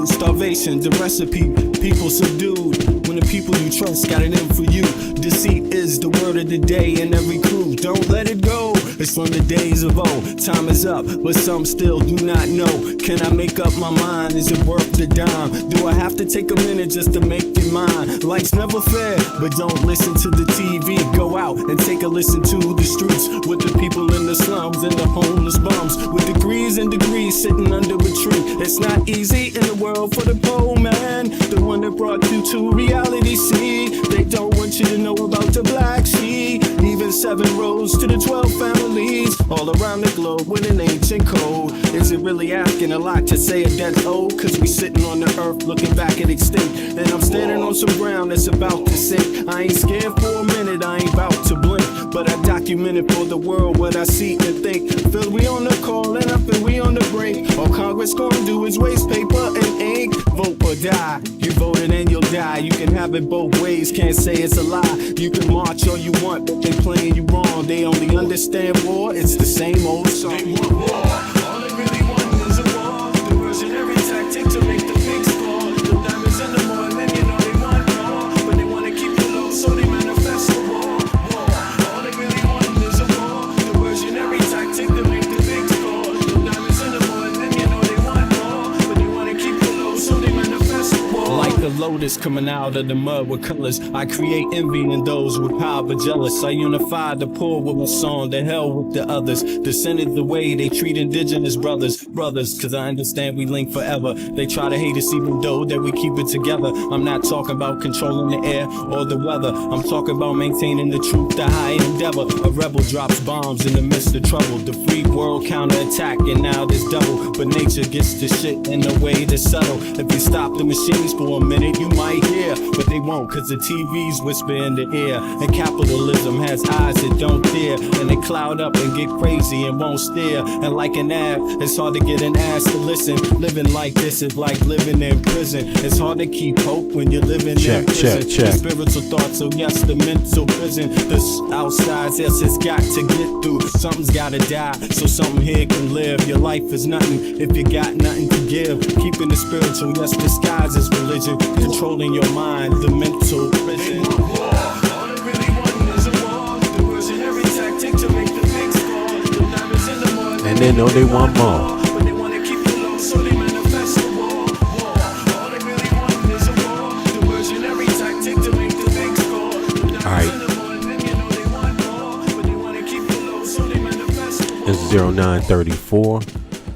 food, starvation, the recipe, people subdued. When the people you trust got it in for you. Deceit is the word of the day in every crew. Don't let it go. It's from the days of old. Time is up, but some still do not know. Can I make up my mind? Is it worth the dime? Do I have to take a minute just to make it mine? Life's never fair, but don't listen to the TV. Go out and take a listen to the streets with the people in the slums and the homeless bums with degrees and degrees sitting under a tree. It's not easy in the world for the poor man, the one that brought you to reality. See, they don't want you to know about the black sheep. Even 7 rows to the 12 families all around the globe with an ancient code. Is it really asking a lot to say a dead old? Cause we sitting on the earth looking back at extinct, and I'm standing on some ground that's about to sink. I ain't scared for a minute, I ain't about to blink, but I documented for the world what I see and think. Feel we on the call and I feel we on the break. All Congress gonna do is waste paper and ink. Vote or die. You voted and you'll die. You can have it both ways, can't say it's a lie. You can march all you want, but they playing you wrong. They only understand war, it's the same old song. They want war. All they really want is a war. Diversionary tactic to make the big score. The diamonds in the morning, you know they want more, but they wanna keep it low, so they manifest the war. All they really want is a war. Diversionary tactic to make the big score. The diamonds in the morning, you know they want more, but they wanna keep it low, so they manifest the war. Like a lotus coming out of the mud with colors, I create envy in those with power but jealous. I unify the poor with my song, the hell with the others. Descended the way they treat indigenous brothers, cause I understand we link forever. They try to hate us even though that we keep it together. I'm not talking about controlling the air or the weather. I'm talking about maintaining the truth, the high endeavor. A rebel drops bombs in the midst of trouble. The free world counterattack and now there's double. But nature gets the shit in a way that's subtle. If you stop the machines for a minute, you might hear, but they won't, cause the TVs whisper in the ear. And capitalism has eyes that don't dare, and they cloud up and get crazy and won't stare. And like an app, it's hard to get an ass to listen. Living like this is like living in prison. It's hard to keep hope when you're living in prison. Check. The spiritual thoughts, so yes, the mental prison. This outside, yes, it's got to get through. Something's gotta die, so something here can live. Your life is nothing if you got nothing to give. Keeping the spiritual, yes, disguised as religion. Controlling your mind, the mental prison. All they really want is a war. Diversionary tactic to make the big score. The diamonds in the morning, And they know they want more. but they wanna keep it low, so they manifest the war. All they really want is a war. Diversionary tactic to make the big score. The diamonds in the morning, you know they want more, but they wanna keep it low, so they manifest the war. It's 0934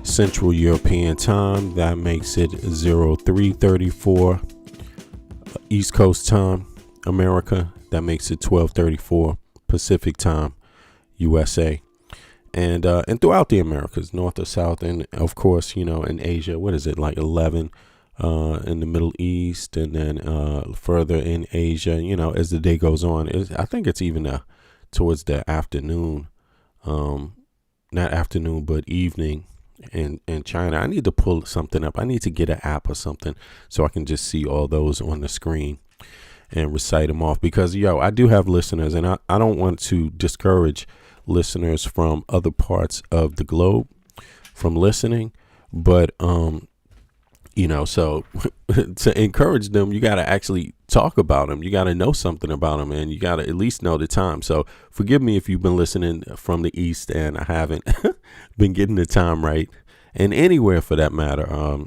Central European Time. That makes it 0334 East Coast Time, America. That makes it 1234 Pacific Time, USA. And throughout the Americas, north or south, and of course, you know, in Asia, what is it, like 11 in the Middle East, and then further in Asia, you know, as the day goes on. I think it's even towards the afternoon, not afternoon, but evening in China. I need to pull something up. I need to get an app or something so I can just see all those on the screen and recite them off, because I do have listeners, and I don't want to discourage listeners from other parts of the globe from listening, but so to encourage them, you got to actually talk about them. You got to know something about them, and you got to at least know the time. So forgive me if you've been listening from the East and I haven't been getting the time right, and anywhere for that matter,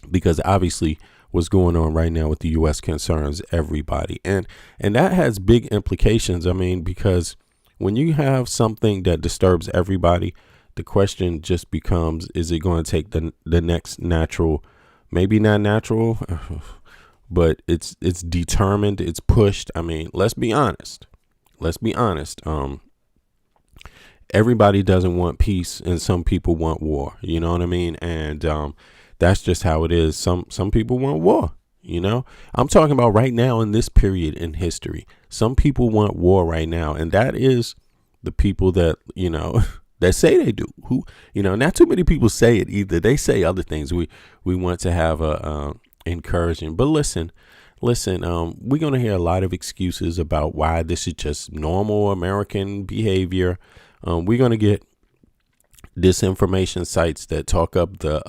because obviously what's going on right now with the U.S. concerns everybody. And that has big implications. I mean, because when you have something that disturbs everybody, the question just becomes, is it going to take the next natural, maybe not natural, but it's determined, it's pushed. I mean, let's be honest. Everybody doesn't want peace, and some people want war. You know what I mean? And that's just how it is. Some people want war. You know, I'm talking about right now in this period in history. Some people want war right now, and that is the people that, you know, that say they do. Who, you know, not too many people say it either. They say other things. We want to have a incursion, but listen. We're going to hear a lot of excuses about why this is just normal American behavior. We're going to get disinformation sites that talk up the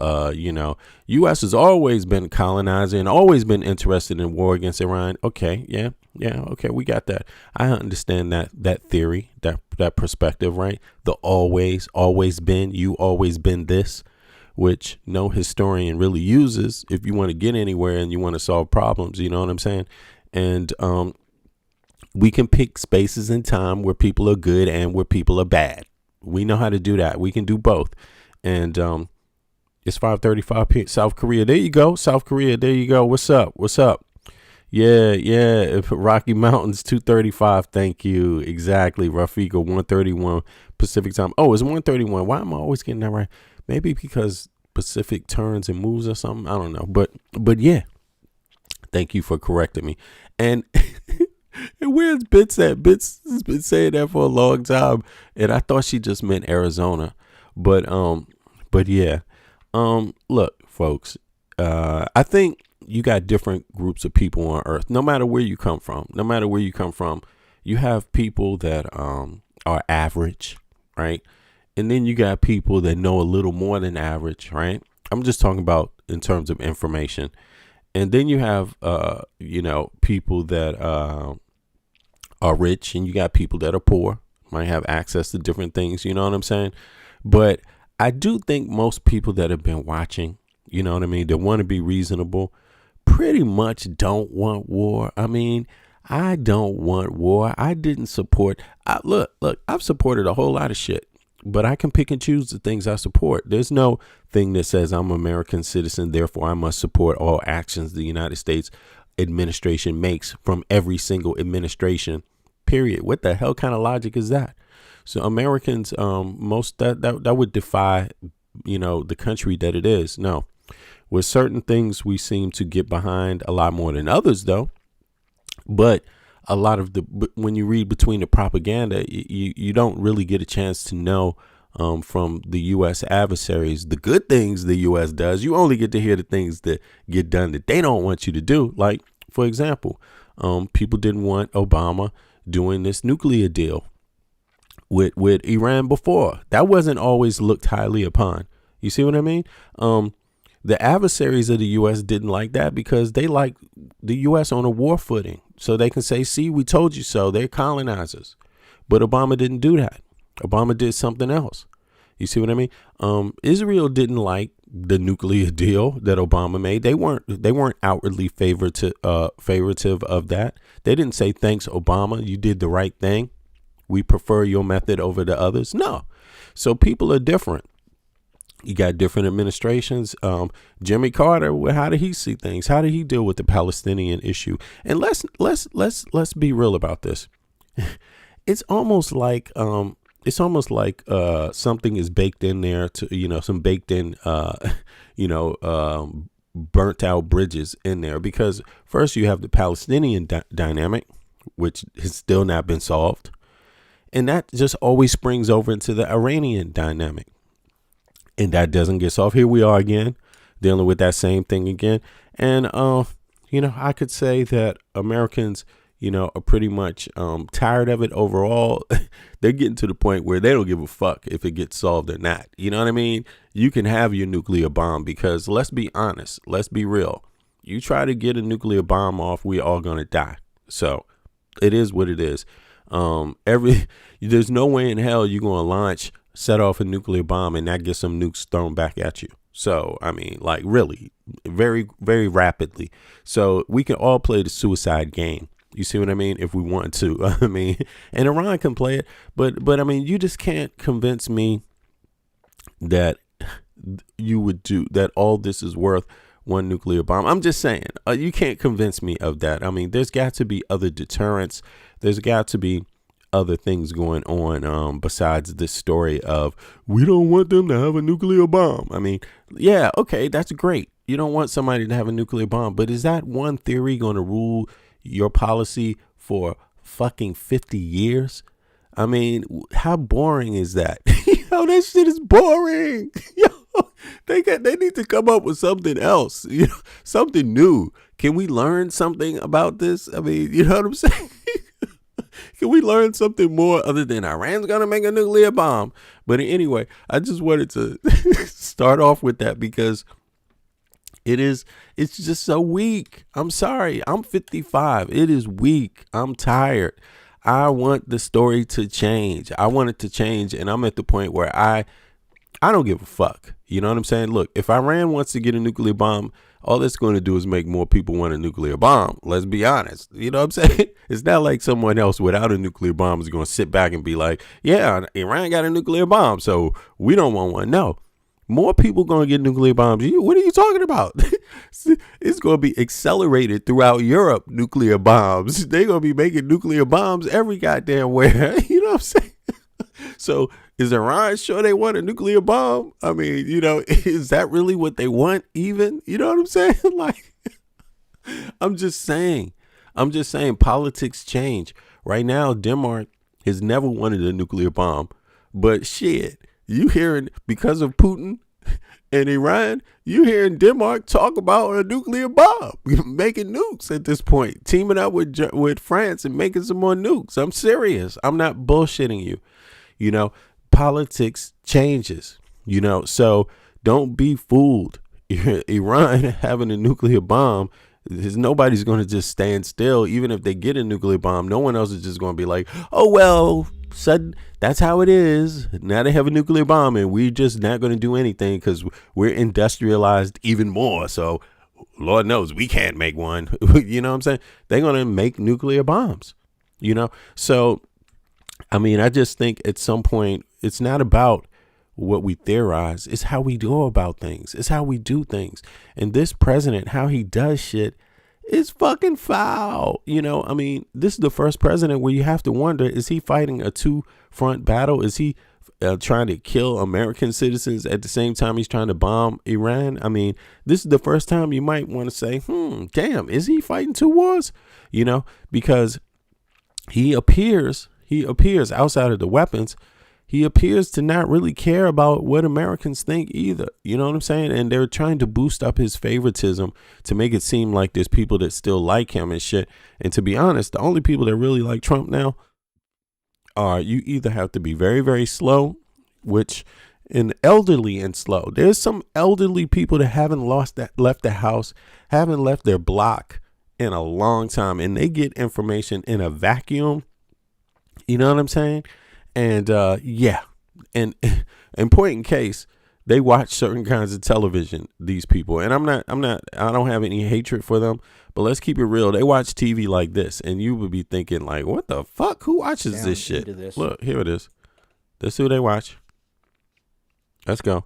U.S. has always been colonizing and always been interested in war against Iran. Okay, yeah, okay, we got that. I understand that theory, that perspective, right? The always been, you always been this, which no historian really uses if you want to get anywhere and you want to solve problems. You know what I'm saying? And we can pick spaces in time where people are good and where people are bad. We know how to do that. We can do both. And it's 5:35 p.m. South Korea. There you go. South Korea. There you go. What's up? Yeah. Rocky Mountains 2:35. Thank you. Exactly. Rafika 1:31 Pacific time. Oh, it's 1:31. Why am I always getting that right? Maybe because Pacific turns and moves or something. I don't know. But yeah. Thank you for correcting me. And and where's Bits at? Bits has been saying that for a long time, and I thought she just meant Arizona. But yeah. Look, folks. I think you got different groups of people on Earth. No matter where you come from, you have people that are average, right? And then you got people that know a little more than average, right? I'm just talking about in terms of information. And then you have people that are rich, and you got people that are poor, might have access to different things. You know what I'm saying? But I do think most people that have been watching, you know what I mean, that want to be reasonable, pretty much don't want war. I mean, I don't want war. I didn't support. Look, I've supported a whole lot of shit, but I can pick and choose the things I support. There's no thing that says I'm an American citizen, therefore I must support all actions the United States administration makes from every single administration. Period. What the hell kind of logic is that? So Americans, most that would defy, the country that it is. No, with certain things we seem to get behind a lot more than others, though. But a lot of when you read between the propaganda, you don't really get a chance to know from the U.S. adversaries the good things the U.S. does. You only get to hear the things that get done that they don't want you to do. Like, for example, people didn't want Obama doing this nuclear deal with Iran before. That wasn't always looked highly upon. You see what I mean? The adversaries of the U.S. didn't like that because they like the U.S. on a war footing. So they can say, see, we told you so. They're colonizers. But Obama didn't do that. Obama did something else. You see what I mean? Israel didn't like the nuclear deal that Obama made. They weren't outwardly favoritive of that. They didn't say, thanks, Obama, you did the right thing. We prefer your method over the others. No. So people are different. You got different administrations. Jimmy Carter, how did he see things? How did he deal with the Palestinian issue? And let's be real about this. It's almost like something is baked in there to, some baked in, burnt out bridges in there, because first you have the Palestinian dynamic, which has still not been solved. And that just always springs over into the Iranian dynamic. And that doesn't get solved. Here we are again, dealing with that same thing again. And, I could say that Americans, are pretty much tired of it overall. They're getting to the point where they don't give a fuck if it gets solved or not. You know what I mean? You can have your nuclear bomb, because let's be honest. Let's be real. You try to get a nuclear bomb off, we're all going to die. So it is what it is. There's no way in hell you're going to set off a nuclear bomb and not get some nukes thrown back at you. So, I mean, like, really, very, very rapidly. So we can all play the suicide game. You see what I mean? If we want to. I mean, and Iran can play it. But I mean, you just can't convince me that you would do that. All this is worth one nuclear bomb. I'm just saying, you can't convince me of that. I mean, there's got to be other deterrents. There's got to be other things going on besides this story of we don't want them to have a nuclear bomb. I mean, yeah, okay, that's great. You don't want somebody to have a nuclear bomb, but is that one theory going to rule your policy for fucking 50 years? I mean, how boring is that? That shit is boring. They need to come up with something else, something new. Can we learn something about this? I mean, you know what I'm saying? Can we learn something more other than Iran's gonna make a nuclear bomb? But anyway, I just wanted to start off with that because it's just so weak. I'm sorry. I'm 55. It is weak. I'm tired. I want the story to change. I want it to change. And I'm at the point where I don't give a fuck. You know what I'm saying? Look, if Iran wants to get a nuclear bomb, all it's going to do is make more people want a nuclear bomb. Let's be honest. You know what I'm saying? It's not like someone else without a nuclear bomb is going to sit back and be like, yeah, Iran got a nuclear bomb, so we don't want one. No. More people going to get nuclear bombs. What are you talking about? It's going to be accelerated throughout Europe, nuclear bombs. They're going to be making nuclear bombs every goddamn where. You know what I'm saying? So is Iran sure they want a nuclear bomb? I mean, is that really what they want even? You know what I'm saying? Like, I'm just saying politics change. Right now, Denmark has never wanted a nuclear bomb. But shit, you hearing, because of Putin and Iran, you hearing Denmark talk about a nuclear bomb, making nukes at this point, teaming up with France and making some more nukes. I'm serious. I'm not bullshitting you. Politics changes, so don't be fooled. Iran having a nuclear bomb, nobody's going to just stand still. Even if they get a nuclear bomb, no one else is just going to be like, oh, well, sudden, that's how it is. Now they have a nuclear bomb and we're just not going to do anything because we're industrialized even more. So Lord knows we can't make one. You know what I'm saying? They're going to make nuclear bombs, So, I mean, I just think at some point it's not about what we theorize. It's how we go about things. It's how we do things. And this president, how he does shit is fucking foul. I mean, this is the first president where you have to wonder, is he fighting a two-front battle? Is he trying to kill American citizens at the same time he's trying to bomb Iran? I mean, this is the first time you might want to say, damn, is he fighting two wars? Because he appears outside of the weapons, he appears to not really care about what Americans think either. You know what I'm saying? And they're trying to boost up his favoritism to make it seem like there's people that still like him and shit. And to be honest, the only people that really like Trump now are, you either have to be very, very slow, which in elderly and slow. There's some elderly people that haven't left the house, haven't left their block in a long time, and they get information in a vacuum. You know what I'm saying? And yeah, and important case, they watch certain kinds of television, these people. And I don't have any hatred for them, but let's keep it real. They watch TV like this, and you would be thinking like, what the fuck? Who watches this shit? Look, here it is. This is who they watch. Let's go.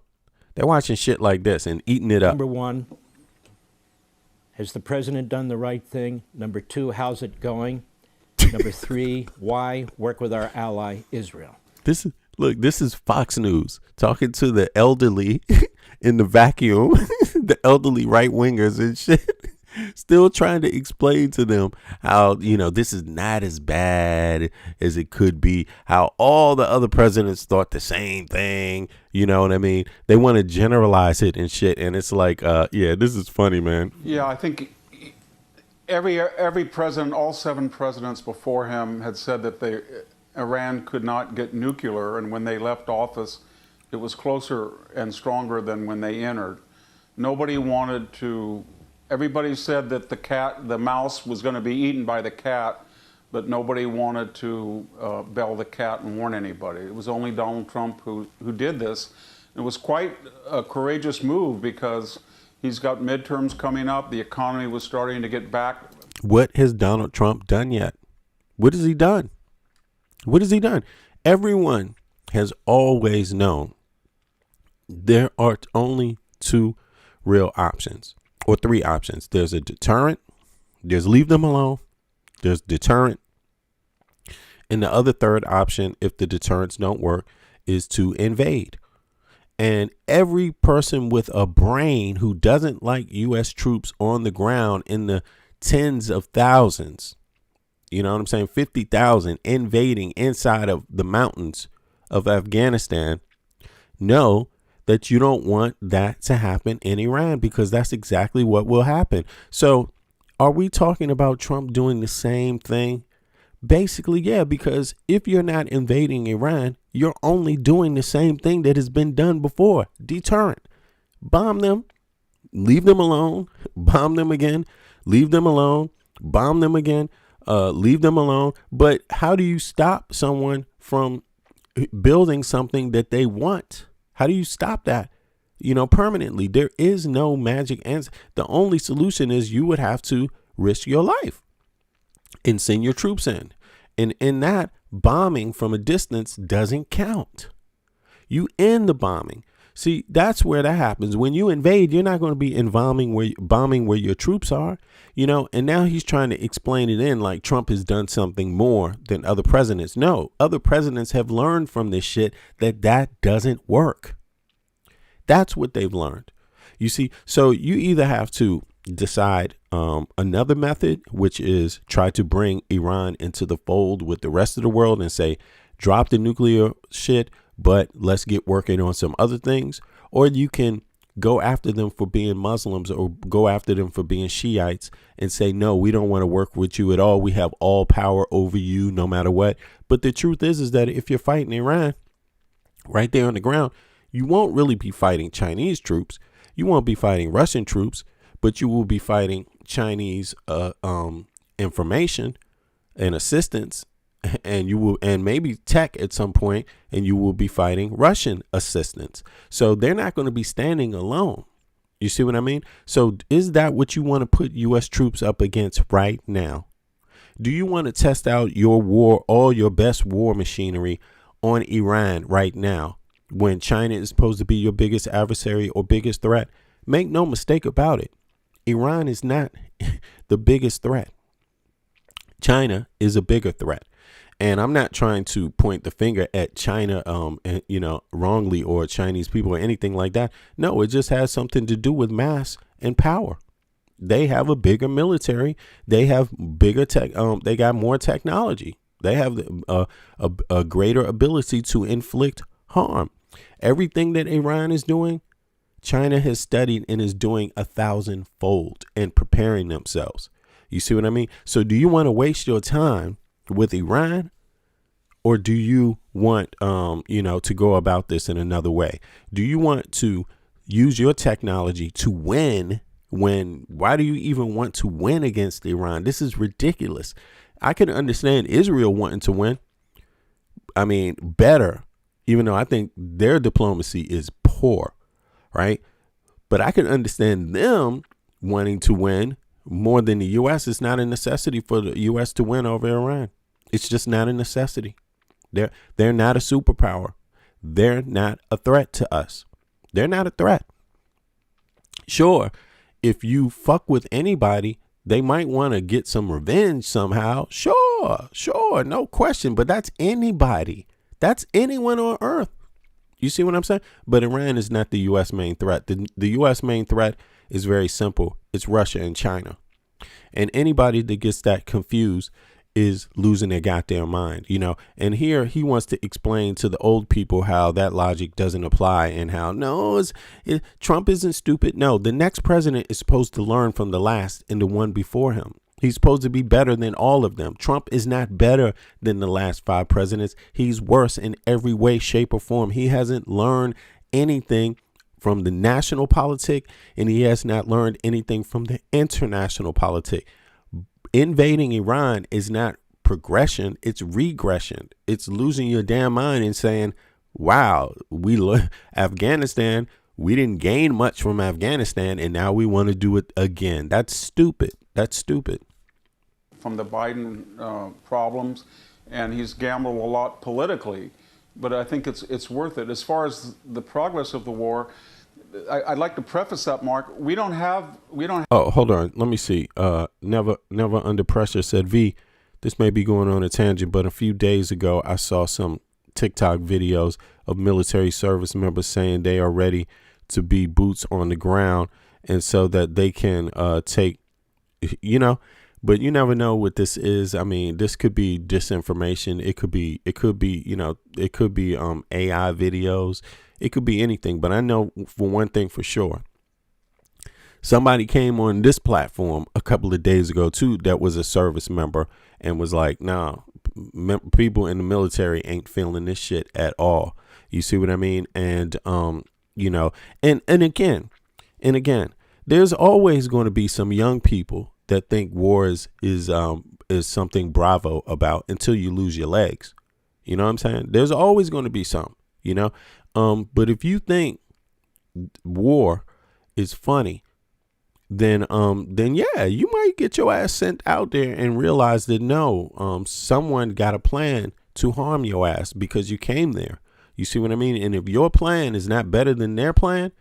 They're watching shit like this and eating it up. Number one, has the president done the right thing? Number two, how's it going? Number three, why work with our ally, Israel? This is Fox News talking to the elderly in the vacuum, the elderly right wingers and shit, still trying to explain to them how, this is not as bad as it could be, how all the other presidents thought the same thing. You know what I mean? They want to generalize it and shit. And it's like, yeah, this is funny, man. Yeah, I think every president, all 7 presidents before him, had said that Iran could not get nuclear, and when they left office, it was closer and stronger than when they entered. Nobody wanted to. Everybody said that the mouse was going to be eaten by the cat, but nobody wanted to bell the cat and warn anybody. It was only Donald Trump who did this. It was quite a courageous move because he's got midterms coming up. The economy was starting to get back. What has Donald Trump done yet? What has he done? What has he done? Everyone has always known there are only 2 real options, or 3 options. There's a deterrent, there's leave them alone, there's deterrent, and the other third option, if the deterrents don't work, is to invade. And every person with a brain who doesn't like U.S. troops on the ground in the tens of thousands, you know what I'm saying, 50,000 invading inside of the mountains of Afghanistan, know that you don't want that to happen in Iran, because that's exactly what will happen. So are we talking about Trump doing the same thing? Basically, yeah, because if you're not invading Iran, you're only doing the same thing that has been done before. Deterrent. Bomb them, leave them alone, bomb them again, leave them alone, bomb them again, leave them alone. But how do you stop someone from building something that they want? How do you stop that? Permanently. There is no magic answer. The only solution is you would have to risk your life and send your troops in. And in that, bombing from a distance doesn't count. You end the bombing. See, that's where that happens. When you invade, you're not going to be bombing where your troops are, and now he's trying to explain it in like Trump has done something more than other presidents. No, other presidents have learned from this shit that doesn't work. That's what they've learned. You see, so you either have to decide another method, which is try to bring Iran into the fold with the rest of the world and say, drop the nuclear shit, but let's get working on some other things. Or you can go after them for being Muslims or go after them for being Shiites and say, no, we don't want to work with you at all. We have all power over you no matter what. But the truth is that if you're fighting Iran right there on the ground, you won't really be fighting Chinese troops. You won't be fighting Russian troops, but you will be fighting Chinese information and assistance, and maybe tech at some point, and you will be fighting Russian assistance. So they're not going to be standing alone. You see what I mean? So is that what you want to put U.S. troops up against right now? Do you want to test out all your best war machinery on Iran right now, when China is supposed to be your biggest adversary or biggest threat? Make no mistake about it. Iran is not the biggest threat. China is a bigger threat. And I'm not trying to point the finger at China, wrongly, or Chinese people or anything like that. No, it just has something to do with mass and power. They have a bigger military. They have bigger tech. They got more technology. They have a greater ability to inflict harm. Everything that Iran is doing, China has studied and is doing 1,000-fold and preparing themselves. You see what I mean? So do you want to waste your time with Iran, or do you want, to go about this in another way? Do you want to use your technology to win? Why do you even want to win against Iran? This is ridiculous. I can understand Israel wanting to win. I mean, better, even though I think their diplomacy is poor, right? But I can understand them wanting to win more than the U.S. It's not a necessity for the U.S. to win over Iran. It's just not a necessity. They're not a superpower. They're not a threat to us. They're not a threat. Sure, if you fuck with anybody, they might want to get some revenge somehow. Sure, no question. But that's anybody. That's anyone on earth. You see what I'm saying? But Iran is not the U.S. main threat. The U.S. main threat is very simple. It's Russia and China. And anybody that gets that confused is losing their goddamn mind, And here he wants to explain to the old people how that logic doesn't apply and how, Trump isn't stupid. No, the next president is supposed to learn from the last and the one before him. He's supposed to be better than all of them. Trump is not better than the last 5 presidents. He's worse in every way, shape, or form. He hasn't learned anything from the national politic, and he has not learned anything from the international politic. Invading Iran is not progression, it's regression. It's losing your damn mind and saying, wow, Afghanistan, we didn't gain much from Afghanistan, and now we want to do it again. That's stupid. From the Biden problems, and he's gambled a lot politically, but I think it's worth it. As far as the progress of the war, I'd like to preface that, Mark. We don't have. Oh, hold on. Let me see. Never Under Pressure said, V, this may be going on a tangent, but a few days ago, I saw some TikTok videos of military service members saying they are ready to be boots on the ground, and so that they can take, but you never know what this is. I mean, this could be disinformation. It could be AI videos. It could be anything. But I know for one thing for sure, somebody came on this platform a couple of days ago too that was a service member and was like, "Nah, people in the military ain't feeling this shit at all. You see what I mean? And you know, and again, there's always going to be some young people that think war is something bravo about until you lose your legs. You know what I'm saying? There's always going to be some, you know. But if you think war is funny, then yeah, you might get your ass sent out there and realize that no, someone got a plan to harm your ass because you came there. You see what I mean? And if your plan is not better than their plan,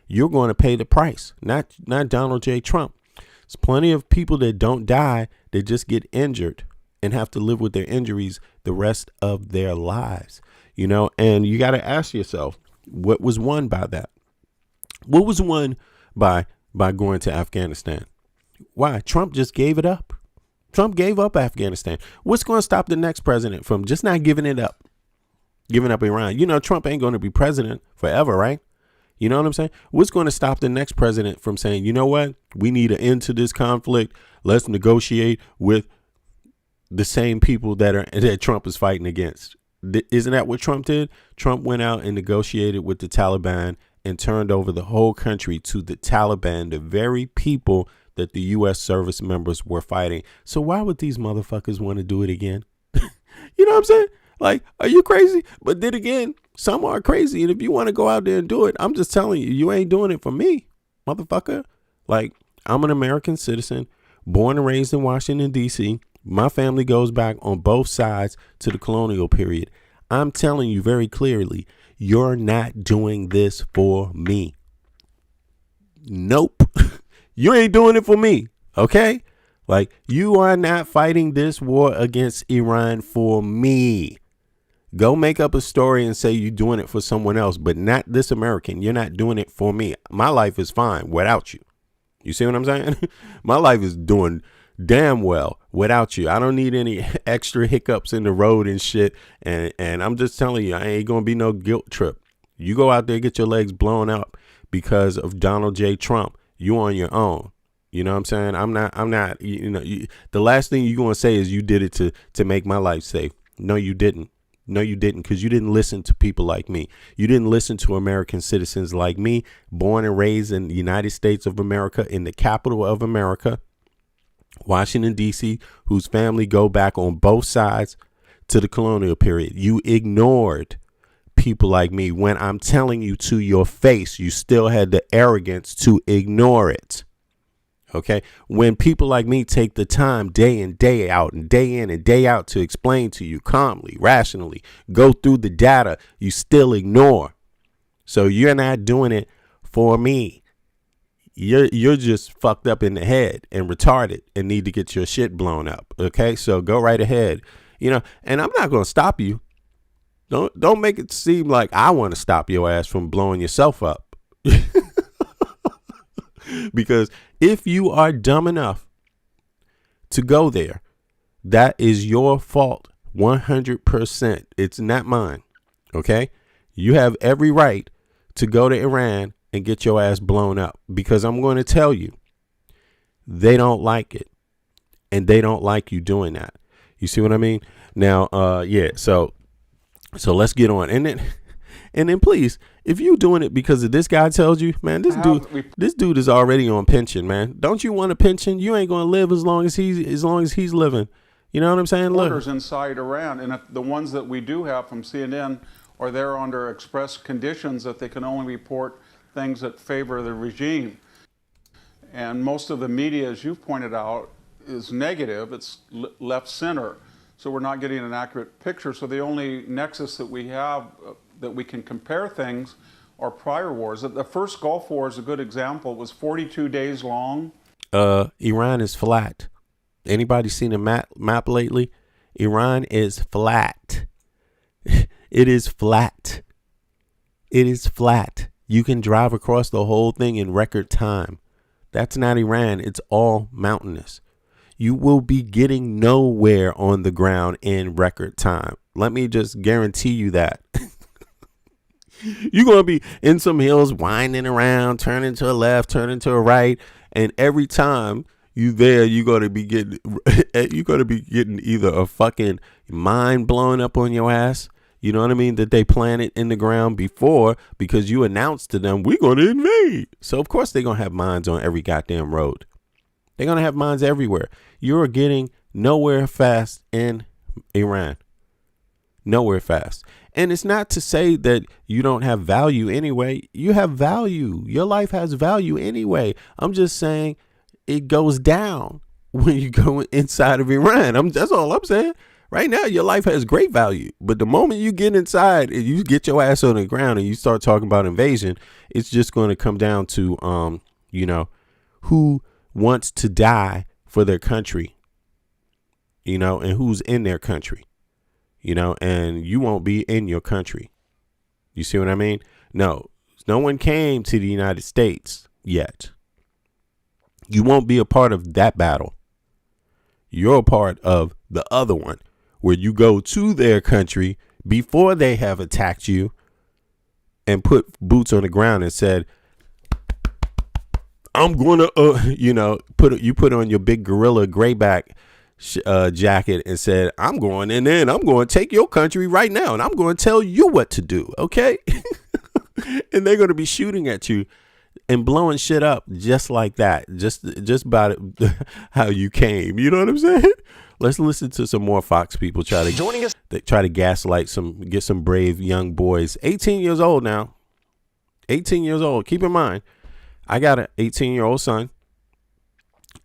you're going to pay the price. Not Donald J. Trump. There's plenty of people that don't die, they just get injured and have to live with their injuries the rest of their lives. You know, and you got to ask yourself, what was won by that? What was won by going to Afghanistan? Why? Trump just gave it up. Trump gave up Afghanistan. What's going to stop the next president from just not giving it up? Giving up Iran. You know, Trump ain't going to be president forever, right? You know what I'm saying? What's going to stop the next president from saying, you know what? We need an end to this conflict. Let's negotiate with the same people that Trump is fighting against. Isn't that what Trump did? Trump went out and negotiated with the Taliban and turned over the whole country to the Taliban, the very people that the U.S. service members were fighting. So why would these motherfuckers want to do it again? You know what I'm saying? Like, are you crazy? But then again, some are crazy. And if you want to go out there and do it, I'm just telling you, you ain't doing it for me, motherfucker. Like, I'm an American citizen, born and raised in Washington, D.C. My family goes back on both sides to the colonial period. I'm telling you very clearly, you're not doing this for me. Nope. You ain't doing it for me. Okay? Like, you are not fighting this war against Iran for me. Go make up a story and say you're doing it for someone else, but not this American. You're not doing it for me. My life is fine without you. You see what I'm saying? My life is doing damn well without you. I don't need any extra hiccups in the road and shit. And I'm just telling you, I ain't going to be no guilt trip. You go out there, get your legs blown up because of Donald J. Trump. You on your own. You know what I'm saying? I'm not, you know, the last thing you're going to say is you did it to make my life safe. No, you didn't. No, you didn't, because you didn't listen to people like me. You didn't listen to American citizens like me, born and raised in the United States of America, in the capital of America, Washington, D.C., whose family go back on both sides to the colonial period. You ignored people like me when I'm telling you to your face. You still had the arrogance to ignore it. OK, when people like me take the time day in, day out and day in and day out to explain to you calmly, rationally, go through the data, you still ignore. So you're not doing it for me. You're just fucked up in the head and retarded and need to get your shit blown up. OK, so go right ahead, you know, and I'm not going to stop you. Don't make it seem like I want to stop your ass from blowing yourself up. Because if you are dumb enough to go there, that is your fault. 100%. It's not mine. OK, you have every right to go to Iran and get your ass blown up, because I'm going to tell you, they don't like it. And they don't like you doing that. You see what I mean? Now, yeah. So let's get on. And then please, if you doing it because of this guy tells you, man, this dude is already on pension, man. Don't you want a pension? You ain't going to live as long as he's living. You know what I'm saying? Look, orders inside Iran, and if the ones that we do have from CNN are there under express conditions that they can only report things that favor the regime. And most of the media, as you pointed out, is negative. It's left center. So we're not getting an accurate picture. So the only nexus that we have that we can compare things are prior wars. The first Gulf War is a good example. It was 42 days long. Iran is flat. Anybody seen a map lately? Iran is flat. It is flat. It is flat. You can drive across the whole thing in record time. That's not Iran. It's all mountainous. You will be getting nowhere on the ground in record time. Let me just guarantee you that. You're going to be in some hills winding around, turning to a left, turning to a right. And every time you there, you're gonna be getting either a fucking mine blown up on your ass. You know what I mean? That they planted in the ground before, because you announced to them, we're going to invade. So, of course, they're going to have mines on every goddamn road. They're going to have mines everywhere. You're getting nowhere fast in Iran. Nowhere fast. And it's not to say that you don't have value anyway. You have value. Your life has value anyway. I'm just saying it goes down when you go inside of Iran. That's all I'm saying. Right now, your life has great value, but the moment you get inside and you get your ass on the ground and you start talking about invasion, it's just going to come down to, who wants to die for their country, and who's in their country, and you won't be in your country. You see what I mean? No one came to the United States yet. You won't be a part of that battle. You're a part of the other one, where you go to their country before they have attacked you and put boots on the ground and said, I'm going to, put on your big gorilla grayback jacket and said, I'm going in there and I'm going to take your country right now and I'm going to tell you what to do. Okay. And they're going to be shooting at you and blowing shit up just like that. Just about how you came. You know what I'm saying? Let's listen to some more Fox people try to gaslight get some brave young boys. 18 years old now. 18 years old. Keep in mind, I got an 18-year-old son.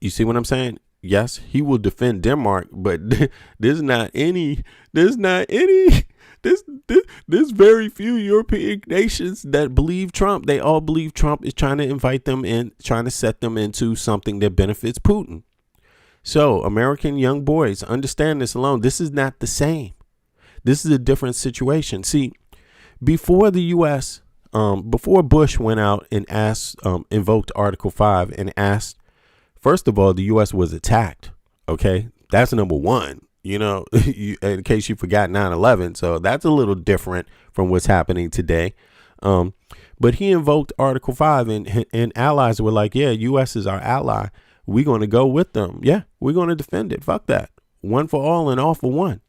You see what I'm saying? Yes, he will defend Denmark, but there's very few European nations that believe Trump. They all believe Trump is trying to invite them in, trying to set them into something that benefits Putin. So American young boys, understand this alone. This is not the same. This is a different situation. See, before the U.S., before Bush went out and invoked Article 5 and asked, first of all, the U.S. was attacked. OK, that's number one, in case you forgot 9/11. So that's a little different from what's happening today. But he invoked Article 5 and allies were like, yeah, U.S. is our ally. We're going to go with them. Yeah, we're going to defend it. Fuck that. One for all and all for one.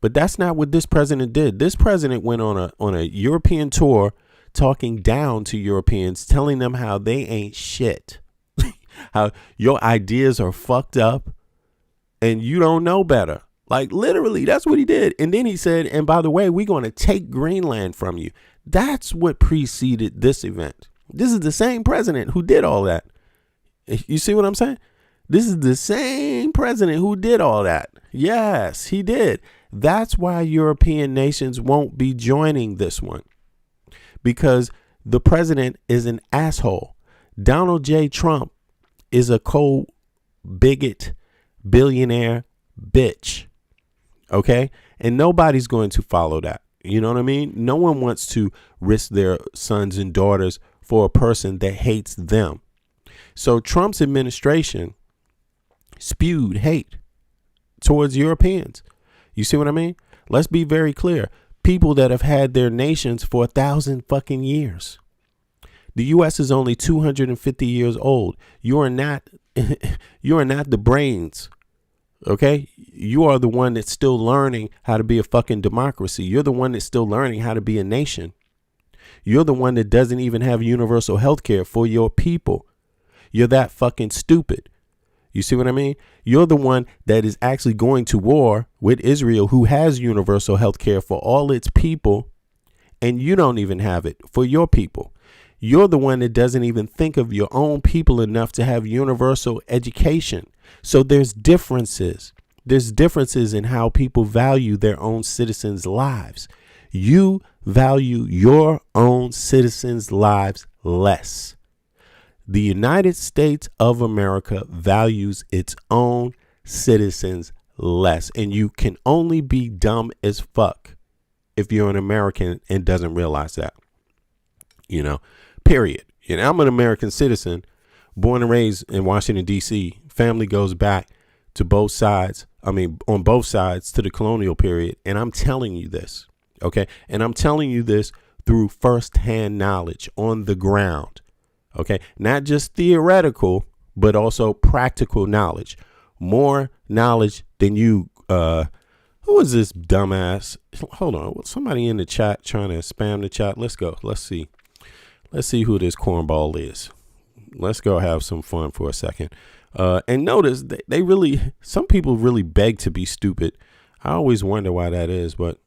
But that's not what this president did. This president went on a European tour talking down to Europeans, telling them how they ain't shit, how your ideas are fucked up and you don't know better. Like literally, that's what he did. And then he said, and by the way, we're going to take Greenland from you. That's what preceded this event. This is the same president who did all that. You see what I'm saying? This is the same president who did all that. Yes, he did. That's why European nations won't be joining this one, because the president is an asshole. Donald J. Trump is a cold bigot billionaire bitch. OK, and nobody's going to follow that. You know what I mean? No one wants to risk their sons and daughters for a person that hates them. So Trump's administration spewed hate towards Europeans. You see what I mean? Let's be very clear. People that have had their nations for 1,000 fucking years. The U.S. is only 250 years old. You are not the brains. OK, you are the one that's still learning how to be a fucking democracy. You're the one that's still learning how to be a nation. You're the one that doesn't even have universal health care for your people. You're that fucking stupid. You see what I mean? You're the one that is actually going to war with Israel, who has universal health care for all its people, and you don't even have it for your people. You're the one that doesn't even think of your own people enough to have universal education. So there's differences. There's differences in how people value their own citizens' lives. You value your own citizens' lives less. The United States of America values its own citizens less. And you can only be dumb as fuck if you're an American and doesn't realize that. Period. I'm an American citizen, born and raised in Washington, D.C. Family goes back to both sides. On both sides to the colonial period. And I'm telling you this. OK, and I'm telling you this through firsthand knowledge on the ground. OK, not just theoretical, but also practical knowledge. More knowledge than you. Who is this dumbass? Hold on. Somebody in the chat trying to spam the chat. Let's go. Let's see. Let's see who this cornball is. Let's go have some fun for a second. And notice they really, some people really beg to be stupid. I always wonder why that is, but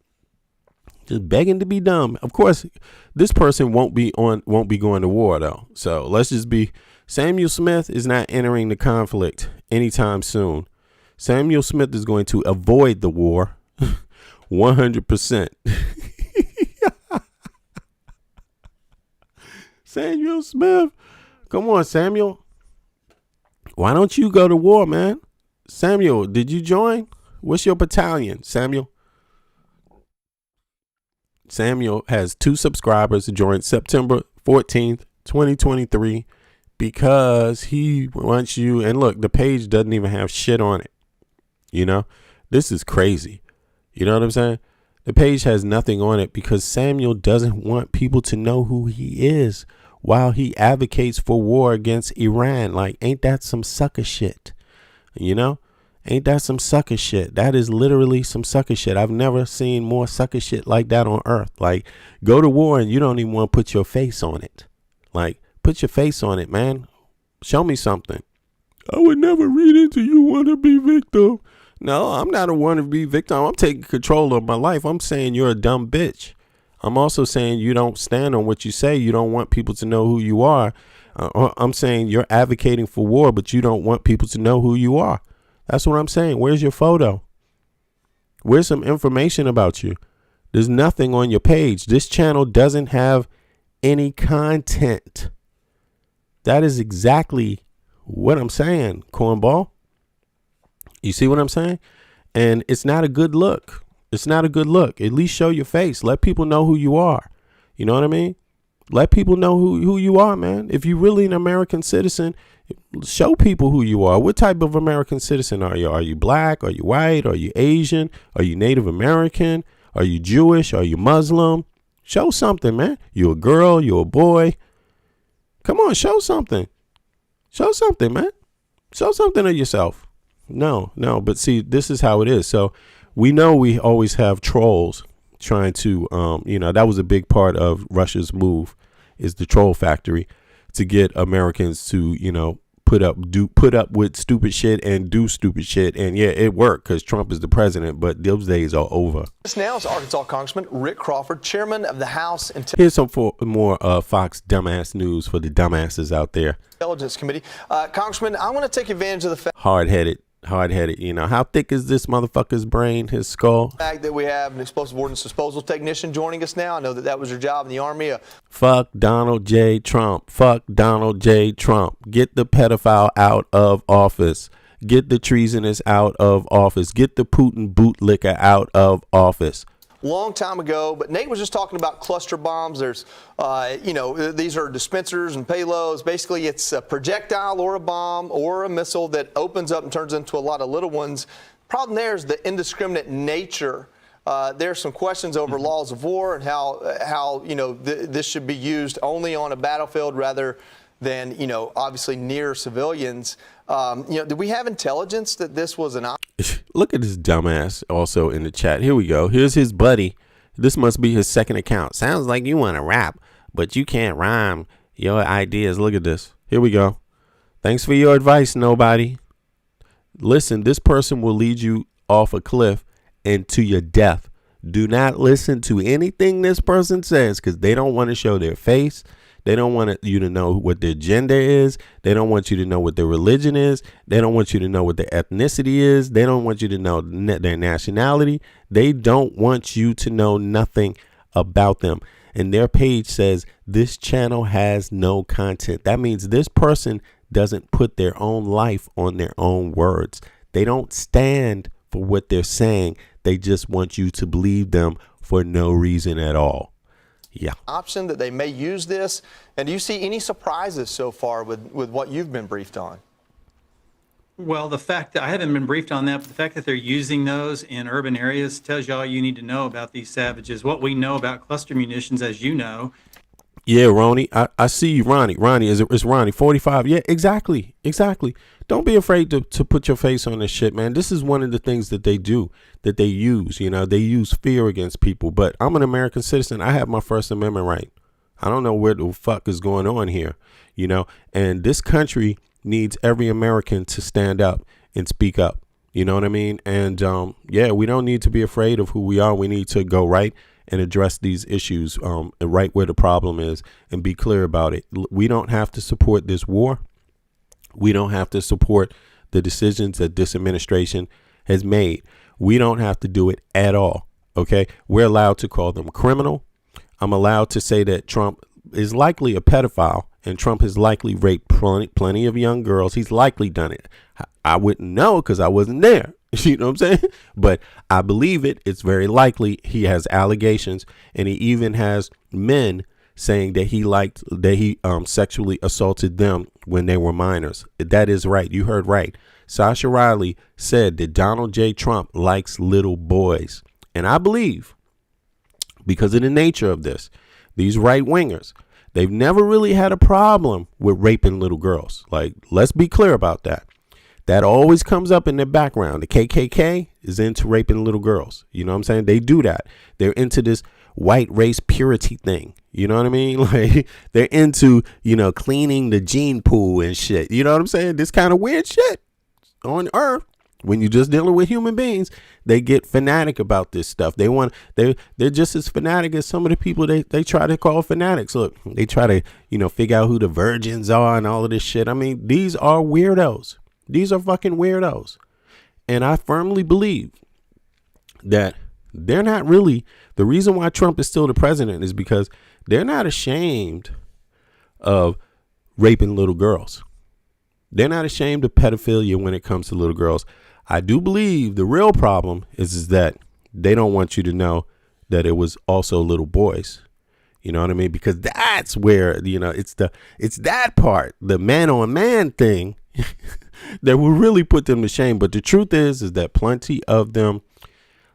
just begging to be dumb. Of course, this person won't be going to war though. So let's just be, Samuel Smith is not entering the conflict anytime soon. Samuel Smith is going to avoid the war 100%. Samuel Smith. Come on, Samuel. Why don't you go to war, man? Samuel, did you join? What's your battalion, Samuel? Samuel has 2 subscribers to join September 14th, 2023, because he wants you. And look, the page doesn't even have shit on it. You know, this is crazy. You know what I'm saying? The page has nothing on it because Samuel doesn't want people to know who he is while he advocates for war against Iran. Like, ain't that some sucker shit? You know, ain't that some sucker shit? That is literally some sucker shit. I've never seen more sucker shit like that on earth. Like, go to war and you don't even want to put your face on it. Like, put your face on it, man. Show me something. I would never read into you want to be victim. No, I'm not a wannabe victim. I'm taking control of my life. I'm saying you're a dumb bitch. I'm also saying you don't stand on what you say. You don't want people to know who you are. I'm saying you're advocating for war, but you don't want people to know who you are. That's what I'm saying. Where's your photo? Where's some information about you? There's nothing on your page. This channel doesn't have any content. That is exactly what I'm saying, cornball. You see what I'm saying? And it's not a good look. It's not a good look. At least show your face. Let people know who you are. You know what I mean? Let people know who you are, man. If you're really an American citizen, show people who you are. What type of American citizen are you? Are you black? Are you white? Are you Asian? Are you Native American? Are you Jewish? Are you Muslim? Show something, man. You a girl? You a boy? Come on, show something. Show something, man. Show something of yourself. No, but see, this is how it is. So we know we always have trolls trying to, that was a big part of Russia's move, is the troll factory, to get Americans to, put up with stupid shit and do stupid shit. And yeah, it worked because Trump is the president, but those days are over. This now is Arkansas Congressman Rick Crawford, chairman of the House Here's some more Fox dumbass news for the dumbasses out there. Intelligence Committee. Congressman, I want to take advantage of the fact hard-headed, how thick is this motherfucker's brain, his skull? That we have an explosive ordnance disposal technician joining us now. I know that was your job in the Army. Fuck Donald J. Trump. Fuck Donald J. Trump. Get the pedophile out of office. Get the treasonous out of office. Get the Putin bootlicker out of office. Long time ago, but Nate was just talking about cluster bombs. There's, these are dispensers and payloads. Basically, it's a projectile or a bomb or a missile that opens up and turns into a lot of little ones. Problem there is the indiscriminate nature. There's some questions over laws of war and how this should be used only on a battlefield rather than, obviously near civilians. Do we have intelligence that this was an option? Look at this dumbass also in the chat. Here we go. Here's his buddy. This must be his second account. Sounds like you want to rap, but you can't rhyme your ideas. Look at this. Here we go. Thanks for your advice, nobody. Listen, this person will lead you off a cliff and to your death. Do not listen to anything this person says because they don't want to show their face. They don't want you to know what their gender is. They don't want you to know what their religion is. They don't want you to know what their ethnicity is. They don't want you to know their nationality. They don't want you to know nothing about them. And their page says this channel has no content. That means this person doesn't put their own life on their own words. They don't stand for what they're saying. They just want you to believe them for no reason at all. Yeah. Option that they may use this. And do you see any surprises so far with what you've been briefed on? Well, the fact that I haven't been briefed on that, but the fact that they're using those in urban areas tells you all you need to know about these savages. What we know about cluster munitions, as you know. Yeah, Ronnie, I see you, Ronnie. Ronnie, it's Ronnie, 45. Yeah, exactly. Don't be afraid to put your face on this shit, man. This is one of the things that they do, that they use. You know, they use fear against people. But I'm an American citizen. I have my First Amendment right. I don't know what the fuck is going on here, you know. And this country needs every American to stand up and speak up. You know what I mean? And yeah, we don't need to be afraid of who we are. We need to go right and address these issues right where the problem is and be clear about it. We don't have to support this war. We don't have to support the decisions that this administration has made. We don't have to do it at all. OK, we're allowed to call them criminal. I'm allowed to say that Trump is likely a pedophile and Trump has likely raped plenty of young girls. He's likely done it. I wouldn't know because I wasn't there. You know what I'm saying? But I believe it. It's very likely. He has allegations, and he even has men saying that he sexually assaulted them when they were minors. That is right. You heard right. Sasha Riley said that Donald J. Trump likes little boys. And I believe, because of the nature of this, these right wingers, they've never really had a problem with raping little girls. Like, let's be clear about that. That always comes up in their background. The KKK is into raping little girls. You know what I'm saying? They do that. They're into this white race purity thing. You know what I mean? Like, they're into, you know, cleaning the gene pool and shit. You know what I'm saying? This kind of weird shit on earth. When you're just dealing with human beings, they get fanatic about this stuff. They're just as fanatic as some of the people they try to call fanatics. Look, they try to, you know, figure out who the virgins are and all of this shit. I mean, these are weirdos. These are fucking weirdos. And I firmly believe that they're not really, the reason why Trump is still the president is because they're not ashamed of raping little girls. They're not ashamed of pedophilia when it comes to little girls. I do believe the real problem is that they don't want you to know that it was also little boys. You know what I mean? Because that's where, you know, it's that part, the man on man thing that will really put them to shame. But the truth is that plenty of them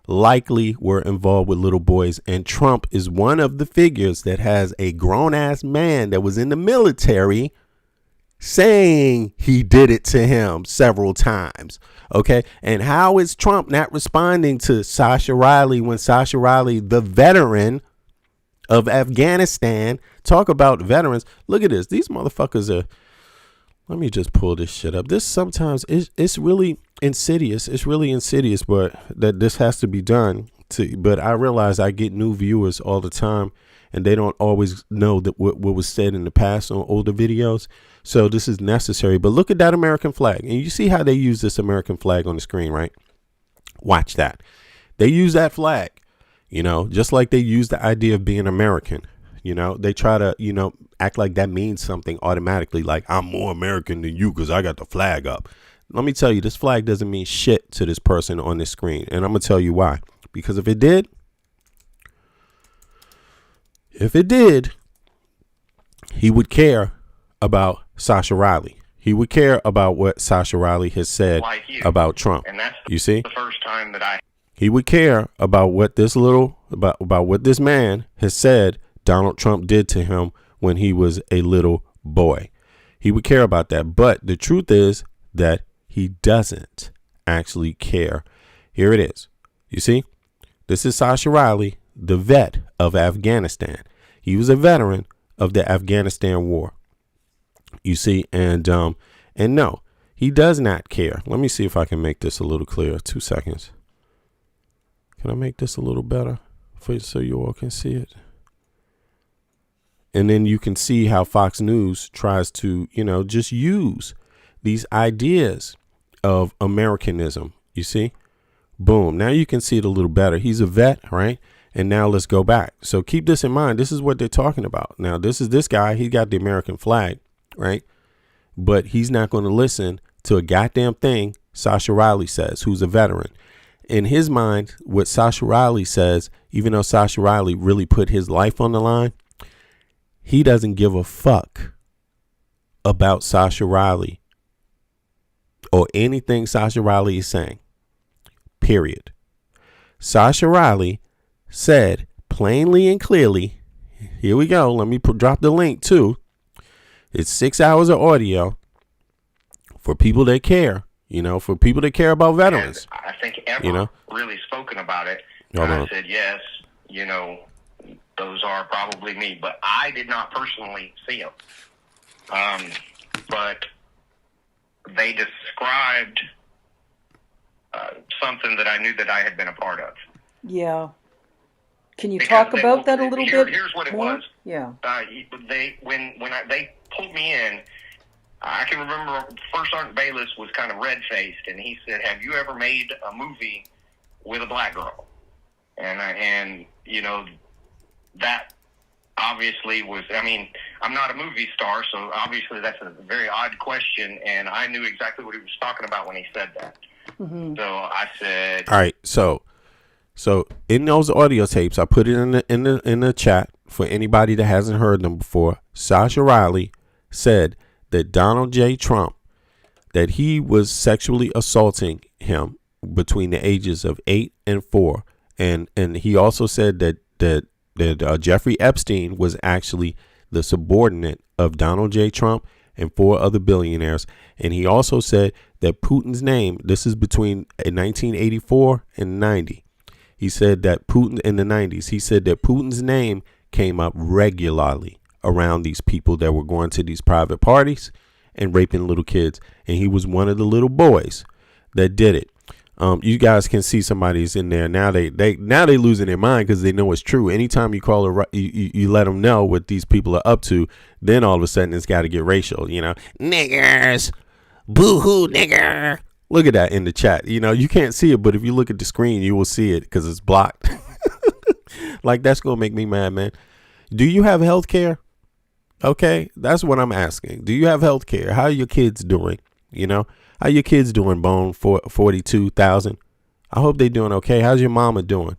likely were involved with little boys. And Trump is one of the figures that has a grown ass man that was in the military saying he did it to him several times. OK, and how is Trump not responding to Sasha Riley when Sasha Riley, the veteran of Afghanistan, talk about veterans? Look at this. These motherfuckers are. Let me just pull this shit up. This sometimes it's really insidious. It's really insidious, but that this has to be done. But I realize I get new viewers all the time, and they don't always know that what was said in the past on older videos. So this is necessary. But look at that American flag. And you see how they use this American flag on the screen, right? Watch that. They use that flag, you know, just like they use the idea of being American. You know, they try to, you know, act like that means something automatically, like I'm more American than you because I got the flag up. Let me tell you, this flag doesn't mean shit to this person on this screen. And I'm going to tell you why. Because if it did, he would care about Sasha Riley. He would care about what Sasha Riley has said about Trump. And that's you see, the first time that he would care about what this about what this man has said Donald Trump did to him when he was a little boy. He would care about that. But the truth is that he doesn't actually care. Here it is. You see, this is Sasha Riley, the vet of Afghanistan. He was a veteran of the Afghanistan war. You see, and no, he does not care. Let me see if I can make this a little clearer. 2 seconds. Can I make this a little better so you all can see it? And then you can see how Fox News tries to, you know, just use these ideas of Americanism. You see? Boom. Now you can see it a little better. He's a vet, right? And now let's go back. So keep this in mind. This is what they're talking about. Now, this is this guy. He got the American flag, right? But he's not going to listen to a goddamn thing Sasha Riley says, who's a veteran. In his mind, what Sasha Riley says, even though Sasha Riley really put his life on the line, he doesn't give a fuck about Sasha Riley or anything Sasha Riley is saying. Period. Sasha Riley said plainly and clearly Here we go. Let me drop the link too. It's 6 hours of audio for people that care, for people that care about veterans. And I think Emma really spoken about it. And I said, yes, those are probably me, but I did not personally see them. But they described something that I knew that I had been a part of. Yeah. Can you talk about that a little bit? Here's what it was. Yeah. They pulled me in. I can remember First Sergeant Bayless was kind of red-faced, and he said, "Have you ever made a movie with a black girl?" And that obviously was. I mean, I'm not a movie star, so obviously that's a very odd question, and I knew exactly what he was talking about when he said that. Mm-hmm. So I said, "All right, so in those audio tapes, I put it in the chat for anybody that hasn't heard them before. Sasha Riley said that Donald J. Trump, that he was sexually assaulting him between the ages of 8 and 4, and he also said that Jeffrey Epstein was actually the subordinate of Donald J. Trump and 4 other billionaires, and he also said that Putin's name. This is between 1984 and 90." He said that Putin in the 90s, he said that Putin's name came up regularly around these people that were going to these private parties and raping little kids. And he was one of the little boys that did it. You guys can see somebody's in there. Now they losing their mind because they know it's true. Anytime you call you let them know what these people are up to, then all of a sudden it's got to get racial, niggers, boo-hoo nigger. Look at that in the chat. You can't see it, but if you look at the screen, you will see it because it's blocked. Like, that's going to make me mad, man. Do you have health care? Okay, that's what I'm asking. Do you have health care? How are your kids doing? How are your kids doing, Bone 42,000? I hope they're doing okay. How's your mama doing?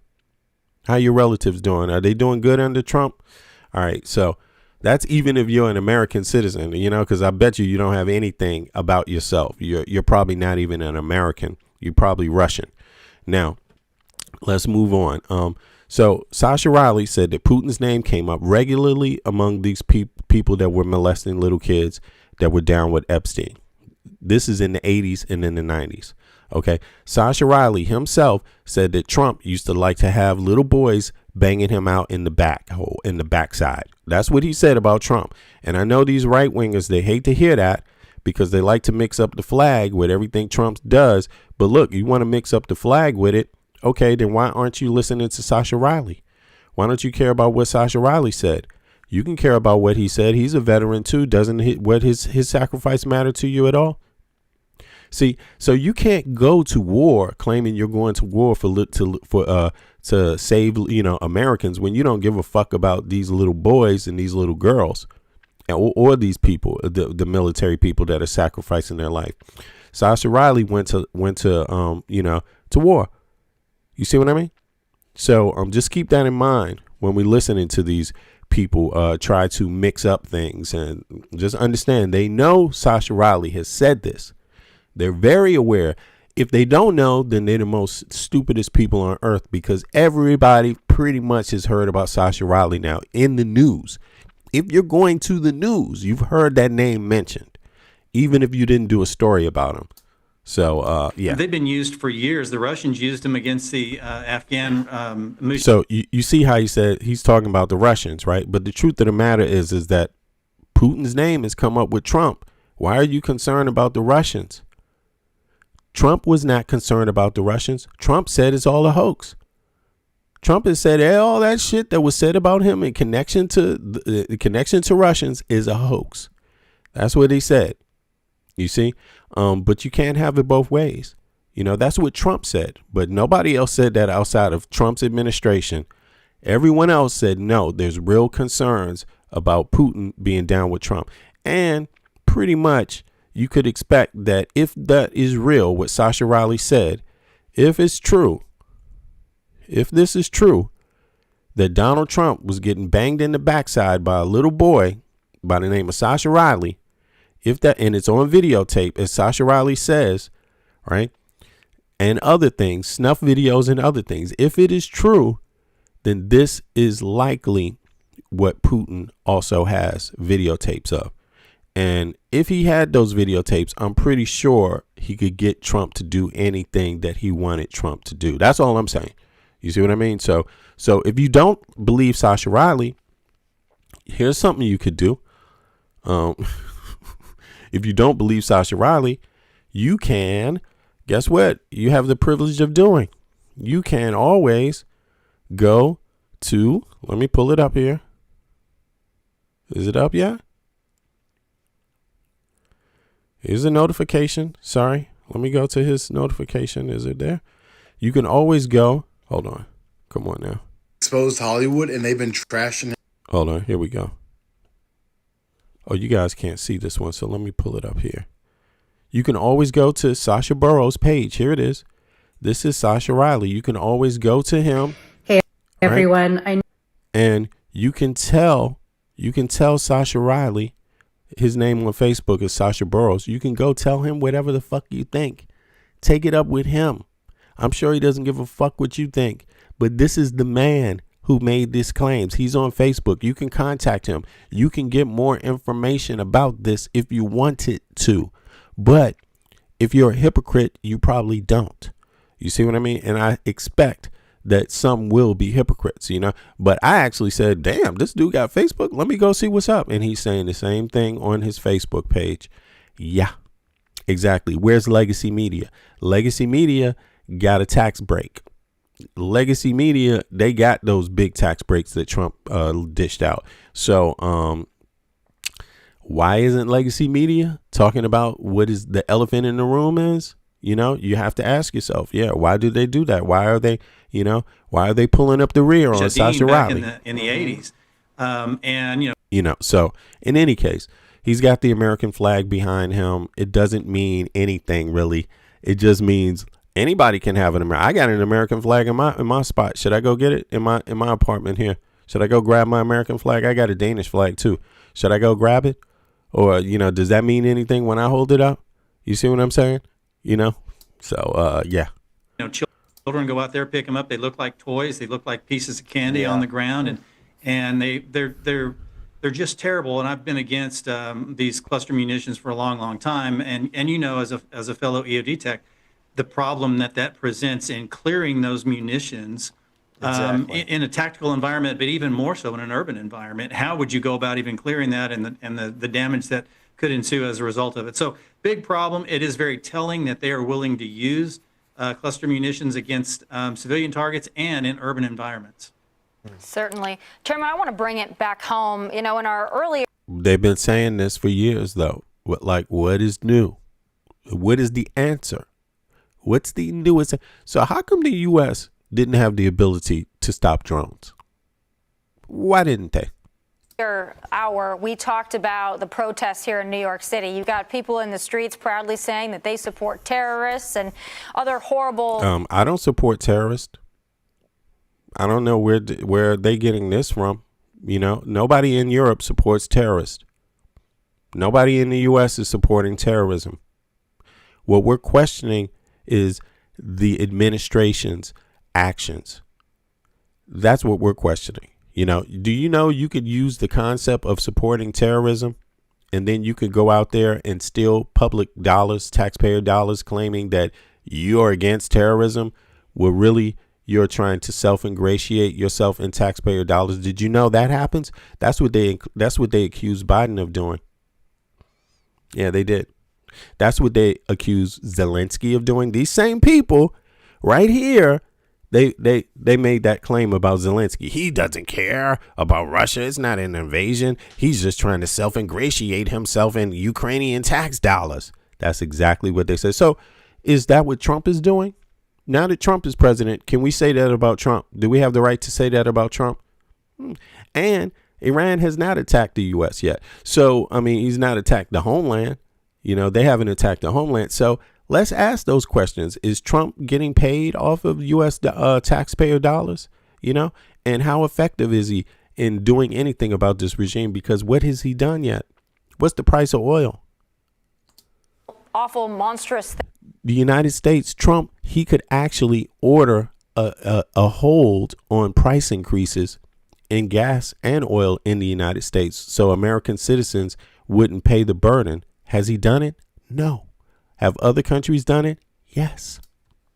How are your relatives doing? Are they doing good under Trump? All right, so that's even if you're an American citizen, because I bet you don't have anything about yourself. You're probably not even an American. You're probably Russian. Now, let's move on. So Sasha Riley said that Putin's name came up regularly among these people that were molesting little kids that were down with Epstein. This is in the 80s and in the 90s. Okay. Sasha Riley himself said that Trump used to like to have little boys banging him out in the backside. That's what he said about Trump. And I know these right wingers, they hate to hear that because they like to mix up the flag with everything Trump does. But look, you want to mix up the flag with it. Okay, then why aren't you listening to Sasha Riley? Why don't you care about what Sasha Riley said? You can care about what he said. He's a veteran too. Doesn't his sacrifice matter to you at all? See, so you can't go to war claiming you're going to war to save Americans when you don't give a fuck about these little boys and these little girls, or these people, the military people that are sacrificing their life. Sasha Riley went to war. You see what I mean? So just keep that in mind when we're listening to these people try to mix up things, and just understand they know Sasha Riley has said this. They're very aware. If they don't know, then they're the most stupidest people on earth, because everybody pretty much has heard about Sasha Riley now in the news. If you're going to the news, you've heard that name mentioned, even if you didn't do a story about him. So, yeah. They've been used for years. The Russians used them against the Afghan. So you see how he said he's talking about the Russians, right? But the truth of the matter is that Putin's name has come up with Trump. Why are you concerned about the Russians? Trump was not concerned about the Russians. Trump said it's all a hoax. Trump has said all that shit that was said about him in connection to Russians is a hoax. That's what he said. You see? But you can't have it both ways. That's what Trump said. But nobody else said that outside of Trump's administration. Everyone else said, no, there's real concerns about Putin being down with Trump. And pretty much you could expect that if that is real, what Sasha Riley said, if it's true, if this is true, that Donald Trump was getting banged in the backside by a little boy by the name of Sasha Riley, if that, and it's on videotape, as Sasha Riley says, right, and other things, snuff videos and other things, if it is true, then this is likely what Putin also has videotapes of. And if he had those videotapes, I'm pretty sure he could get Trump to do anything that he wanted Trump to do. That's all I'm saying. You see what I mean? So if you don't believe Sasha Riley, here's something you could do. If you don't believe Sasha Riley, you can, guess what? You have the privilege of doing. You can always go to, let me pull it up here. Is it up yet? Here's a notification. Sorry. Let me go to his notification. Is it there? You can always go. Hold on. Come on now. Exposed Hollywood, and they've been trashing him. Hold on. Here we go. Oh, you guys can't see this one, so let me pull it up here. You can always go to Sasha Burrow's page. Here it is. This is Sasha Riley. You can always go to him. Hey, right? everyone. And you can tell Sasha Riley, his name on Facebook is Sasha Burrows. You can go tell him whatever the fuck you think. Take it up with him. I'm sure he doesn't give a fuck what you think. But this is the man who made these claims. He's on Facebook. You can contact him. You can get more information about this if you wanted to. But if you're a hypocrite, you probably don't. You see what I mean? And I expect that some will be hypocrites, you know. But I actually said, damn, this dude got Facebook. Let me go see what's up. And he's saying the same thing on his Facebook page. Yeah, exactly. Where's Legacy Media? Legacy Media got a tax break. Legacy Media, they got those big tax breaks that Trump dished out. So why isn't Legacy Media talking about what is the elephant in the room is? You know, you have to ask yourself, yeah, why do they do that? Why are they, you know, why are they pulling up the rear on Sasha Riley in the 80s? And, so in any case, he's got the American flag behind him. It doesn't mean anything really. It just means anybody can have an American. I got an American flag in my spot. Should I go get it in my apartment here? Should I go grab my American flag? I got a Danish flag too. Should I go grab it? Or, you know, does that mean anything when I hold it up? You see what I'm saying? You know? So, yeah. You know, children go out there, pick them up. They look like toys. They look like pieces of candy on the ground. And they're just terrible. And I've been against these cluster munitions for a long, long time. And you know, as a fellow EOD tech, the problem that presents in clearing those munitions in a tactical environment, but even more so in an urban environment. How would you go about even clearing that and the damage that could ensue as a result of it? So big problem. It is very telling that they are willing to use cluster munitions against civilian targets and in urban environments. Certainly. Chairman, I want to bring it back home. You know, in our earlier... They've been saying this for years, though. What is new? What is the answer? What's the newest? So how come the U.S. didn't have the ability to stop drones? Why didn't they? Hour, we talked about the protests here in New York City. You've got people in the streets proudly saying that they support terrorists and other horrible... I don't support terrorists. I don't know where are they getting this from. You know, nobody in Europe supports terrorists. Nobody in the U.S. is supporting terrorism. What we're questioning is the administration's actions. That's what we're questioning. You know, do you know you could use the concept of supporting terrorism and then you could go out there and steal public dollars, taxpayer dollars, claiming that you're against terrorism? Well, really, you're trying to self-ingratiate yourself in taxpayer dollars. Did you know that happens? That's what they accused Biden of doing. Yeah, they did. That's what they accused Zelensky of doing. These same people right here, they made that claim about Zelensky. He doesn't care about Russia. It's not an invasion. He's just trying to self-ingratiate himself in Ukrainian tax dollars. That's exactly what they said. So is that what Trump is doing? Now that Trump is president, can we say that about Trump? Do we have the right to say that about Trump? And Iran has not attacked the U.S. yet. So, I mean, he's not attacked the homeland. You know, they haven't attacked the homeland. So let's ask those questions. Is Trump getting paid off of U.S. taxpayer dollars? You know, and how effective is he in doing anything about this regime? Because what has he done yet? What's the price of oil? Awful, monstrous thing. The United States, Trump, he could actually order a hold on price increases in gas and oil in the United States so American citizens wouldn't pay the burden. Has he done it? No. Have other countries done it? Yes.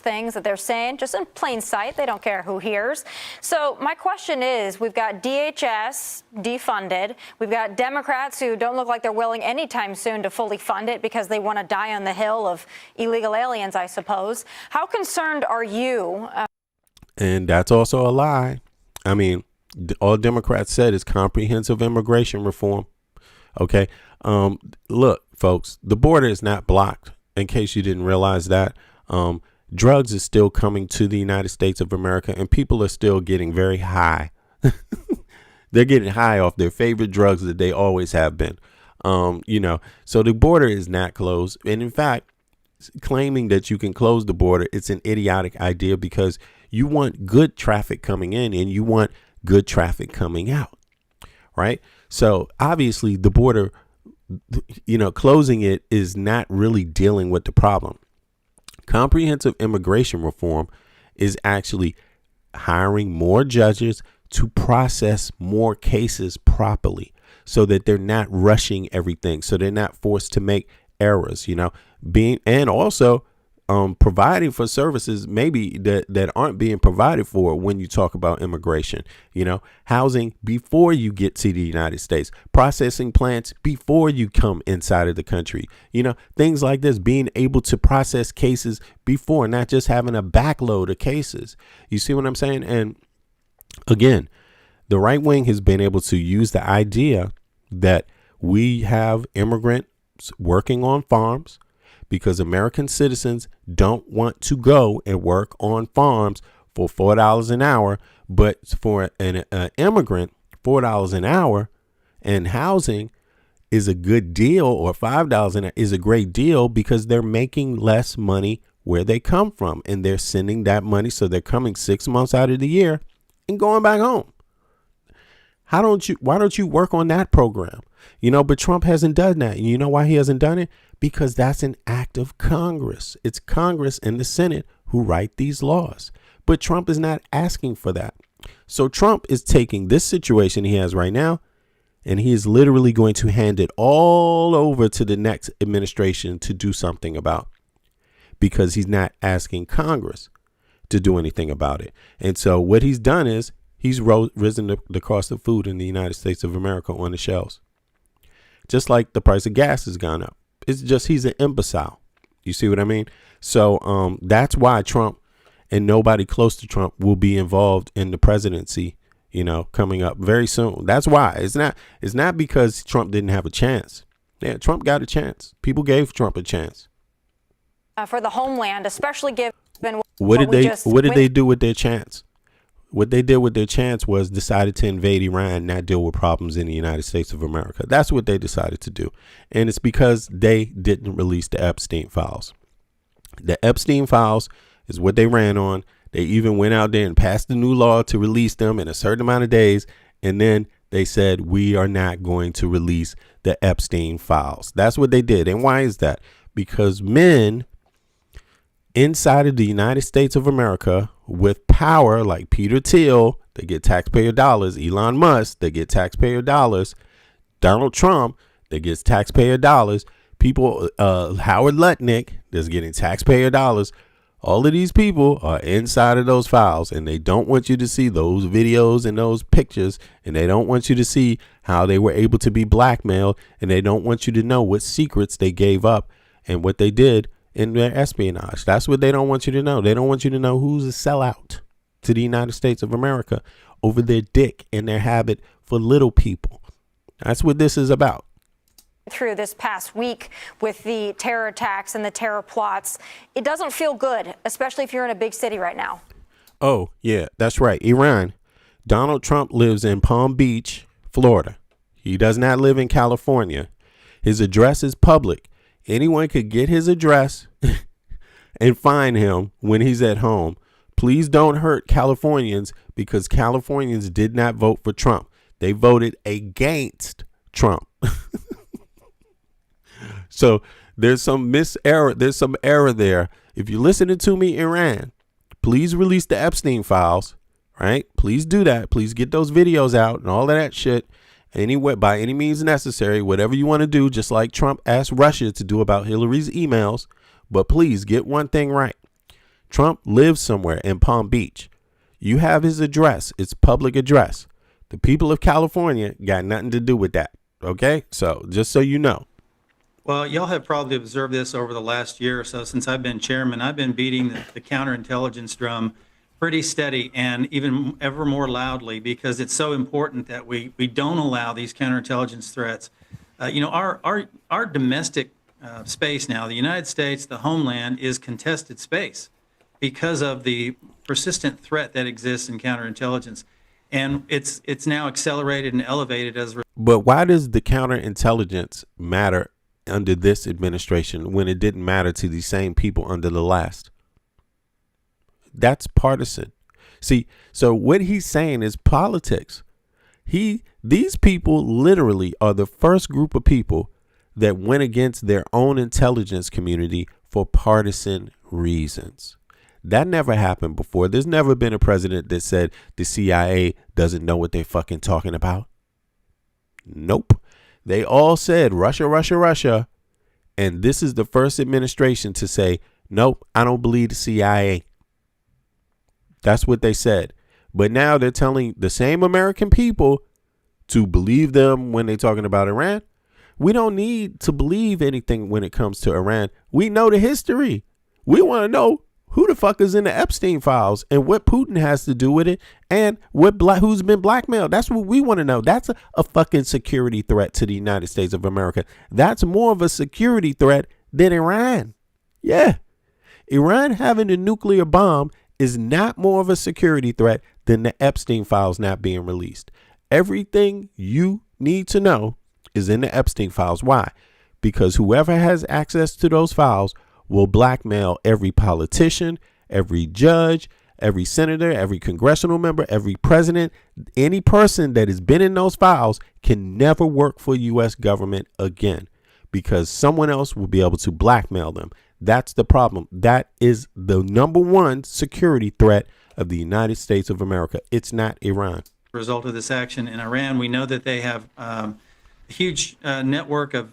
Things that they're saying just in plain sight. They don't care who hears. So my question is, we've got DHS defunded. We've got Democrats who don't look like they're willing anytime soon to fully fund it because they want to die on the hill of illegal aliens, I suppose. How concerned are you? And that's also a lie. I mean, all Democrats said is comprehensive immigration reform. Okay. Look, folks, the border is not blocked, in case you didn't realize that. Drugs is still coming to the United States of America, and people are still getting very high. They're getting high off their favorite drugs that they always have been. So the border is not closed. And in fact, claiming that you can close the border, it's an idiotic idea because you want good traffic coming in and you want good traffic coming out. Right. So obviously the border, closing it is not really dealing with the problem. Comprehensive immigration reform is actually hiring more judges to process more cases properly so that they're not rushing everything, so they're not forced to make errors, and also providing for services maybe that aren't being provided for when you talk about immigration, housing before you get to the United States, processing plants before you come inside of the country, things like this, being able to process cases before, not just having a backload of cases. You see what I'm saying? And again, the right wing has been able to use the idea that we have immigrants working on farms, because American citizens don't want to go and work on farms for $4 an hour. But for an immigrant, $4 an hour and housing is a good deal, or $5 an hour is a great deal because they're making less money where they come from. And they're sending that money. So they're coming 6 months out of the year and going back home. Why don't you work on that program? But Trump hasn't done that. And you know why he hasn't done it? Because that's an act of Congress. It's Congress and the Senate who write these laws. But Trump is not asking for that. So Trump is taking this situation he has right now, and he is literally going to hand it all over to the next administration to do something about, because he's not asking Congress to do anything about it. And so what he's done is he's risen the cost of food in the United States of America on the shelves. Just like the price of gas has gone up. It's just he's an imbecile. You see what I mean? So that's why Trump and nobody close to Trump will be involved in the presidency, coming up very soon. That's why. It's not because Trump didn't have a chance. Yeah, Trump got a chance. People gave Trump a chance. For the homeland, especially given what did they do with their chance? What they did with their chance was decided to invade Iran, not deal with problems in the United States of America. That's what they decided to do. And it's because they didn't release the Epstein files. The Epstein files is what they ran on. They even went out there and passed a new law to release them in a certain amount of days. And then they said, we are not going to release the Epstein files. That's what they did. And why is that? Because men inside of the United States of America with power, like Peter Thiel, they get taxpayer dollars. Elon Musk, they get taxpayer dollars. Donald Trump, they get taxpayer dollars. People, Howard Lutnick, that's getting taxpayer dollars. All of these people are inside of those files, and they don't want you to see those videos and those pictures, and they don't want you to see how they were able to be blackmailed, and they don't want you to know what secrets they gave up and what they did in their espionage. That's what they don't want you to know. They don't want you to know who's a sellout to the United States of America over their dick and their habit for little people. That's what this is about. Through this past week with the terror attacks and the terror plots, it doesn't feel good, especially if you're in a big city right now. Oh, yeah, that's right. Iran. Donald Trump lives in Palm Beach, Florida. He does not live in California. His address is public. Anyone could get his address and find him when he's at home. Please don't hurt Californians, because Californians did not vote for Trump. They voted against Trump. So there's some error. There's some error there. If you're listening to me, Iran, please release the Epstein files. right? Please do that. Please get those videos out and all of that shit. Anyway, by any means necessary, whatever you want to do, just like Trump asked Russia to do about Hillary's emails. But please get one thing right. Trump lives somewhere in Palm Beach. You have his address. It's public address. The people of California got nothing to do with that. Okay? So just so you know. Well, y'all have probably observed this over the last year or so since I've been chairman. I've been beating the counterintelligence drum pretty steady and even ever more loudly because it's so important that we don't allow these counterintelligence threats. Our domestic space now, the United States, the homeland, is contested space because of the persistent threat that exists in counterintelligence. And it's now accelerated and elevated as a. But why does the counterintelligence matter under this administration when it didn't matter to the same people under the last? That's partisan. See, so what he's saying is politics. These people literally are the first group of people that went against their own intelligence community for partisan reasons. That never happened before. There's never been a president that said the CIA doesn't know what they're fucking talking about. Nope. They all said Russia, Russia, Russia. And this is the first administration to say, nope, I don't believe the CIA. That's what they said. But now they're telling the same American people to believe them when they're talking about Iran. We don't need to believe anything when it comes to Iran. We know the history. We want to know who the fuck is in the Epstein files and what Putin has to do with it and who's been blackmailed. That's what we want to know. That's a fucking security threat to the United States of America. That's more of a security threat than Iran. Yeah. Iran having a nuclear bomb is not more of a security threat than the Epstein files not being released. Everything you need to know is in the Epstein files. Why? Because whoever has access to those files will blackmail every politician, every judge, every senator, every congressional member, every president. Any person that has been in those files can never work for U.S. government again because someone else will be able to blackmail them. That's the problem. That is the number one security threat of the United States of America. It's not Iran. Result of this action in Iran, we know that they have a huge network of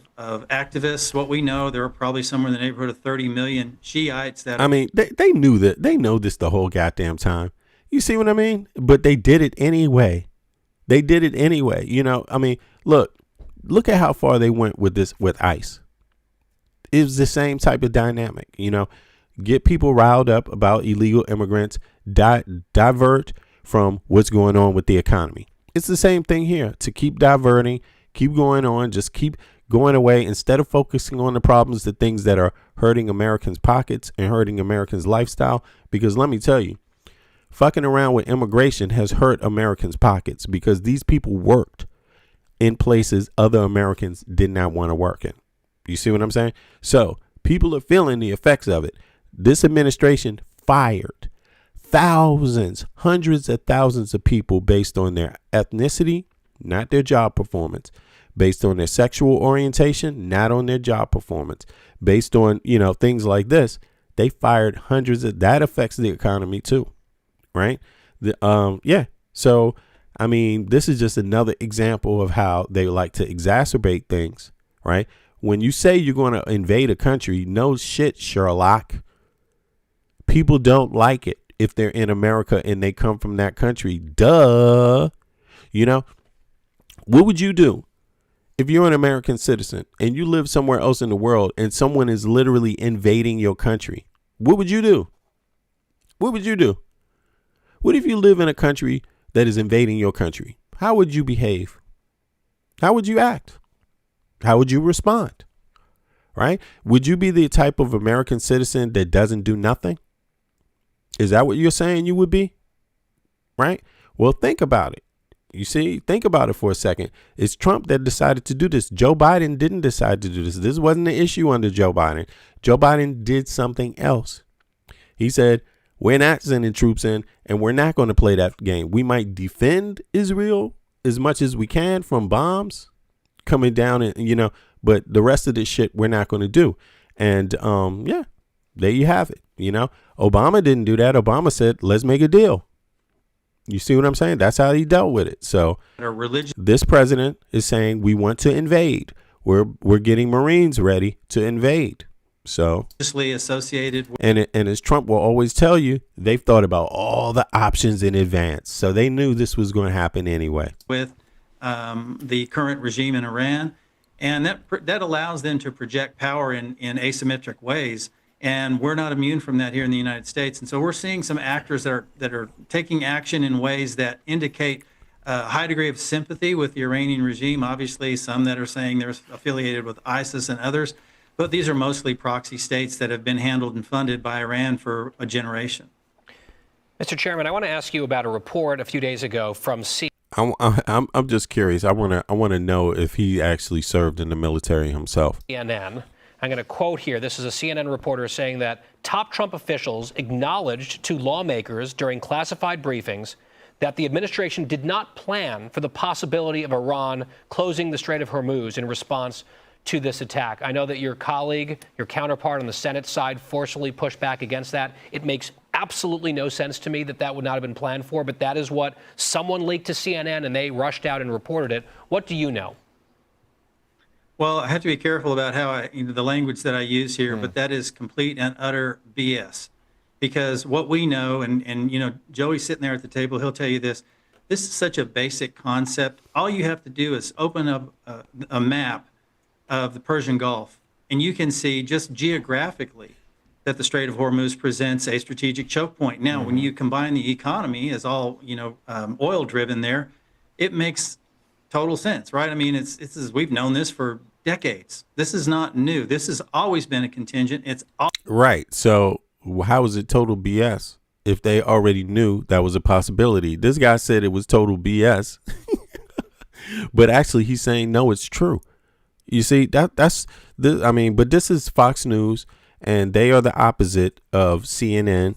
activists. What we know, there are probably somewhere in the neighborhood of 30 million Shiites that. I mean, they knew that. They know this the whole goddamn time. You see what I mean? But they did it anyway. They did it anyway. You know, I mean, look at how far they went with this, with ICE. It was the same type of dynamic, you know, get people riled up about illegal immigrants, divert from what's going on with the economy. It's the same thing here, to keep diverting, keep going on, just keep going away instead of focusing on the problems, the things that are hurting Americans' pockets and hurting Americans' lifestyle. Because let me tell you, fucking around with immigration has hurt Americans' pockets because these people worked in places other Americans did not want to work in. You see what I'm saying? So people are feeling the effects of it. This administration fired thousands, hundreds of thousands of people based on their ethnicity, not their job performance, based on their sexual orientation, not on their job performance, based on, you know, things like this. They fired hundreds of, that affects the economy too. Right. Yeah. So, I mean, this is just another example of how they like to exacerbate things. Right. When you say you're going to invade a country, no shit, Sherlock. People don't like it if they're in America and they come from that country. Duh. You know, what would you do if you're an American citizen and you live somewhere else in the world and someone is literally invading your country? What would you do? What would you do? What if you live in a country that is invading your country? How would you behave? How would you act? How would you respond? Right? Would you be the type of American citizen that doesn't do nothing? Is that what you're saying you would be? Right? Well, think about it. You see, think about it for a second. It's Trump that decided to do this. Joe Biden didn't decide to do this. This wasn't the issue under Joe Biden. Joe Biden did something else. He said, we're not sending troops in and we're not going to play that game. We might defend Israel as much as we can from bombs coming down and, you know, but the rest of this shit we're not going to do. And yeah, there you have it. You know, Obama didn't do that. Obama said, let's make a deal. You see what I'm saying? That's how he dealt with it. So this president is saying we want to invade. We're getting Marines ready to invade. So associated with, and as Trump will always tell you, they've thought about all the options in advance. So they knew this was going to happen anyway. With the current regime in Iran, and that allows them to project power in asymmetric ways. And we're not immune from that here in the United States. And so we're seeing some actors that are taking action in ways that indicate a high degree of sympathy with the Iranian regime. Obviously, some that are saying they're affiliated with ISIS and others. But these are mostly proxy states that have been handled and funded by Iran for a generation. Mr. Chairman, I want to ask you about a report a few days ago from I'm just curious. I want to know if he actually served in the military himself. CNN. I'm going to quote here. This is a CNN reporter saying that top Trump officials acknowledged to lawmakers during classified briefings that the administration did not plan for the possibility of Iran closing the Strait of Hormuz in response to this attack. I know that your colleague, your counterpart on the Senate side, forcefully pushed back against that. It makes absolutely no sense to me that that would not have been planned for, but that is what someone leaked to CNN and they rushed out and reported it. What do you know? Well, I have to be careful about how the language that I use here, but that is complete and utter BS. Because what we know, and Joey's sitting there at the table, he'll tell you this. This is such a basic concept. All you have to do is open up a map of the Persian Gulf, and you can see just geographically that the Strait of Hormuz presents a strategic choke point. Now, when you combine the economy as all oil driven there, it makes total sense, right? I mean, we've known this for decades. This is not new. This has always been a contingent. Right. So how is it total BS if they already knew that was a possibility? This guy said it was total BS, but actually he's saying no, it's true. You see, but this is Fox News, and they are the opposite of CNN.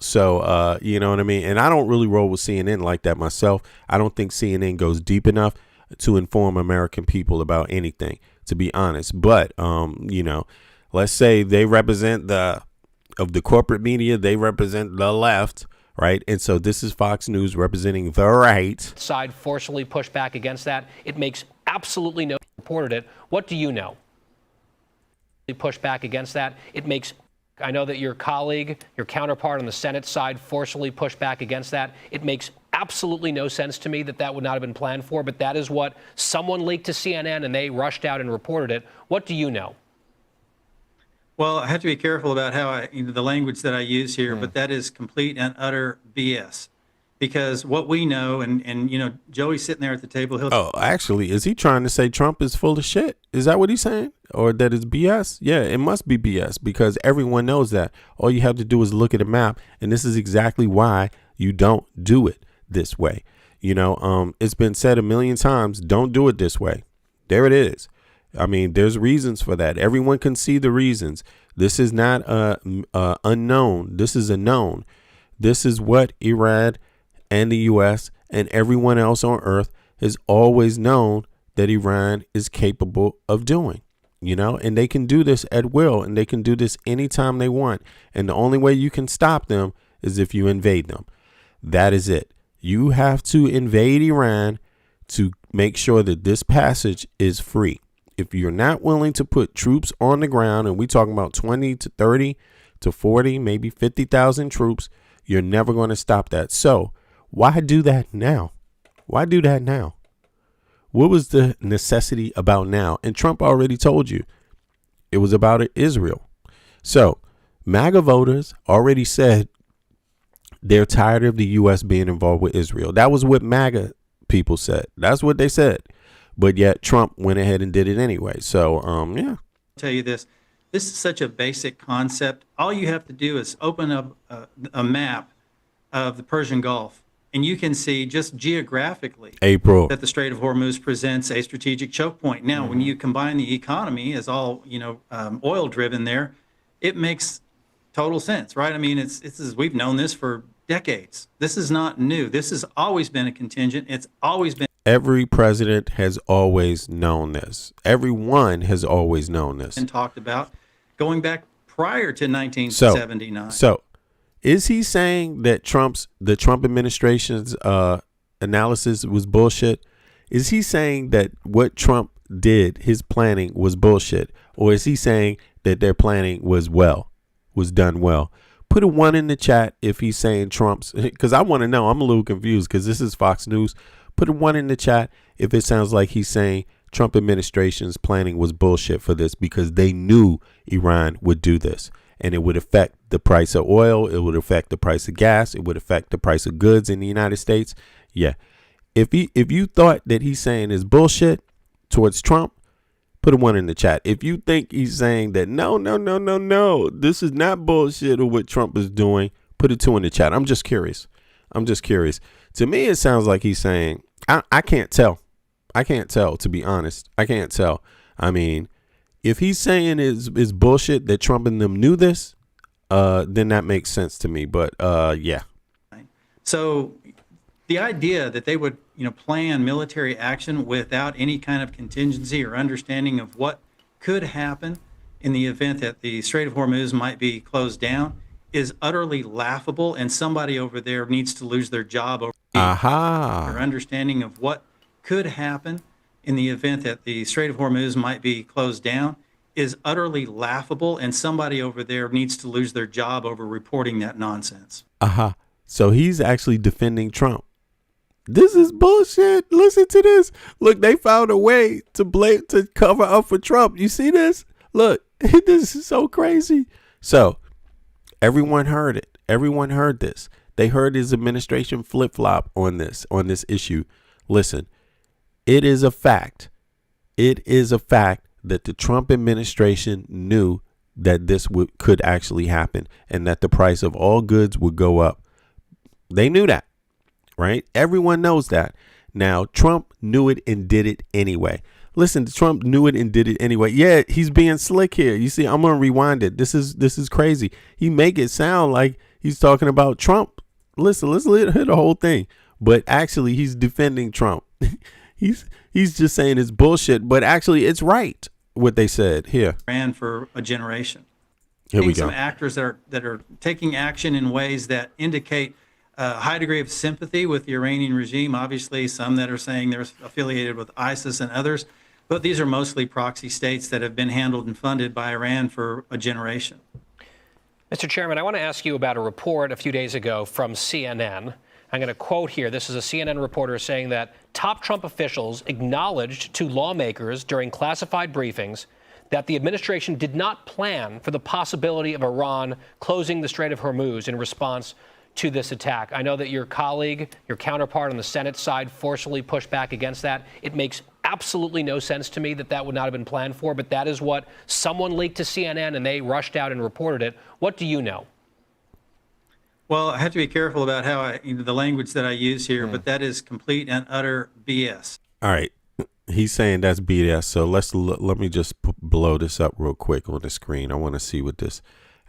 So you know what I mean? And I don't really roll with CNN like that myself. I don't think CNN goes deep enough to inform American people about anything, to be honest. But, let's say they represent of the corporate media, they represent the left, right? And so this is Fox News representing the right. Side forcefully pushed back against that. It makes absolutely no reported it. What do you know? Push back against that. It makes I know that your colleague, your counterpart on the Senate side, forcefully pushed back against that. It makes absolutely no sense to me that that would not have been planned for, but that is what someone leaked to CNN and they rushed out and reported it. What do you know? Well, I have to be careful about how the language that I use here, but that is complete and utter BS. Because what we know, and Joey's sitting there at the table. Actually, is he trying to say Trump is full of shit? Is that what he's saying? Or that it's BS? Yeah, it must be BS because everyone knows that. All you have to do is look at a map, and this is exactly why you don't do it this way. It's been said a million times, don't do it this way. There it is. I mean, there's reasons for that. Everyone can see the reasons. This is not unknown. This is a known. This is what Iran and the U.S. and everyone else on earth has always known that Iran is capable of doing, and they can do this at will, and they can do this anytime they want. And the only way you can stop them is if you invade them. That is it. You have to invade Iran to make sure that this passage is free. If you're not willing to put troops on the ground, and we're talking about 20 to 30 to 40, maybe 50,000 troops, you're never going to stop that. So why do that now? Why do that now? What was the necessity about now? And Trump already told you it was about Israel. So MAGA voters already said they're tired of the U.S. being involved with Israel. That was what MAGA people said. That's what they said. But yet Trump went ahead and did it anyway. So, yeah. I'll tell you this. This is such a basic concept. All you have to do is open up a map of the Persian Gulf, and you can see just geographically that the Strait of Hormuz presents a strategic choke point. Now, when you combine the economy as all, oil driven there, it makes total sense, right? I mean, we've known this for decades. This is not new. This has always been a contingent. It's always been. Every president has always known this. Everyone has always known this. And talked about going back prior to 1979. So Is he saying that the Trump administration's analysis was bullshit? Is he saying that what Trump did, his planning, was bullshit? Or is he saying that their planning was done well? Put a 1 in the chat if he's saying Trump's, because I want to know. I'm a little confused because this is Fox News. Put a 1 in the chat if it sounds like he's saying Trump administration's planning was bullshit for this, because they knew Iran would do this, and it would affect the price of oil. It would affect the price of gas. It would affect the price of goods in the United States. Yeah. If you thought that he's saying is bullshit towards Trump, put a 1 in the chat. If you think he's saying that no, this is not bullshit or what Trump is doing, put a 2 in the chat. I'm just curious. To me, it sounds like he's saying, I can't tell. To be honest. I can't tell. I mean, if he's saying is bullshit that Trump and them knew this, then that makes sense to me. But yeah. So the idea that they would, plan military action without any kind of contingency or understanding of what could happen in the event that the Strait of Hormuz might be closed down is utterly laughable, and somebody over there needs to lose their job over their understanding of what could happen in the event that the Strait of Hormuz might be closed down is utterly laughable, and somebody over there needs to lose their job over reporting that nonsense. So he's actually defending Trump. This is bullshit. Listen to this. Look, they found a way to cover up for Trump. You see this? Look, this is so crazy. So everyone heard it. Everyone heard this. They heard his administration flip-flop on this issue. Listen, it is a fact. It is a fact that the Trump administration knew that this could actually happen and that the price of all goods would go up. They knew that, right? Everyone knows that. Now, Trump knew it and did it anyway. Listen, Trump knew it and did it anyway. Yeah, he's being slick here. You see, I'm going to rewind it. This is crazy. He make it sound like he's talking about Trump. Listen, let's hear the whole thing. But actually, he's defending Trump. He's just saying it's bullshit, but actually it's right what they said here. Ran for a generation. Here we go. Some actors that are taking action in ways that indicate a high degree of sympathy with the Iranian regime. Obviously, some that are saying they're affiliated with ISIS and others, but these are mostly proxy states that have been handled and funded by Iran for a generation. Mr. Chairman, I want to ask you about a report a few days ago from CNN. I'm going to quote here. This is a CNN reporter saying that top Trump officials acknowledged to lawmakers during classified briefings that the administration did not plan for the possibility of Iran closing the Strait of Hormuz in response to this attack. I know that your colleague, your counterpart on the Senate side, forcefully pushed back against that. It makes absolutely no sense to me that would not have been planned for, but that is what someone leaked to CNN, and they rushed out and reported it. What do you know? Well, I have to be careful about how the language that I use here, but that is complete and utter BS. All right. He's saying that's BS. So let me just blow this up real quick on the screen. I want to see what this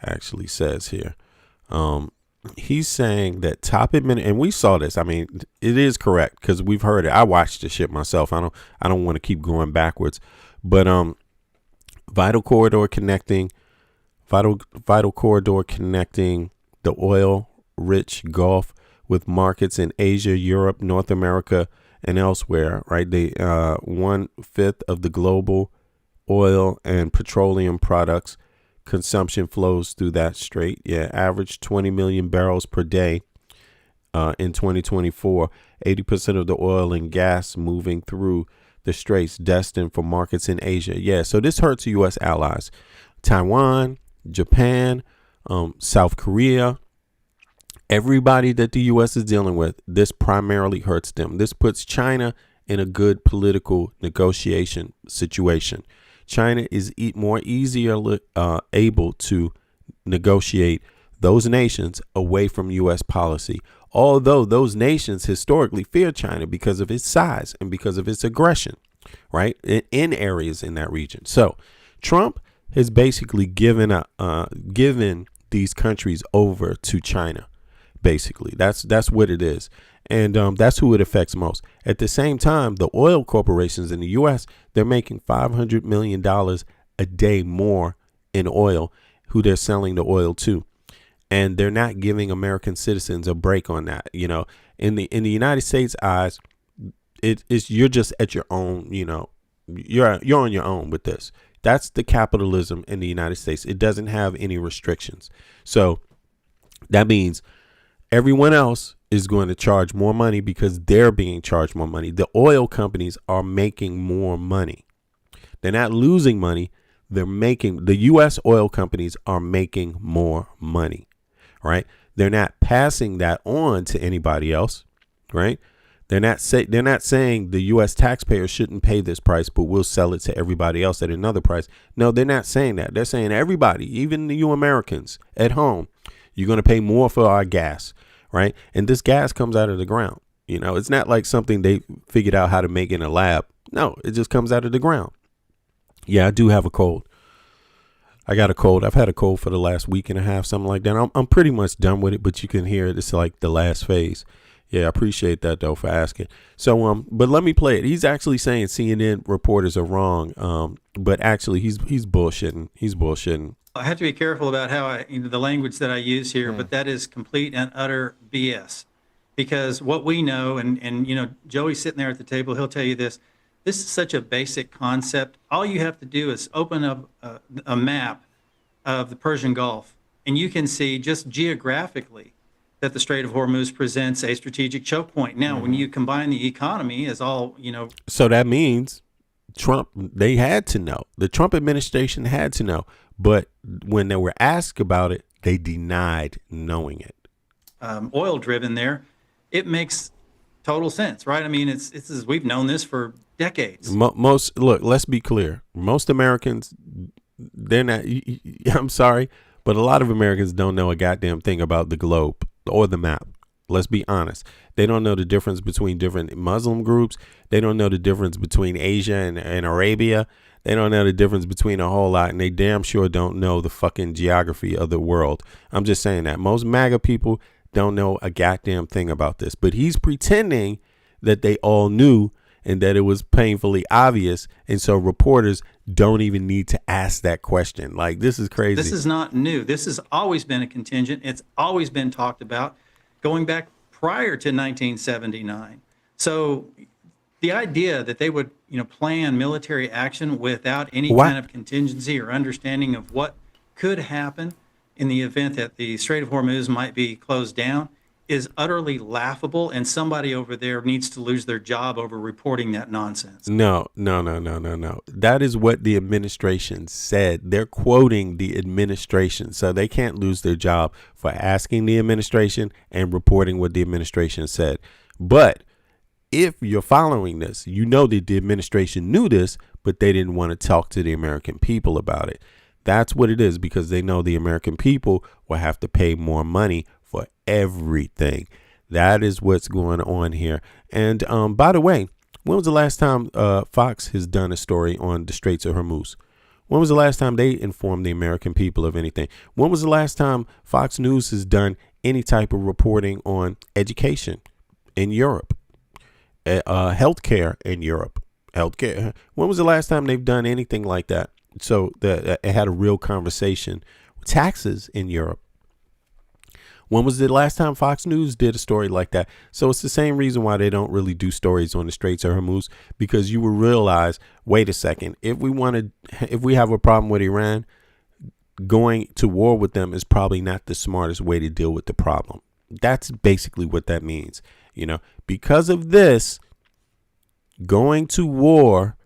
actually says here. He's saying that top and we saw this. I mean, it is correct because we've heard it. I watched the shit myself. I don't want to keep going backwards, but vital corridor connecting the oil-rich Gulf with markets in Asia, Europe, North America, and elsewhere, right? They 1/5 of the global oil and petroleum products consumption flows through that strait. Yeah, average 20 million barrels per day in 2024. 80% of the oil and gas moving through the straits destined for markets in Asia. Yeah, so this hurts U.S. allies. Taiwan, Japan, South Korea, everybody that the U.S. is dealing with, this primarily hurts them. This puts China in a good political negotiation situation. China is easier able to negotiate those nations away from U.S. policy, although those nations historically fear China because of its size and because of its aggression, right, in areas in that region. So Trump has basically given these countries over to China. Basically, that's what it is. And that's who it affects most. At the same time, the oil corporations in the U.S., they're making $500 million a day more in oil, who they're selling the oil to. and they're not giving American citizens a break on that. You know, in the United States eyes, it's you're just at your own. You know, you're on your own with this. That's the capitalism in the United States. It doesn't have any restrictions. So that means everyone else is going to charge more money because they're being charged more money. The oil companies are making more money. They're not losing money. The U.S. oil companies are making more money, right? They're not passing that on to anybody else, right? They're not saying the U.S. taxpayers shouldn't pay this price, but we'll sell it to everybody else at another price. No, they're not saying that. They're saying everybody, even you Americans at home, you're going to pay more for our gas, right? And this gas comes out of the ground. You know, it's not like something they figured out how to make in a lab. No, it just comes out of the ground. Yeah, I do have a cold. I got a cold. I've had a cold for the last week and a half, something like that. I'm pretty much done with it, but you can hear it. It's like the last phase. Yeah, I appreciate that, though, for asking. So, but let me play it. He's actually saying CNN reporters are wrong, but actually he's bullshitting. He's bullshitting. I have to be careful about how the language that I use here, but that is complete and utter BS. Because what we know, and you know, Joey's sitting there at the table, he'll tell you this. This is such a basic concept. All you have to do is open up a map of the Persian Gulf, and you can see just geographically that the Strait of Hormuz presents a strategic choke point. Now, when you combine the economy as all, you know. So that means Trump, they had to know. The Trump administration had to know. But when they were asked about it, they denied knowing it. Oil driven there, it makes total sense, right? I mean, it's we've known this for decades. Look, let's be clear. Most Americans, they're not, I'm sorry, but a lot of Americans don't know a goddamn thing about the globe or the map. Let's be honest. They don't know the difference between different Muslim groups. They don't know the difference between Asia and Arabia. They don't know the difference between a whole lot, and they damn sure don't know the fucking geography of the world. I'm just saying that. Most MAGA people don't know a goddamn thing about this, but he's pretending that they all knew and that it was painfully obvious. And so reporters don't even need to ask that question. Like, this is crazy. This is not new. This has always been a contingent. It's always been talked about going back prior to 1979. So the idea that they would, you know, plan military action without any kind of contingency or understanding of what could happen in the event that the Strait of Hormuz might be closed down is utterly laughable, and somebody over there needs to lose their job over reporting that nonsense. No. That is what the administration said. They're quoting the administration, so they can't lose their job for asking the administration and reporting what the administration said. But if you're following this, you know that the administration knew this, but they didn't want to talk to the American people about it. That's what it is, because they know the American people will have to pay more money for everything. That is what's going on here. And by the way, when was the last time Fox has done a story on the Straits of Hormuz? When was the last time they informed the American people of anything? When was the last time Fox News has done any type of reporting on education in Europe? Healthcare in Europe. Healthcare. When was the last time they've done anything like that? So that it had a real conversation. Taxes in Europe. When was the last time Fox News did a story like that? So it's the same reason why they don't really do stories on the Straits of Hormuz, because you will realize, wait a second, if we have a problem with Iran, going to war with them is probably not the smartest way to deal with the problem. That's basically what that means. You know, because of this, going to war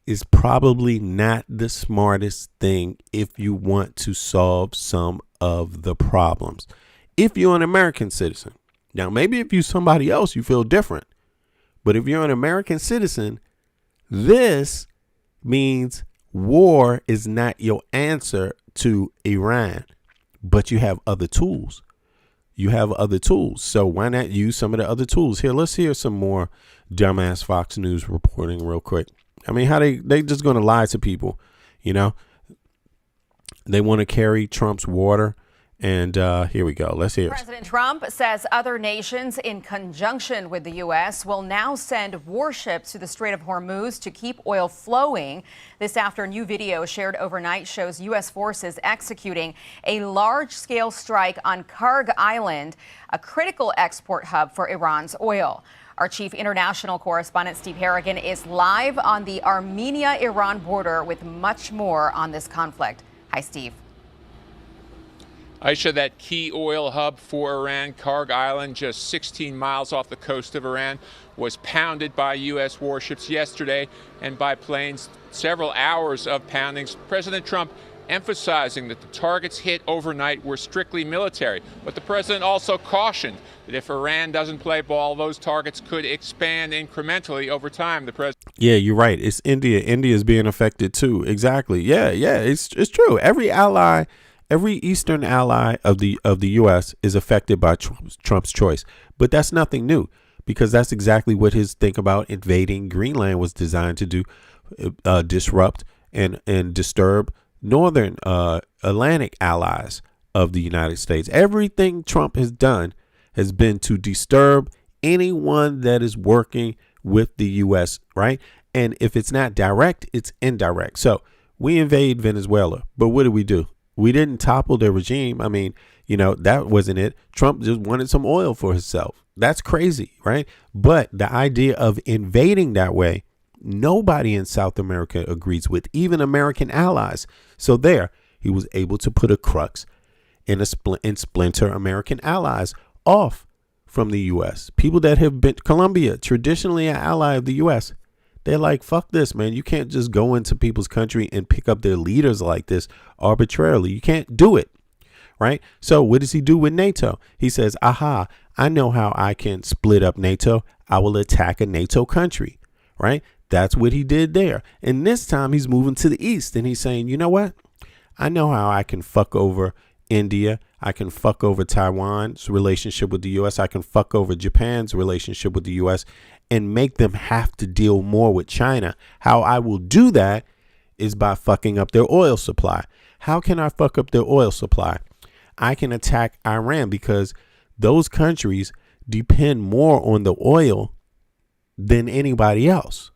is probably not the smartest thing if you want to solve some of the problems. If you're an American citizen. Now, maybe if you're somebody else, you feel different. But if you're an American citizen, this means war is not your answer to Iran, but you have other tools. You have other tools. So why not use some of the other tools? Here, let's hear some more dumbass Fox News reporting real quick. I mean, how they just going to lie to people, you know? They want to carry Trump's water And here we go. Let's hear it. President Trump says other nations, in conjunction with the U.S., will now send warships to the Strait of Hormuz to keep oil flowing. This after a new video shared overnight shows U.S. forces executing a large-scale strike on Karg Island, a critical export hub for Iran's oil. Our chief international correspondent, Steve Harrigan, is live on the Armenia-Iran border with much more on this conflict. Hi, Steve. Aisha, that key oil hub for Iran, Karg Island, just 16 miles off the coast of Iran, was pounded by U.S. warships yesterday and by planes. Several hours of poundings. President Trump emphasizing that the targets hit overnight were strictly military. But the president also cautioned that if Iran doesn't play ball, those targets could expand incrementally over time. The president. Yeah, you're right. It's India. India is being affected too. Exactly. Yeah. It's true. Every ally. Every Eastern ally of the U.S. is affected by Trump's choice. But that's nothing new, because that's exactly what his think about invading Greenland was designed to do, disrupt and disturb northern Atlantic allies of the United States. Everything Trump has done has been to disturb anyone that is working with the U.S., right? And if it's not direct, it's indirect. So we invade Venezuela, but what do? We didn't topple their regime. I mean, that wasn't it. Trump just wanted some oil for himself. That's crazy, right? But the idea of invading that way, nobody in South America agrees with, even American allies. So he was able to put a crux in splinter American allies off from the U.S. People that have been Colombia, traditionally an ally of the U.S., they're like, fuck this, man. You can't just go into people's country and pick up their leaders like this arbitrarily. You can't do it. Right. So what does he do with NATO? He says, aha, I know how I can split up NATO. I will attack a NATO country. Right. That's what he did there. And this time he's moving to the east and he's saying, you know what? I know how I can fuck over India. I can fuck over Taiwan's relationship with the U.S. I can fuck over Japan's relationship with the U.S. and make them have to deal more with China. How I will do that is by fucking up their oil supply. How can I fuck up their oil supply? I can attack Iran because those countries depend more on the oil than anybody else.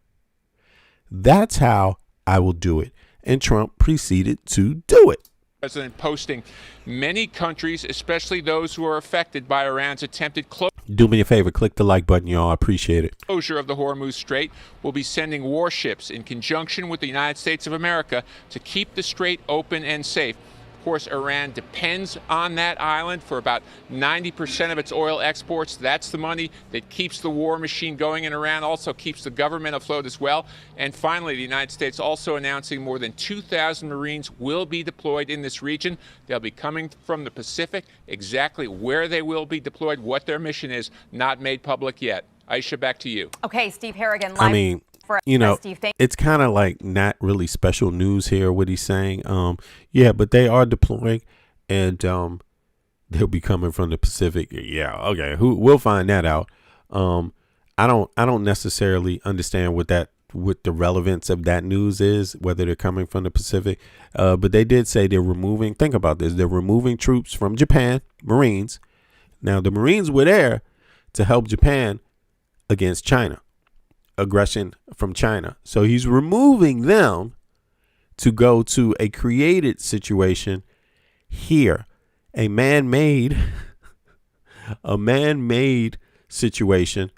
That's how I will do it. And Trump proceeded to do it. President posting many countries, especially those who are affected by Iran's attempted Do me a favor, click the like button, y'all. I appreciate it. closure of the Hormuz Strait, will be sending warships in conjunction with the United States of America to keep the strait open and safe. Of course, Iran depends on that island for about 90% of its oil exports. That's the money that keeps the war machine going in Iran, also keeps the government afloat as well. And finally, the United States also announcing more than 2,000 Marines will be deployed in this region. They'll be coming from the Pacific. Exactly where they will be deployed, what their mission is, not made public yet. Aisha, back to you. Okay, Steve Harrigan, live. I mean, Steve, it's kind of like not really special news here, what he's saying. Yeah, but they are deploying and they'll be coming from the Pacific. Yeah, okay. We'll find that out. I don't necessarily understand what the relevance of that news is, whether they're coming from the Pacific. But they did say they're removing, think about this, they're removing troops from Japan, Marines. Now, the Marines were there to help Japan against China. Aggression from China. So he's removing them to go to a created situation here, a man-made situation,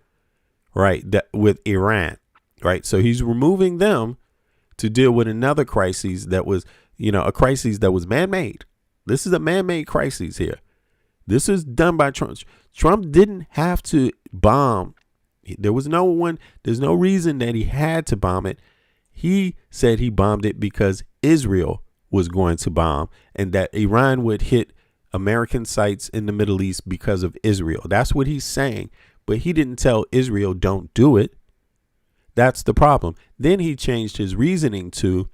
right, that with Iran, right? So he's removing them to deal with another crisis that was, a crisis that was man-made. This is a man-made crisis here. This is done by Trump. Trump didn't have to bomb. There's no reason that he had to bomb it. He said he bombed it because Israel was going to bomb and that Iran would hit American sites in the Middle East because of Israel. That's what he's saying. But he didn't tell Israel don't do it. That's the problem. Then he changed his reasoning to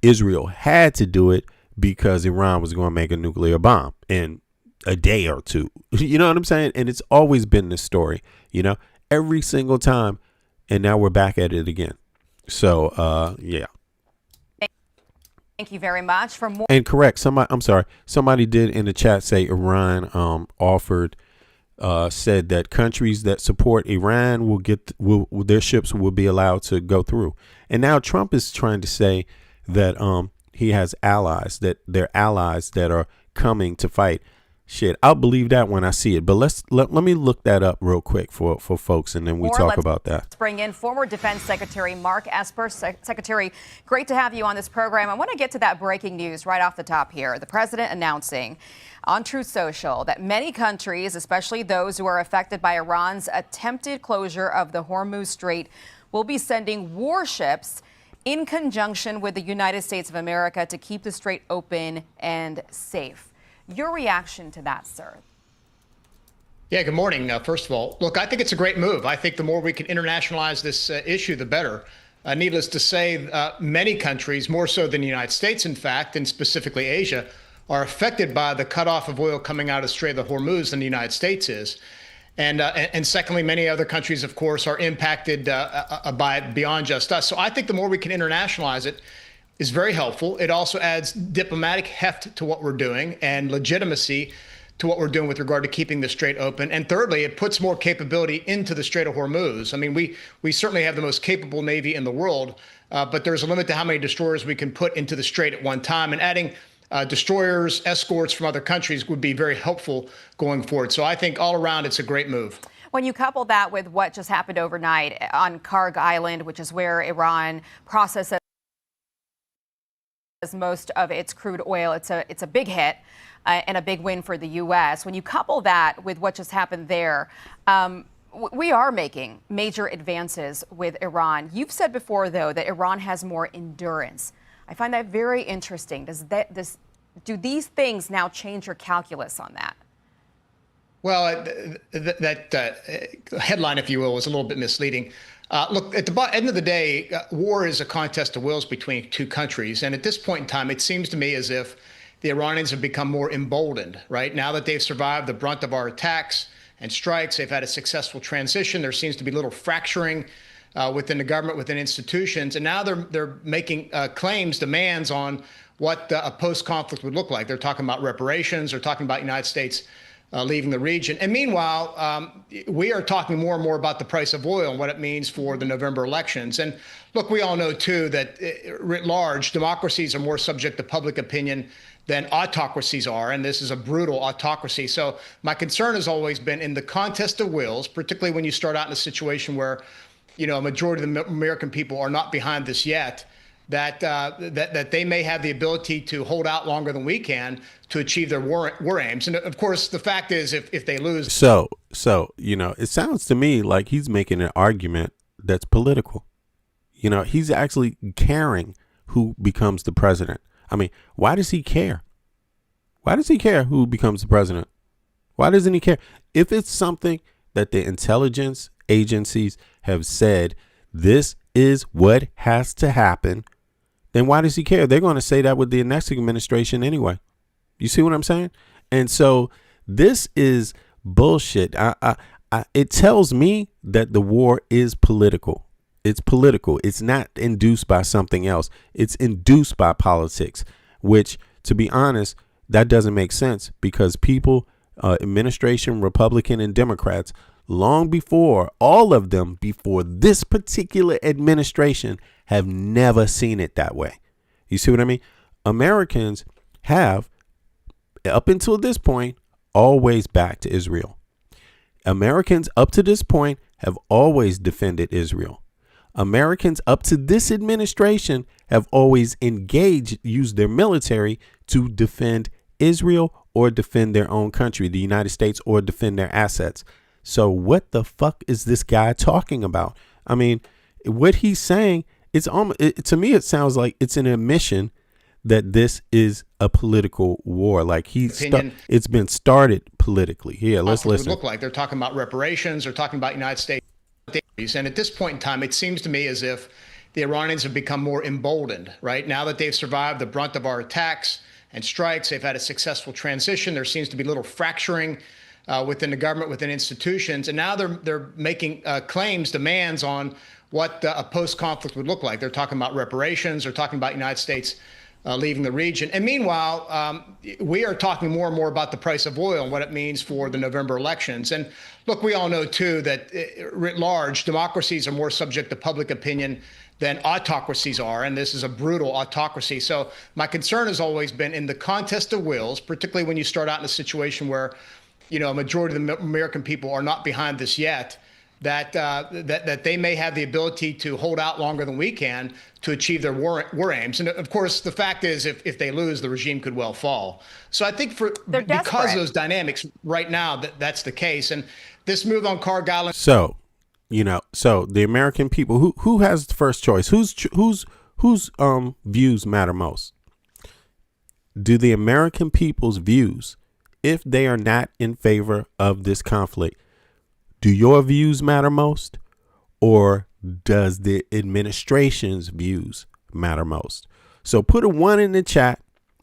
Israel had to do it because Iran was going to make a nuclear bomb. And a day or two. You know what I'm saying? And it's always been this story, every single time. And now we're back at it again. So, yeah. Thank you very much. For more. And correct, somebody did in the chat say Iran said that countries that support Iran will their ships will be allowed to go through. And now Trump is trying to say that he has allies, that they're allies that are coming to fight. Shit, I'll believe that when I see it. But let me look that up real quick for folks, and then we talk about that. Let's bring in former Defense Secretary Mark Esper. Secretary, great to have you on this program. I want to get to that breaking news right off the top here. The president announcing on Truth Social that many countries, especially those who are affected by Iran's attempted closure of the Hormuz Strait, will be sending warships in conjunction with the United States of America to keep the strait open and safe. Your reaction to that, sir? Yeah, good morning. First of all, look, I think it's a great move. I think the more we can internationalize this issue, the better. Needless to say, many countries, more so than the United States, in fact, and specifically Asia, are affected by the cutoff of oil coming out of the Strait of Hormuz than the United States is. And secondly, many other countries, of course, are impacted by it beyond just us. So I think the more we can internationalize it is very helpful. It also adds diplomatic heft to what we're doing and legitimacy to what we're doing with regard to keeping the strait open. And thirdly, it puts more capability into the Strait of Hormuz. I mean, we certainly have the most capable Navy in the world, but there's a limit to how many destroyers we can put into the strait at one time. And adding destroyers, escorts from other countries would be very helpful going forward. So I think all around, it's a great move. When you couple that with what just happened overnight on Karg Island, which is where Iran processes most of its crude oil, it's a big hit and a big win for the U.S. When you couple that with what just happened there, we are making major advances with Iran. You've said before, though, that Iran has more endurance. I find that very interesting. Do these things now change your calculus on that? Well, that headline, if you will, was a little bit misleading. Look, at the end of the day, war is a contest of wills between two countries. And at this point in time, it seems to me as if the Iranians have become more emboldened, right? Now that they've survived the brunt of our attacks and strikes, they've had a successful transition. There seems to be little fracturing within the government, within institutions. And now they're making claims, demands on what a post-conflict would look like. They're talking about reparations. They're talking about the United States leaving the region. And meanwhile, we are talking more and more about the price of oil and what it means for the November elections. And look, we all know, too, that writ large, democracies are more subject to public opinion than autocracies are. And this is a brutal autocracy. So my concern has always been in the contest of wills, particularly when you start out in a situation where, you know, a majority of the American people are not behind this yet, that they may have the ability to hold out longer than we can to achieve their war aims. And of course, the fact is, if they lose. So, you know, it sounds to me like he's making an argument that's political. You know, he's actually caring who becomes the president. I mean, why does he care? Why does he care who becomes the president? Why doesn't he care? If it's something that the intelligence agencies have said, this is what has to happen, then why does he care? They're going to say that with the next administration anyway. You see what I'm saying? And so this is bullshit. It tells me that the war is political. It's political. It's not induced by something else. It's induced by politics, which, to be honest, that doesn't make sense because people, administration, Republican and Democrats, long before, all of them before this particular administration have never seen it that way. You see what I mean? Americans have, up until this point, always backed Israel. Americans up to this point have always defended Israel. Americans up to this administration have always engaged, used their military to defend Israel or defend their own country, the United States, or defend their assets. So what the fuck is this guy talking about? I mean, what he's saying, it's almost, to me, it sounds like it's an admission that this is a political war. Like it's been started politically. Here, let's listen. Look like they're talking about reparations. They're talking about United States. And at this point in time, it seems to me as if the Iranians have become more emboldened, right? Now that they've survived the brunt of our attacks and strikes, they've had a successful transition. There seems to be little fracturing within the government, within institutions. And now they're making claims, demands on what a post-conflict would look like. They're talking about reparations. They're talking about the United States leaving the region. And meanwhile, we are talking more and more about the price of oil and what it means for the November elections. And look, we all know, too, that writ large, democracies are more subject to public opinion than autocracies are. And this is a brutal autocracy. So my concern has always been in the contest of wills, particularly when you start out in a situation where, a majority of the American people are not behind this yet, that they may have the ability to hold out longer than we can to achieve their war aims. And of course, the fact is, if they lose, the regime could well fall. So I think because of those dynamics right now, that's the case. And this move on Cargill. So, so the American people, who has the first choice? Whose views matter most? Do the American people's views, if they are not in favor of this conflict, do your views matter most, or does the administration's views matter most? So put a 1 in the chat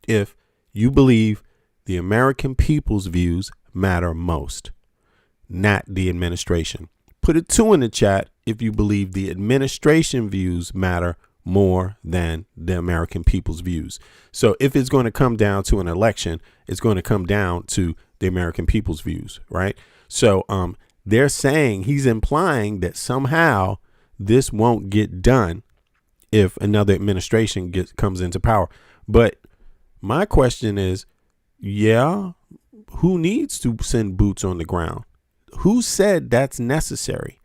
if you believe the American people's views matter most, not the administration. Put a 2 in the chat if you believe the administration views matter more than the American people's views. So if it's going to come down to an election, it's going to come down to the American people's views, right? So they're saying, he's implying that somehow this won't get done if another administration comes into power. But my question is, who needs to send boots on the ground? Who said that's necessary?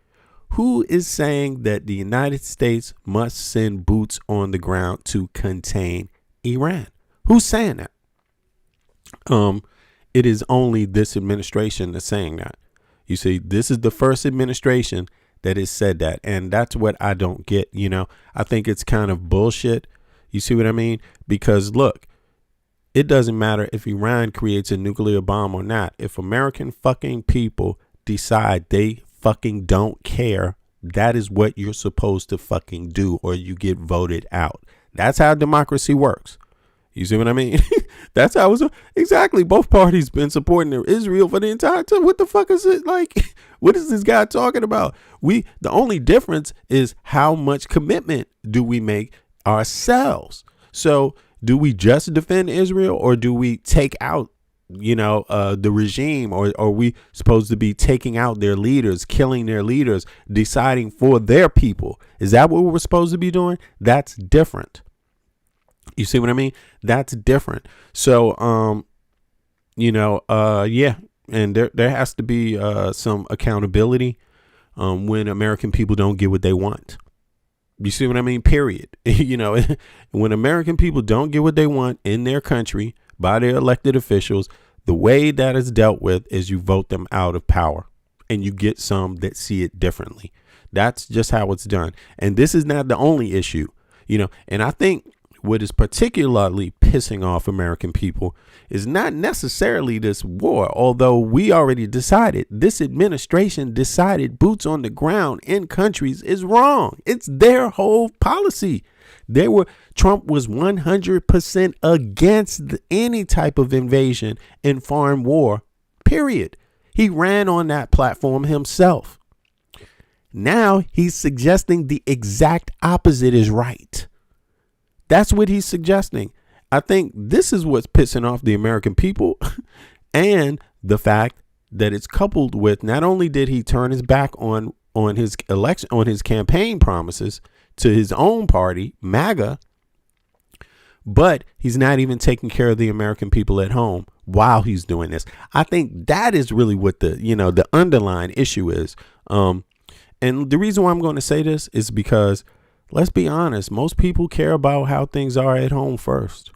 Who is saying that the United States must send boots on the ground to contain Iran? Who's saying that? It is only this administration that's saying that. You see, this is the first administration that has said that. And that's what I don't get. I think it's kind of bullshit. You see what I mean? Because look, it doesn't matter if Iran creates a nuclear bomb or not. If American fucking people decide they fucking don't care, that is what you're supposed to fucking do, or you get voted out. That's how democracy works. You see what I mean? That's how it's exactly. Both parties been supporting Israel for the entire time. What the fuck is it like? What is this guy talking about? The only difference is how much commitment do we make ourselves. So do we just defend Israel, or do we take out, the regime, or are we supposed to be taking out their leaders, killing their leaders, deciding for their people? Is that what we're supposed to be doing? That's different. You see what I mean? That's different. So, and there has to be some accountability when American people don't get what they want. You see what I mean? Period. When American people don't get what they want in their country by their elected officials, the way that is dealt with is you vote them out of power, and you get some that see it differently. That's just how it's done. And this is not the only issue, and I think what is particularly pissing off American people is not necessarily this war, although we already decided, this administration decided boots on the ground in countries is wrong. It's their whole policy. Trump was 100% against any type of invasion and foreign war, period. He ran on that platform himself. Now he's suggesting the exact opposite is right. That's what he's suggesting. I think this is what's pissing off the American people, and the fact that it's coupled with, not only did he turn his back on his election, on his campaign promises to his own party, MAGA, but he's not even taking care of the American people at home while he's doing this. I think that is really what the underlying issue is. And the reason why I'm going to say this is because, let's be honest, most people care about how things are at home first.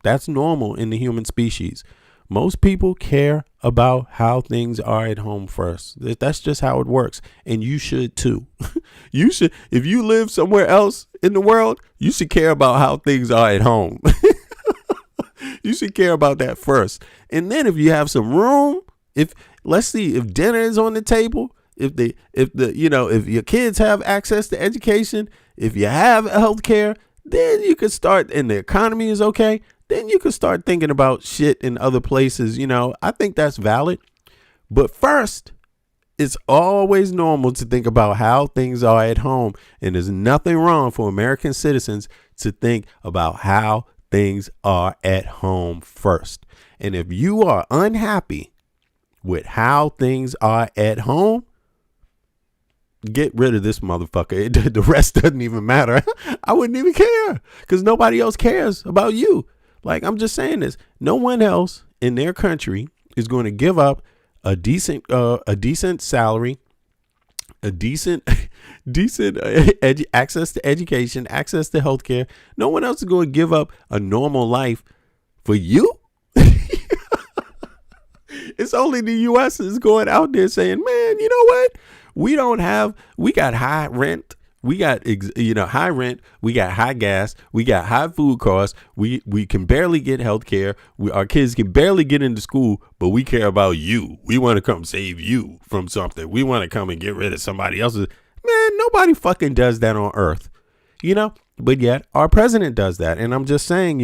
That's normal in the human species. Most people care about how things are at home first. That's just how it works. And you should too. You should, if you live somewhere else in the world, you should care about how things are at home. You should care about that first. And then if you have some room, let's see, if dinner is on the table, if your kids have access to education, if you have health care, then you could start, and the economy is okay, then you could start thinking about shit in other places. I think that's valid. But first, it's always normal to think about how things are at home. And there's nothing wrong for American citizens to think about how things are at home first. And if you are unhappy with how things are at home, get rid of this motherfucker. The rest doesn't even matter. I wouldn't even care because nobody else cares about you. Like, I'm just saying this. No one else in their country is going to give up a decent salary, a decent access to education, access to healthcare. No one else is going to give up a normal life for you. It's only the U.S. is going out there saying, man, you know what? We got high rent. We got, high rent. We got high gas. We got high food costs. We can barely get health care. Our kids can barely get into school, but we care about you. We want to come save you from something. We want to come and get rid of somebody else's. Man, nobody fucking does that on earth, but yet our president does that. And I'm just saying,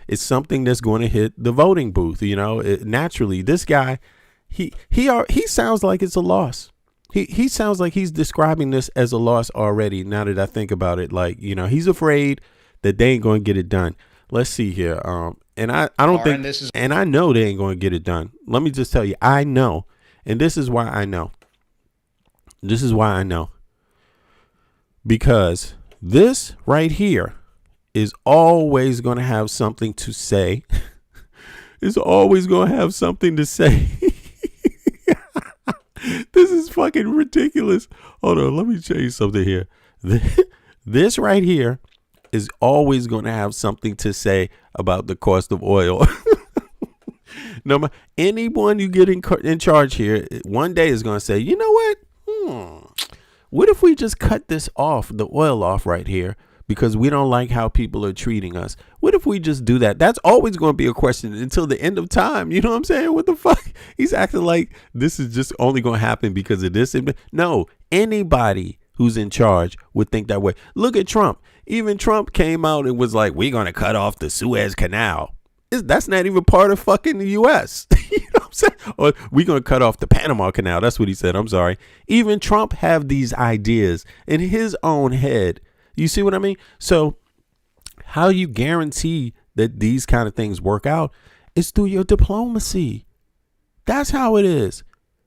it's something that's going to hit the voting booth. Naturally, this guy, he sounds like it's a loss. He sounds like he's describing this as a loss already. Now that I think about it, like, he's afraid that they ain't going to get it done. Let's see here. And I don't think, and I know they ain't going to get it done. Let me just tell you, I know. And this is why I know. Because this right here is always going to have something to say. It's always going to have something to say. This is fucking ridiculous. Hold on, let me show you something here. This right here is always going to have something to say about the cost of oil. Anyone you get in charge here, one day is going to say, you know what? What if we just cut the oil off right here because we don't like how people are treating us? What if we just do that? That's always going to be a question until the end of time. You know what I'm saying? What the fuck? He's acting like this is just only going to happen because of this. No, anybody who's in charge would think that way. Look at Trump. Even Trump came out and was like, we're going to cut off the Suez Canal. That's not even part of fucking the U.S. You know what I'm saying? Or we're going to cut off the Panama Canal. That's what he said. I'm sorry. Even Trump have these ideas in his own head. You see what I mean? So how you guarantee that these kind of things work out is through your diplomacy. That's how it is.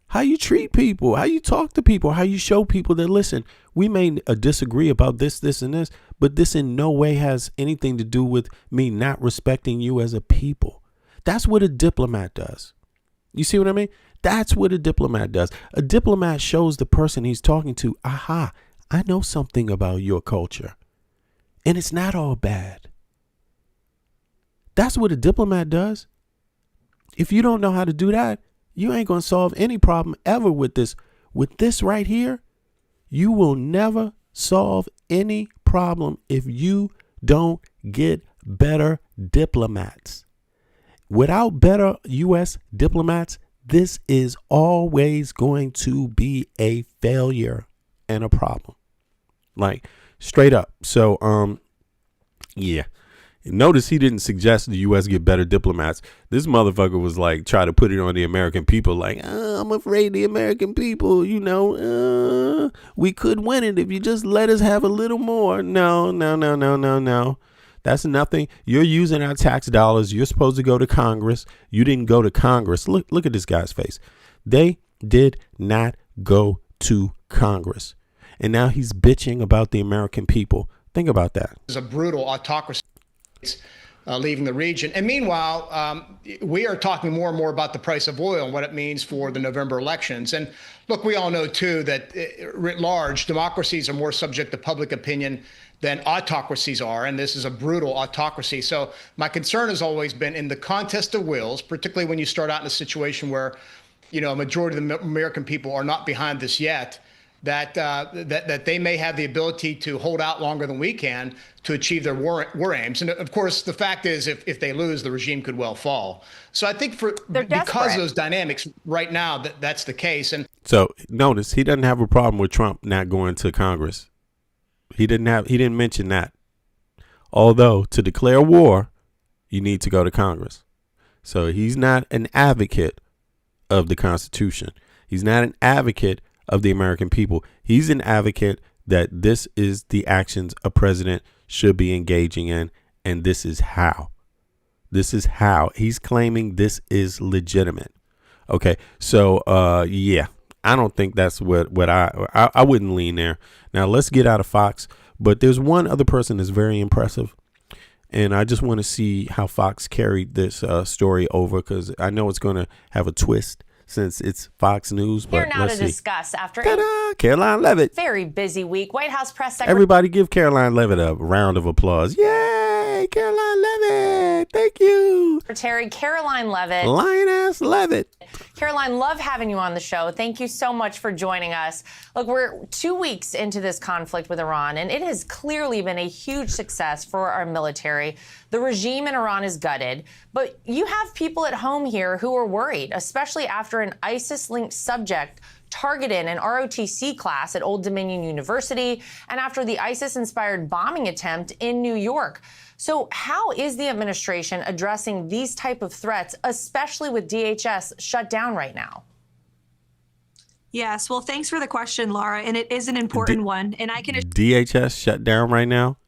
How you treat people, how you talk to people, how you show people that, listen, we may disagree about this, and this, but this in no way has anything to do with me not respecting you as a people. That's what a diplomat does. You see what I mean? That's what a diplomat does. A diplomat shows the person he's talking to, aha, I know something about your culture, and it's not all bad. That's what a diplomat does. If you don't know how to do that, you ain't going to solve any problem ever with this. With this right here, you will never solve any problem if you don't get better diplomats. Without better U.S. diplomats, this is always going to be a failure and a problem. Like, straight up. So, yeah. Notice he didn't suggest the U.S. get better diplomats. This motherfucker was like, try to put it on the American people. Like, I'm afraid the American people, we could win it if you just let us have a little more. No. That's nothing. You're using our tax dollars. You're supposed to go to Congress. You didn't go to Congress. Look at this guy's face. They did not go to Congress. And now he's bitching about the American people. Think about that. It's a brutal autocracy. Leaving the region. And meanwhile, we are talking more and more about the price of oil and what it means for the November elections. And look, we all know, too, that writ large, democracies are more subject to public opinion than autocracies are. And this is a brutal autocracy. So my concern has always been in the contest of wills, particularly when you start out in a situation where, a majority of the American people are not behind this yet, that they may have the ability to hold out longer than we can to achieve their war aims. And of course, the fact is, if they lose, the regime could well fall. So I think because of those dynamics right now, that's the case. And so notice he doesn't have a problem with Trump not going to Congress. He didn't mention that. Although to declare war, you need to go to Congress. So he's not an advocate of the Constitution. He's not an advocate of the American people. He's an advocate that this is the actions a president should be engaging in, And this is how. This is how. He's claiming this is legitimate. Okay, so yeah, I don't think that's what I wouldn't lean there. Now let's get out of Fox. But there's one other person that's very impressive. And I just want to see how Fox carried this story over, because I know it's going to have a twist since it's Fox News. But Here now let's to see. discuss after Ta-da! Caroline Leavitt. very busy week. White House press secretary. Everybody give Caroline Leavitt a round of applause. Yay, Caroline Leavitt. Thank you. Secretary Caroline Leavitt. Lioness Leavitt. Caroline, love having you on the show. Thank you so much for joining us. Look, we're 2 weeks into this conflict with Iran, and it has clearly been a huge success for our military. The regime in Iran is gutted, but you have people at home here who are worried, especially after an ISIS-linked subject targeted an ROTC class at Old Dominion University and after the ISIS-inspired bombing attempt in New York. So how is the administration addressing these type of threats, especially with DHS shut down right now? Yes, well, thanks for the question, Laura, and it is an important one. And I can DHS shut down right now.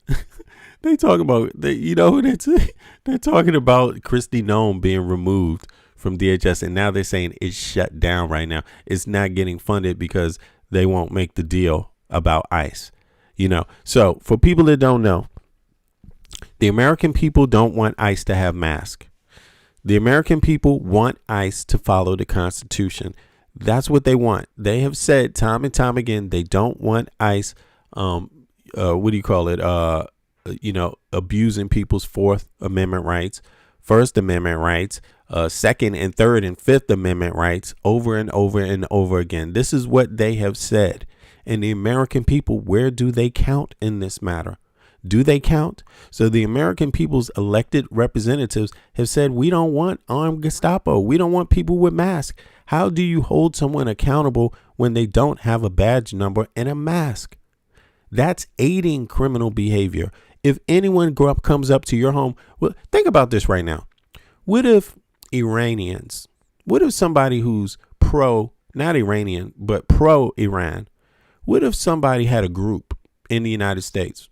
They talk about you know who they're talking about Kristi Noem being removed from DHS, and now they're saying it's shut down right now. It's not getting funded because they won't make the deal about ICE. You know, so for people that don't know, the American people don't want ICE to have masks. The American people want ICE to follow the Constitution. That's what they want. They have said time and time again they don't want ICE. Abusing people's Fourth Amendment rights, First Amendment rights, Second and Third and Fifth Amendment rights over and over and over again. This is what they have said. And the American people, where do they count in this matter? Do they count? So the American people's elected representatives have said, we don't want armed Gestapo. We don't want people with masks. How do you hold someone accountable when they don't have a badge number and a mask? That's aiding criminal behavior. If anyone comes up to your home, well, think about this right now. What if Iranians, what if somebody who's not Iranian, but pro-Iran, what if somebody had a group in the United States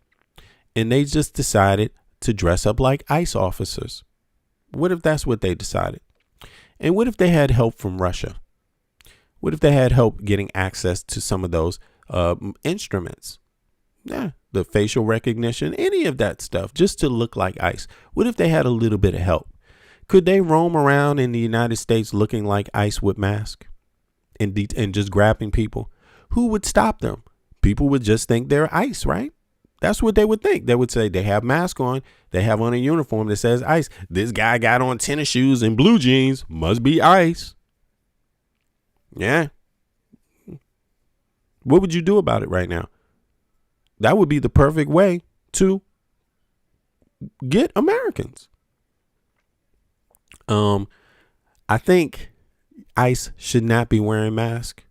and they just decided to dress up like ICE officers? What if that's what they decided? And what if they had help from Russia? What if they had help getting access to some of those instruments? Yeah, the facial recognition, any of that stuff, just to look like ICE. What if they had a little bit of help? Could they roam around in the United States looking like ICE with masks and just grabbing people? Who would stop them? People would just think they're ICE, right? That's what they would think. They would say they have mask on. They have on a uniform that says ICE. This guy got on tennis shoes and blue jeans. Must be ICE. Yeah. What would you do about it right now? That would be the perfect way to get Americans. I think ICE should not be wearing masks.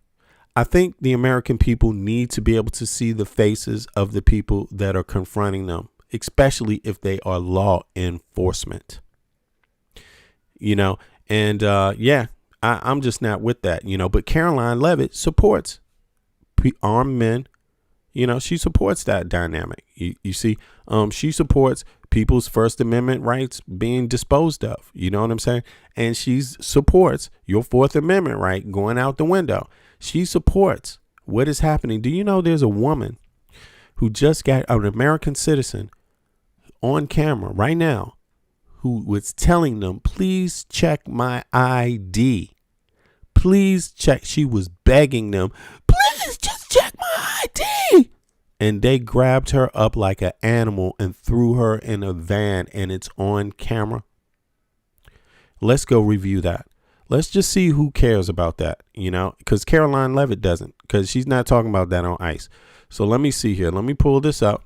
I think the American people need to be able to see the faces of the people that are confronting them, especially if they are law enforcement. You know, and I'm just not with that, you know, but Caroline Leavitt supports armed men. You know, she supports that dynamic. You see, she supports people's First Amendment rights being disposed of. You know what I'm saying? And she supports your Fourth Amendment right going out the window. She supports what is happening. Do you know there's a woman who just got an American citizen on camera right now who was telling them, please check my ID. Please check. She was begging them, please just check my ID. And they grabbed her up like an animal and threw her in a van, and it's on camera. Let's go review that. Let's just see who cares about that, you know, because Caroline Leavitt doesn't, because she's not talking about that on ICE. So let me see here. Let me pull this up.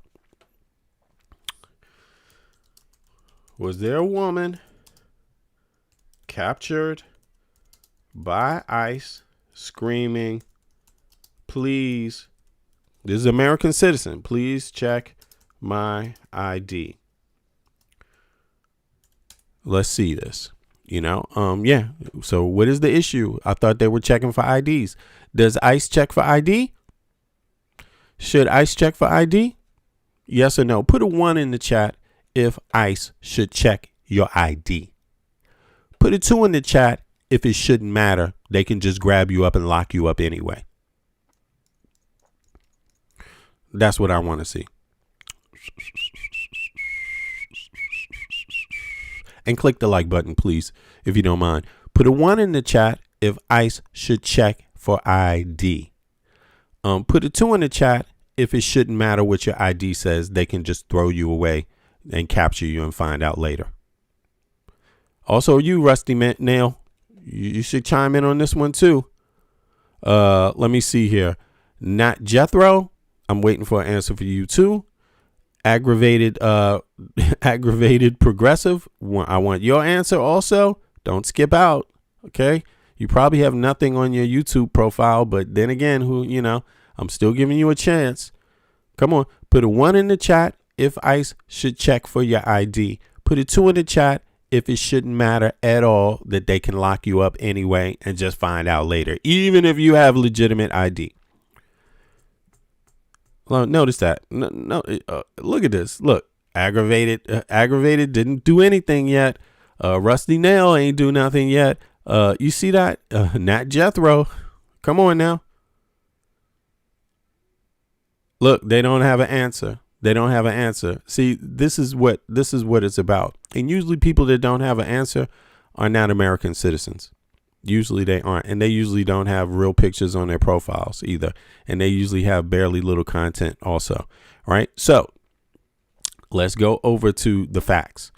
Was there a woman captured by ICE screaming, please, this is an American citizen, please check my ID? Let's see this. You know, yeah. So what is the issue? I thought they were checking for IDs. Does ICE check for ID? Should ICE check for ID? Yes or no? Put a 1 in the chat if ICE should check your ID. Put a 2 in the chat if it shouldn't matter. They can just grab you up and lock you up anyway. That's what I want to see. And click the like button, please, if you don't mind. Put a 1 in the chat if ICE should check for ID. Put a 2 in the chat if it shouldn't matter what your ID says. They can just throw you away and capture you and find out later. Also, you, Rusty Nail, you should chime in on this one too. Let me see here. Not Jethro. I'm waiting for an answer for you too. Aggravated progressive. I want your answer also. Don't skip out. Okay. You probably have nothing on your YouTube profile, but then again, I'm still giving you a chance. Come on. Put a 1 in the chat if ICE should check for your ID. Put a 2 in the chat if it shouldn't matter at all, that they can lock you up anyway and just find out later, even if you have legitimate ID. Well, notice that. No, look at this. Look, aggravated didn't do anything yet. Rusty Nail ain't do nothing yet. You see that? Not Jethro. Come on now. Look, they don't have an answer. They don't have an answer. See, this is what it's about. And usually people that don't have an answer are not American citizens. Usually they aren't. And they usually don't have real pictures on their profiles either. And they usually have barely little content also. Right? So let's go over to the facts.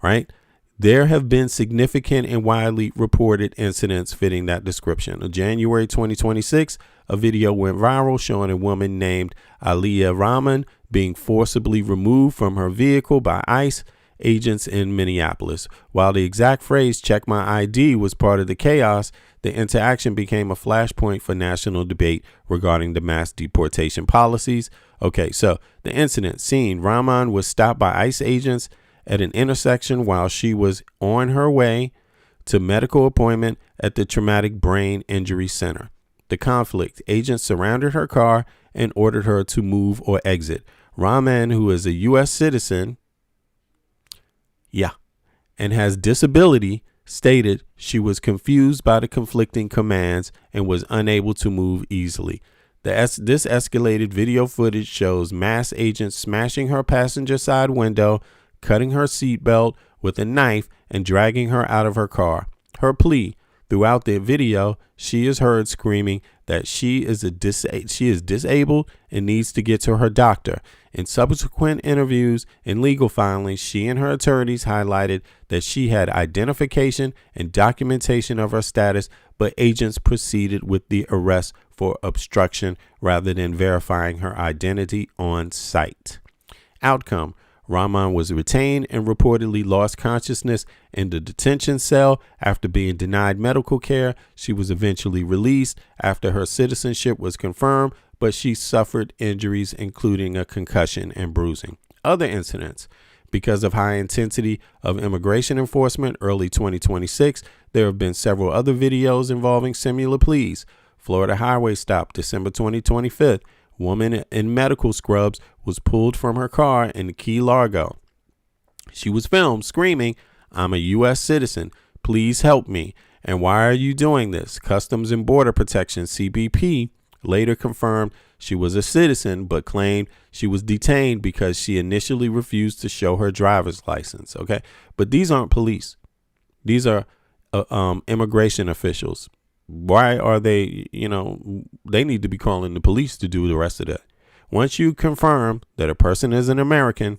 Right? There have been significant and widely reported incidents fitting that description. In January 2026, a video went viral showing a woman named Aliyah Rahman being forcibly removed from her vehicle by ICE agents in Minneapolis. While the exact phrase "check my ID" was part of the chaos, the interaction became a flashpoint for national debate regarding the mass deportation policies. Okay, so the incident scene: Rahman was stopped by ICE agents at an intersection while she was on her way to medical appointment at the Traumatic Brain Injury Center. The conflict: agents surrounded her car and ordered her to move or exit. Rahman, who is a U.S. citizen, and has disability, stated she was confused by the conflicting commands and was unable to move easily. This escalated video footage shows mass agents smashing her passenger side window, cutting her seatbelt with a knife, and dragging her out of her car. Her plea: throughout the video, she is heard screaming that she is disabled and needs to get to her doctor. In subsequent interviews and legal filings, she and her attorneys highlighted that she had identification and documentation of her status, but agents proceeded with the arrest for obstruction rather than verifying her identity on site. Outcome: Rahman was retained and reportedly lost consciousness in the detention cell after being denied medical care. She was eventually released after her citizenship was confirmed, but she suffered injuries, including a concussion and bruising. Other incidents: because of high intensity of immigration enforcement, early 2026, there have been several other videos involving similar pleas. Florida highway stop, December 2025. Woman in medical scrubs was pulled from her car in Key Largo. She was filmed screaming, "I'm a U.S. citizen. Please help me. And why are you doing this?" Customs and Border Protection, CBP, later confirmed she was a citizen, but claimed she was detained because she initially refused to show her driver's license. Okay. But these aren't police. These are immigration officials. Why are they, they need to be calling the police to do the rest of that. Once you confirm that a person is an American,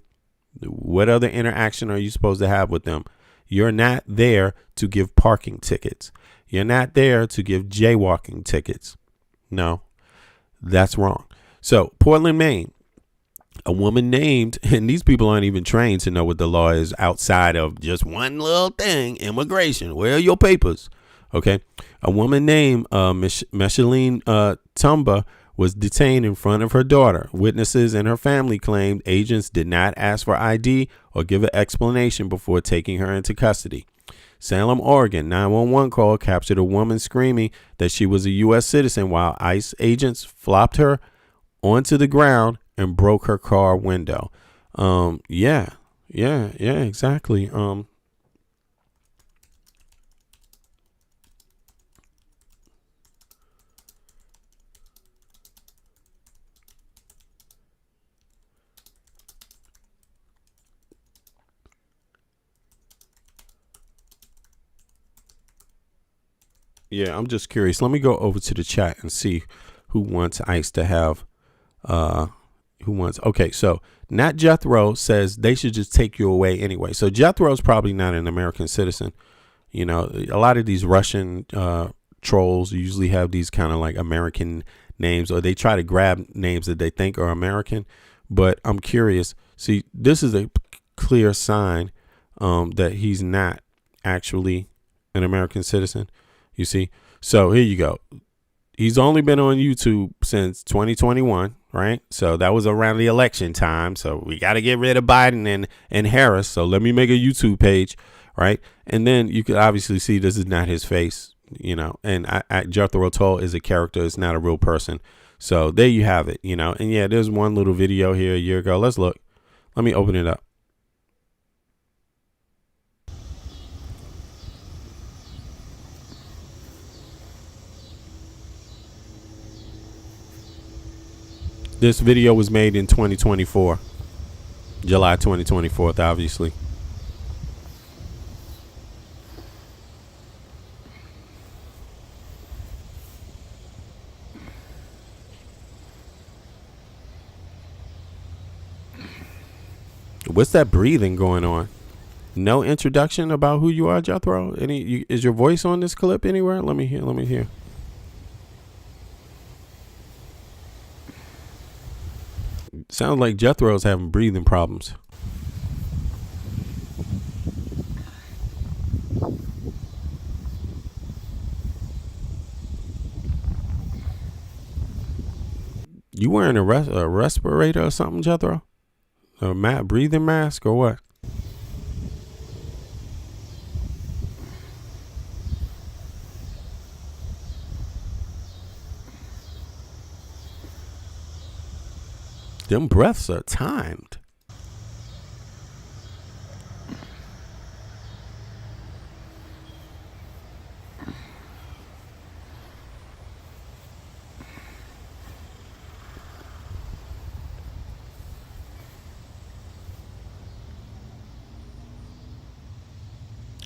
what other interaction are you supposed to have with them? You're not there to give parking tickets. You're not there to give jaywalking tickets. No, that's wrong. So Portland, Maine, a woman named, and these people aren't even trained to know what the law is outside of just one little thing: immigration. Where are your papers? Okay. A woman named Micheline Tumba was detained in front of her daughter. Witnesses and her family claimed agents did not ask for ID or give an explanation before taking her into custody. Salem, Oregon, 911 call captured a woman screaming that she was a U.S. citizen while ICE agents flopped her onto the ground and broke her car window. Yeah, exactly. Yeah, I'm just curious. Let me go over to the chat and see who wants ICE to have. Okay, so Nat Jethro says they should just take you away anyway. So Jethro's probably not an American citizen. You know, a lot of these Russian trolls usually have these kind of like American names, or they try to grab names that they think are American. But I'm curious. See, this is a clear sign that he's not actually an American citizen. You see? So here you go. He's only been on YouTube since 2021, right? So that was around the election time. So we got to get rid of Biden and Harris. So let me make a YouTube page, right? And then you could obviously see this is not his face, you know. And Jethro Tull is a character. It's not a real person. So there you have it, you know. And yeah, there's one little video here a year ago. Let's look. Let me open it up. This video was made in 2024, July 2024, obviously. What's that breathing going on? No introduction about who you are, Jethro? Is your voice on this clip anywhere? Let me hear. Sounds like Jethro's having breathing problems. You wearing a respirator or something, Jethro? A breathing mask or what? Them breaths are timed.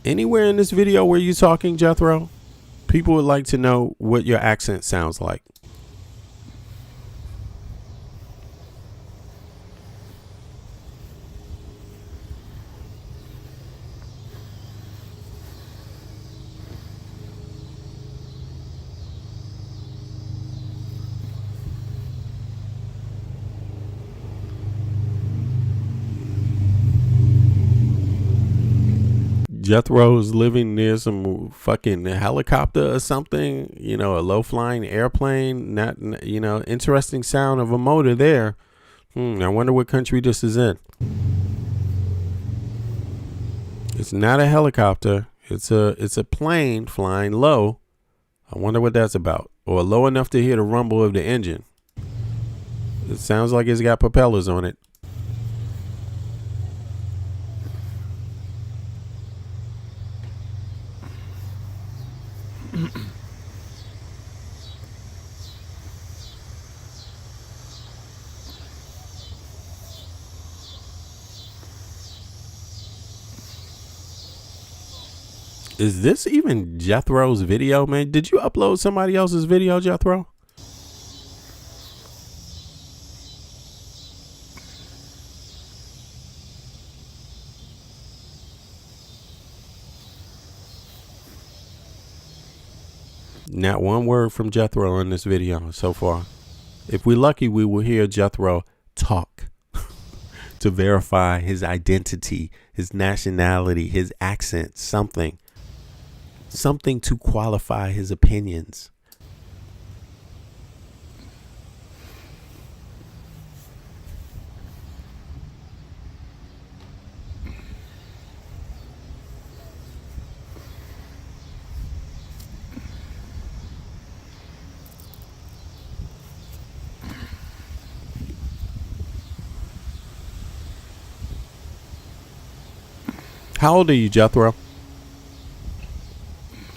Anywhere in this video where you talking, Jethro? People would like to know what your accent sounds like. Jethro's living near some fucking helicopter or something, you know, a low flying airplane. Not, you know, interesting sound of a motor there. I wonder what country this is in. It's not a helicopter. It's a plane flying low. I wonder what that's about. Or low enough to hear the rumble of the engine. It sounds like it's got propellers on it. Is this even Jethro's video, man? Did you upload somebody else's video, Jethro? Not one word from Jethro in this video so far. If we're lucky, we will hear Jethro talk to verify his identity, his nationality, his accent, something to qualify his opinions. How old are you, Jethro?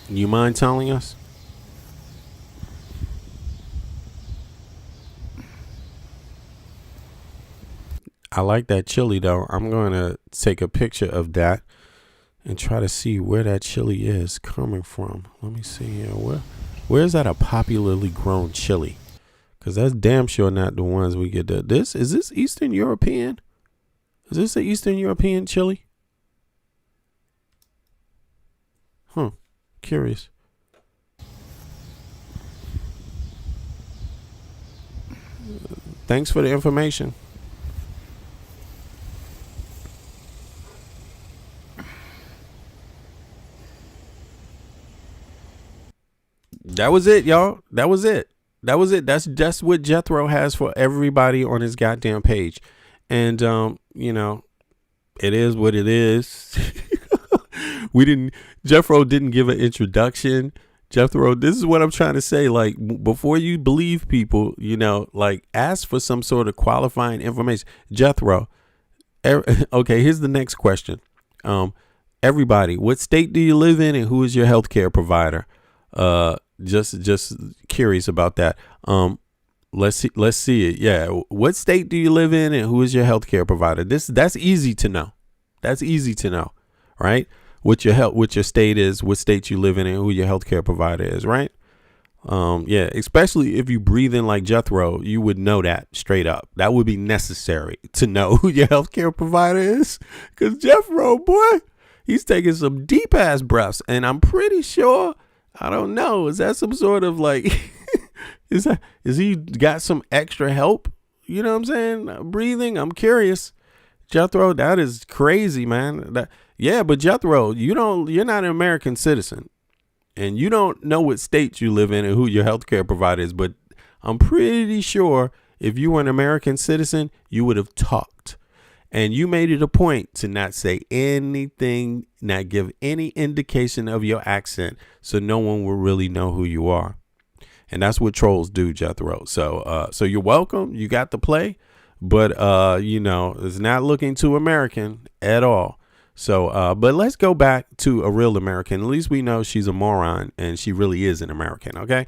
You mind telling us? I like that chili, though. I'm going to take a picture of that and try to see where that chili is coming from. Let me see here. Where's that a popularly grown chili? Because that's damn sure not the ones we get. Is this Eastern European? Is this an Eastern European chili? Huh. Curious. Thanks for the information. That was it, y'all. That was it. That's what Jethro has for everybody on his goddamn page. And you know, it is what it is. Jethro didn't give an introduction. Jethro, this is what I'm trying to say. Like, before you believe people, you know, like, ask for some sort of qualifying information. Jethro, okay, here's the next question. Everybody, what state do you live in and who is your healthcare provider? Just curious about that. Let's see it. Yeah. What state do you live in and who is your healthcare provider? That's easy to know. That's easy to know, right? What your state is, what state you live in, and who your healthcare provider is, right? Yeah, especially if you breathe in like Jethro, you would know that straight up. That would be necessary to know who your healthcare provider is, because Jethro, boy, he's taking some deep ass breaths, and I'm pretty sure, I don't know, is that some sort of like, is he got some extra help? You know what I'm saying? Breathing. I'm curious. Jethro, that is crazy, man. Yeah, but Jethro, you're not an American citizen, and you don't know what state you live in and who your healthcare provider is. But I'm pretty sure if you were an American citizen, you would have talked, and you made it a point to not say anything, not give any indication of your accent, so no one will really know who you are. And that's what trolls do, Jethro. So you're welcome. You got to play, but it's not looking too American at all. So, but let's go back to a real American. At least we know she's a moron and she really is an American. Okay.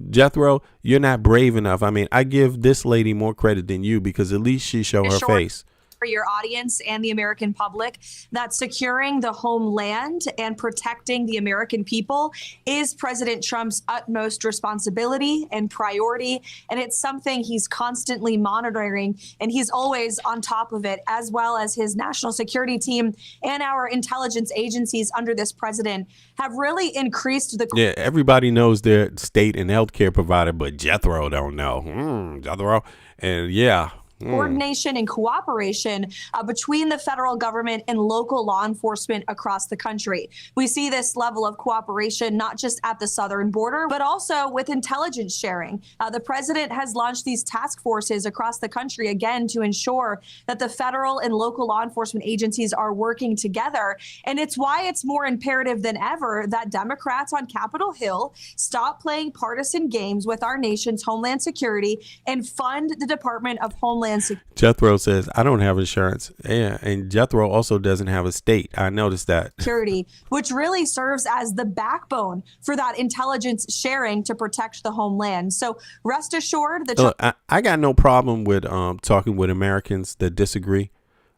Jethro, you're not brave enough. I mean, I give this lady more credit than you because at least she showed her face. For your audience and the American public, that securing the homeland and protecting the American people is President Trump's utmost responsibility and priority. And it's something he's constantly monitoring, and he's always on top of it, as well as his national security team and our intelligence agencies under this president have really increased the. Yeah, everybody knows their state and healthcare provider, but Jethro don't know. Jethro. And yeah. Coordination and cooperation between the federal government and local law enforcement across the country. We see this level of cooperation not just at the southern border, but also with intelligence sharing. The president has launched these task forces across the country, again, to ensure that the federal and local law enforcement agencies are working together. And it's why it's more imperative than ever that Democrats on Capitol Hill stop playing partisan games with our nation's homeland security and fund the Department of Homeland. Jethro says, I don't have insurance. Yeah, and Jethro also doesn't have a state. I noticed that. Security, which really serves as the backbone for that intelligence sharing to protect the homeland. So rest assured that. Look, I got no problem with talking with Americans that disagree.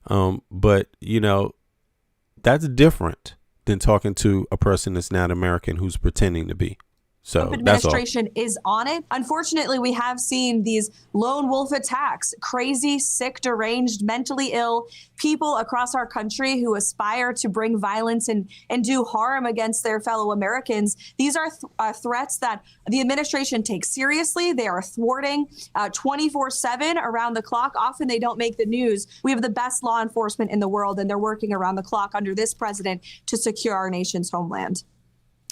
But, that's different than talking to a person that's not American who's pretending to be. So Trump administration is on it. Unfortunately, we have seen these lone wolf attacks, crazy, sick, deranged, mentally ill people across our country who aspire to bring violence and do harm against their fellow Americans. These are threats that the administration takes seriously. They are thwarting 24/7 around the clock. Often they don't make the news. We have the best law enforcement in the world, and they're working around the clock under this president to secure our nation's homeland.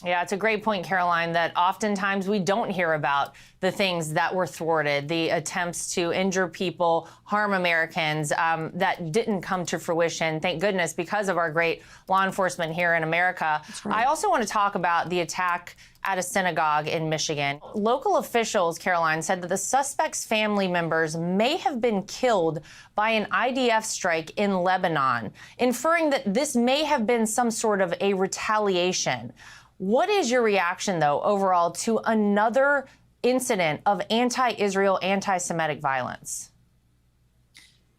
Yeah, it's a great point, Caroline, that oftentimes we don't hear about the things that were thwarted, the attempts to injure people, harm Americans, that didn't come to fruition, thank goodness, because of our great law enforcement here in America. Right. I also want to talk about the attack at a synagogue in Michigan. Local officials, Caroline, said that the suspect's family members may have been killed by an IDF strike in Lebanon, inferring that this may have been some sort of a retaliation. What is your reaction, though, overall, to another incident of anti-Israel, anti-Semitic violence?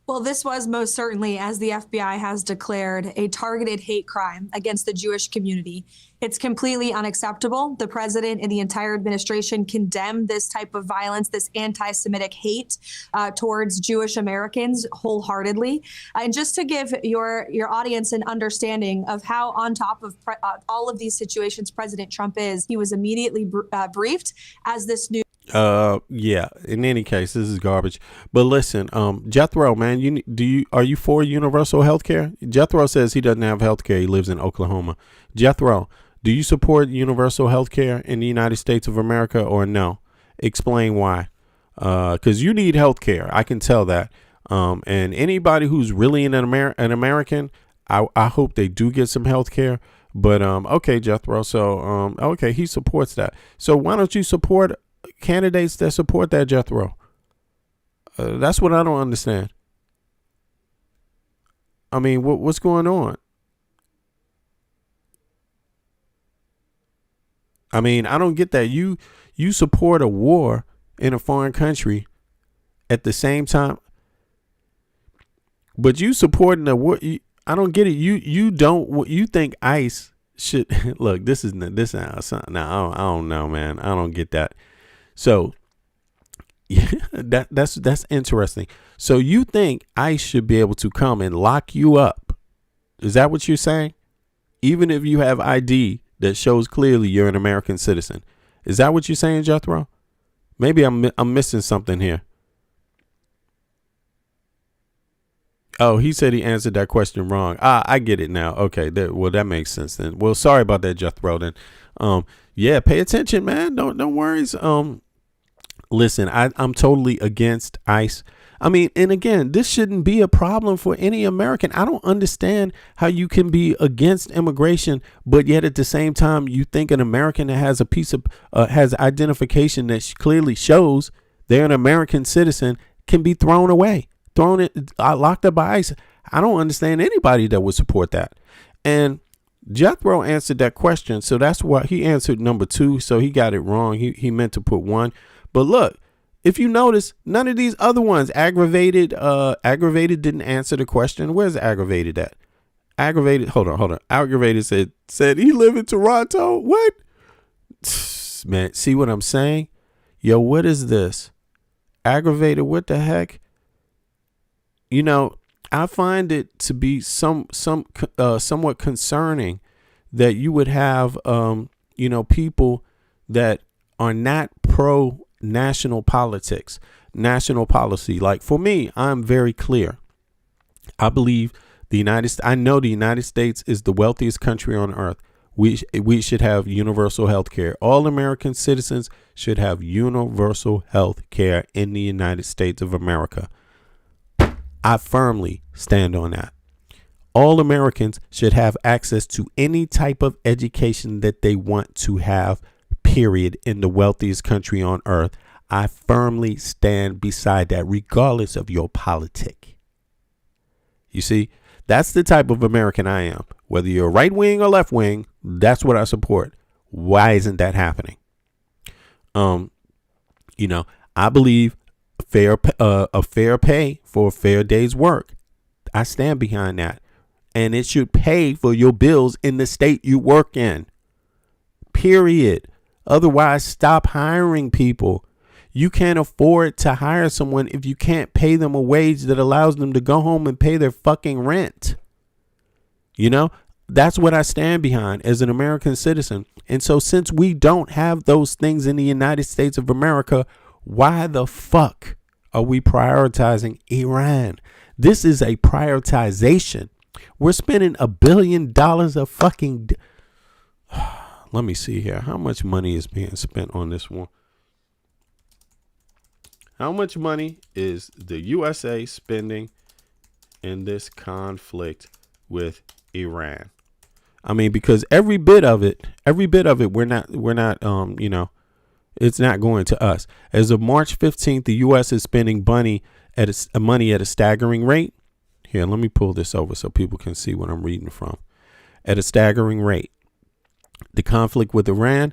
Well, this was most certainly, as the FBI has declared, a targeted hate crime against the Jewish community. It's completely unacceptable. The president and the entire administration condemn this type of violence, this anti-Semitic hate towards Jewish Americans wholeheartedly. And just to give your audience an understanding of how on top of all of these situations President Trump is, he was immediately briefed as this new yeah, in any case, this is garbage. But listen, Jethro, man, are you for universal health care? Jethro says he doesn't have health care. He lives in Oklahoma. Jethro, do you support universal health care in the United States of America or no? Explain why. Because you need health care. I can tell that. And anybody who's really an American, I hope they do get some health care. But okay, Jethro. So okay, he supports that. So why don't you support candidates that support that, Jethro? That's what I don't understand. I mean, what's going on? I mean, I don't get that. You support a war in a foreign country at the same time, but you supporting a war. I don't get it. You think ICE should look? This something. Now I don't know, man. I don't get that. So yeah, that's interesting. So you think ICE should be able to come and lock you up? Is that what you're saying? Even if you have ID that shows clearly you're an American citizen. Is that what you're saying, Jethro? Maybe I'm missing something here. Oh, he said he answered that question wrong. I get it now. Okay, well, that makes sense then. Well, sorry about that, Jethro. Then, yeah, pay attention, man. Don't worry. Listen, I'm totally against ICE. I mean, and again, this shouldn't be a problem for any American. I don't understand how you can be against immigration, but yet at the same time, you think an American that has a piece of has identification that clearly shows they're an American citizen can be thrown away, locked up by ICE. I don't understand anybody that would support that. And Jethro answered that question, so that's why he answered number 2. So he got it wrong. He meant to put 1. But look, if you notice, none of these other ones, aggravated didn't answer the question. Where's aggravated at? Aggravated, hold on. Aggravated said he live in Toronto. What? Man, see what I'm saying? Yo, what is this? Aggravated, what the heck? You know, I find it to be somewhat concerning that you would have, people that are not pro national politics, national policy. Like for me, I'm very clear. I believe I know the United States is the wealthiest country on earth. We should have universal health care. All American citizens should have universal health care in the United States of America. I firmly stand on that. All Americans should have access to any type of education that they want to have, period, in the wealthiest country on earth. I firmly stand beside that, regardless of your politic. You see, that's the type of American I am. Whether you're right wing or left wing, that's what I support. Why isn't that happening? I believe a fair pay for a fair day's work. I stand behind that. And it should pay for your bills in the state you work in. Period. Otherwise, stop hiring people. You can't afford to hire someone if you can't pay them a wage that allows them to go home and pay their fucking rent. You know, that's what I stand behind as an American citizen. And so since we don't have those things in the United States of America, why the fuck are we prioritizing Iran? This is a prioritization. We're spending $1 billion of fucking. Let me see here. How much money is being spent on this one? How much money is the USA spending in this conflict with Iran? I mean, because every bit of it, we're not, you know, it's not going to us. As of March 15th, the U.S. is spending money at a staggering rate. Here, let me pull this over so people can see what I'm reading from. At a staggering rate. The conflict with Iran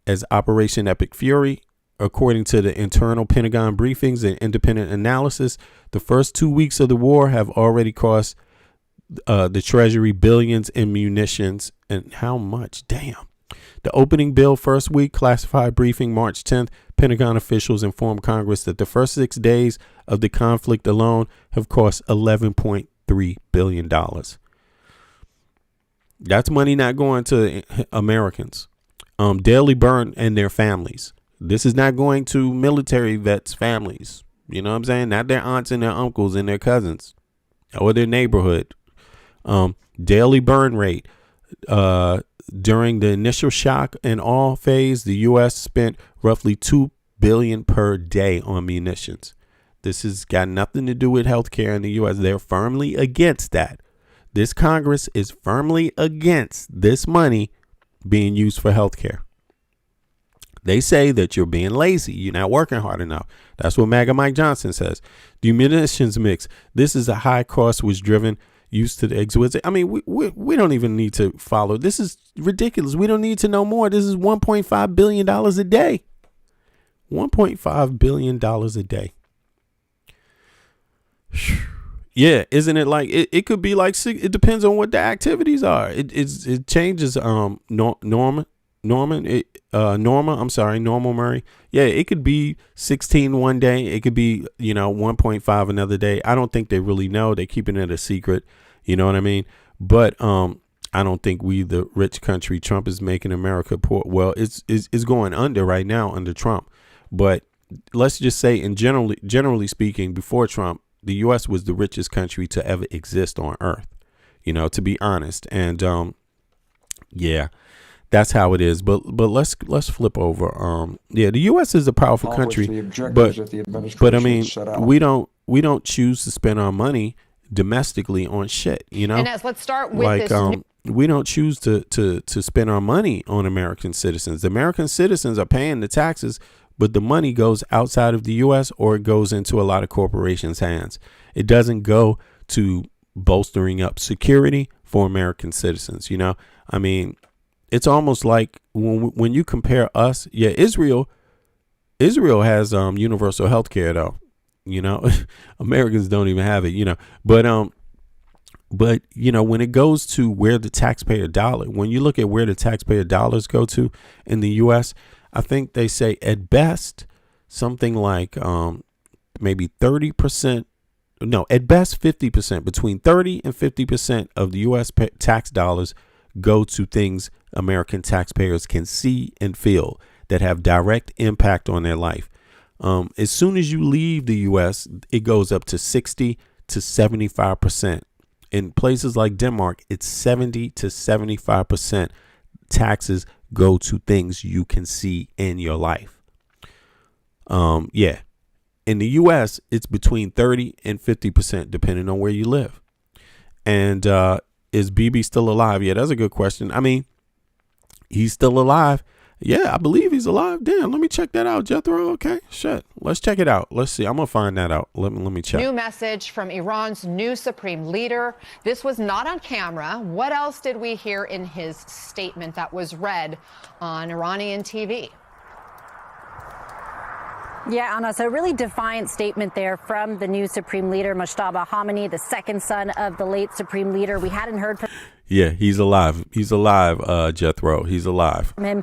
as Operation Epic Fury, according to the internal Pentagon briefings and independent analysis, the first 2 weeks of the war have already cost the Treasury billions in munitions. And how much? Damn. The opening bill first week classified briefing March 10th, Pentagon officials informed Congress that the first 6 days of the conflict alone have cost $11.3 billion. That's money not going to Americans. Daily burn and their families. This is not going to military vets' families. You know what I'm saying? Not their aunts and their uncles and their cousins or their neighborhood. Daily burn rate. During the initial shock and awe phase, the U.S. spent roughly $2 billion per day on munitions. This has got nothing to do with healthcare in the U.S. They're firmly against that. This Congress is firmly against this money being used for healthcare. They say that you're being lazy. You're not working hard enough. That's what MAGA Mike Johnson says. The munitions mix. This is a high cost was driven used to the exquisite. I mean, we don't even need to follow. This is ridiculous. We don't need to know more. This is $1.5 billion a day. $1.5 billion a day. Yeah, isn't it like it could be like it depends on what the activities are. It changes. Norma Murray. Yeah, it could be 16 one day. It could be 1.5 another day. I don't think they really know. They're keeping it a secret. You know what I mean? But I don't think we, the rich country, Trump is making America poor. Well, it's going under right now under Trump. But let's just say, generally speaking, before Trump, the U.S. was the richest country to ever exist on Earth. To be honest, and yeah. That's how it is. But let's flip over. The U.S. is a powerful country, but I mean, we don't choose to spend our money domestically on shit. And let's start with this. We don't choose to spend our money on American citizens. The American citizens are paying the taxes, but the money goes outside of the U.S. or it goes into a lot of corporations' hands. It doesn't go to bolstering up security for American citizens. I mean. It's almost like when you compare us, Israel has universal health care though. Americans don't even have it, but when it goes to where the taxpayer dollar, when you look at where the taxpayer dollars go to in the US, I think they say at best something like maybe 30%, no, at best 50%, between 30 and 50% of the US tax dollars go to things American taxpayers can see and feel that have direct impact on their life. As soon as you leave the U.S., it goes up to 60 to 75%. In places like Denmark, it's 70 to 75% taxes go to things you can see in your life. In the U.S., it's between 30 and 50%, depending on where you live. And is BB still alive? Yeah, that's a good question. I mean, he's still alive. Yeah, I believe he's alive. Damn, let me check that out, Jethro. Okay, shit. Let's check it out. Let's see. I'm going to find that out. Let me check. New message from Iran's new supreme leader. This was not on camera. What else did we hear in his statement that was read on Iranian TV? Yeah, Anna, so a really defiant statement there from the new Supreme Leader, Mojtaba Khamenei, the second son of the late Supreme Leader. We hadn't heard from Yeah, he's alive. He's alive, Jethro. He's alive. him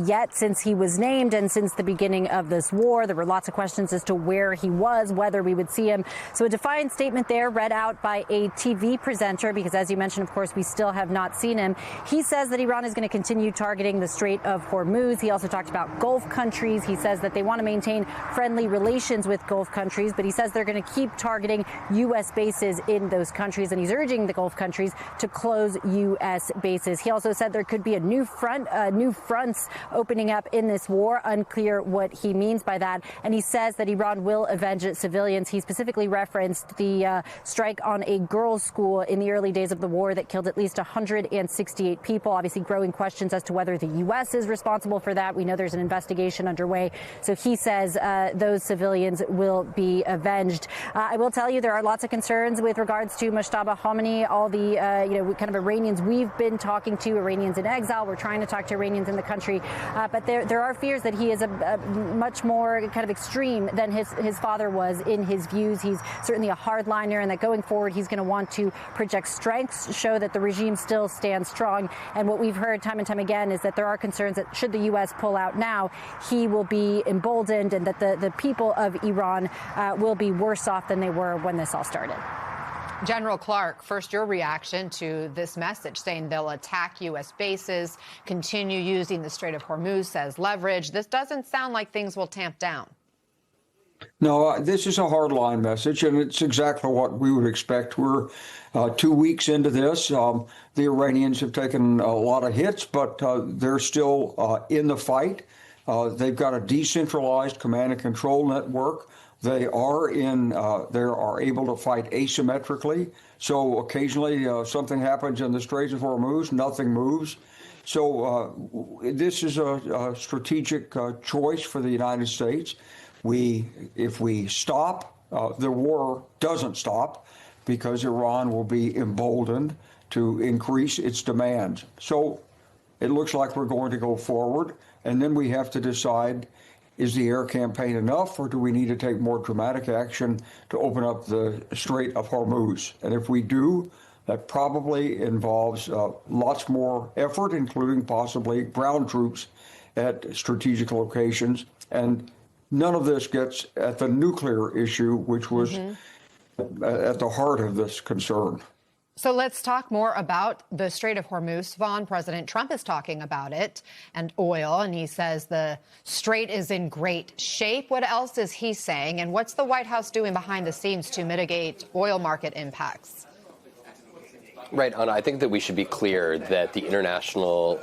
yet since he was named and since the beginning of this war. There were lots of questions as to where he was, whether we would see him. So a defiant statement there read out by a TV presenter, because as you mentioned, of course, we still have not seen him. He says that Iran is going to continue targeting the Strait of Hormuz. He also talked about Gulf countries. He says that they want to maintain friendly relations with Gulf countries, but he says they're going to keep targeting U.S. bases in those countries. And he's urging the Gulf countries to close U.S. bases. He also said there could be a new fronts opening up in this war. Unclear what he means by that. And he says that Iran will avenge civilians. He specifically referenced the strike on a girls' school in the early days of the war that killed at least 168 people. Obviously, growing questions as to whether the U.S. is responsible for that. We know there's an investigation underway. So he says those civilians will be avenged. I will tell you there are lots of concerns with regards to Mujtaba Khomeini, all the kind of Iranians we've been talking to, Iranians in exile. We're trying to talk to Iranians in the country, but there are fears that he is a much more kind of extreme than his father was in his views. He's certainly a hardliner, and that going forward he's going to want to project strengths, show that the regime still stands strong. And what we've heard time and time again is that there are concerns that should the U.S. pull out now, he will be emboldened, and that the people of Iran will be worse off than they were when this all started. General Clark, first your reaction to this message saying they'll attack U.S. bases, continue using the Strait of Hormuz as leverage. This doesn't sound like things will tamp down. No, this is a hardline message, and it's exactly what we would expect. We're 2 weeks into this. The Iranians have taken a lot of hits, but they're still in the fight. They've got a decentralized command and control network. They are able to fight asymmetrically. So occasionally something happens in the Straits of Hormuz, nothing moves. So this is a strategic choice for the United States. If we stop, the war doesn't stop, because Iran will be emboldened to increase its demands. So it looks like we're going to go forward, and then we have to decide, is the air campaign enough, or do we need to take more dramatic action to open up the Strait of Hormuz? And if we do, that probably involves lots more effort, including possibly ground troops at strategic locations. And none of this gets at the nuclear issue, which was at the heart of this concern. So let's talk more about the Strait of Hormuz. Vaughn, President Trump is talking about it and oil, and he says the strait is in great shape. What else is he saying, and what's the White House doing behind the scenes to mitigate oil market impacts? Right, Anna, I think that we should be clear that the International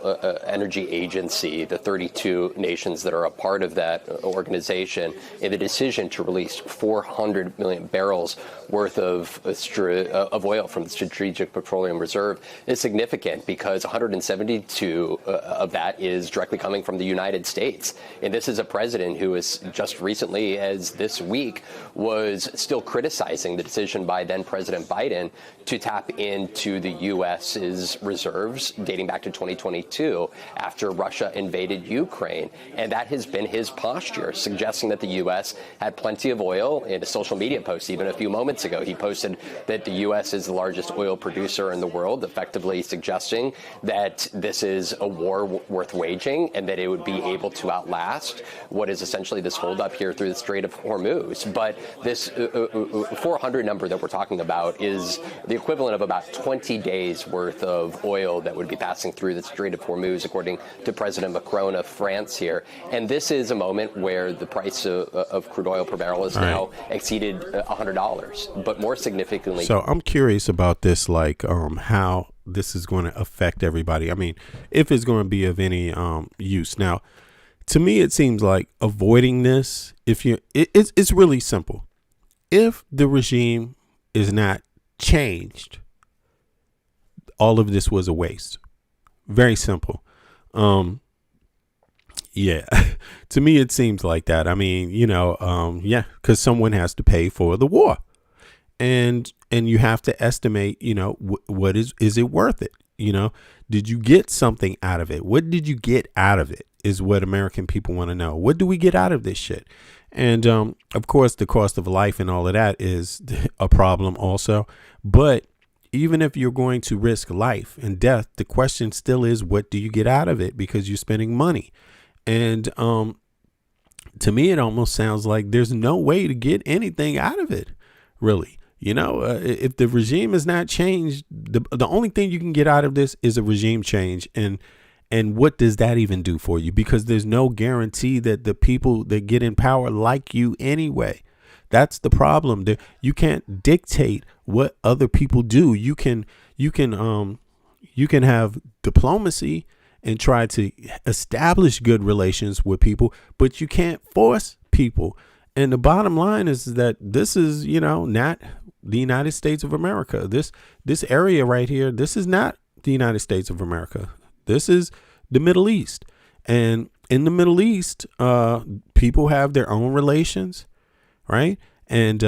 Energy Agency, the 32 nations that are a part of that organization, in the decision to release 400 million barrels worth of oil from the Strategic Petroleum Reserve is significant, because 172 of that is directly coming from the United States. And this is a president who is just recently, as this week, was still criticizing the decision by then President Biden to tap into the U.S.'s reserves dating back to 2022 after Russia invaded Ukraine. And that has been his posture, suggesting that the U.S. had plenty of oil. In a social media post even a few moments ago, he posted that the U.S. is the largest oil producer in the world, effectively suggesting that this is a war worth waging and that it would be able to outlast what is essentially this holdup here through the Strait of Hormuz. But this 400 number that we're talking about is the equivalent of about 20 days worth of oil that would be passing through the Strait of Hormuz, according to President Macron of France here. And this is a moment where the price of crude oil per barrel has now exceeded $100. But more significantly, so I'm curious about this, like how this is going to affect everybody. I mean, if it's going to be of any use. Now, to me, it seems like avoiding this, it's really simple. If the regime is not changed, all of this was a waste. Very simple. Yeah, to me, it seems like that. I mean, yeah, because someone has to pay for the war, and you have to estimate, what is it worth it? Did you get something out of it? What did you get out of it is what American people want to know. What do we get out of this shit? And of course, the cost of life and all of that is a problem also. But even if you're going to risk life and death, the question still is, what do you get out of it? Because you're spending money. And to me, it almost sounds like there's no way to get anything out of it, really. If the regime is not changed, the only thing you can get out of this is a regime change. And what does that even do for you? Because there's no guarantee that the people that get in power like you anyway. That's the problem. You can't dictate what other people do. You can You can have diplomacy and try to establish good relations with people, but you can't force people. And the bottom line is that this is, not the United States of America. This area right here, this is not the United States of America. This is the Middle East. And in the Middle East, people have their own relations, right? And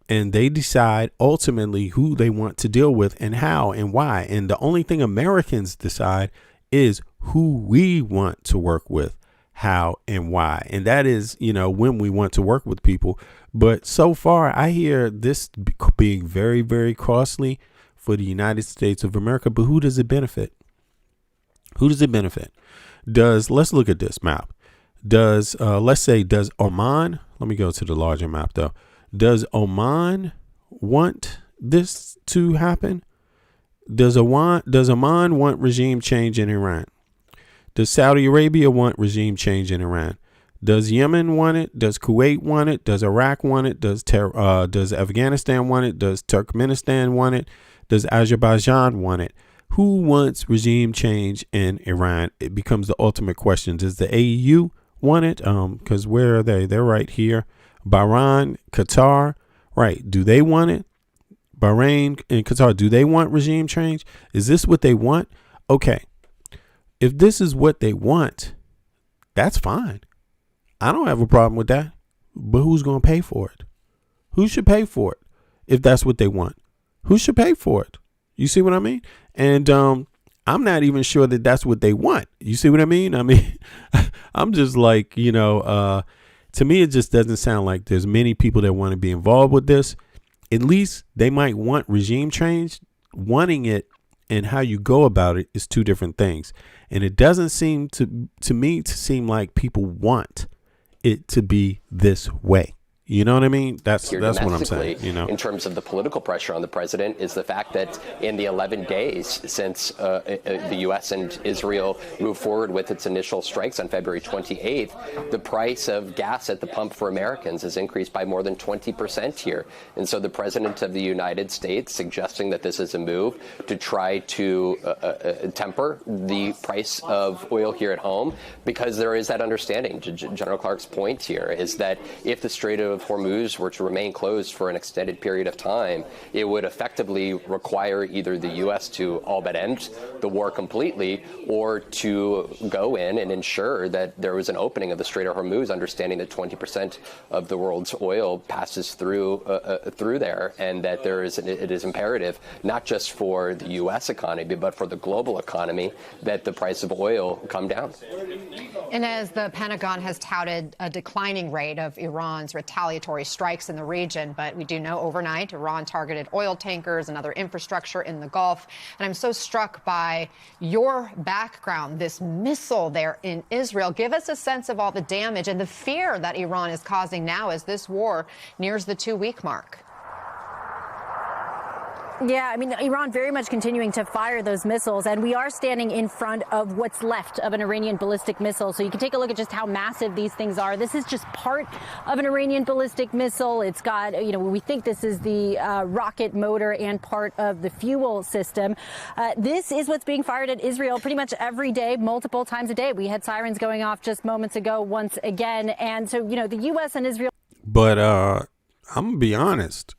they decide ultimately who they want to deal with and how and why. And the only thing Americans decide is who we want to work with, how and why. And that is, when we want to work with people. But so far, I hear this being very, very costly for the United States of America. But who does it benefit? Who does it benefit? Let's look at this map. Does Oman, let me go to the larger map though. Does Oman want this to happen? Does Oman want regime change in Iran? Does Saudi Arabia want regime change in Iran? Does Yemen want it? Does Kuwait want it? Does Iraq want it? Does Afghanistan want it? Does Turkmenistan want it? Does Azerbaijan want it? Who wants regime change in Iran? It becomes the ultimate question. Does the AEU want it? Because where are they? They're right here. Bahrain, Qatar, right? Do they want it? Bahrain and Qatar, do they want regime change? Is this what they want? Okay. If this is what they want, that's fine. I don't have a problem with that. But who's going to pay for it? Who should pay for it if that's what they want? Who should pay for it? You see what I mean? And I'm not even sure that that's what they want. You see what I mean? I mean, I'm just like, to me, it just doesn't sound like there's many people that want to be involved with this. At least they might want regime change. Wanting it and how you go about it is two different things. And it doesn't seem to me to seem like people want it to be this way. You know what I mean? That's what I'm saying. In terms of the political pressure on the president is the fact that in the 11 days since the U.S. and Israel moved forward with its initial strikes on February 28th, the price of gas at the pump for Americans has increased by more than 20% here. And so the president of the United States suggesting that this is a move to try to temper the price of oil here at home, because there is that understanding. General Clark's point here is that if the Strait of Hormuz were to remain closed for an extended period of time, it would effectively require either the U.S. to all but end the war completely, or to go in and ensure that there was an opening of the Strait of Hormuz, understanding that 20% of the world's oil passes through there, and that it is imperative, not just for the U.S. economy, but for the global economy, that the price of oil come down. And as the Pentagon has touted a declining rate of Iran's retaliatory strikes in the region, but we do know overnight Iran targeted oil tankers and other infrastructure in the Gulf. And I'm so struck by your background, this missile there in Israel. Give us a sense of all the damage and the fear that Iran is causing now as this war nears the 2-week mark. Yeah, I mean, Iran very much continuing to fire those missiles, and we are standing in front of what's left of an Iranian ballistic missile. So you can take a look at just how massive these things are. This is just part of an Iranian ballistic missile. It's got, we think this is the rocket motor and part of the fuel system. This is what's being fired at Israel pretty much every day, multiple times a day. We had sirens going off just moments ago once again. And so, the U.S. and Israel. But I'm going to be honest.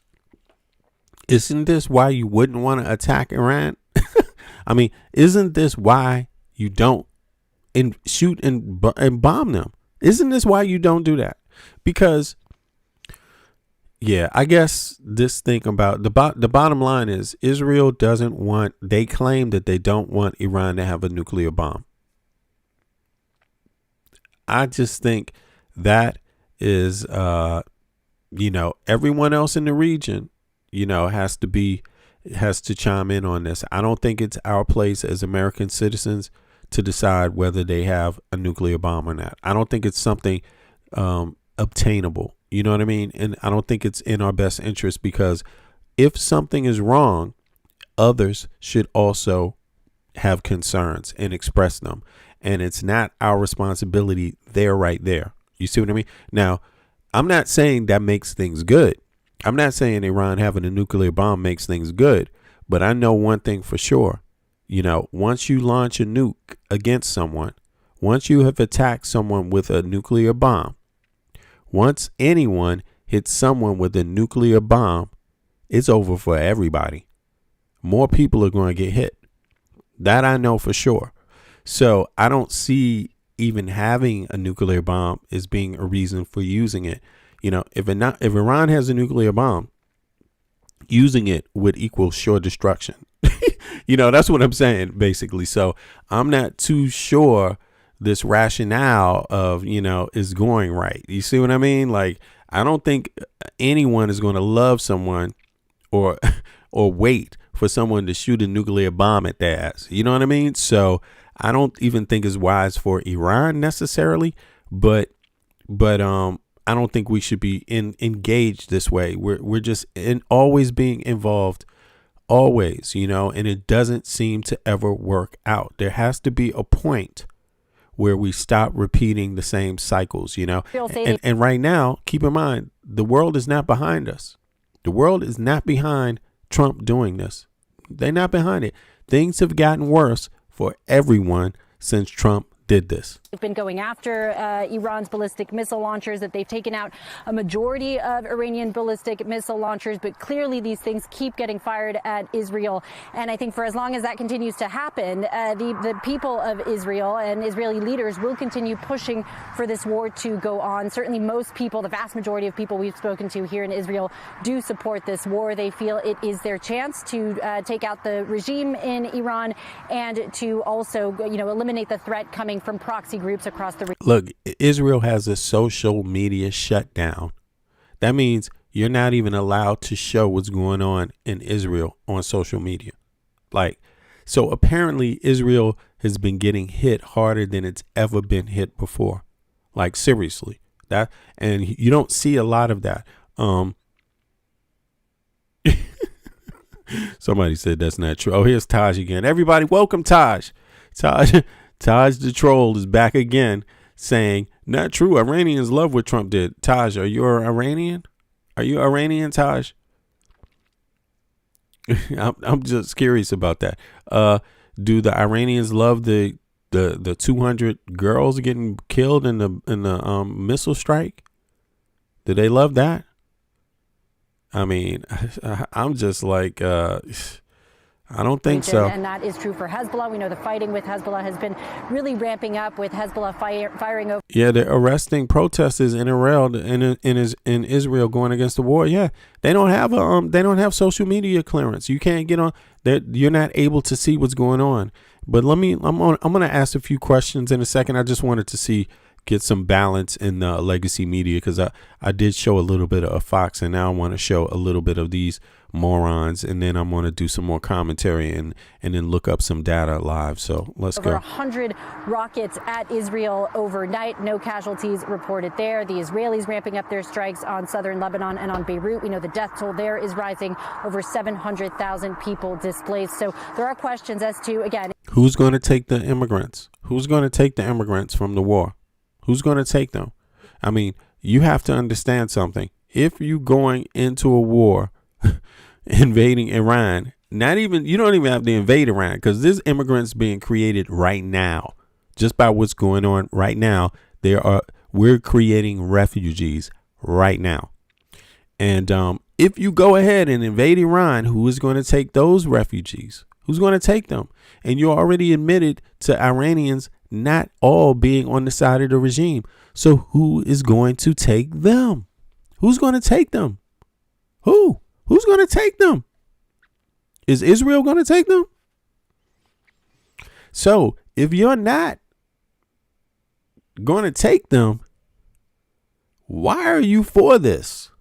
Isn't this why you wouldn't want to attack Iran? I mean, isn't this why you don't shoot and bomb them? Isn't this why you don't do that? Because, yeah, I guess this thing about the bottom line is Israel doesn't want, they claim that they don't want Iran to have a nuclear bomb. I just think that is, everyone else in the region, has to chime in on this. I don't think it's our place as American citizens to decide whether they have a nuclear bomb or not. I don't think it's something obtainable. You know what I mean? And I don't think it's in our best interest, because if something is wrong, others should also have concerns and express them. And it's not our responsibility there, right there. You see what I mean? Now, I'm not saying that makes things good. I'm not saying Iran having a nuclear bomb makes things good, but I know one thing for sure. You know, once you launch a nuke against someone, once you have attacked someone with a nuclear bomb, once anyone hits someone with a nuclear bomb, it's over for everybody. More people are going to get hit. That I know for sure. So I don't see even having a nuclear bomb as being a reason for using it. You know, if Iran has a nuclear bomb, using it would equal sure destruction. You know, that's what I'm saying, basically. So I'm not too sure this rationale of, you know, is going right. You see what I mean? Like, I don't think anyone is going to love someone or wait for someone to shoot a nuclear bomb at their ass. You know what I mean? So I don't even think it's wise for Iran necessarily, but I don't think we should be engaged this way. We're just always being involved, always, you know, and it doesn't seem to ever work out. There has to be a point where we stop repeating the same cycles, you know. And right now, keep in mind, the world is not behind us. The world is not behind Trump doing this. They're not behind it. Things have gotten worse for everyone since Trump did this. They've been going after Iran's ballistic missile launchers, that they've taken out a majority of Iranian ballistic missile launchers, but clearly these things keep getting fired at Israel. And I think for as long as that continues to happen, the people of Israel and Israeli leaders will continue pushing for this war to go on. Certainly most people, the vast majority of people we've spoken to here in Israel, do support this war. They feel it is their chance to take out the regime in Iran and to also, you know, eliminate the threat coming from proxy groups across the region. Look, Israel has a social media shutdown. That means you're not even allowed to show what's going on in Israel on social media. Like, so apparently Israel has been getting hit harder than it's ever been hit before. Like, seriously. That, and you don't see a lot of that. Somebody said that's not true. Oh, here's Taj again. Everybody, welcome Taj. Taj the troll is back again saying, not true. Iranians love what Trump did. Taj, are you an Iranian? Are you Iranian, Taj? I'm just curious about that. Do the Iranians love the 200 girls getting killed in the missile strike? Do they love that? I mean, I'm just like, I don't think so. And that is true for Hezbollah. We know the fighting with Hezbollah has been really ramping up, with Hezbollah firing over. Yeah, they're arresting protesters in Israel going against the war. Yeah, they don't have social media clearance. You can't get on. You're not able to see what's going on. But I'm going to ask a few questions in a second. I just wanted to get some balance in the legacy media, because I did show a little bit of Fox, and now I want to show a little bit of these morons, and then I'm going to do some more commentary and then look up some data live. So let's go. Over 100 rockets at Israel overnight. No casualties reported there. The Israelis ramping up their strikes on southern Lebanon and on Beirut. We know the death toll there is rising. Over 700,000 people displaced. So there are questions as to, again, who's going to take the immigrants? Who's going to take the immigrants from the war? Who's going to take them? I mean, you have to understand something. If you're going into a war invading Iran, you don't even have to invade Iran, because there's immigrants being created right now. Just by what's going on right now, we're creating refugees right now. And if you go ahead and invade Iran, who is going to take those refugees? Who's going to take them? And you already admitted to Iranians not all being on the side of the regime. So who is going to take them? Who's going to take them? Who's going to take them? Is Israel going to take them? So if you're not going to take them, why are you for this?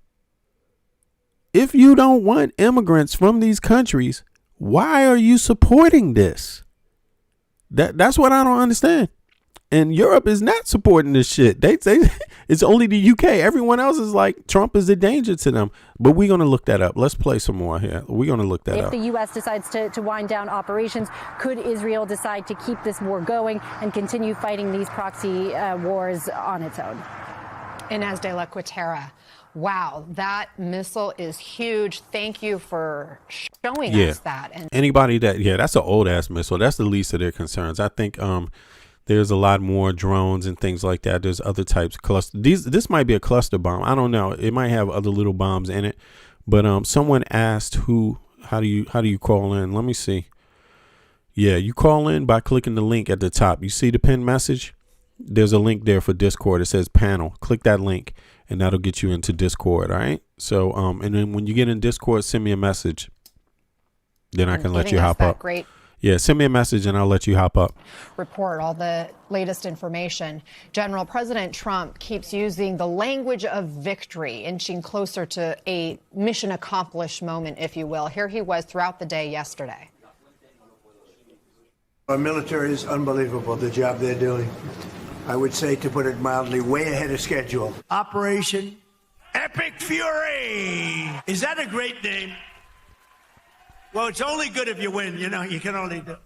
If you don't want immigrants from these countries, why are you supporting this? That's what I don't understand. And Europe is not supporting this shit. They say it's only the UK. Everyone else is like, Trump is a danger to them. But we're going to look that up. Let's play some more here. We're going to look that up. If the U.S. decides to wind down operations, could Israel decide to keep this war going and continue fighting these proxy wars on its own? Inez de la Cuetara, wow, that missile is huge. Thank you for showing us that. And anybody that's an old ass missile. That's the least of their concerns. I think there's a lot more drones and things like that. There's other types of cluster. This might be a cluster bomb. I don't know. It might have other little bombs in it. But someone asked how do you call in? Let me see. Yeah, you call in by clicking the link at the top. You see the pinned message? There's a link there for Discord. It says panel. Click that link and that'll get you into Discord. All right. So and then when you get in Discord, send me a message. Then I can let you hop up. Great Yeah, send me a message and I'll let you hop up. report, all the latest information. General, President Trump keeps using the language of victory, inching closer to a mission accomplished moment, if you will. Here he was throughout the day yesterday. Our military is unbelievable, the job they're doing. I would say, to put it mildly, way ahead of schedule. Operation Epic Fury! Is that a great name? Well, it's only good if you win. You know, you can only do.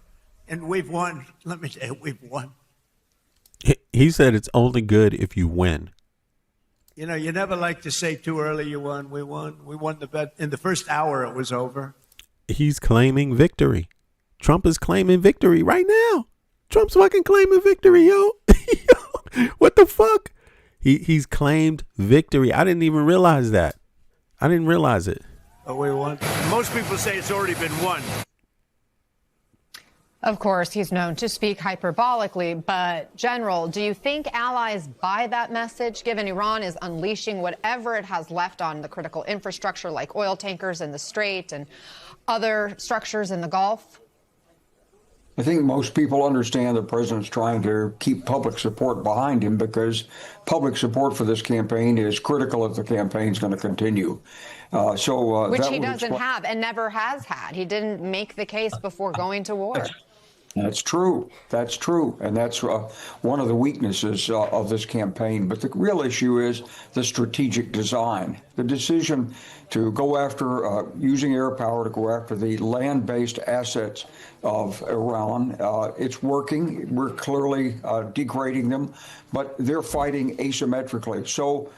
And we've won. Let me tell you, we've won. He said it's only good if you win. You know, you never like to say too early you won. We won. We won the bet. In the first hour, it was over. He's claiming victory. Trump is claiming victory right now. Trump's fucking claiming victory, yo. What the fuck? He's claimed victory. I didn't even realize that. I didn't realize it. Oh, we won. Most people say it's already been won. Of course, he's known to speak hyperbolically, but General, do you think allies buy that message, given Iran is unleashing whatever it has left on the critical infrastructure like oil tankers in the Strait and other structures in the Gulf? I think most people understand the president's trying to keep public support behind him because public support for this campaign is critical if the campaign is going to continue. Which he doesn't have and never has had. He didn't make the case before going to war. That's true. That's true. And that's one of the weaknesses of this campaign. But the real issue is the strategic design. The decision to go after using air power to go after the land-based assets of Iran. It's working. We're clearly degrading them, but they're fighting asymmetrically. So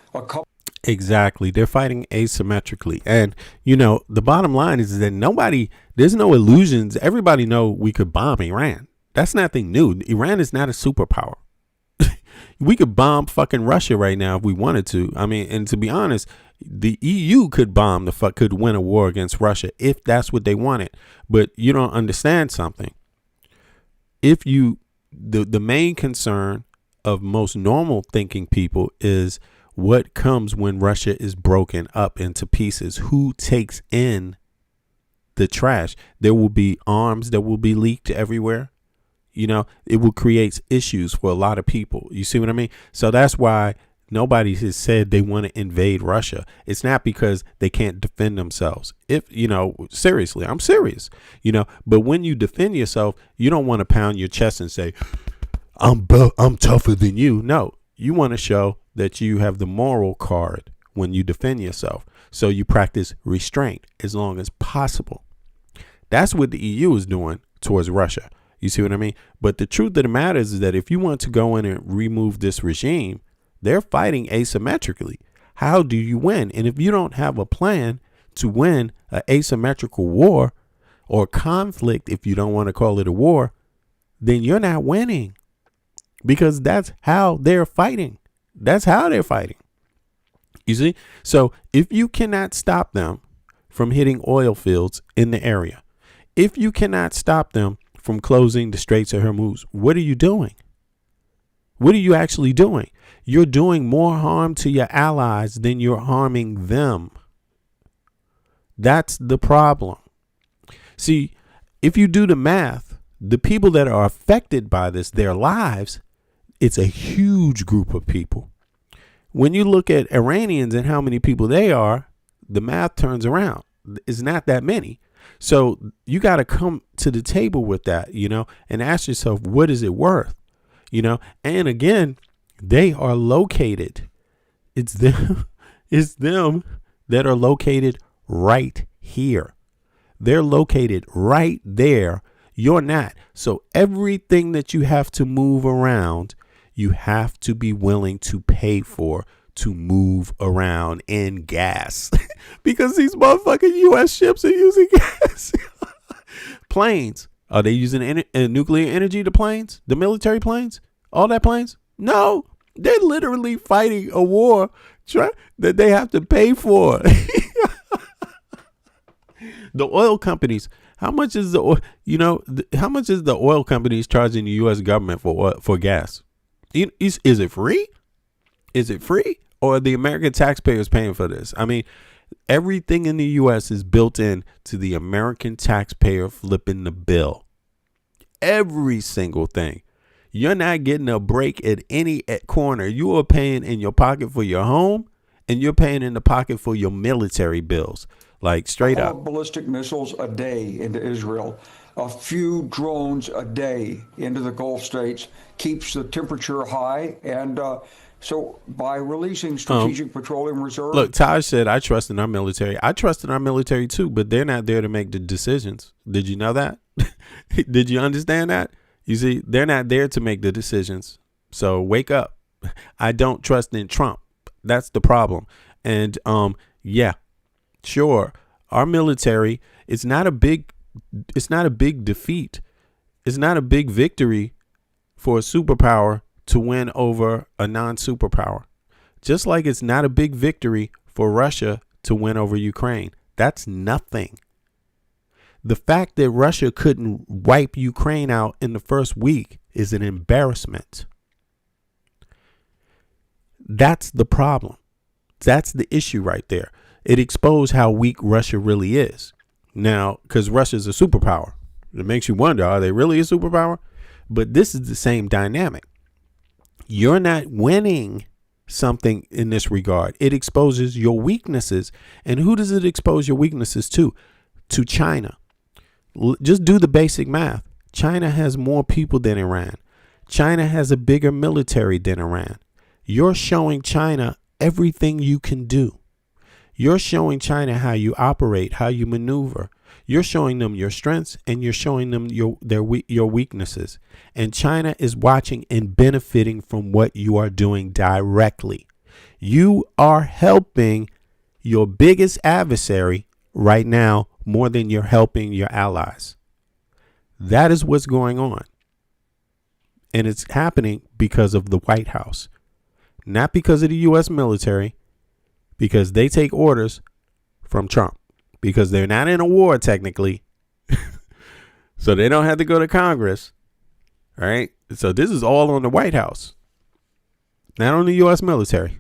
Exactly. They're fighting asymmetrically. And, you know, the bottom line is that there's no illusions. Everybody know we could bomb Iran. That's nothing new. Iran is not a superpower. We could bomb fucking Russia right now if we wanted to. I mean, and to be honest, the EU could could win a war against Russia if that's what they wanted. But you don't understand something. The main concern of most normal thinking people is what comes when Russia is broken up into pieces. Who takes in the trash? There will be arms that will be leaked everywhere. You know, it will create issues for a lot of people. You see what I mean? So that's why nobody has said they want to invade Russia. It's not because they can't defend themselves. Seriously, I'm serious, but when you defend yourself, you don't want to pound your chest and say, I'm tougher than you. No, you want to show that you have the moral card when you defend yourself. So you practice restraint as long as possible. That's what the EU is doing towards Russia. You see what I mean? But the truth of the matter is that if you want to go in and remove this regime, they're fighting asymmetrically. How do you win? And if you don't have a plan to win an asymmetrical war or conflict, if you don't want to call it a war, then you're not winning, because that's how they're fighting. That's how they're fighting. You see? So if you cannot stop them from hitting oil fields in the area, if you cannot stop them from closing the Straits of Hormuz, what are you doing? What are you actually doing? You're doing more harm to your allies than you're harming them. That's the problem. See, if you do the math, the people that are affected by this, their lives, it's a huge group of people. When you look at Iranians and how many people they are, the math turns around. It's not that many. So you got to come to the table with that, and ask yourself, what is it worth? And again, they are located. It's them that are located right here. They're located right there. You're not. So everything that you have to move around, you have to be willing to pay for to move around in gas because these motherfucking U.S. ships are using gas. Planes. Are they using nuclear energy, the planes? The military planes? All that planes? No. They're literally fighting a war that they have to pay for. The oil companies, how much is the oil companies charging the U.S. government for gas? Is it free? Is it free? Or are the American taxpayers paying for this? I mean, everything in the U.S. is built in to the American taxpayer flipping the bill. Every single thing. You're not getting a break at any corner. You are paying in your pocket for your home, and you're paying in the pocket for your military bills. Like straight up. Ballistic missiles a day into Israel. A few drones a day into the Gulf states keeps the temperature high. And so by releasing strategic petroleum reserve. Look, Taj said, I trust in our military. I trust in our military, too, but they're not there to make the decisions. Did you know that? Did you understand that? You see, they're not there to make the decisions. So wake up. I don't trust in Trump. That's the problem. And yeah, sure, our military, it's not a big defeat. It's not a big victory for a superpower to win over a non-superpower. Just like it's not a big victory for Russia to win over Ukraine. That's nothing. The fact that Russia couldn't wipe Ukraine out in the first week is an embarrassment. That's the problem. That's the issue right there. It exposed how weak Russia really is. Now, because Russia's a superpower. It makes you wonder, are they really a superpower? But this is the same dynamic. You're not winning something in this regard. It exposes your weaknesses. And who does it expose your weaknesses to? To China. Just do the basic math. China has more people than Iran. China has a bigger military than Iran. You're showing China everything you can do. You're showing China how you operate, how you maneuver. You're showing them your strengths and you're showing them your weaknesses. And China is watching and benefiting from what you are doing directly. You are helping your biggest adversary right now more than you're helping your allies. That is what's going on. And it's happening because of the White House. Not because of the U.S. military, because they take orders from Trump. Because they're not in a war, technically. So they don't have to go to Congress. All right. So this is all on the White House. Not on the U.S. military.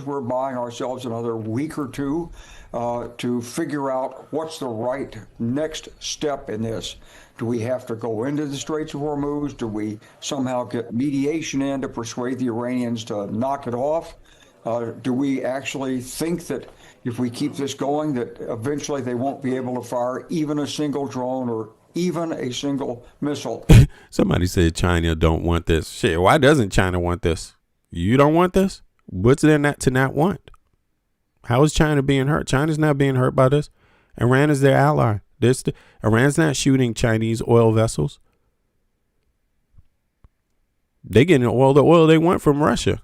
We're buying ourselves another week or two to figure out what's the right next step in this. Do we have to go into the Straits of Hormuz? Do we somehow get mediation in to persuade the Iranians to knock it off? Do we actually think that if we keep this going, that eventually they won't be able to fire even a single drone or even a single missile? Somebody said China don't want this. Shit, why doesn't China want this? You don't want this? What's there not to not want? How is China being hurt? China's not being hurt by this. Iran is their ally. Iran's not shooting Chinese oil vessels. They're getting all the oil they want from Russia.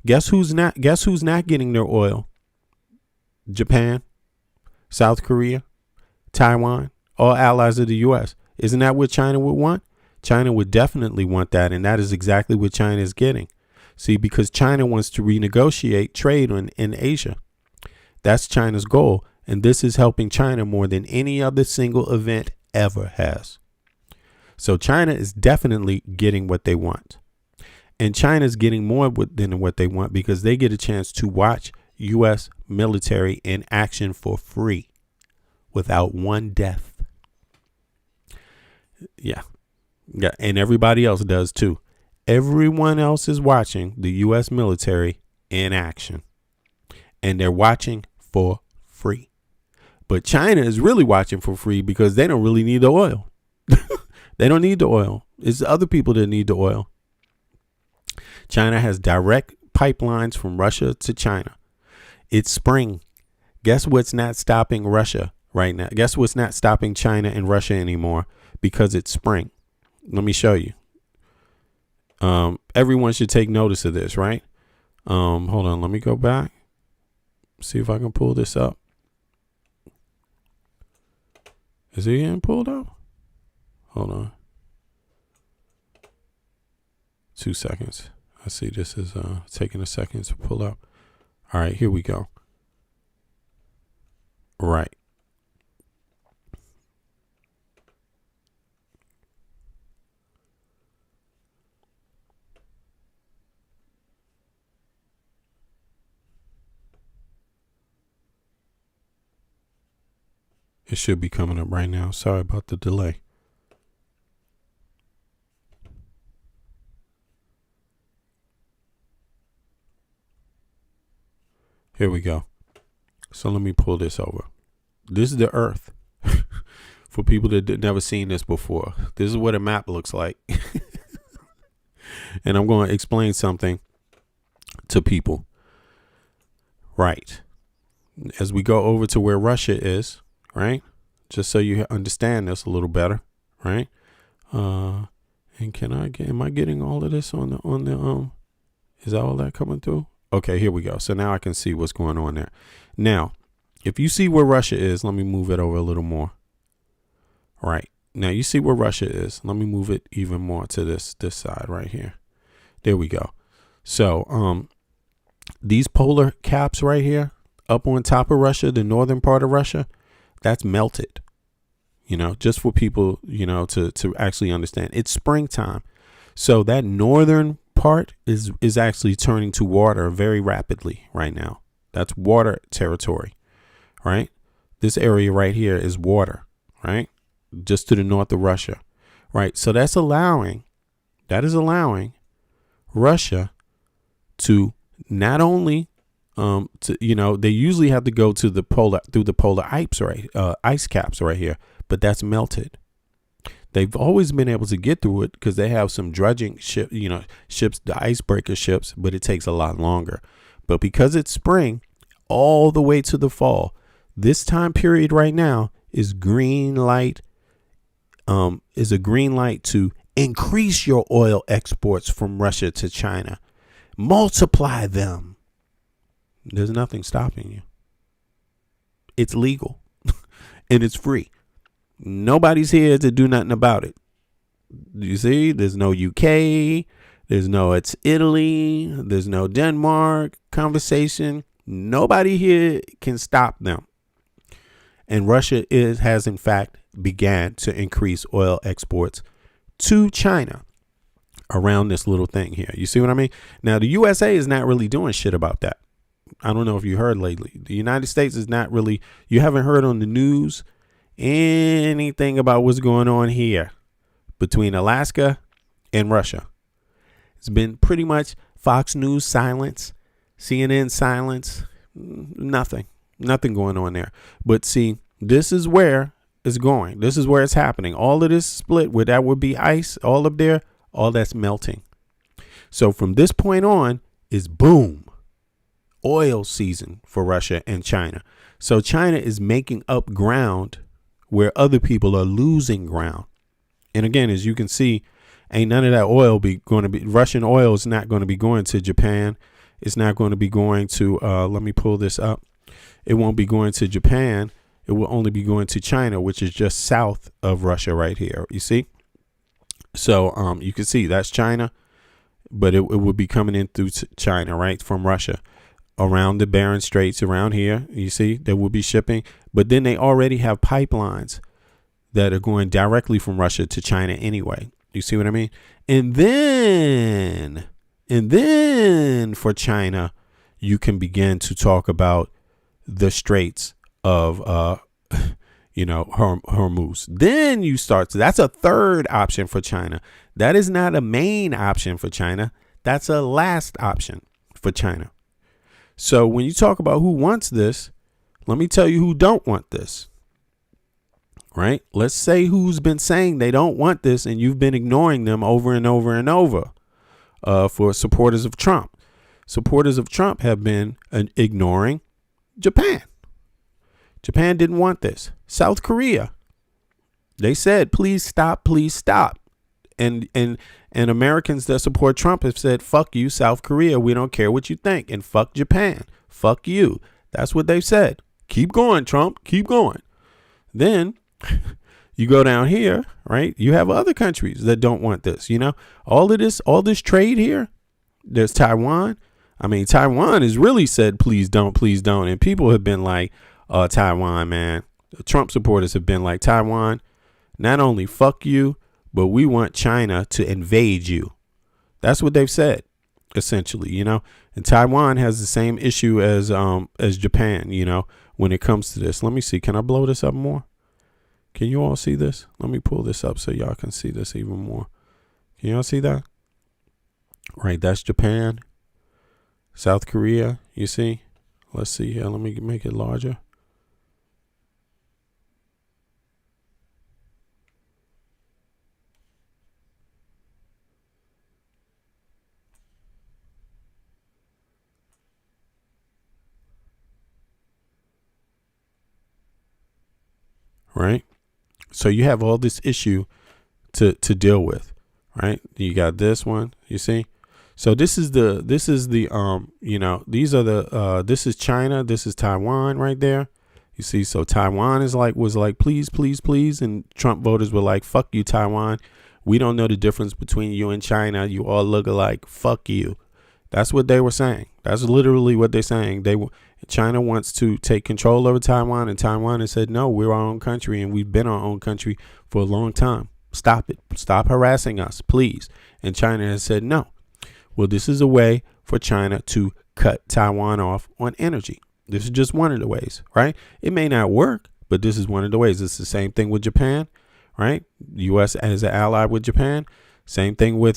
Guess who's not getting their oil? Japan, South Korea, Taiwan, all allies of the U.S. Isn't that what China would want? China would definitely want that, and that is exactly what China is getting. See, because China wants to renegotiate trade in Asia. That's China's goal, and this is helping China more than any other single event ever has. So China is definitely getting what they want. And China's getting more than what they want because they get a chance to watch U.S. military in action for free without one death. Yeah. And everybody else does too. Everyone else is watching the U.S. military in action. And they're watching for free. But China is really watching for free because they don't really need the oil. They don't need the oil. It's the other people that need the oil. China has direct pipelines from Russia to China. It's spring. Guess what's not stopping Russia right now? Guess what's not stopping China and Russia anymore? Because it's spring. Let me show you. Everyone should take notice of this, right? Hold on, let me go back. See if I can pull this up. Is it getting pulled up? Hold on. 2 seconds. I see this is taking a second to pull up. All right, here we go. Right. It should be coming up right now. Sorry about the delay. Here we go. So let me pull this over. This is the Earth. For people that never seen this before. This is what a map looks like. And I'm going to explain something to people. Right. As we go over to where Russia is, right? Just so you understand this a little better, right? And am I getting all of this on the is all that coming through? Okay, here we go. So now I can see what's going on there. Now, if you see where Russia is, let me move it over a little more. Right. Now you see where Russia is. Let me move it even more to this side right here. There we go. So, these polar caps right here up on top of Russia, the northern part of Russia, that's melted. You know, just for people, you know, to actually understand. It's springtime. So that northern part is actually turning to water very rapidly right now. That's water territory, right? This area right here is water, right? Just to the north of Russia, right? So that is allowing Russia to not only they usually have to go to the polar ice caps right here, but that's melted. They've always been able to get through it because they have some dredging ships, the icebreaker ships, but it takes a lot longer. But because it's spring all the way to the fall, this time period right now is green light. Is a green light to increase your oil exports from Russia to China. Multiply them. There's nothing stopping you. It's legal and it's free. Nobody's here to do nothing about it. You see, there's no UK. There's no it's Italy. There's no Denmark conversation. Nobody here can stop them. And Russia has in fact began to increase oil exports to China around this little thing here. You see what I mean? Now, the USA is not really doing shit about that. I don't know if you heard lately. The United States is not really, you haven't heard on the news anything about what's going on here between Alaska and Russia. It's been pretty much Fox News silence, CNN silence, nothing going on there. But see, this is where it's going. This is where it's happening. All of this split where that would be ice, all up there, all that's melting. So from this point on is boom, oil season for Russia and China. So China is making up ground where other people are losing ground. And again, as you can see, ain't none of that oil Russian oil is not going to be going to Japan. It's not going to be going to, let me pull this up. It won't be going to Japan. It will only be going to China, which is just south of Russia right here. You see? So you can see that's China, but it would be coming in through China, right, from Russia. Around the Bering Straits around here, you see, they will be shipping. But then they already have pipelines that are going directly from Russia to China anyway. You see what I mean? And then for China, you can begin to talk about the straits of Hormuz. Then you start to, that's a third option for China. That is not a main option for China. That's a last option for China. So when you talk about who wants this, let me tell you who don't want this. Right? Let's say who's been saying they don't want this and you've been ignoring them over and over and over for supporters of Trump. Supporters of Trump have been ignoring Japan. Japan didn't want this. South Korea. They said, please stop, please stop. And Americans that support Trump have said, fuck you, South Korea. We don't care what you think. And fuck Japan. Fuck you. That's what they've said. Keep going, Trump. Keep going. Then you go down here, right? You have other countries that don't want this. You know, all this trade here. There's Taiwan. I mean, Taiwan has really said, please don't, please don't. And people have been like, Taiwan, man. The Trump supporters have been like, Taiwan, not only fuck you, but we want China to invade you. That's what they've said, essentially, you know. And Taiwan has the same issue as Japan, you know, when it comes to this. Let me see. Can I blow this up more? Can you all see this? Let me pull this up so y'all can see this even more. Can y'all see that? Right, that's Japan. South Korea, you see? Let's see here. Let me make it larger. Right? So you have all this issue to deal with, right? You got this one, you see? So this is the you know, these are the this is China, this is Taiwan right there. You see, so Taiwan was like please, please, please, and Trump voters were like, fuck you, Taiwan. We don't know the difference between you and China. You all look alike. Fuck you. That's what they were saying. That's literally what they're saying. China wants to take control over Taiwan, and Taiwan has said, no, we're our own country, and we've been our own country for a long time. Stop it. Stop harassing us, please. And China has said, no. Well, this is a way for China to cut Taiwan off on energy. This is just one of the ways, right? It may not work, but this is one of the ways. It's the same thing with Japan, right? U.S. as an ally with Japan. Same thing with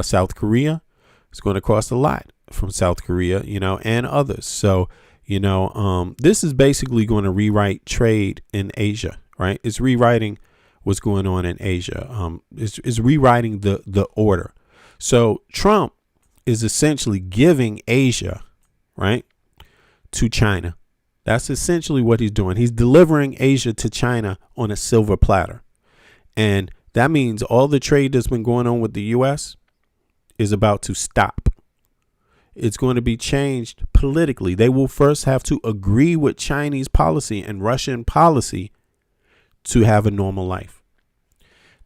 South Korea. It's going to cost a lot from South Korea, you know, and others. So, you know, this is basically going to rewrite trade in Asia, right? It's rewriting what's going on in Asia. It's rewriting the order. So Trump is essentially giving Asia, right, to China. That's essentially what he's doing. He's delivering Asia to China on a silver platter. And that means all the trade that's been going on with the U.S. is about to stop. It's going to be changed politically. They will first have to agree with Chinese policy and Russian policy to have a normal life.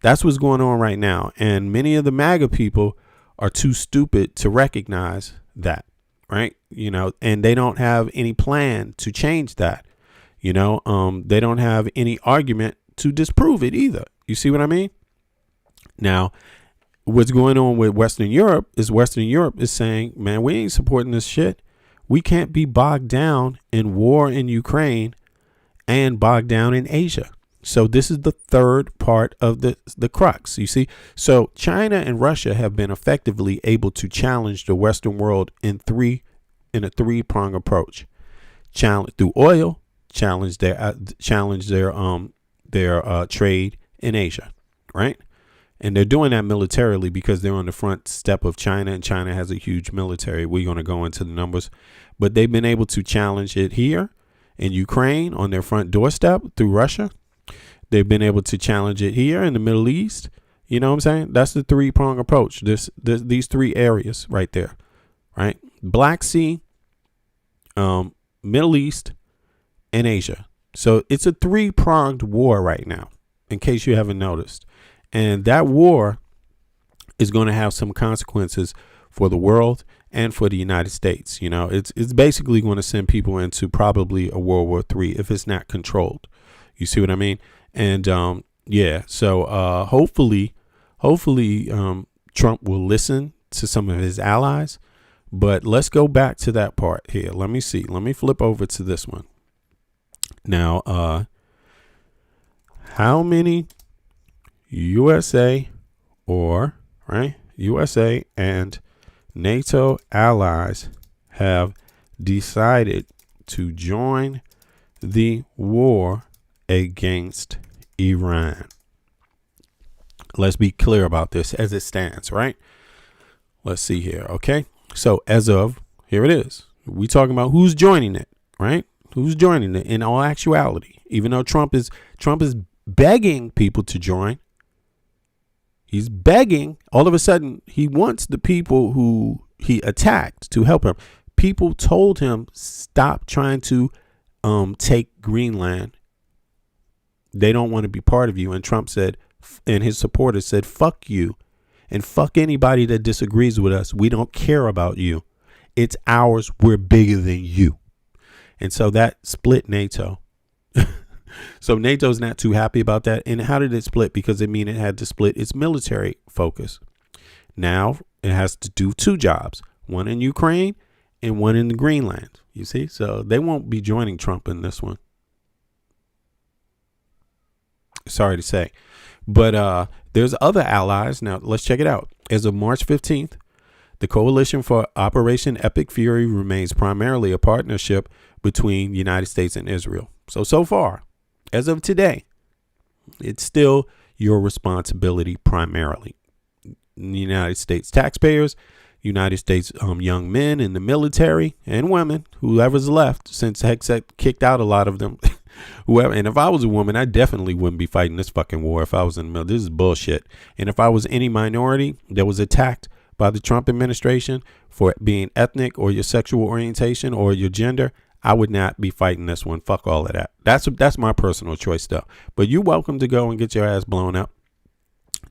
That's what's going on right now. And many of the MAGA people are too stupid to recognize that, right? You know, and they don't have any plan to change that. You know, they don't have any argument to disprove it either. You see what I mean? Now, what's going on with Western Europe is saying, man, we ain't supporting this shit. We can't be bogged down in war in Ukraine and bogged down in Asia. So this is the third part of the crux, you see. So China and Russia have been effectively able to challenge the Western world in a three-prong approach. Challenge through oil, challenge their trade in Asia, right? And they're doing that militarily because they're on the front step of China, and China has a huge military. We're going to go into the numbers, but they've been able to challenge it here in Ukraine on their front doorstep through Russia. They've been able to challenge it here in the Middle East. You know what I'm saying? That's the three-prong approach. These three areas right there, right? Black Sea, Middle East, and Asia. So it's a three-pronged war right now, in case you haven't noticed. And that war is going to have some consequences for the world and for the United States. You know, it's basically going to send people into probably a World War III if it's not controlled. You see what I mean? And yeah, so hopefully Trump will listen to some of his allies. But let's go back to that part here. Let me see. Let me flip over to this one. Now, how many USA and NATO allies have decided to join the war against Iran? Let's be clear about this as it stands, right? Let's see here. Okay. So as of here it is. We talking about who's joining it, right? Who's joining it in all actuality, even though Trump is begging people to join, He's begging. All of a sudden, he wants the people who he attacked to help him. People told him, stop trying to take Greenland. They don't want to be part of you. And Trump said, and his supporters said, fuck you. And fuck anybody that disagrees with us. We don't care about you. It's ours. We're bigger than you. And so that split NATO. So NATO's not too happy about that. And how did it split? Because it mean it had to split its military focus. Now it has to do two jobs, one in Ukraine and one in the Greenland. You see, so they won't be joining Trump in this one. Sorry to say, but there's other allies. Now let's check it out. As of March 15th, the coalition for Operation Epic Fury remains primarily a partnership between the United States and Israel. So far, as of today, it's still your responsibility primarily. The United States taxpayers, United States young men in the military and women, whoever's left, since Hegseth kicked out a lot of them. Whoever, and if I was a woman, I definitely wouldn't be fighting this fucking war if I was in the middle. This is bullshit. And if I was any minority that was attacked by the Trump administration for being ethnic or your sexual orientation or your gender, I would not be fighting this one. Fuck all of that. That's my personal choice though. But you're welcome to go and get your ass blown up.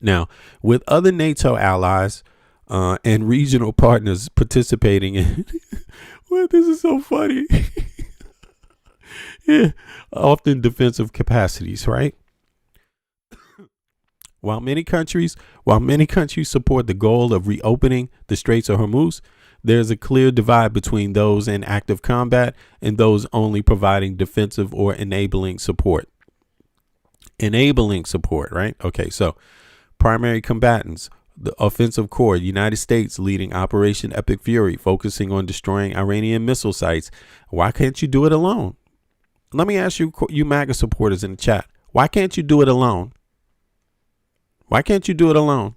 Now, with other NATO allies and regional partners participating in, well, this is so funny. Yeah, often defensive capacities, right? While many countries support the goal of reopening the Straits of Hormuz, there's a clear divide between those in active combat and those only providing defensive or enabling support. Enabling support, right? Okay, so primary combatants, the offensive corps, United States leading Operation Epic Fury, focusing on destroying Iranian missile sites. Why can't you do it alone? Let me ask you, you MAGA supporters in the chat, why can't you do it alone? Why can't you do it alone?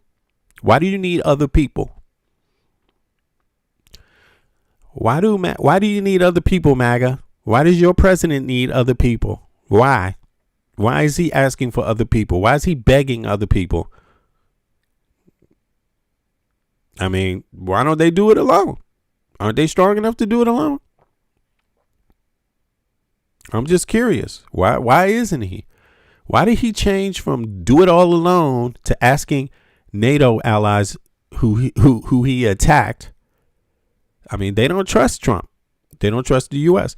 Why do you need other people? Why do you need other people, MAGA? Why does your president need other people? Why? Why is he asking for other people? Why is he begging other people? I mean, why don't they do it alone? Aren't they strong enough to do it alone? I'm just curious. Why isn't he? Why did he change from do it all alone to asking NATO allies who he attacked? I mean, they don't trust Trump. They don't trust the U.S.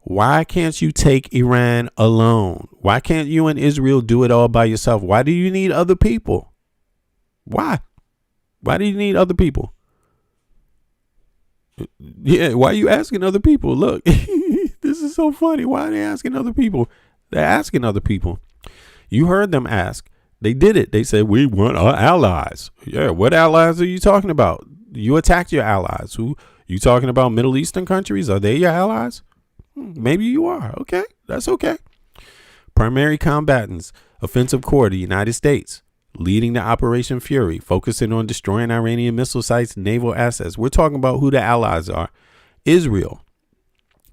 Why can't you take Iran alone? Why can't you and Israel do it all by yourself? Why do you need other people? Why? Why do you need other people? Yeah, why are you asking other people? Look, this is so funny. Why are they asking other people? They're asking other people. You heard them ask. They did it. They said, we want our allies. Yeah, what allies are you talking about? You attacked your allies. Who you talking about? Middle Eastern countries? Are they your allies? Maybe you are. Okay, that's okay. Primary combatants, offensive corps, the United States, leading the Operation Fury, focusing on destroying Iranian missile sites, naval assets. We're talking about who the allies are. Israel,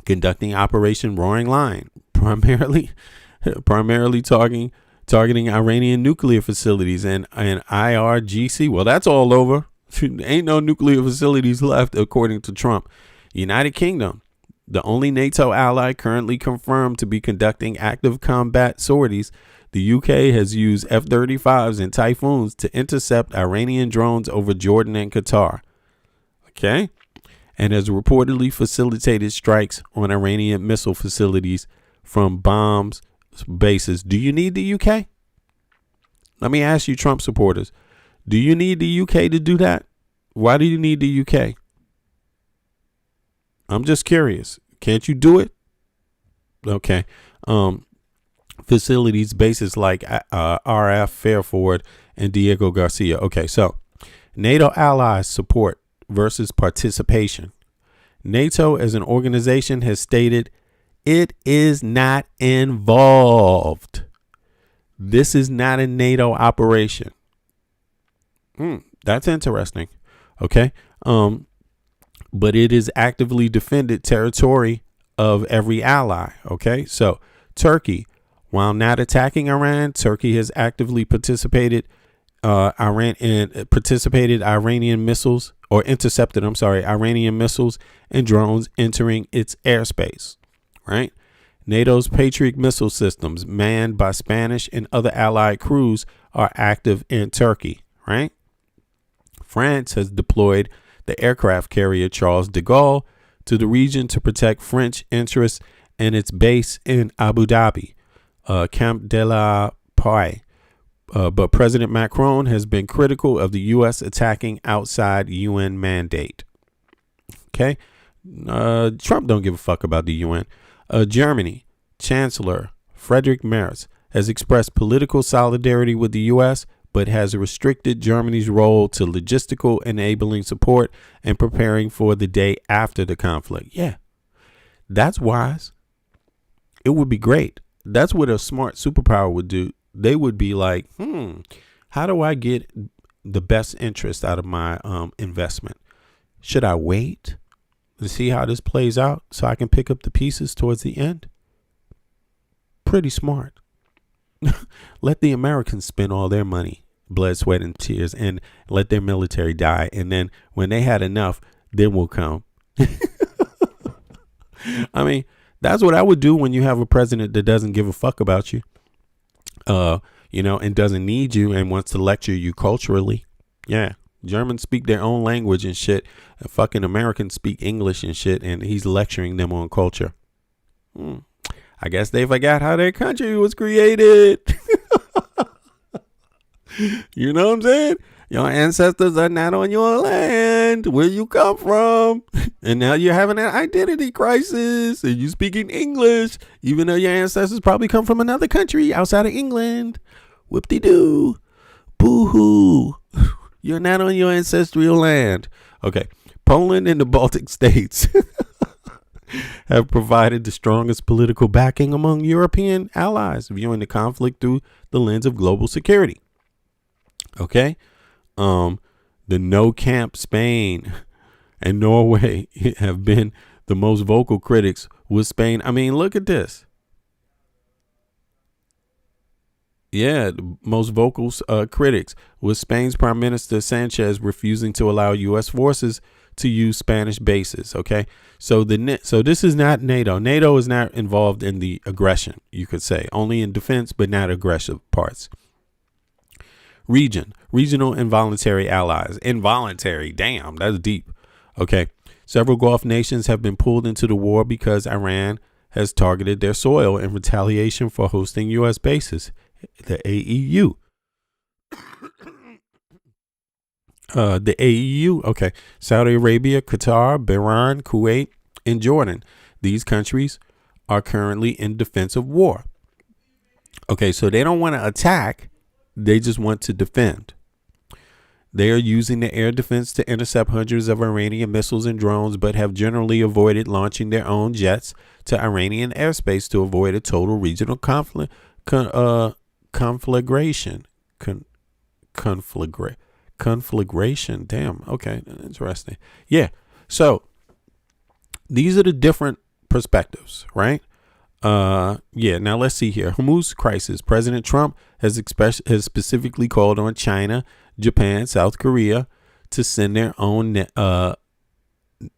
conducting Operation Roaring Lion, primarily targeting Iranian nuclear facilities and IRGC. Well, that's all over. Ain't no nuclear facilities left, according to Trump. United Kingdom, the only NATO ally currently confirmed to be conducting active combat sorties. The UK has used F-35s and Typhoons to intercept Iranian drones over Jordan and Qatar. Okay. And has reportedly facilitated strikes on Iranian missile facilities from bombs bases. Do you need the UK? Let me ask you, Trump supporters, do you need the UK to do that? Why do you need the UK? I'm just curious. Can't you do it? Okay. Facilities, bases like RF, Fairford, and Diego Garcia. Okay, so NATO allies support versus participation. NATO as an organization has stated it is not involved. This is not a NATO operation. That's interesting. Okay. But it is actively defended territory of every ally. Okay. So Turkey, while not attacking Iran, Turkey has actively participated intercepted Iranian missiles and drones entering its airspace, right? NATO's Patriot missile systems, manned by Spanish and other allied crews, are active in Turkey, right? France has deployed the aircraft carrier Charles de Gaulle to the region to protect French interests and its base in Abu Dhabi, Camp de la Paix. But President Macron has been critical of the U.S. attacking outside UN mandate. Okay. Trump don't give a fuck about the UN. Germany Chancellor Friedrich Merz has expressed political solidarity with the U.S., but has restricted Germany's role to logistical enabling support and preparing for the day after the conflict. Yeah, that's wise. It would be great. That's what a smart superpower would do. They would be like, how do I get the best interest out of my investment? Should I wait to see how this plays out so I can pick up the pieces towards the end? Pretty smart. Let the Americans spend all their money, blood, sweat, and tears, and let their military die. And then when they had enough, then we'll come. I mean, that's what I would do when you have a president that doesn't give a fuck about you. And doesn't need you and wants to lecture you culturally. Yeah. Germans speak their own language and shit. Fucking Americans speak English and shit, and he's lecturing them on culture. I guess they forgot how their country was created. You know what I'm saying? Your ancestors are not on your land, where you come from. And now you're having an identity crisis and you speaking English, even though your ancestors probably come from another country outside of England. Whoop-de-doo. Boo-hoo. You're not on your ancestral land. Okay. Poland and the Baltic states have provided the strongest political backing among European allies, viewing the conflict through the lens of global security. Okay. The no camp Spain and Norway have been the most vocal critics with Spain. I mean, look at this. Yeah, the most vocal critics with Spain's Prime Minister Sanchez refusing to allow U.S. forces to use Spanish bases. OK, so this is not NATO. NATO is not involved in the aggression, you could say, only in defense, but not aggressive parts. Regional involuntary allies. Involuntary. Damn, that's deep. Okay. Several Gulf nations have been pulled into the war because Iran has targeted their soil in retaliation for hosting U.S. bases. The AEU. The AEU. Okay. Saudi Arabia, Qatar, Bahrain, Kuwait, and Jordan. These countries are currently in defensive war. Okay. So they don't want to attack. They just want to defend. They are using the air defense to intercept hundreds of Iranian missiles and drones, but have generally avoided launching their own jets to Iranian airspace to avoid a total regional conflagration. Conflagration. Damn. Okay. Interesting. Yeah. So these are the different perspectives, right? Now let's see here. Hormuz crisis. President Trump has specifically called on China, Japan, South Korea to send their own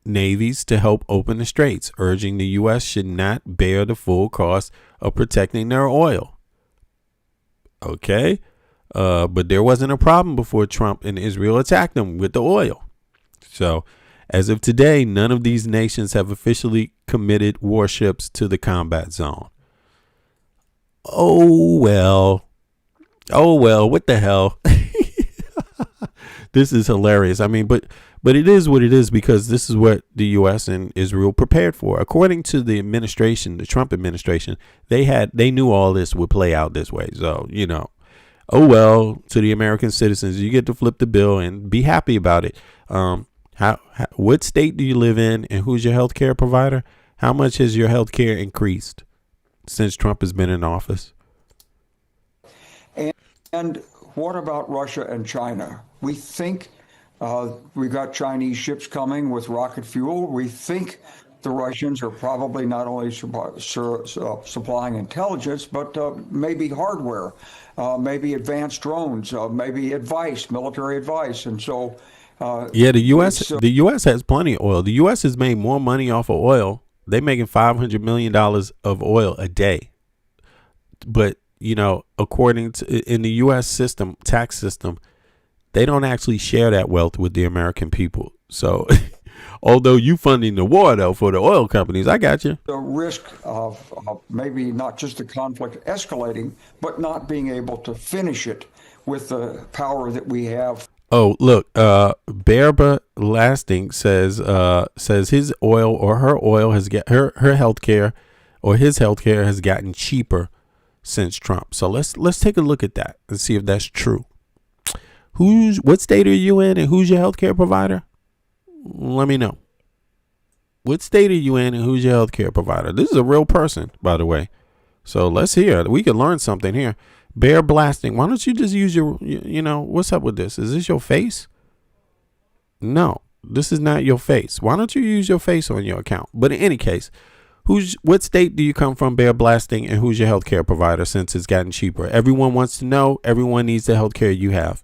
navies to help open the straits, urging the U.S. should not bear the full cost of protecting their oil. Okay. But there wasn't a problem before Trump and Israel attacked them with the oil. So as of today, none of these nations have officially committed warships to the combat zone. Oh, well, what the hell? This is hilarious. I mean, but it is what it is, because this is what the U.S. and Israel prepared for. According to the administration, the Trump administration, they knew all this would play out this way. So, oh, well, to the American citizens, you get to flip the bill and be happy about it. What state do you live in, and who's your health care provider? How much has your health care increased since Trump has been in office? And what about Russia and China? We think we got Chinese ships coming with rocket fuel. We think the Russians are probably not only supplying intelligence, but maybe hardware, maybe advanced drones, maybe advice, military advice. And so, yeah, the U.S. has plenty of oil. The U.S. has made more money off of oil. They're making $500 million of oil a day. But, you know, according to in the U.S. system, tax system, they don't actually share that wealth with the American people. So although you funding the war, though, for the oil companies, I got you. The risk of maybe not just the conflict escalating, but not being able to finish it with the power that we have. Oh, look, Bear Lasting says his oil or her oil has got her healthcare or his healthcare has gotten cheaper since Trump. So let's take a look at that and see if that's true. What state are you in and who's your healthcare provider? Let me know. What state are you in and who's your healthcare provider? This is a real person, by the way. So let's hear. We can learn something here. Bear Blasting. Why don't you just use your, you know, what's up with this? Is this your face? No, this is not your face. Why don't you use your face on your account? But in any case, what state do you come from, Bear Blasting, and who's your healthcare provider since it's gotten cheaper? Everyone wants to know. Everyone needs the healthcare you have.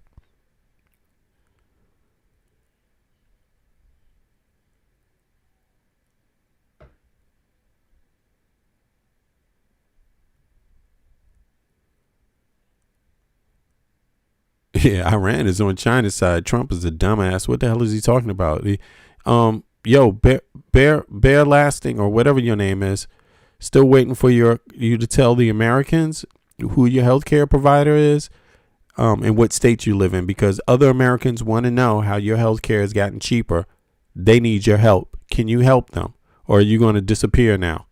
Yeah, Iran is on China's side. Trump is a dumbass. What the hell is he talking about? Yo, Bear Lasting or whatever your name is, still waiting for you to tell the Americans who your healthcare provider is, and what state you live in, because other Americans want to know how your healthcare has gotten cheaper. They need your help. Can you help them, or are you going to disappear now?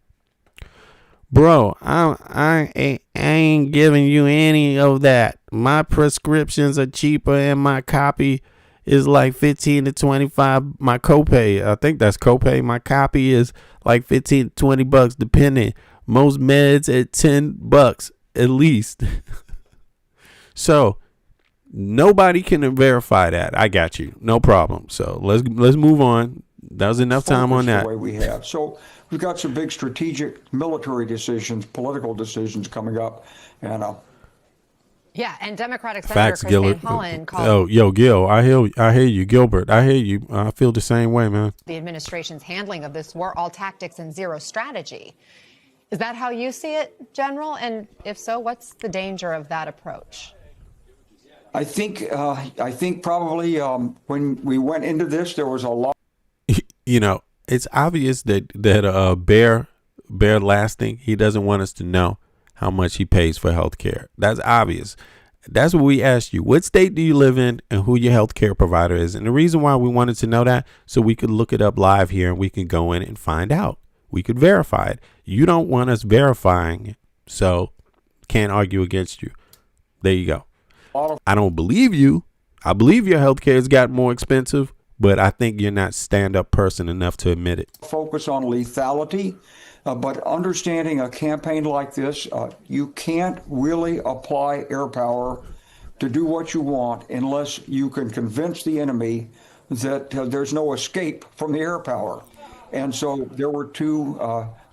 Bro, I ain't giving you any of that. My prescriptions are cheaper and my copy is like 15 to 25. My copay, I think that's copay. My copy is like 15 to 20 bucks depending. Most meds at $10 at least. So nobody can verify that. I got you. No problem. So let's move on. That was enough time on that. The way we have. So we've got some big strategic military decisions, political decisions coming up, and yeah, and Democratic Senator Chris Van Hollen called. Oh, yo, Gil, I hear you, Gilbert. I hear you. I feel the same way, man. The administration's handling of this war, all tactics and zero strategy. Is that how you see it, General? And if so, what's the danger of that approach? I think probably when we went into this, there was a lot. You know, it's obvious that Bear Lasting, he doesn't want us to know how much he pays for health care. That's obvious. That's what we asked you. What state do you live in and who your health care provider is? And the reason why we wanted to know that, so we could look it up live here and we can go in and find out. We could verify it. You don't want us verifying it, so can't argue against you. There you go. I don't believe you. I believe your health care has got more expensive, but I think you're not stand-up person enough to admit it. Focus on lethality, but understanding a campaign like this, you can't really apply air power to do what you want unless you can convince the enemy that there's no escape from the air power. And so there were two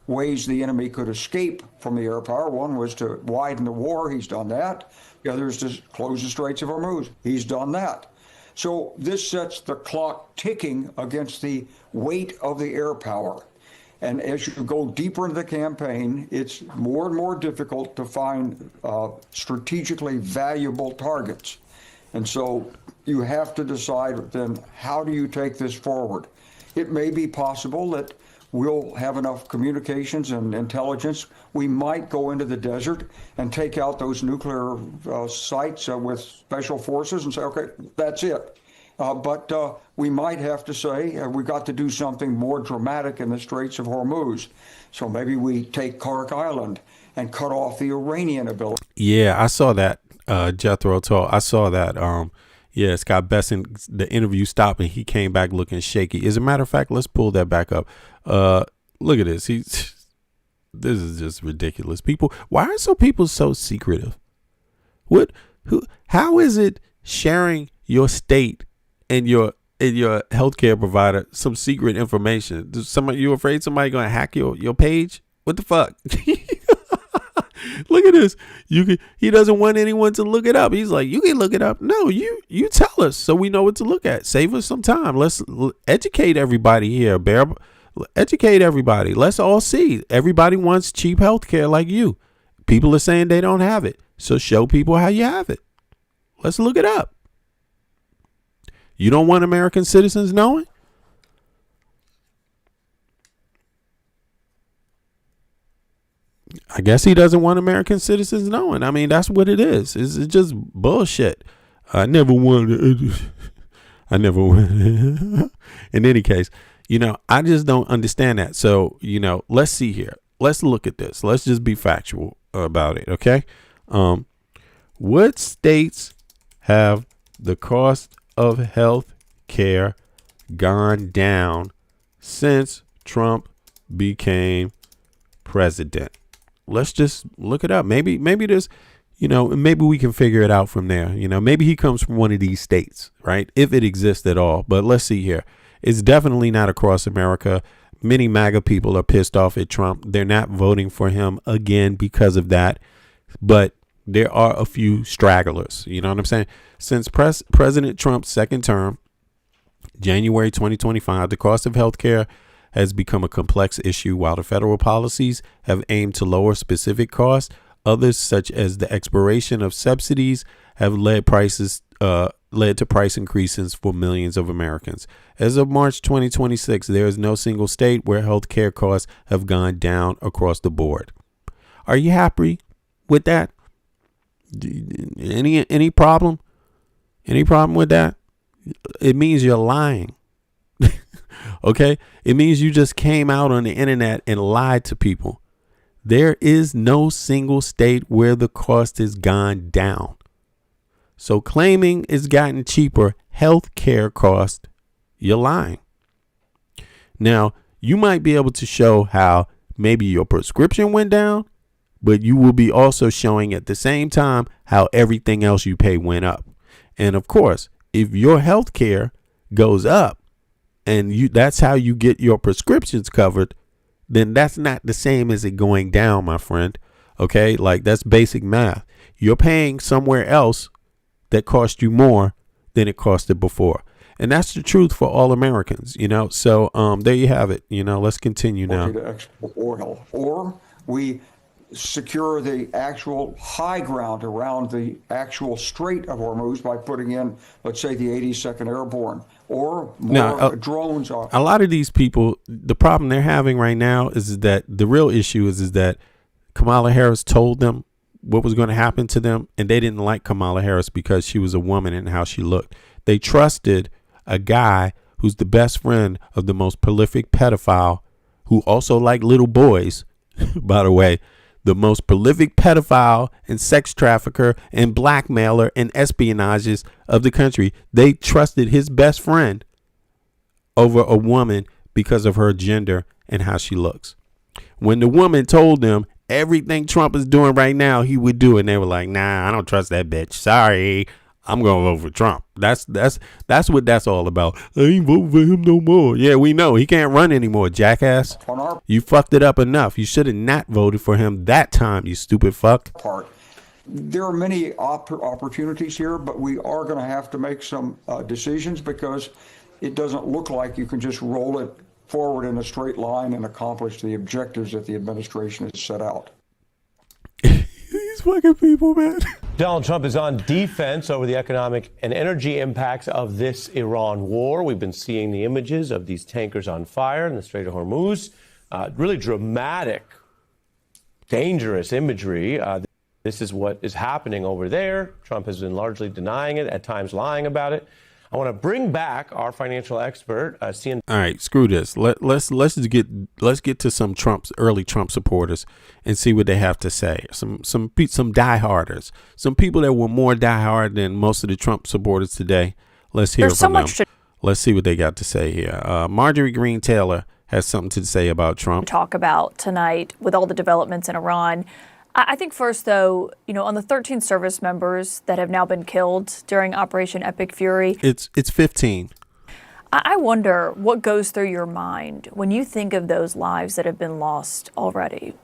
ways the enemy could escape from the air power. One was to widen the war. He's done that. The other is to close the Straits of Hormuz. He's done that. So this sets the clock ticking against the weight of the air power. And as you go deeper into the campaign, it's more and more difficult to find strategically valuable targets. And so you have to decide then, how do you take this forward? It may be possible that we'll have enough communications and intelligence. We might go into the desert and take out those nuclear sites with special forces and say, okay, that's it. But we might have to say we've got to do something more dramatic in the Straits of Hormuz. So maybe we take Kark Island and cut off the Iranian ability. Yeah, I saw that, Jethro Tull. I saw that. Yeah, Scott Besson, the interview stopped and he came back looking shaky. As a matter of fact, let's pull that back up. Look at this. This is just ridiculous. Why are some people so secretive? How is it sharing your state and in your healthcare provider some secret information. You afraid somebody gonna hack your page? What the fuck? Look at this. He doesn't want anyone to look it up. He's like, you can look it up. No, you tell us so we know what to look at. Save us some time. Let's educate everybody here, Bear. Educate everybody. Let's all see. Everybody wants cheap healthcare like you. People are saying they don't have it. So show people how you have it. Let's look it up. You don't want American citizens knowing? I guess he doesn't want American citizens knowing. I mean, that's what it is. It's just bullshit. I never wanted. In any case, I just don't understand that. So, let's see here. Let's look at this. Let's just be factual about it. Okay. What states have the cost of health care gone down since Trump became president? Let's just look it up. Maybe there's, maybe we can figure it out from there. Maybe he comes from one of these states, right? If it exists at all. But let's see here. It's definitely not across America. Many MAGA people are pissed off at Trump. They're not voting for him again because of that. But there are a few stragglers. You know what I'm saying? Since President Trump's second term, January 2025, the cost of health care has become a complex issue. While the federal policies have aimed to lower specific costs, others, such as the expiration of subsidies, have led to price increases for millions of Americans. As of March 2026, there is no single state where health care costs have gone down across the board. Are you happy with that? Any problem? Any problem with that? It means you're lying. Okay? It means you just came out on the internet and lied to people. There is no single state where the cost has gone down. So claiming it's gotten cheaper health care cost, you're lying. Now, you might be able to show how maybe your prescription went down, but you will be also showing at the same time how everything else you pay went up. And of course, if your health care goes up and that's how you get your prescriptions covered, then that's not the same as it going down, my friend. Okay, like that's basic math. You're paying somewhere else that cost you more than it costed before. And that's the truth for all Americans, So there you have it. Let's continue now. To export oil, or we secure the actual high ground around the actual Strait of Hormuz by putting in, let's say, the 82nd Airborne, or more drones. A lot of these people, the problem they're having right now is that the real issue is that Kamala Harris told them what was going to happen to them, and they didn't like Kamala Harris because she was a woman and how she looked. They trusted a guy who's the best friend of the most prolific pedophile, who also liked little boys, by the way, the most prolific pedophile and sex trafficker and blackmailer and espionages of the country. They trusted his best friend over a woman because of her gender and how she looks. When the woman told them everything Trump is doing right now, he would do, and they were like, nah, I don't trust that bitch. Sorry, I'm going to vote for Trump. That's what that's all about. I ain't voting for him no more. Yeah, we know. He can't run anymore, jackass. You fucked it up enough. You should have not voted for him that time, you stupid fuck. There are many opportunities here, but we are going to have to make some decisions because it doesn't look like you can just roll it forward in a straight line and accomplish the objectives that the administration has set out. These fucking people, man. Donald Trump is on defense over the economic and energy impacts of this Iran war. We've been seeing the images of these tankers on fire in the Strait of Hormuz. Really dramatic, dangerous imagery. This is what is happening over there. Trump has been largely denying it, at times lying about it. I want to bring back our financial expert, CNN. All right, screw this. Let's get to some early Trump supporters and see what they have to say. Some dieharders, some people that were more diehard than most of the Trump supporters today. Let's hear from them. Let's see what they got to say here. Marjorie Green Taylor has something to say about Trump. Talk about tonight with all the developments in Iran. I think first, though, on the 13 service members that have now been killed during Operation Epic Fury. It's 15. I wonder what goes through your mind when you think of those lives that have been lost already.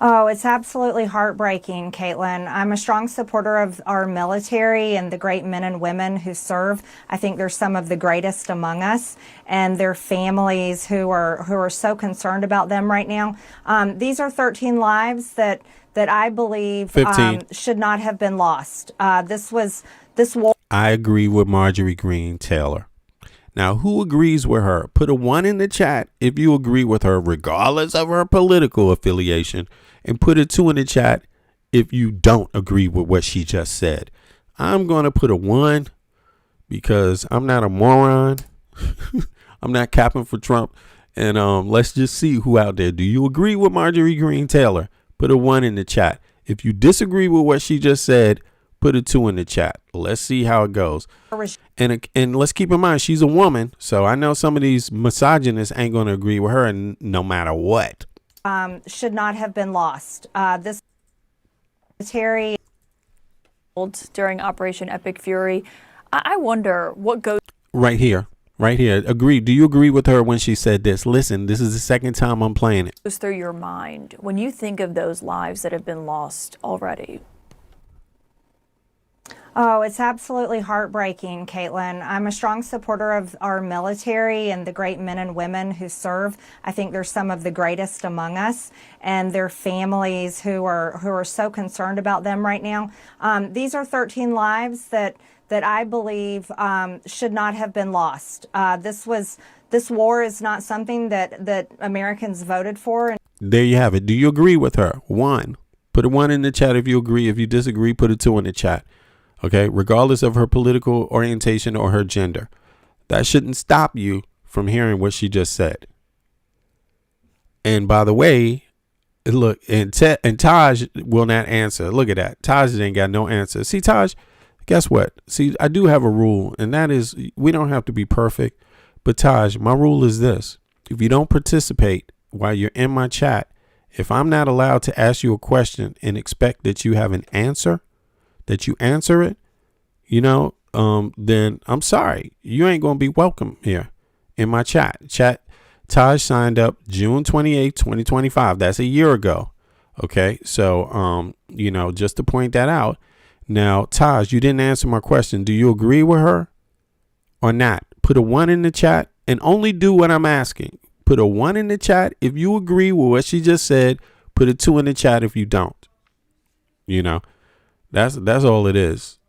Oh, it's absolutely heartbreaking, Caitlin. I'm a strong supporter of our military and the great men and women who serve. I think they're some of the greatest among us, and their families who are so concerned about them right now. These are 13 lives that I believe 15. Should not have been lost. This war. I agree with Marjorie Green Taylor. Now, who agrees with her? Put a 1 in the chat if you agree with her, regardless of her political affiliation, and put a 2 in the chat if you don't agree with what she just said. I'm going to put a 1 because I'm not a moron. I'm not capping for Trump. And let's just see who out there. Do you agree with Marjorie Green Taylor? Put a 1 in the chat. If you disagree with what she just said, put a 2 in the chat. Let's see how it goes. And let's keep in mind, she's a woman. So I know some of these misogynists ain't going to agree with her no matter what. Should not have been lost. This military during Operation Epic Fury. I wonder what goes right here. Agree. Do you agree with her when she said this? Listen, this is the second time I'm playing it. Goes through your mind when you think of those lives that have been lost already. Oh, it's absolutely heartbreaking, Caitlin. I'm a strong supporter of our military and the great men and women who serve. I think they're some of the greatest among us, and their families who are so concerned about them right now. These are 13 lives that I believe should not have been lost. This war is not something that Americans voted for. There you have it. Do you agree with her? 1. Put a 1 in the chat if you agree. If you disagree, put a 2 in the chat. Okay, regardless of her political orientation or her gender. That shouldn't stop you from hearing what she just said. And by the way, look, and Taj will not answer. Look at that. Taj ain't got no answer. See, Taj, guess what? See, I do have a rule, and that is we don't have to be perfect. But Taj, my rule is this. If you don't participate while you're in my chat, if I'm not allowed to ask you a question and expect that you have an answer, that you answer it, then I'm sorry. You ain't going to be welcome here in my chat. Taj signed up June 28, 2025. That's a year ago. Okay. So, just to point that out. Now, Taj, you didn't answer my question. Do you agree with her or not? Put a 1 in the chat and only do what I'm asking. Put a 1 in the chat if you agree with what she just said. Put a 2 in the chat if you don't. That's all it is.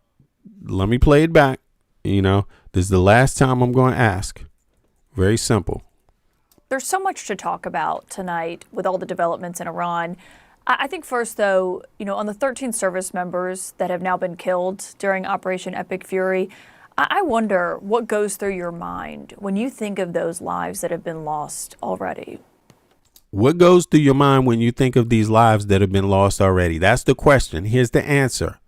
Let me play it back. This is the last time I'm going to ask. Very simple. There's so much to talk about tonight with all the developments in Iran. I think first, though, on the 13 service members that have now been killed during Operation Epic Fury, I wonder what goes through your mind when you think of those lives that have been lost already. What goes through your mind when you think of these lives that have been lost already? That's the question. Here's the answer.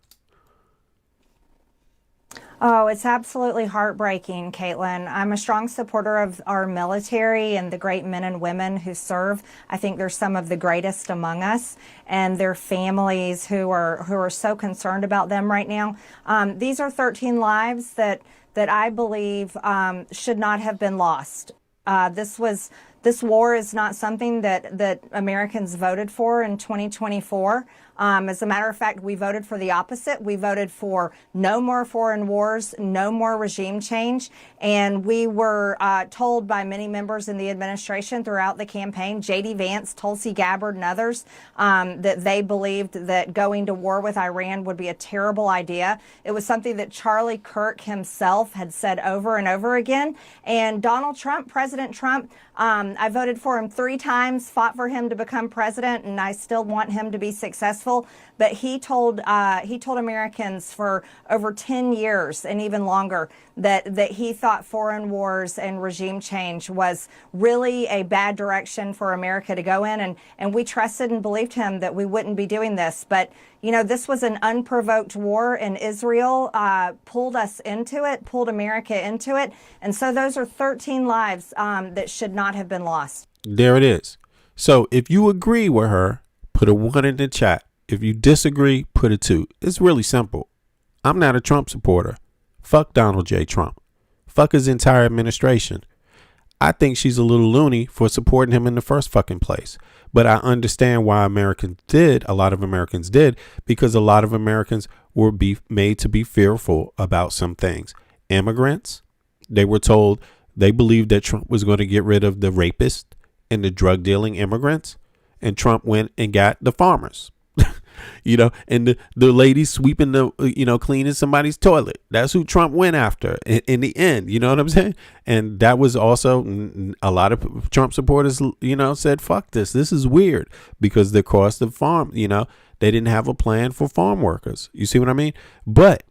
Oh, it's absolutely heartbreaking, Caitlin. I'm a strong supporter of our military and the great men and women who serve. I think they're some of the greatest among us, and their families who are so concerned about them right now. These are 13 lives that I believe should not have been lost. This war is not something that Americans voted for in 2024. As a matter of fact, we voted for the opposite. We voted for no more foreign wars, no more regime change. And we were told by many members in the administration throughout the campaign, J.D. Vance, Tulsi Gabbard, and others, that they believed that going to war with Iran would be a terrible idea. It was something that Charlie Kirk himself had said over and over again. And Donald Trump, President Trump, I voted for him 3 times, fought for him to become president, and I still want him to be successful. But he told Americans for over 10 years and even longer that he thought foreign wars and regime change was really a bad direction for America to go in. And we trusted and believed him that we wouldn't be doing this. But, this was an unprovoked war, and Israel pulled us into it, pulled America into it. And so those are 13 lives that should not have been lost. There it is. So if you agree with her, put a 1 in the chat. If you disagree, put a 2. It's really simple. I'm not a Trump supporter. Fuck Donald J. Trump. fuck his entire administration. I think she's a little loony for supporting him in the first fucking place. But I understand why a lot of Americans did, because a lot of Americans were made to be fearful about some things. Immigrants, they were told, they believed that Trump was going to get rid of the rapists and the drug dealing immigrants. And Trump went and got the farmers, and the lady sweeping cleaning somebody's toilet. That's who Trump went after in the end. You know what I'm saying? And that was also a lot of Trump supporters, said, fuck this. This is weird, because the cost of farm, they didn't have a plan for farm workers. You see what I mean? But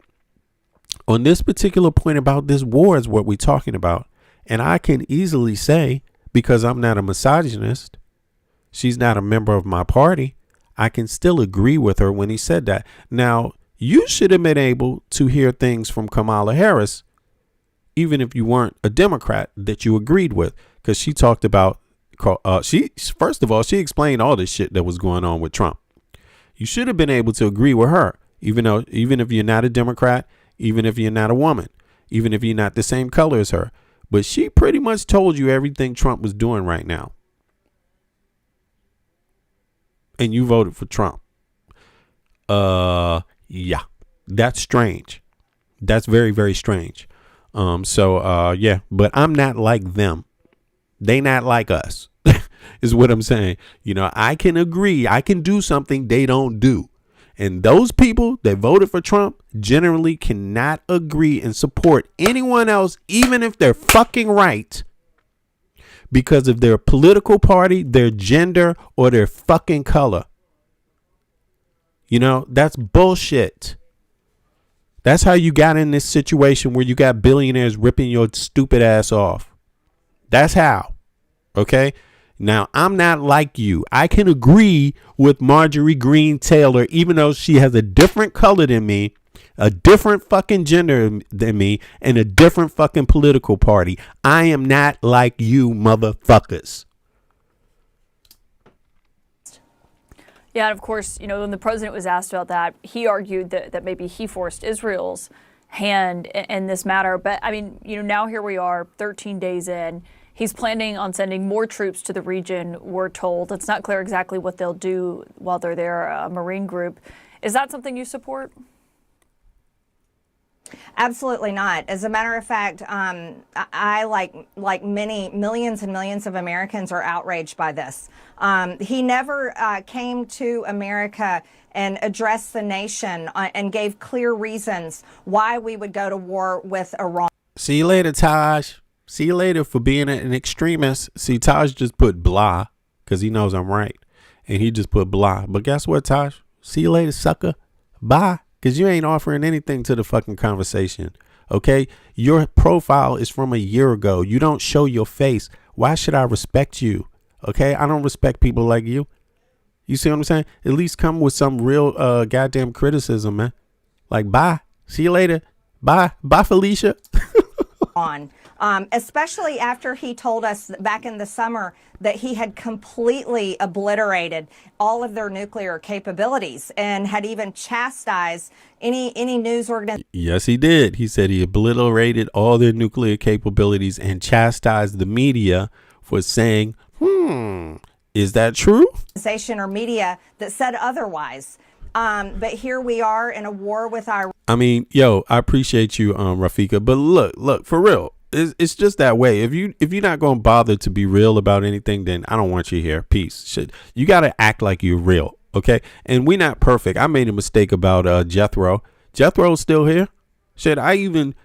on this particular point about this war is what we're talking about. And I can easily say, because I'm not a misogynist, she's not a member of my party, I can still agree with her when he said that. Now, you should have been able to hear things from Kamala Harris, even if you weren't a Democrat, that you agreed with, because she talked about, first of all, she explained all this shit that was going on with Trump. You should have been able to agree with her, even if you're not a Democrat, even if you're not a woman, even if you're not the same color as her. But she pretty much told you everything Trump was doing right now. And you voted for Trump. Yeah, that's strange. That's very, very strange. Yeah, but I'm not like them. They not like us, is what I'm saying. I can agree. I can do something they don't do. And those people that voted for Trump generally cannot agree and support anyone else, even if they're fucking right, because of their political party, their gender, or their fucking color. That's bullshit. That's how you got in this situation where you got billionaires ripping your stupid ass off. That's how. Okay? Now, I'm not like you. I can agree with Marjorie Greene Taylor, even though she has a different color than me, a different fucking gender than me, and a different fucking political party. I am not like you motherfuckers. Yeah, and of course, when the president was asked about that, he argued that maybe he forced Israel's hand in this matter. But I mean, now here we are, 13 days in. He's planning on sending more troops to the region, we're told. It's not clear exactly what they'll do while they're there, a Marine group. Is that something you support? Absolutely not. As a matter of fact, I like many millions and millions of Americans are outraged by this. He never came to America and addressed the nation and gave clear reasons why we would go to war with Iran. See you later, Taj. See you later for being an extremist. See, Taj just put blah because he knows I'm right. And he just put blah. But guess what, Taj? See you later, sucker. Bye. Because you ain't offering anything to the fucking conversation. Okay? Your profile is from a year ago. You don't show your face. Why should I respect you? Okay? I don't respect people like you. You see what I'm saying? At least come with some real goddamn criticism, man. Like, bye. See you later. Bye. Bye, Felicia. Especially after he told us back in the summer that he had completely obliterated all of their nuclear capabilities and had even chastised any news organization. Yes, he did. He said he obliterated all their nuclear capabilities and chastised the media for saying, is that true? Or media that said otherwise. But here we are in a war with Iran. I mean, yo, I appreciate you, Rafika, but look, for real. It's just that way. If you're not going to bother to be real about anything, then I don't want you here. Peace. You got to act like you're real. Okay. And we're not perfect. I made a mistake about Jethro. Jethro's still here. Shit, I even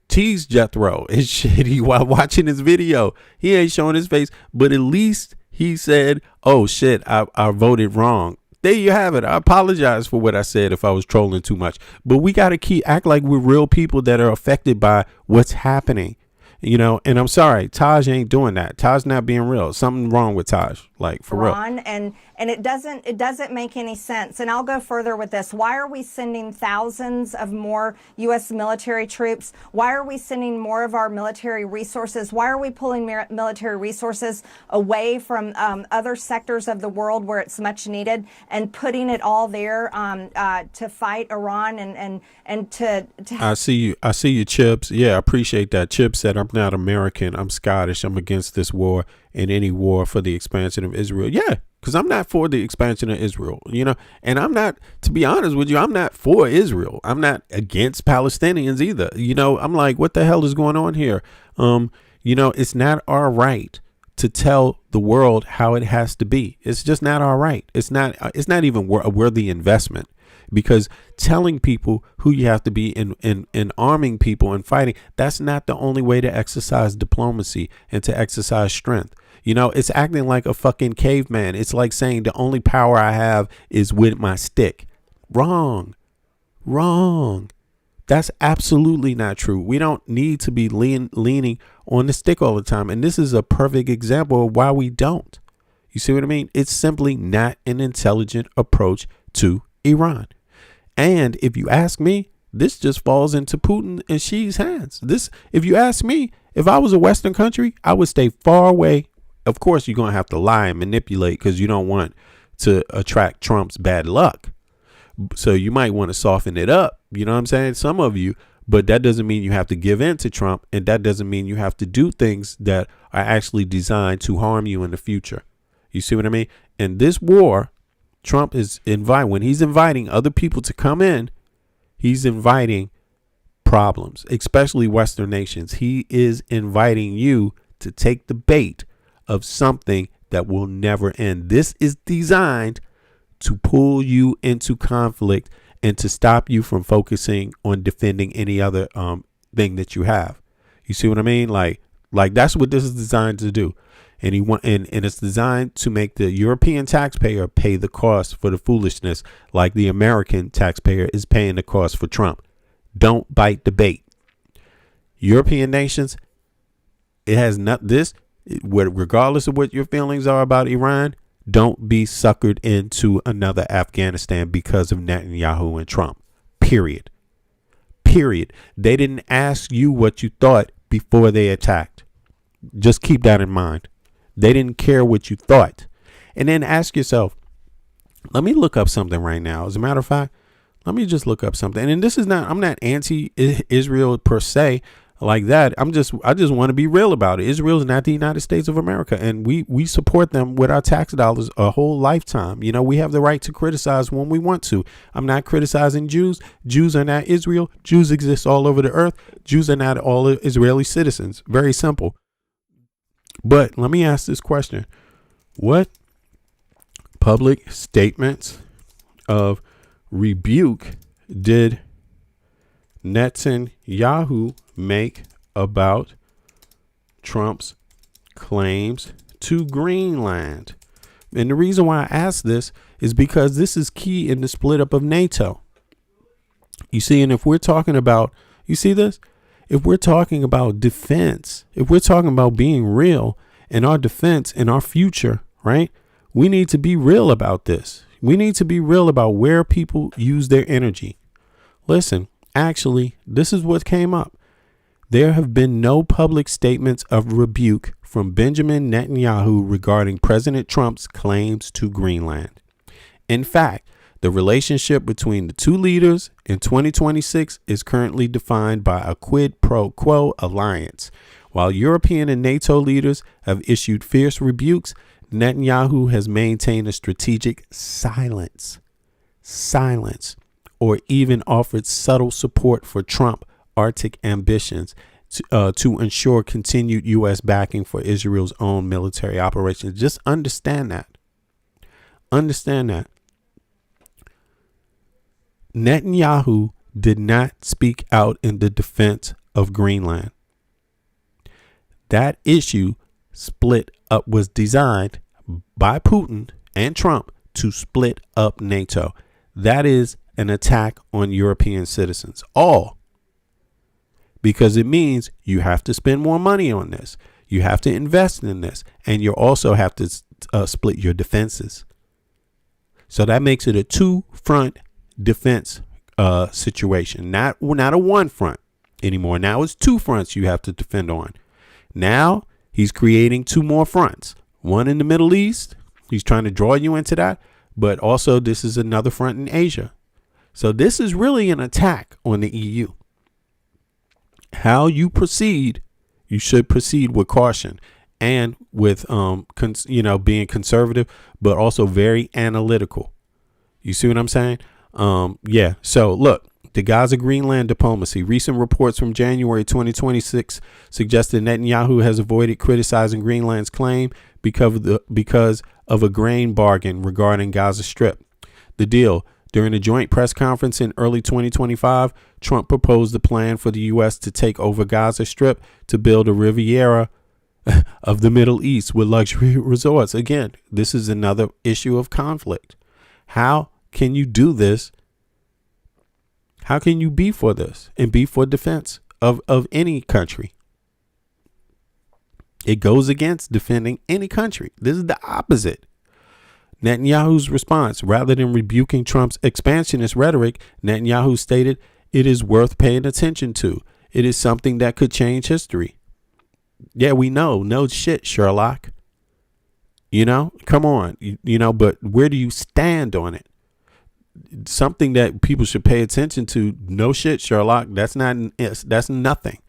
teased Jethro and shit while watching his video. He ain't showing his face, but at least he said, oh shit, I voted wrong. There you have it. I apologize for what I said if I was trolling too much, but we got to act like we're real people that are affected by what's happening. And I'm sorry, Taj ain't doing that. Taj not being real. Something wrong with Taj, like for real. And And it doesn't make any sense. And I'll go further with this. Why are we sending thousands of more U.S. military troops? Why are we sending more of our military resources? Why are we pulling military resources away from other sectors of the world where it's much needed and putting it all there to fight Iran and to I see you, Chips. Yeah, I appreciate that. Chips said, I'm not American. I'm Scottish. I'm against this war and any war for the expansion of Israel. Yeah, because I'm not for the expansion of Israel, and I'm not, to be honest with you, I'm not for Israel. I'm not against Palestinians either. I'm like, what the hell is going on here? It's not our right to tell the world how it has to be. It's just not our right. It's not even a worthy investment. Because telling people who you have to be in arming people and fighting, that's not the only way to exercise diplomacy and to exercise strength. It's acting like a fucking caveman. It's like saying the only power I have is with my stick. Wrong. That's absolutely not true. We don't need to be leaning on the stick all the time. And this is a perfect example of why we don't. You see what I mean? It's simply not an intelligent approach to Iran. And if you ask me, this just falls into Putin and Xi's hands. If you ask me, if I was a Western country, I would stay far away. Of course, you're going to have to lie and manipulate because you don't want to attract Trump's bad luck. So you might want to soften it up. You know what I'm saying? Some of you, but that doesn't mean you have to give in to Trump. And that doesn't mean you have to do things that are actually designed to harm you in the future. You see what I mean? And this war, Trump is when he's inviting other people to come in, he's inviting problems, especially Western nations. He is inviting you to take the bait of something that will never end. This is designed to pull you into conflict and to stop you from focusing on defending any other thing that you have. You see what I mean? Like that's what this is designed to do. And and it's designed to make the European taxpayer pay the cost for the foolishness, like the American taxpayer is paying the cost for Trump. Don't bite the bait. European nations, it has not this, regardless of what your feelings are about Iran, don't be suckered into another Afghanistan because of Netanyahu and Trump. Period. They didn't ask you what you thought before they attacked. Just keep that in mind. They didn't care what you thought. And then ask yourself, let me look up something right now. As a matter of fact, let me just look up something. And this is not, I'm not anti-Israel per se like that. I just want to be real about it. Israel is not the United States of America. And we support them with our tax dollars a whole lifetime. We have the right to criticize when we want to. I'm not criticizing Jews. Jews are not Israel. Jews exist all over the earth. Jews are not all Israeli citizens. Very simple. But let me ask this question. What public statements of rebuke did Netanyahu make about Trump's claims to Greenland? And the reason why I ask this is because this is key in the split up of NATO. You see, and if we're talking about, you see this? If we're talking about defense, if we're talking about being real in our defense and our future, right? We need to be real about this. We need to be real about where people use their energy. Listen, actually, this is what came up. There have been no public statements of rebuke from Benjamin Netanyahu regarding President Trump's claims to Greenland. In fact, the relationship between the two leaders in 2026 is currently defined by a quid pro quo alliance. While European and NATO leaders have issued fierce rebukes, Netanyahu has maintained a strategic silence, or even offered subtle support for Trump Arctic ambitions to ensure continued U.S. backing for Israel's own military operations. Just understand that. Netanyahu did not speak out in the defense of Greenland. That issue was designed by Putin and Trump to split up NATO. That is an attack on European citizens. All. Because it means you have to spend more money on this. You have to invest in this. And you also have to split your defenses. So that makes it a two-front defense situation, not a one front anymore. Now it's two fronts you have to defend on. Now he's creating two more fronts, one in the Middle East. He's trying to draw you into that, but also this is another front in Asia. So this is really an attack on the EU. How you proceed, you should proceed with caution and with being conservative, but also very analytical. You see what I'm saying? Yeah. So look, the Gaza Greenland diplomacy. Recent reports from January 2026 suggest that Netanyahu has avoided criticizing Greenland's claim because of a grain bargain regarding Gaza Strip. The deal. During a joint press conference in early 2025, Trump proposed a plan for the U.S. to take over Gaza Strip to build a Riviera of the Middle East with luxury resorts. Again, this is another issue of conflict. How can you do this? How can you be for this and be for defense of any country? It goes against defending any country. This is the opposite. Netanyahu's response, rather than rebuking Trump's expansionist rhetoric, Netanyahu stated, "It is worth paying attention to. It is something that could change history." Yeah, we know. No shit, Sherlock. Come on. But where do you stand on it? Something that people should pay attention to. No shit, Sherlock. That's nothing.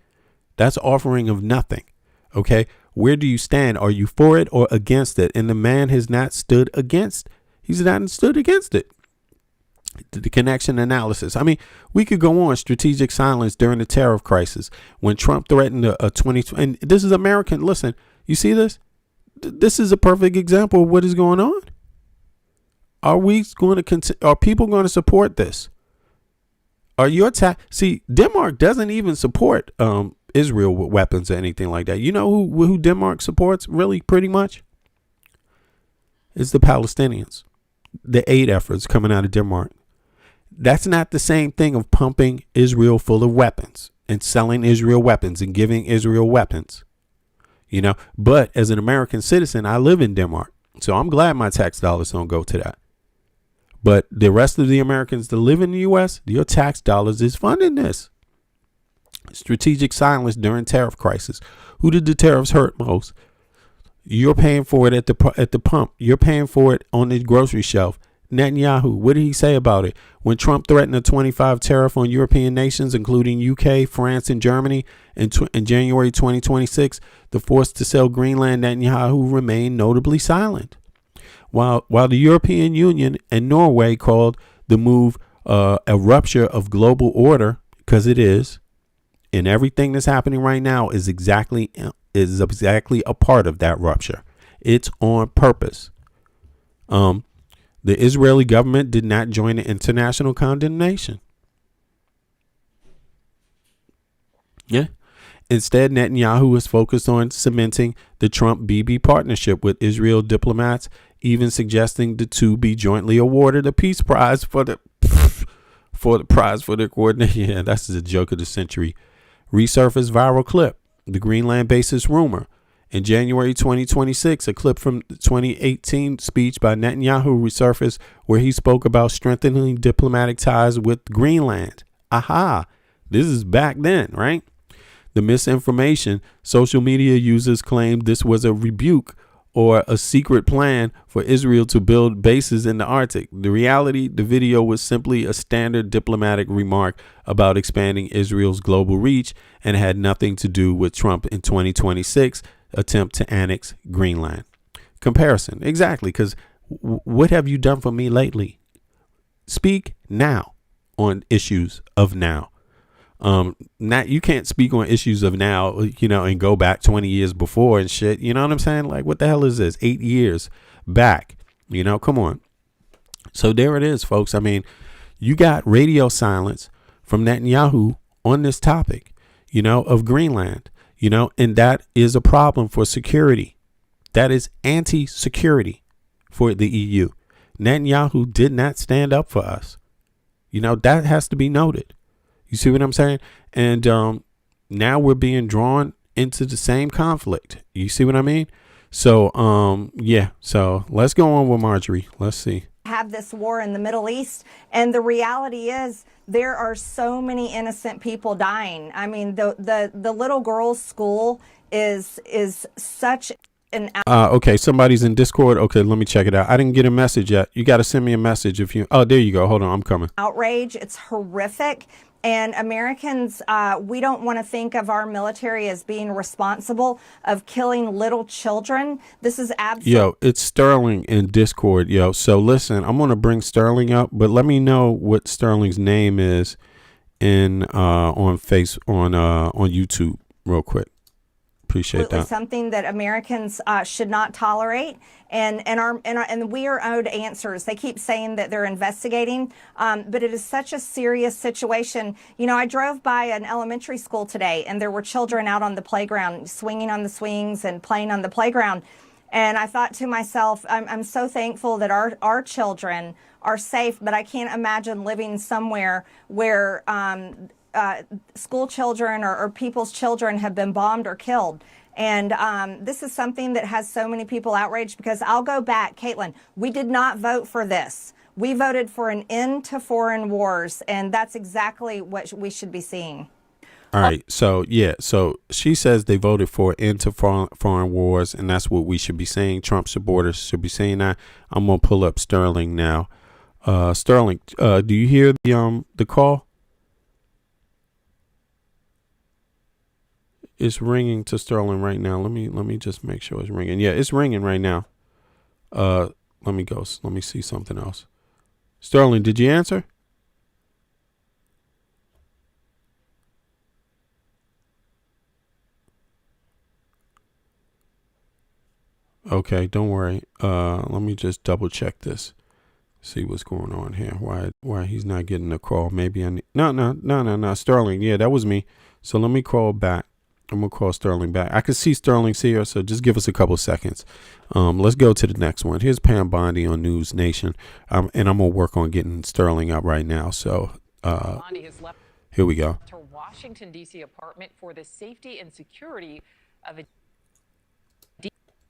That's offering of nothing. Okay. Where do you stand? Are you for it or against it? And the man has not stood against. He's not stood against it. The connection analysis. I mean, we could go on. Strategic silence during the tariff crisis when Trump threatened a 20. And this is American. Listen, you see this? This is a perfect example of what is going on. Are people going to support this? Are you See, Denmark doesn't even support Israel with weapons or anything like that. You know who Denmark supports really pretty much? It's the Palestinians. The aid efforts coming out of Denmark. That's not the same thing of pumping Israel full of weapons and selling Israel weapons and giving Israel weapons. But as an American citizen, I live in Denmark. So I'm glad my tax dollars don't go to that. But the rest of the Americans that live in the U.S., your tax dollars is funding this. Strategic silence during tariff crisis. Who did the tariffs hurt most? You're paying for it at the pump. You're paying for it on the grocery shelf. Netanyahu, what did he say about it? When Trump threatened a 25% tariff on European nations, including UK, France, and Germany in January 2026, the force to sell Greenland, Netanyahu remained notably silent. While the European Union and Norway called the move a rupture of global order, because it is, and everything that's happening right now is exactly a part of that rupture. It's on purpose. The Israeli government did not join the international condemnation. Yeah. Instead, Netanyahu is focused on cementing the Trump-Bibi partnership with Israel diplomats, even suggesting the two be jointly awarded a peace prize for the prize for their coordination. Yeah, that's the joke of the century. Resurfaced viral clip, the Greenland basis rumor. In January 2026, a clip from the 2018 speech by Netanyahu resurfaced where he spoke about strengthening diplomatic ties with Greenland. Aha, this is back then, right? The misinformation, social media users claimed this was a rebuke or a secret plan for Israel to build bases in the Arctic. The reality, the video was simply a standard diplomatic remark about expanding Israel's global reach and had nothing to do with Trump in 2026 attempt to annex Greenland. Comparison. Exactly. Because what have you done for me lately? Speak now on issues of now. You can't speak on issues of now, and go back 20 years before and shit. You know what I'm saying? Like, what the hell is this? 8 years back, come on. So there it is, folks. I mean, you got radio silence from Netanyahu on this topic, of Greenland, and that is a problem for security. That is anti-security for the EU. Netanyahu did not stand up for us. That has to be noted. You see what I'm saying? And now we're being drawn into the same conflict. You see what I mean? So, yeah. So let's go on with Marjorie. Let's see. have this war in the Middle East. And the reality is there are so many innocent people dying. I mean, the little girl's school is such an Okay, somebody's in Discord. Okay, let me check it out. I didn't get a message yet. You got to send me a message if you. Oh, there you go. Hold on, I'm coming. outrage. It's horrific. And Americans, we don't want to think of our military as being responsible of killing little children. This is absolutely. Yo, it's Sterling in Discord. Yo, so listen, I'm gonna bring Sterling up, but let me know what Sterling's name is in on YouTube real quick. Appreciate that. Something that Americans should not tolerate, and we are owed answers. They keep saying that they're investigating, but it is such a serious situation. You know, I drove by an elementary school today, and there were children out on the playground, swinging on the swings and playing on the playground. And I thought to myself, I'm so thankful that our children are safe, but I can't imagine living somewhere where school children or people's children have been bombed or killed. And this is something that has so many people outraged, because I'll go back, Caitlin, we did not vote for this. We voted for an end to foreign wars, and that's exactly what we should be seeing. All right. So, yeah. So she says they voted for end to foreign wars, and that's what we should be saying. Trump supporters should be saying that. I'm going to pull up Sterling now. Sterling, do you hear the call? It's ringing to Sterling right now. Let me just make sure it's ringing. Yeah, it's ringing right now. Let me go. Let me see something else. Sterling, did you answer? Okay, don't worry. Let me just double check this. See what's going on here. Why he's not getting a call? Maybe I need. No. Sterling. Yeah, that was me. So let me call back. I'm gonna call Sterling back. I can see Sterling's here, so just give us a couple seconds. Let's go to the next one. Here's Pam Bondi on News Nation, and I'm gonna work on getting Sterling up right now. So here we go. Her Washington D.C. apartment for the safety and security of a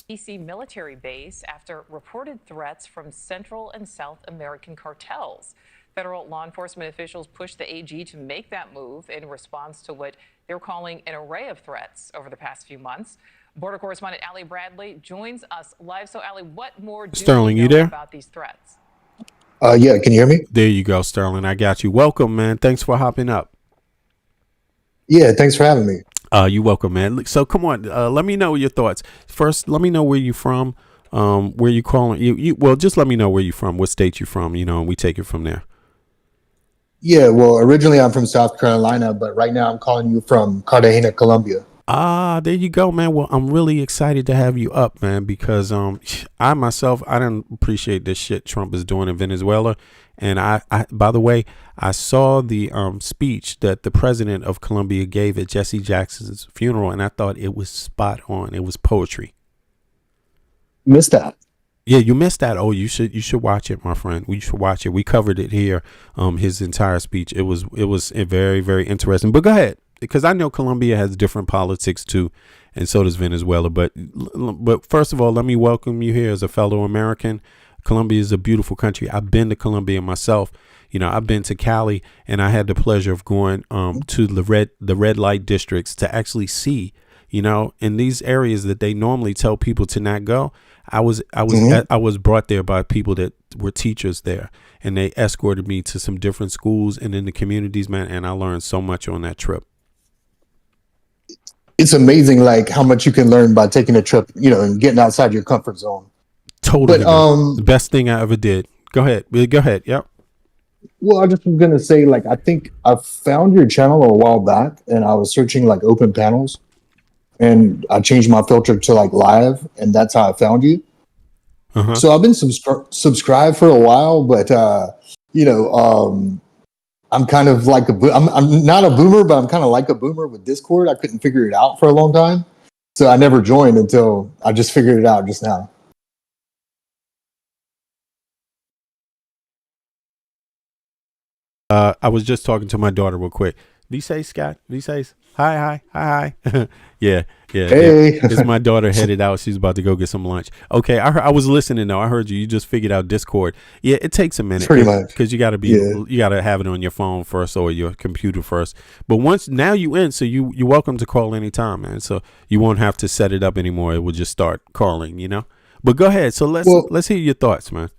D.C. military base after reported threats from Central and South American cartels. Federal law enforcement officials pushed the AG to make that move in response to what they're calling an array of threats over the past few months. Border correspondent Ali Bradley joins us live. So, Ali, what more do Sterling, you you know there? about these threats? Yeah, can you hear me? There you go, Sterling. I got you. Welcome, man. Thanks for hopping up. Yeah, thanks for having me. You're welcome, man. So come on, let me know your thoughts. First, let me know where you're from, where you calling. Well, just let me know where you're from, what state you're from, and we take it from there. Yeah, well, originally I'm from South Carolina, but right now I'm calling you from Cartagena, Colombia. There you go, man. Well, I'm really excited to have you up, man, because I myself, I don't appreciate this shit Trump is doing in Venezuela. And I by the way, I saw the speech that the president of Colombia gave at Jesse Jackson's funeral, and I thought it was spot on. It was poetry. Missed that. Yeah, you missed that. Oh, you should watch it, my friend. You should watch it. We covered it here. His entire speech. It was very, very interesting. But go ahead, because I know Colombia has different politics too, and so does Venezuela. But first of all, let me welcome you here as a fellow American. Colombia is a beautiful country. I've been to Colombia myself. I've been to Cali, and I had the pleasure of going to the red light districts to actually see, in these areas that they normally tell people to not go. I was brought there by people that were teachers there, and they escorted me to some different schools and in the communities, man. And I learned so much on that trip. It's amazing, like how much you can learn by taking a trip, and getting outside your comfort zone. Totally, but, the best thing I ever did. Go ahead. Yep. Well, I just was gonna say, like, I think I found your channel a while back, and I was searching like open panels, and I changed my filter to like live, and that's how I found you. Uh-huh. So I've been subscribed for a while, but I'm kind of like I'm not a boomer, but I'm kind of like a boomer with Discord. I couldn't figure it out for a long time, so I never joined until I just figured it out just now. I was just talking to my daughter real quick. Be safe, Scott. Be safe. Hi. Yeah. Hey. It's my daughter headed out. She's about to go get some lunch. Okay, I was listening though. I heard you. You just figured out Discord. Yeah, it takes a minute. Pretty much. Because you got to you got to have it on your phone first or your computer first. But now you in, so you're welcome to call anytime, man. So you won't have to set it up anymore. It will just start calling, But go ahead. So let's hear your thoughts, man.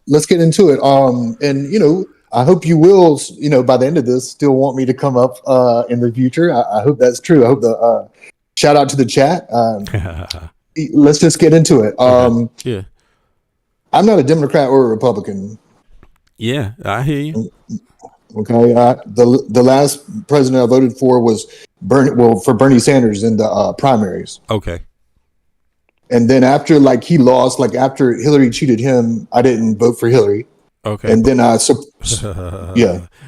Let's get into it. And I hope you will, by the end of this, still want me to come up in the future. I hope that's true. I hope the shout out to the chat. Let's just get into it. Yeah. I'm not a Democrat or a Republican. Yeah, I hear you. Okay. The last president I voted for was for Bernie Sanders in the primaries. Okay. And then after he lost, after Hillary cheated him, I didn't vote for Hillary. Okay. And then yeah,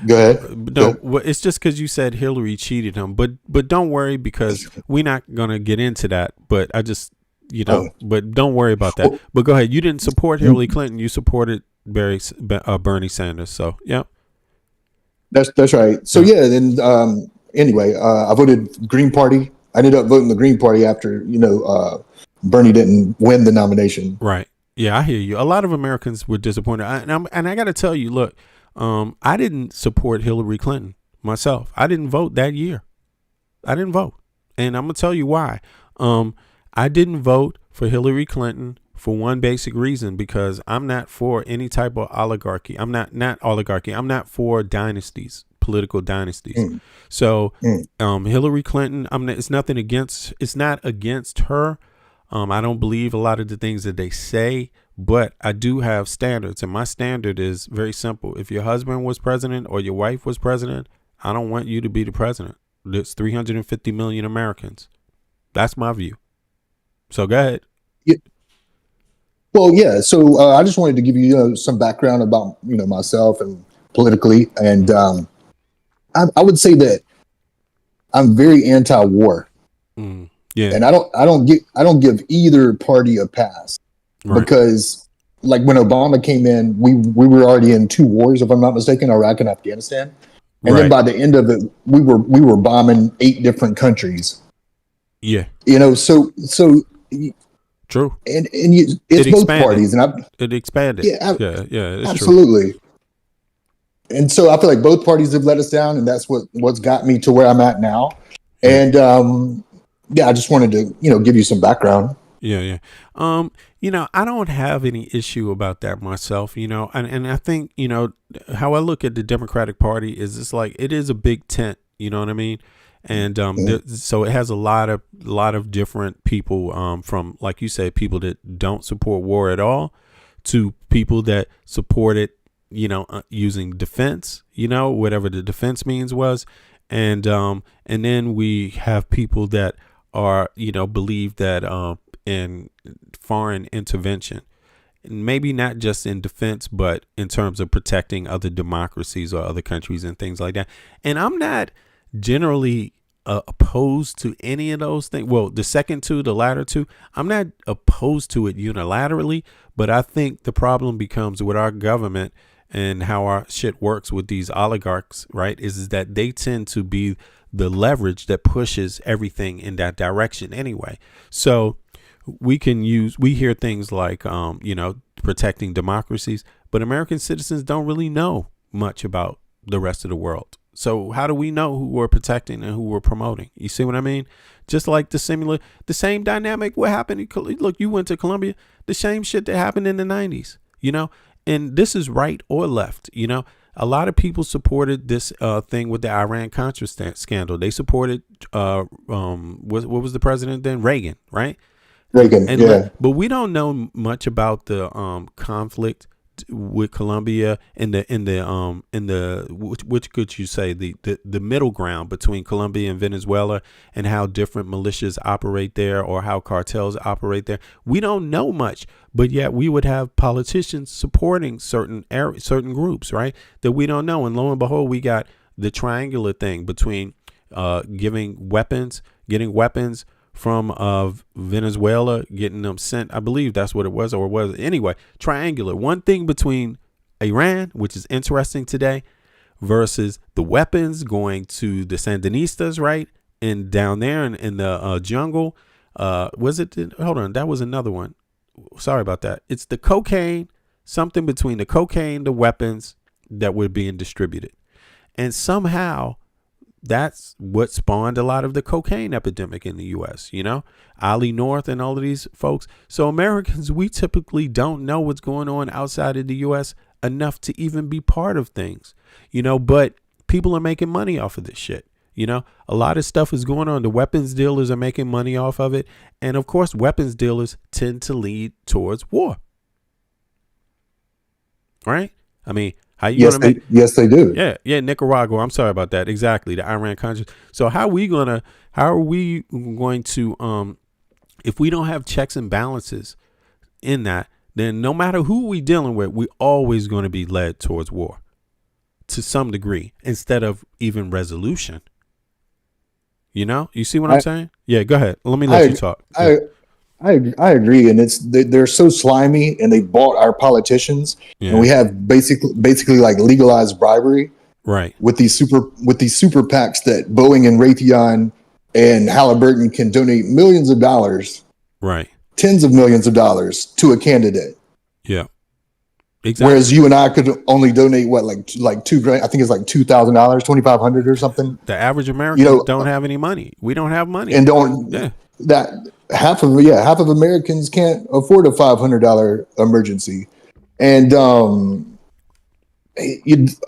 go ahead. No, it's just because you said Hillary cheated him, but don't worry because we're not gonna get into that. But I just, but don't worry about that. But go ahead. You didn't support Hillary Clinton. You supported Bernie Sanders. So yeah, that's right. So yeah, then anyway, I voted Green Party. I ended up voting the Green Party after Bernie didn't win the nomination. Right. Yeah, I hear you. A lot of Americans were disappointed. And I got to tell you, look, I didn't support Hillary Clinton myself. I didn't vote that year. I didn't vote. And I'm going to tell you why. I didn't vote for Hillary Clinton for one basic reason, because I'm not for any type of oligarchy. I'm not oligarchy. I'm not for dynasties, political dynasties. So Hillary Clinton, it's not against her. I don't believe a lot of the things that they say, but I do have standards, and my standard is very simple. If your husband was president or your wife was president, I don't want you to be the president. There's 350 million Americans. That's my view. So go ahead. Yeah. Well, yeah. So I just wanted to give you some background about myself and politically, and I would say that I'm very anti-war. Yeah. And I don't give either party a pass, because when Obama came in, we were already in 2 wars, if I'm not mistaken, Iraq and Afghanistan. And then by the end of it, we were bombing 8 different countries. Yeah. So true. And it's both parties, and it expanded. Yeah. It's absolutely. True. And so I feel like both parties have let us down, and that's what's got me to where I'm at now. And yeah, I just wanted to, give you some background. Yeah. I don't have any issue about that myself, and I think, how I look at the Democratic Party is it's like, it is a big tent, you know what I mean? And so it has a lot of different people, from, like you say, people that don't support war at all to people that support it, using defense, whatever the defense means was. And then we have people that are, believe that in foreign intervention, maybe not just in defense, but in terms of protecting other democracies or other countries and things like that. And I'm not generally opposed to any of those things. Well, the latter two, I'm not opposed to it unilaterally, but I think the problem becomes with our government and how our shit works with these oligarchs, right, is that they tend to be the leverage that pushes everything in that direction anyway. So we hear things like, protecting democracies, but American citizens don't really know much about the rest of the world. So how do we know who we're protecting and who we're promoting? You see what I mean? Just like the same dynamic. What happened? Look, you went to Colombia, the same shit that happened in the 90s, and this is right or left, A lot of people supported this thing with the Iran-Contra scandal. They supported what was the president then? Reagan, right? Reagan, yeah. But we don't know much about the conflict with Colombia and which could you say the middle ground between Colombia and Venezuela, and how different militias operate there or how cartels operate there. We don't know much, but yet we would have politicians supporting certain groups, right, that we don't know. And lo and behold, we got the triangular thing between getting weapons from Venezuela, getting them sent. I believe that's what it was, or was anyway, triangular. One thing between Iran, which is interesting today, versus the weapons going to the Sandinistas, right? And down there in the jungle. Was it? Hold on. That was another one. Sorry about that. It's the cocaine, something between the cocaine, the weapons that were being distributed. And somehow that's what spawned a lot of the cocaine epidemic in the U.S., Ollie North and all of these folks. So Americans, we typically don't know what's going on outside of the U.S. enough to even be part of things, but people are making money off of this shit. A lot of stuff is going on. The weapons dealers are making money off of it. And of course, weapons dealers tend to lead towards war. Right? I mean, how you Yes, going to make? Yes, they do. Yeah, Nicaragua. I'm sorry about that. Exactly. The Iran Contra. So how are we going to, if we don't have checks and balances in that, then no matter who we dealing with, we're always going to be led towards war to some degree instead of even resolution. You see what I'm saying? Yeah, go ahead. Let me let you talk. I agree, and they're so slimy, and they bought our politicians, and we have basically like legalized bribery, right? With these super PACs that Boeing and Raytheon and Halliburton can donate millions of dollars, right? Tens of millions of dollars to a candidate. Yeah. Exactly. Whereas you and I could only donate like $2,000. I think it's like $2,000, $2,500 or something. The average American don't have any money. We don't have money, and that half of Americans can't afford a $500 emergency. And I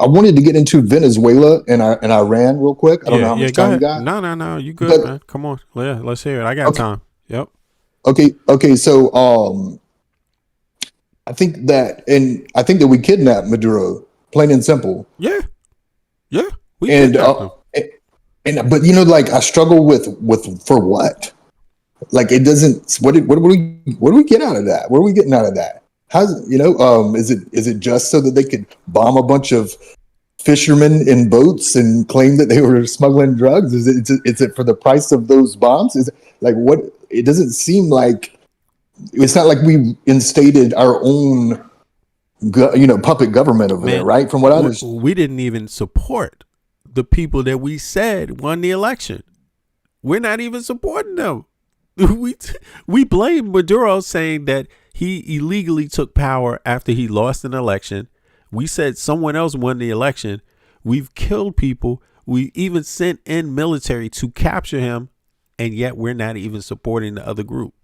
wanted to get into Venezuela and Iran real quick. I don't know how much time you got. No, you good, man. Come on, let's hear it. I got time. Yep. Okay. So I think that we kidnapped Maduro, plain and simple. Yeah. We but I struggle with for what? Like it doesn't. What do we get out of that? What are we getting out of that? Is it just so that they could bomb a bunch of fishermen in boats and claim that they were smuggling drugs? Is it for the price of those bombs? Is it like what? It doesn't seem like. It's not like we instated our own, puppet government over there, right? From what I understand, we didn't even support the people that we said won the election. We're not even supporting them. We blame Maduro, saying that he illegally took power after he lost an election. We said someone else won the election. We've killed people. We even sent in military to capture him, and yet we're not even supporting the other group.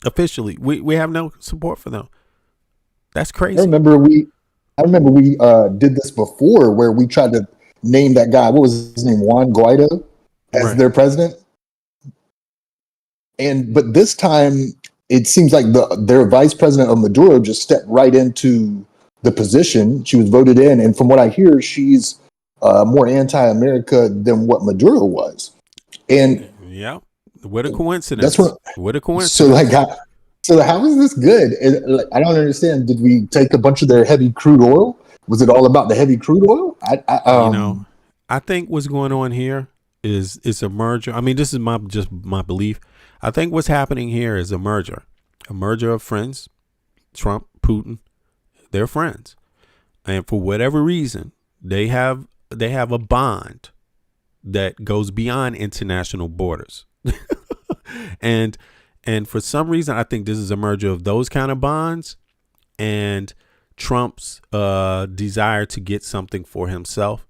Officially, we have no support for them. That's crazy. I remember we did this before, where we tried to name that guy. What was his name? Juan Guaido as their president. But this time, it seems like their vice president of Maduro just stepped right into the position. She was voted in, and from what I hear, she's more anti-America than what Maduro was. And yeah. What a coincidence! What a coincidence! So how is this good? I don't understand. Did we take a bunch of their heavy crude oil? Was it all about the heavy crude oil? I think what's going on here is it's a merger. I mean, this is my belief. I think what's happening here is a merger of friends. Trump, Putin, they're friends, and for whatever reason, they have a bond that goes beyond international borders. and for some reason, I think this is a merger of those kind of bonds and Trump's desire to get something for himself.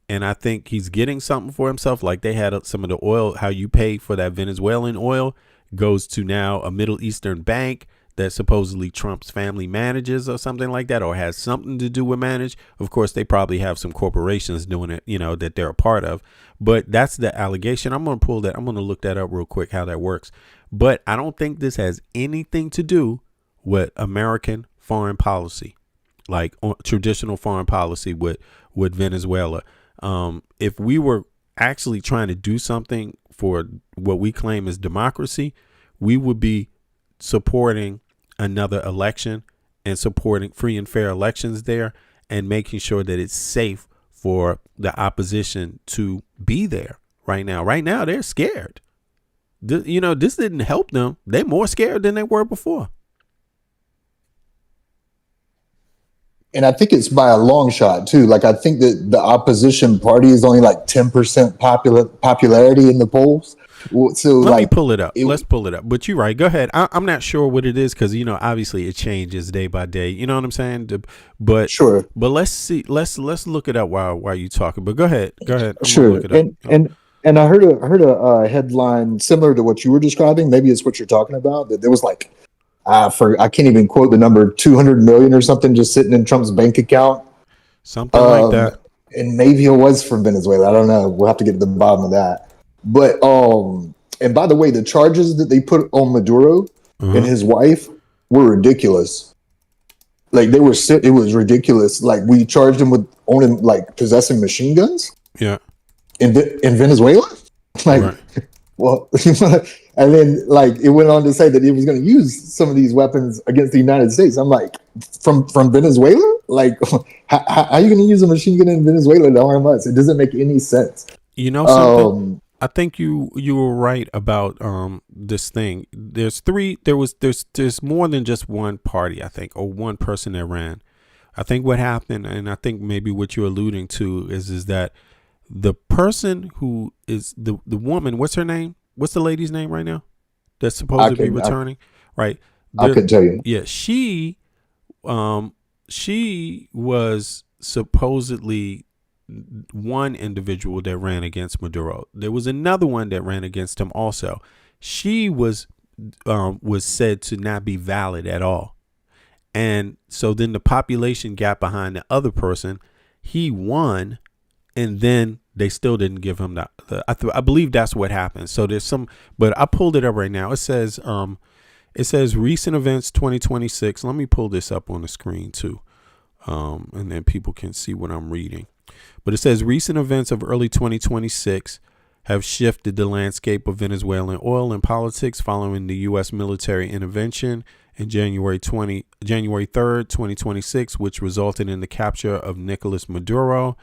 And I think he's getting something for himself. Like they had some of the oil, how you pay for that Venezuelan oil goes to now a Middle Eastern bank that supposedly Trump's family manages or something like that, or has something to do with manage. Of course, they probably have some corporations doing it, that they're a part of. But that's the allegation. I'm going to look that up real quick, how that works. But I don't think this has anything to do with American foreign policy, like traditional foreign policy with Venezuela. If we were actually trying to do something for what we claim is democracy, we would be supporting another election and supporting free and fair elections there and making sure that it's safe for the opposition to be there right now. Right now, they're scared. This didn't help them. They're more scared than they were before. And I think it's by a long shot too. Like I think that the opposition party is only like 10% popularity in the polls. So Let me like pull it up. Let's pull it up. But you're right. Go ahead. I'm not sure what it is because obviously it changes day by day. You know what I'm saying? But sure. But let's see. Let's look it up while you talking. But go ahead. Go ahead. I'm Sure. gonna look it up. And I heard a headline similar to what you were describing. Maybe it's what you're talking about. That there was like I can't even quote the number, 200 million or something just sitting in Trump's bank account. Something like that. And maybe it was from Venezuela. I don't know. We'll have to get to the bottom of that. But and by the way, the charges that they put on Maduro and his wife were ridiculous. Like it was ridiculous. Like we charged him with owning, like possessing machine guns. Yeah. In Venezuela. Like, right. Well, and then like it went on to say that he was going to use some of these weapons against the United States. I'm like, from Venezuela? Like, how are you going to use a machine gun in Venezuela to harm us? It doesn't make any sense. You know something? I think you were right about this thing. There's more than just one party, I think, or one person that ran. I think what happened, and I think maybe what you're alluding to is that the person who is the woman, what's her name? What's the lady's name right now? That's supposed to be returning, right? I couldn't tell you. Yeah, she was supposedly one individual that ran against Maduro. There was another one that ran against him also. She was said to not be valid at all. And so then the population gap behind the other person, he won, and then they still didn't give him that. I believe that's what happened. So there's some, but I pulled it up right now. It says recent events 2026. Let me pull this up on the screen too. And then people can see what I'm reading. But it says recent events of early 2026 have shifted the landscape of Venezuelan oil and politics following the U.S. military intervention in January 3rd, 2026, which resulted in the capture of Nicolas Maduro.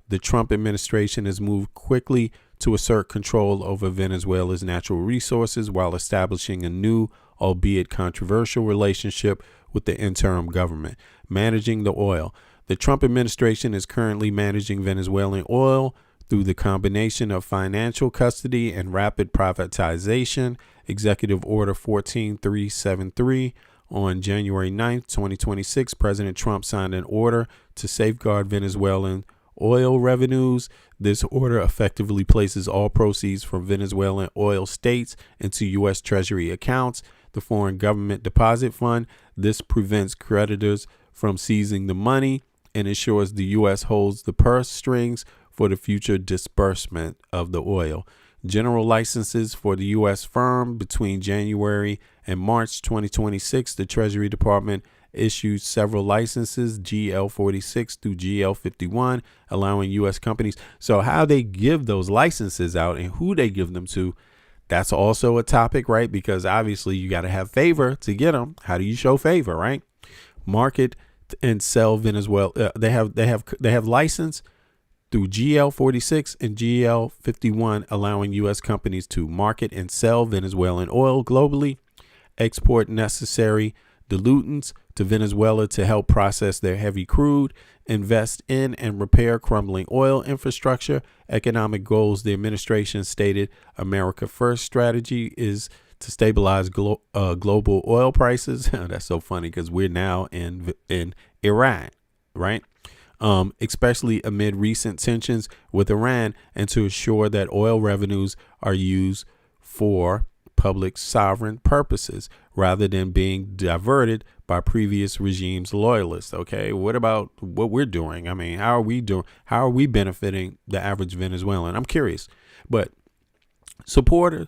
The Trump administration has moved quickly to assert control over Venezuela's natural resources while establishing a new, albeit controversial, relationship with the interim government, managing the oil. The Trump administration is currently managing Venezuelan oil through the combination of financial custody and rapid privatization. Executive Order 14373. On January 9th, 2026, President Trump signed an order to safeguard Venezuelan oil revenues. This order effectively places all proceeds from Venezuelan oil states into U.S. Treasury accounts, the Foreign Government Deposit Fund. This prevents creditors from seizing the money and ensures the U.S. holds the purse strings for the future disbursement of the oil. General licenses for the U.S. firm between January and March 2026, the Treasury Department issued several licenses, GL46 through GL51, allowing U.S. companies. So how they give those licenses out and who they give them to, that's also a topic, right? Because obviously you got to have favor to get them. How do you show favor, right? Market and sell Venezuela. They have license through GL46 and GL51, allowing U.S. companies to market and sell Venezuelan oil globally, export necessary diluents to Venezuela to help process their heavy crude, invest in and repair crumbling oil infrastructure. Economic goals: the administration stated America First strategy is to stabilize global oil prices. That's so funny because we're now in Iran, right? Especially amid recent tensions with Iran, and to ensure that oil revenues are used for public sovereign purposes rather than being diverted by previous regimes' loyalists. Okay, what about what we're doing? I mean, how are we benefiting the average Venezuelan? I'm curious. But support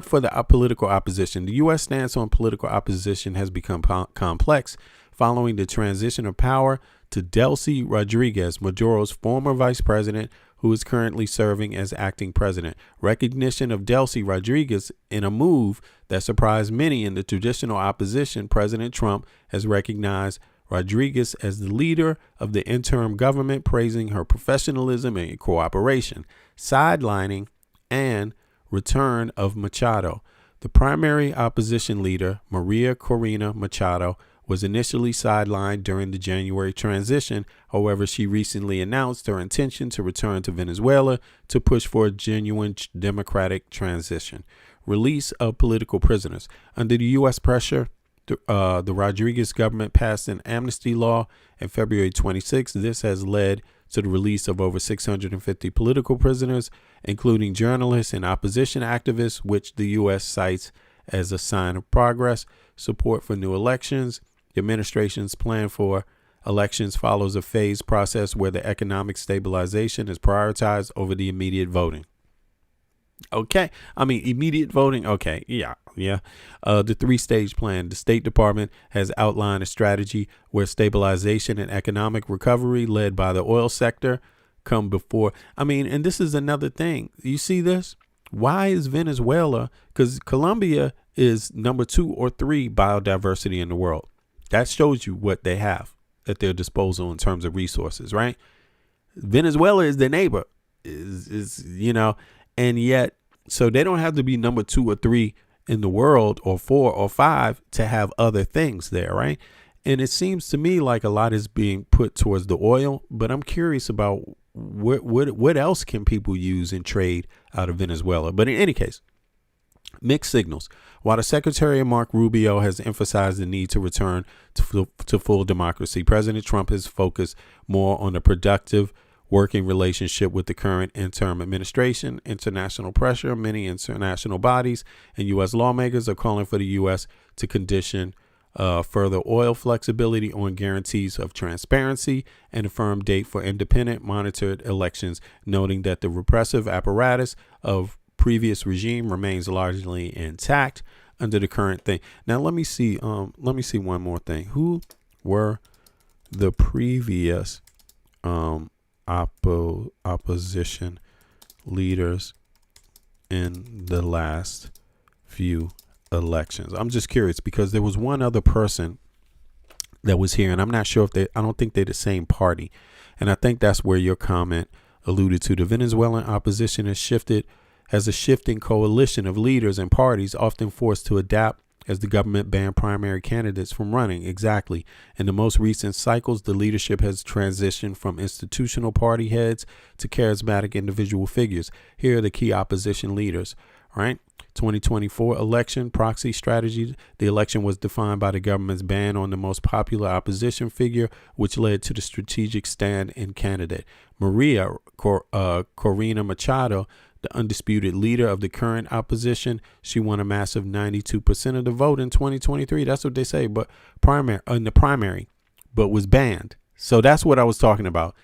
for the political opposition. The U.S. stance on political opposition has become complex following the transition of power to Delcy Rodriguez, Maduro's former vice president, who is currently serving as acting president. Recognition of Delcy Rodriguez in a move that surprised many in the traditional opposition. President Trump has recognized Rodriguez as the leader of the interim government, praising her professionalism and cooperation, sidelining and return of Machado. The primary opposition leader, Maria Corina Machado, was initially sidelined during the January transition. However, she recently announced her intention to return to Venezuela to push for a genuine democratic transition. Release of political prisoners. Under the U.S. pressure, the Rodriguez government passed an amnesty law on February 26. This has led to the release of over 650 political prisoners, including journalists and opposition activists, which the U.S. cites as a sign of progress. Support for new elections. The administration's plan for elections follows a phased process where the economic stabilization is prioritized over the immediate voting. Okay. I mean, immediate voting. Okay. Yeah. The 3-stage plan. The State Department has outlined a strategy where stabilization and economic recovery led by the oil sector come before. I mean, and this is another thing. You see this? Why is Venezuela? Because Colombia is number 2 or 3 biodiversity in the world. That shows you what they have at their disposal in terms of resources, right? Venezuela is their neighbor, and yet, so they don't have to be number 2 or 3 in the world, or 4 or 5 to have other things there, right? And it seems to me like a lot is being put towards the oil, but I'm curious about what else can people use in trade out of Venezuela. But in any case, mixed signals. While the Secretary Marco Rubio has emphasized the need to return to full democracy, President Trump has focused more on a productive working relationship with the current interim administration. International pressure. Many international bodies and U.S. lawmakers are calling for the U.S. to condition further oil flexibility on guarantees of transparency and a firm date for independent monitored elections, noting that the repressive apparatus of previous regime remains largely intact under the current thing. Now, let me see one more thing. Who were the previous opposition leaders in the last few elections? I'm just curious because there was one other person that was here, and I'm not sure if I don't think they're the same party. And I think that's where your comment alluded to. The Venezuelan opposition has a shifting coalition of leaders and parties, often forced to adapt as the government banned primary candidates from running. Exactly. In the most recent cycles, the leadership has transitioned from institutional party heads to charismatic individual figures. Here are the key opposition leaders, right? 2024 election proxy strategy. The election was defined by the government's ban on the most popular opposition figure, which led to the strategic stand-in candidate. Maria Corina Machado, the undisputed leader of the current opposition, she won a massive 92% of the vote in 2023. That's what they say, but in the primary, but was banned. So that's what I was talking about.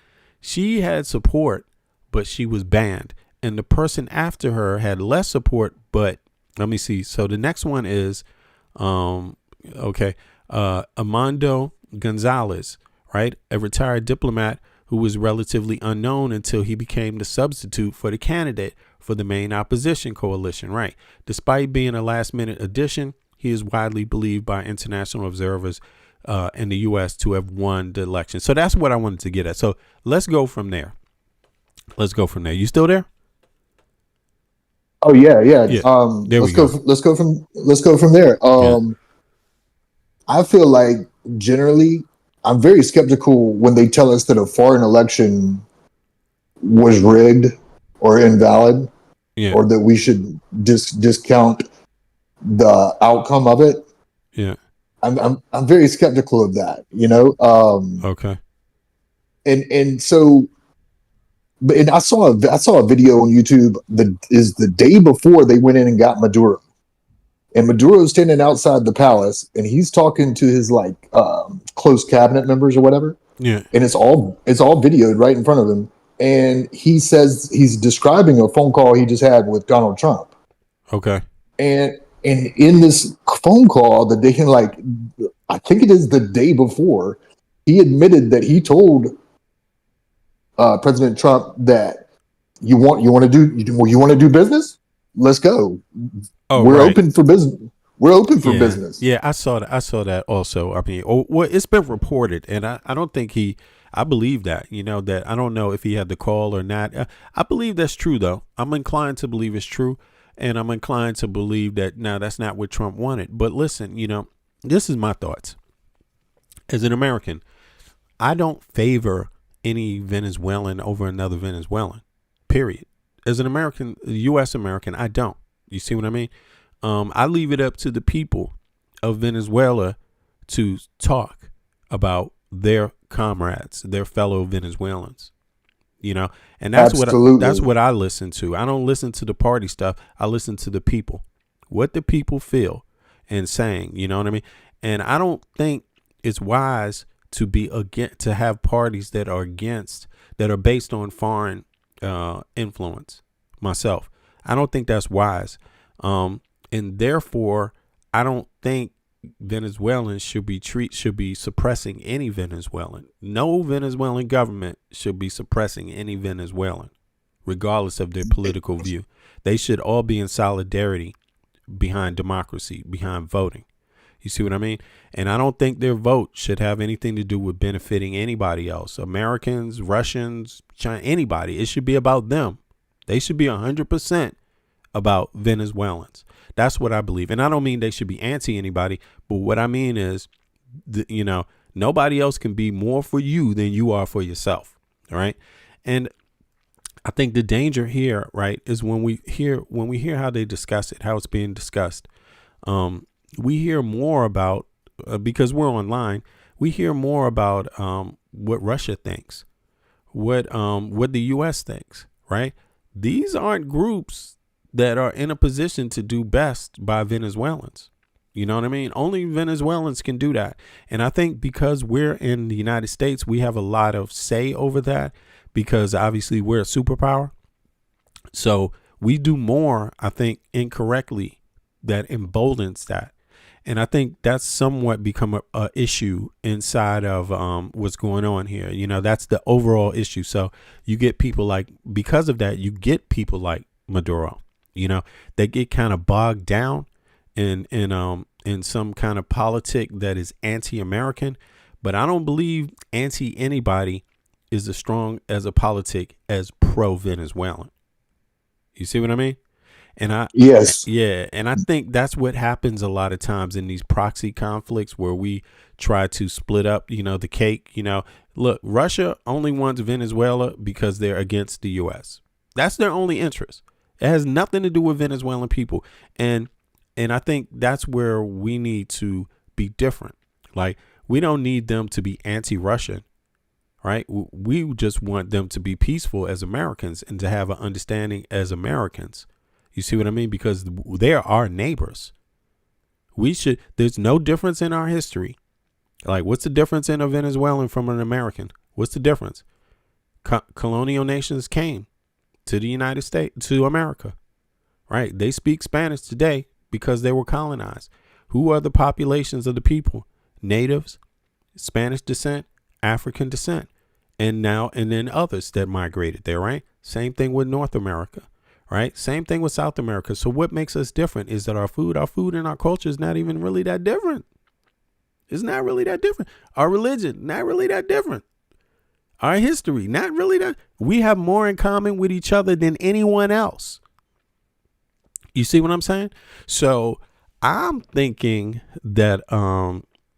She had support, but she was banned. And the person after her had less support, but let me see. So the next one is, Armando Gonzalez, right? A retired diplomat who was relatively unknown until he became the substitute for the candidate for the main opposition coalition, right? Despite being a last-minute addition, he is widely believed by international observers in the U.S. to have won the election. So that's what I wanted to get at. So let's go from there. You still there? Oh yeah. Let's go from there. I feel like generally I'm very skeptical when they tell us that a foreign election was rigged or invalid, or that we should discount the outcome of it. Yeah, I'm very skeptical of that. Okay. And so, and I saw a video on YouTube that is the day before they went in and got Maduro. And Maduro's standing outside the palace, and he's talking to his close cabinet members or whatever. Yeah. And it's all videoed right in front of him. And he says he's describing a phone call he just had with Donald Trump. Okay. And in this phone call, the day, I think it is the day before, he admitted that he told President Trump that you want to do business? Let's go. We're open for business. We're open for business. Yeah, I saw that also. I mean, it's been reported, and I don't think I believe that, that I don't know if he had the call or not. I believe that's true, though. I'm inclined to believe it's true, and I'm inclined to believe that, no, that's not what Trump wanted. But listen, this is my thoughts. as an American, I don't favor any Venezuelan over another Venezuelan, period. As an American, U.S. American, I don't. You see what I mean? I leave it up to the people of Venezuela to talk about their comrades, their fellow Venezuelans, you know, and that's what I listen to. I don't listen to the party stuff. I listen to the people, what the people feel and saying, you know what I mean? And I don't think it's wise to be against, to have parties that are against, that are based on foreign influence. Myself, I don't think that's wise. And therefore, I don't think Venezuelans should be suppressing any Venezuelan. No Venezuelan government should be suppressing any Venezuelan, regardless of their political view. They should all be in solidarity behind democracy, behind voting. You see what I mean? And I don't think their vote should have anything to do with benefiting anybody else. Americans, Russians, China, anybody. It should be about them. They should be 100% about Venezuelans. That's what I believe. And I don't mean they should be anti anybody, but what I mean is, you know, nobody else can be more for you than you are for yourself. All right. And I think the danger here, right, is when we hear how they discuss it, how it's being discussed. We hear more about, because we're online, we hear more about what Russia thinks, what the U.S. thinks, right? These aren't groups that are in a position to do best by Venezuelans. You know what I mean? Only Venezuelans can do that. And I think because we're in the United States, we have a lot of say over that, because obviously we're a superpower. So we do more, I think, incorrectly that emboldens that. And I think that's somewhat become a issue inside of what's going on here. You know, that's the overall issue. So you get people like, because of that, you get people like Maduro. You know, they get kind of bogged down in some kind of politic that is anti-American. But I don't believe anti-anybody is as strong as a politic as pro-Venezuelan. You see what I mean? And and I think that's what happens a lot of times in these proxy conflicts where we try to split up, you know, the cake. You know, look, Russia only wants Venezuela because they're against the U.S. That's their only interest. It has nothing to do with Venezuelan people. And I think that's where we need to be different. Like, we don't need them to be anti-Russian, right? We just want them to be peaceful as Americans and to have an understanding as Americans. You see what I mean? Because they're our neighbors. There's no difference in our history. Like, what's the difference in a Venezuelan from an American? What's the difference? Colonial nations came to the United States, to America, right? They speak Spanish today because they were colonized. Who are the populations of the people? Natives, Spanish descent, African descent, and then others that migrated there, right? Same thing with North America. Right. Same thing with South America. So what makes us different is that our food and our culture is not even really that different. It's not really that different. Our religion, not really that different. Our history, not really that. We have more in common with each other than anyone else. You see what I'm saying? So I'm thinking that,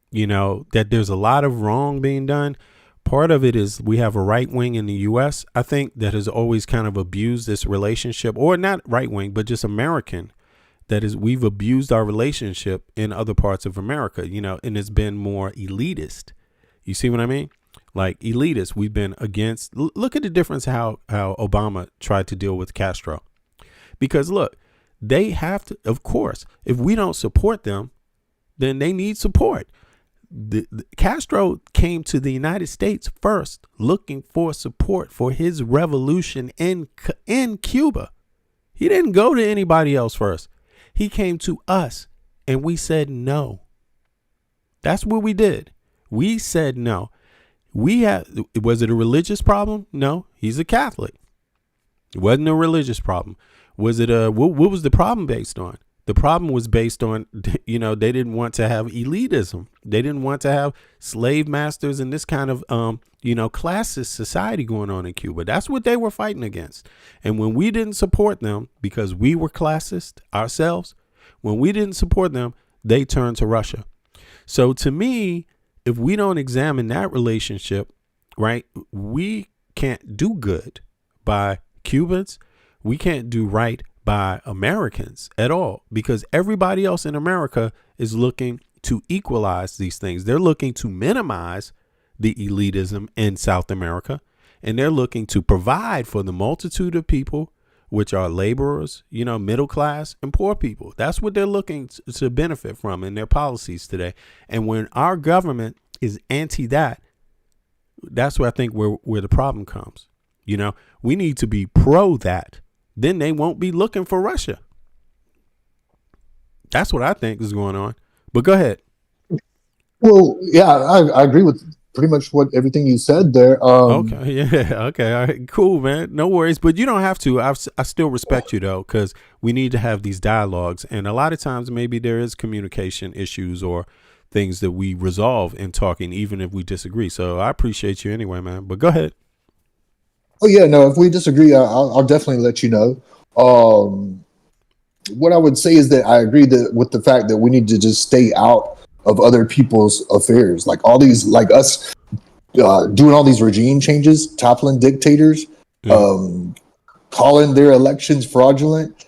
you know, that there's a lot of wrong being done. Part of it is we have a right wing in the U.S., I think, that has always kind of abused this relationship, or not right wing, but just American. That is, we've abused our relationship in other parts of America, you know, and it's been more elitist. You see what I mean? Like, elitist. We've been against. Look at the difference how Obama tried to deal with Castro. Because, look, they have to, of course, if we don't support them, then they need support. The Castro came to the United States first looking for support for his revolution in Cuba. He didn't go to anybody else first. He came to us and we said no. That's what we did. We said no. Was it a religious problem? No, he's a Catholic. It wasn't a religious problem. Was it what was the problem based on? The problem was based on, you know, they didn't want to have elitism. They didn't want to have slave masters and this kind of, you know, classist society going on in Cuba. That's what they were fighting against. And when we didn't support them because we were classist ourselves, when we didn't support them, they turned to Russia. So to me, if we don't examine that relationship, right, we can't do good by Cubans. We can't do right by Americans at all, because everybody else in America is looking to equalize these things. They're looking to minimize the elitism in South America, and they're looking to provide for the multitude of people, which are laborers, middle class and poor people. That's what they're looking to benefit from in their policies today. And when our government is anti that, that's where I think where the problem comes. We need to be pro that. Then they won't be looking for Russia. That's what I think is going on. But go ahead. Well, yeah, I agree with pretty much everything you said there. Okay. Yeah. Okay. All right. Cool, man. No worries. But you don't have to. I still respect you, though, because we need to have these dialogues. And a lot of times maybe there is communication issues or things that we resolve in talking, even if we disagree. So I appreciate you anyway, man. But go ahead. Oh, yeah. No, if we disagree, I'll definitely let you know. What I would say is that I agree with the fact that we need to just stay out of other people's affairs, like all these, like us doing all these regime changes, toppling dictators, calling their elections fraudulent,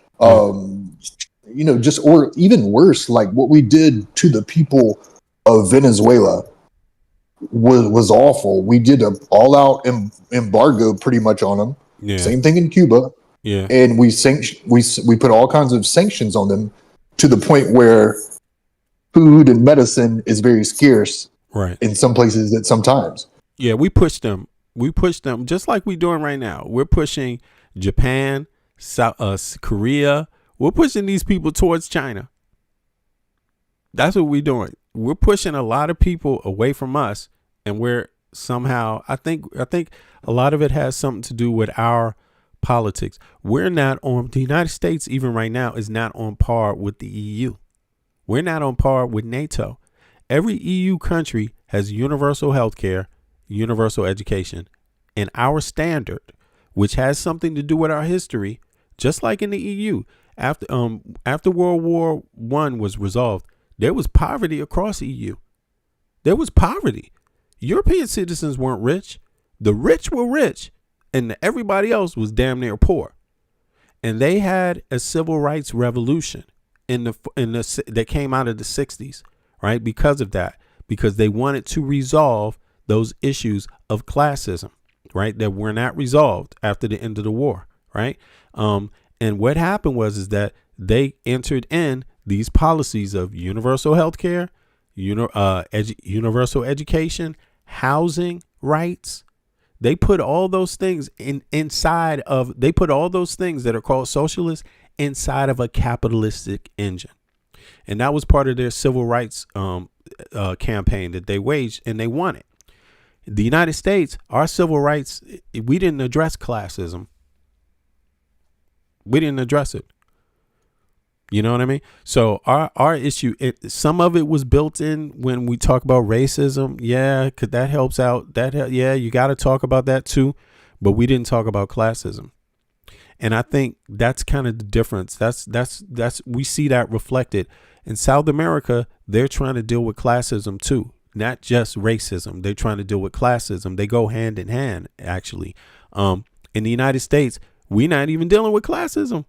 just, or even worse, like what we did to the people of Venezuela was awful. We did an all-out embargo pretty much on them. Yeah. Same thing in Cuba. Yeah. And we put all kinds of sanctions on them to the point where food and medicine is very scarce, right, in some places at some times. Yeah, we push them just like we're doing right now. We're pushing Japan, South Korea. We're pushing these people towards China. That's what we're doing. We're pushing a lot of people away from us, and we're somehow, I think a lot of it has something to do with our politics. We're not on, the United States even right now is not on par with the EU. We're not on par with NATO. Every EU country has universal health care, universal education, and our standard, which has something to do with our history, just like in the EU. After World War I was resolved, there was poverty across the EU. There was poverty. European citizens weren't rich. The rich were rich, and everybody else was damn near poor. And they had a civil rights revolution that came out of the 60s, right? Because of that, because they wanted to resolve those issues of classism, right? That were not resolved after the end of the war, right? And what happened was that they entered in these policies of universal health care, universal education, housing rights. They put all those things they put all those things that are called socialist inside of a capitalistic engine. And that was part of their civil rights campaign that they waged, and they won it. The United States, our civil rights, we didn't address classism. We didn't address it. You know what I mean? So our issue, some of it was built in when we talk about racism. Yeah, because that helps out. Yeah, you got to talk about that too. But we didn't talk about classism. And I think that's kind of the difference. That's we see that reflected in South America. They're trying to deal with classism too, not just racism. They're trying to deal with classism. They go hand in hand, actually. In the United States, we're not even dealing with classism.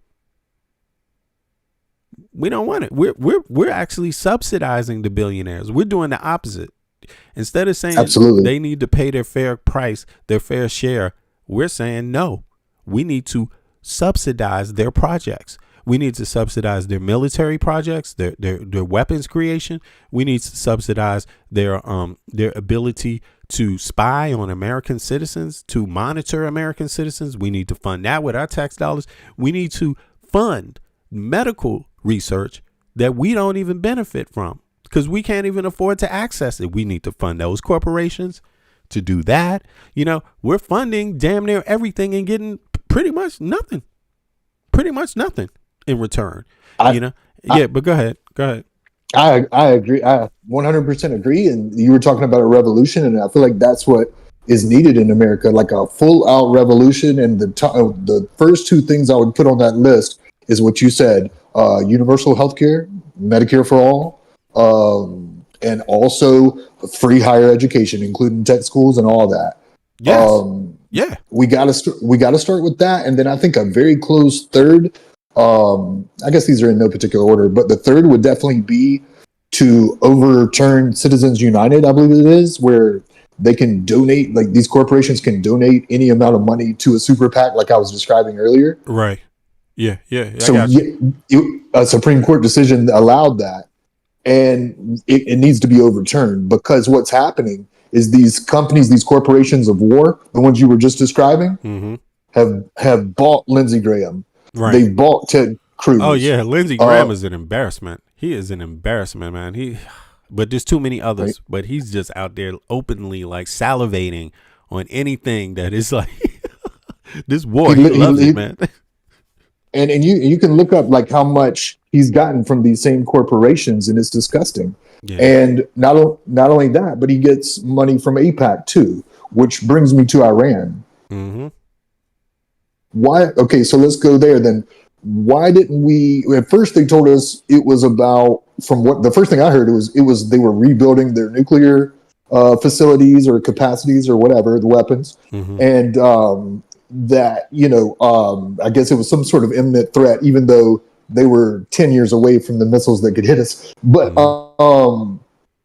We don't want it. We're actually subsidizing the billionaires. We're doing the opposite. Instead of saying they need to pay their fair price, their fair share, we're saying no. We need to subsidize their projects. We need to subsidize their military projects, their weapons creation. We need to subsidize their ability to spy on American citizens, to monitor American citizens. We need to fund that with our tax dollars. We need to fund medical research that we don't even benefit from because we can't even afford to access it. We need to fund those corporations to do that. We're funding damn near everything and getting pretty much nothing in return. But go ahead. I agree. I 100% agree. And you were talking about a revolution, and I feel like that's what is needed in America, like a full out revolution. And the first two things I would put on that list is what you said: universal health care, Medicare for all, and also free higher education, including tech schools and all that. Yes. Yeah. We got to start with that, and then I think a very close third. I guess these are in no particular order, but the third would definitely be to overturn Citizens United. I believe it is, where they can donate, like these corporations can donate any amount of money to a super PAC, like I was describing earlier. Right. Yeah. I So got you. a Supreme Court decision allowed that, and it needs to be overturned, because what's happening is these companies, these corporations of war, the ones you were just describing, have bought Lindsey Graham. Right. They've bought Ted Cruz. Oh yeah, Lindsey Graham is an embarrassment. He is an embarrassment, man. But there's too many others. Right. But he's just out there openly like salivating on anything that is like this war. He loves it, man. And you can look up like how much he's gotten from these same corporations, and it's disgusting. Yeah. And not only that, but he gets money from AIPAC too, which brings me to Iran. Why? Okay, so let's go there then. Why didn't we? At first, they told us it was about. From what the first thing I heard, it was they were rebuilding their nuclear facilities or capacities or whatever, the weapons, and that I guess it was some sort of imminent threat, even though they were 10 years away from the missiles that could hit us. But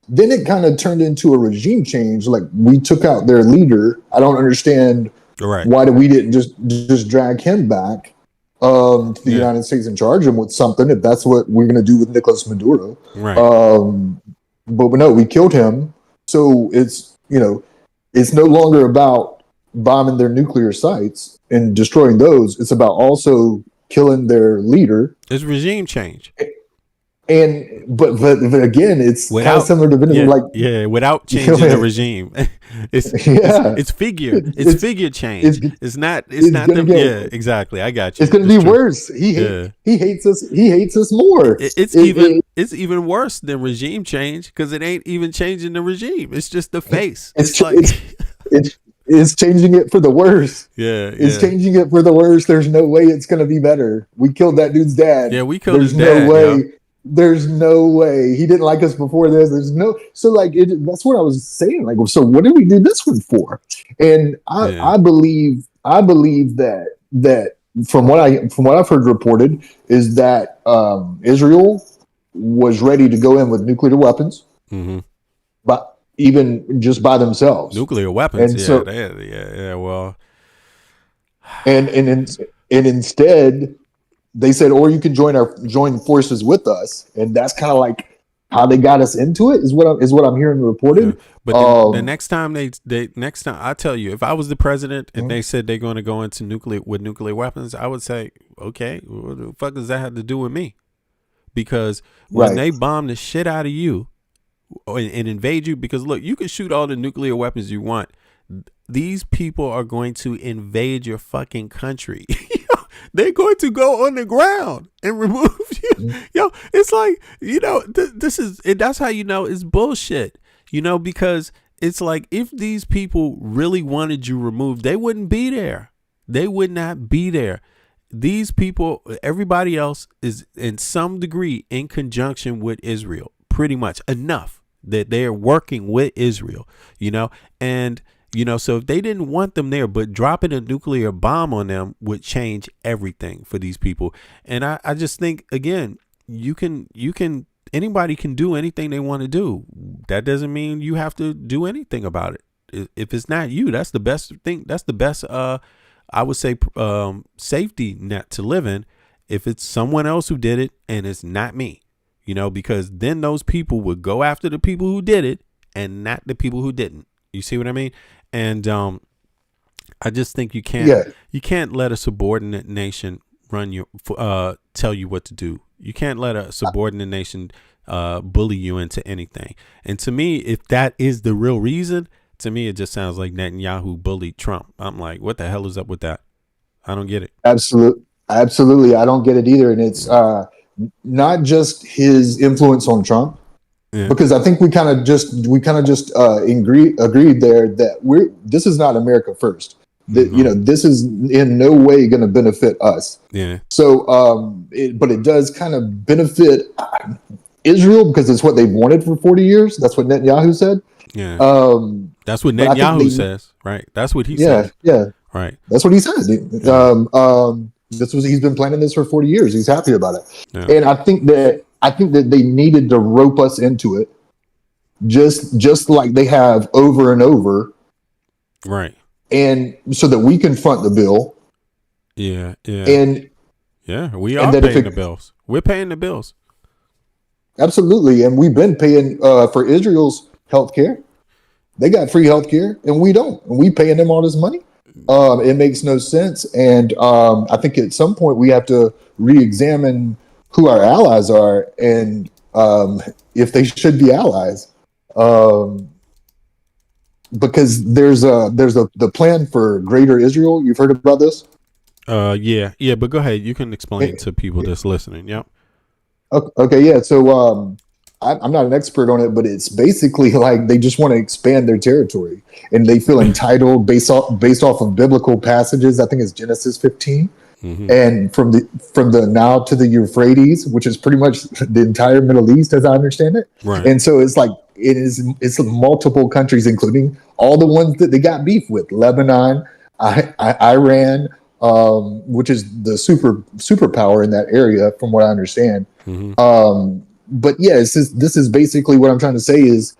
then it kind of turned into a regime change. Like, we took out their leader. I don't understand why we didn't just drag him back to the United States and charge him with something, if that's what we're going to do with Nicolas Maduro. Right. But no, we killed him. So it's no longer about bombing their nuclear sites and destroying those. It's about also killing their leader. It's regime change. And but again, it's kind of similar to Venezuela, without changing the regime. It's figure change. It's not exactly. I got you. It's going to be worse. He hates us. He hates us more. It's even worse than regime change, because it ain't even changing the regime. It's just the face. It's changing it for the worse. It's changing it for the worse. There's no way it's going to be better. We killed that dude's dad. Yeah, we killed his dad. There's no way. There's no way. He didn't like us before this. There's no. So that's what I was saying. Like, so what did we do this one for? And I believe that from what I've heard reported is that Israel was ready to go in with nuclear weapons, but even just by themselves, nuclear weapons. And well, and instead, they said, or you can join forces with us, and that's kind of like how they got us into it. Is what I'm hearing reported. Yeah. But the next time I tell you, if I was the president and they said they're going to go into nuclear weapons, I would say, okay, what the fuck does that have to do with me? Because when they bomb the shit out of you and invade you, because look, you can shoot all the nuclear weapons you want. These people are going to invade your fucking country. They're going to go on the ground and remove you. Yo, it's like, that's how you know it's bullshit, because it's like, if these people really wanted you removed, they wouldn't be there. They would not be there. These people, everybody else is in some degree in conjunction with Israel, pretty much enough that they're working with Israel, and so if they didn't want them there, but dropping a nuclear bomb on them would change everything for these people. And I just think, again, anybody can do anything they want to do. That doesn't mean you have to do anything about it. If it's not you, that's the best thing. That's the best, I would say, safety net to live in. If it's someone else who did it and it's not me, because then those people would go after the people who did it and not the people who didn't. You see what I mean? And I just think you can't let a subordinate nation tell you what to do. You can't let a subordinate nation bully you into anything. And to me, if that is the real reason, to me, it just sounds like Netanyahu bullied Trump. I'm like, what the hell is up with that? I don't get it. Absolutely. I don't get it either. And it's not just his influence on Trump. Yeah. Because I think we kind of just agreed there that this is not America first. That this is in no way going to benefit us. Yeah. So, but it does kind of benefit Israel because it's what they've wanted for 40 years. That's what Netanyahu said. Yeah. Um, That's what but I think Netanyahu says, right? That's what he yeah, says. yeah, Right. that's what he said. He's been planning this for 40 years. He's happy about it. Yeah. And I think that they needed to rope us into it, just like they have over and over, Right. and so that we can front the bill. Yeah. Yeah. And yeah, we and are that if paying it- the bills. We're paying the bills. Absolutely, and we've been paying for Israel's healthcare. They got free healthcare, and we don't. And we paying them all this money. It makes no sense, and I think at some point we have to re-examine who our allies are and if they should be allies. Because there's the plan for Greater Israel. You've heard about this? Yeah, but go ahead. You can explain to people that's listening. Yep. Okay, yeah. So I'm not an expert on it, but it's basically like they just want to expand their territory, and they feel entitled based off of biblical passages. I think it's Genesis 15, and from the Nile to the Euphrates, which is pretty much the entire Middle East, as I understand it. Right. And so it's like it's multiple countries, including all the ones that they got beef with: Lebanon, Iran, which is the superpower in that area, from what I understand. But yeah, this is basically what I'm trying to say is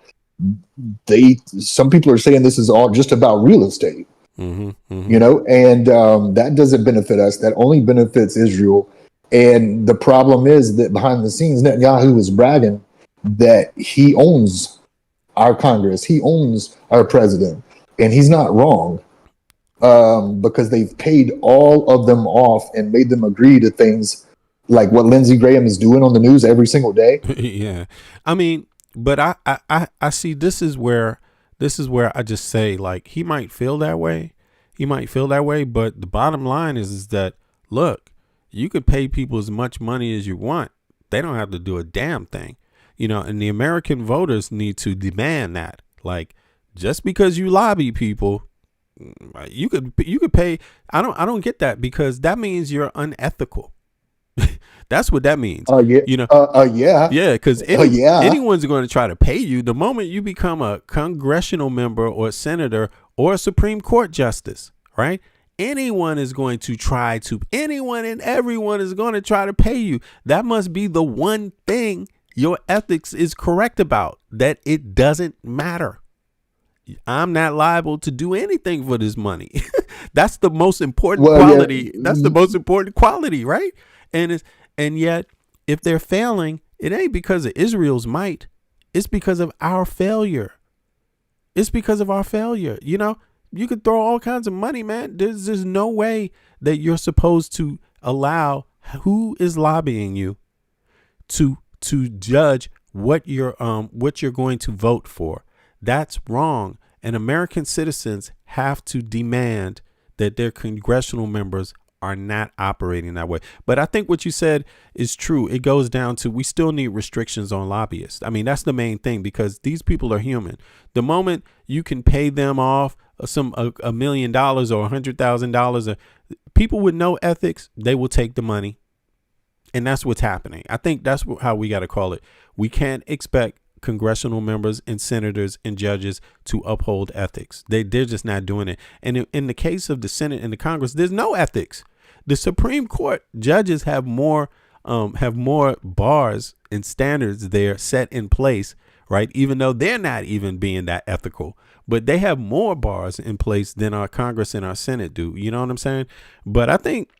some people are saying this is all just about real estate, and that doesn't benefit us. That only benefits Israel. And the problem is that behind the scenes, Netanyahu is bragging that he owns our Congress, he owns our president, and he's not wrong. Because they've paid all of them off and made them agree to things like what Lindsey Graham is doing on the news every single day. Yeah. I mean, but I see this is where I just say, like, he might feel that way. But the bottom line is that, look, you could pay people as much money as you want. They don't have to do a damn thing, and the American voters need to demand that. Like, just because you lobby people, you could pay. I don't get that, because that means you're unethical. That's what that means. Yeah. Because anyone's going to try to pay you the moment you become a congressional member or a senator or a Supreme Court justice, right? Anyone and everyone is going to try to pay you. That must be the one thing your ethics is correct about, that it doesn't matter. I'm not liable to do anything for this money. That's the most important quality. Yeah. That's the most important quality, right? And yet, if they're failing, it ain't because of Israel's might. It's because of our failure. You could throw all kinds of money, man. There's no way that you're supposed to allow who is lobbying you to judge what you're going to vote for. That's wrong. And American citizens have to demand that their congressional members are not operating that way. But I think what you said is true. It goes down to, we still need restrictions on lobbyists. I mean, that's the main thing, because these people are human. The moment you can pay them off $1 million or $100,000, people with no ethics, they will take the money. And that's what's happening. I think that's how we got to call it. We can't expect congressional members and senators and judges to uphold ethics. They're just not doing it. And in the case of the Senate and the Congress, there's no ethics. The Supreme Court judges have more bars and standards there set in place, right? Even though they're not even being that ethical, but they have more bars in place than our Congress and our Senate do. You know what I'm saying? But I think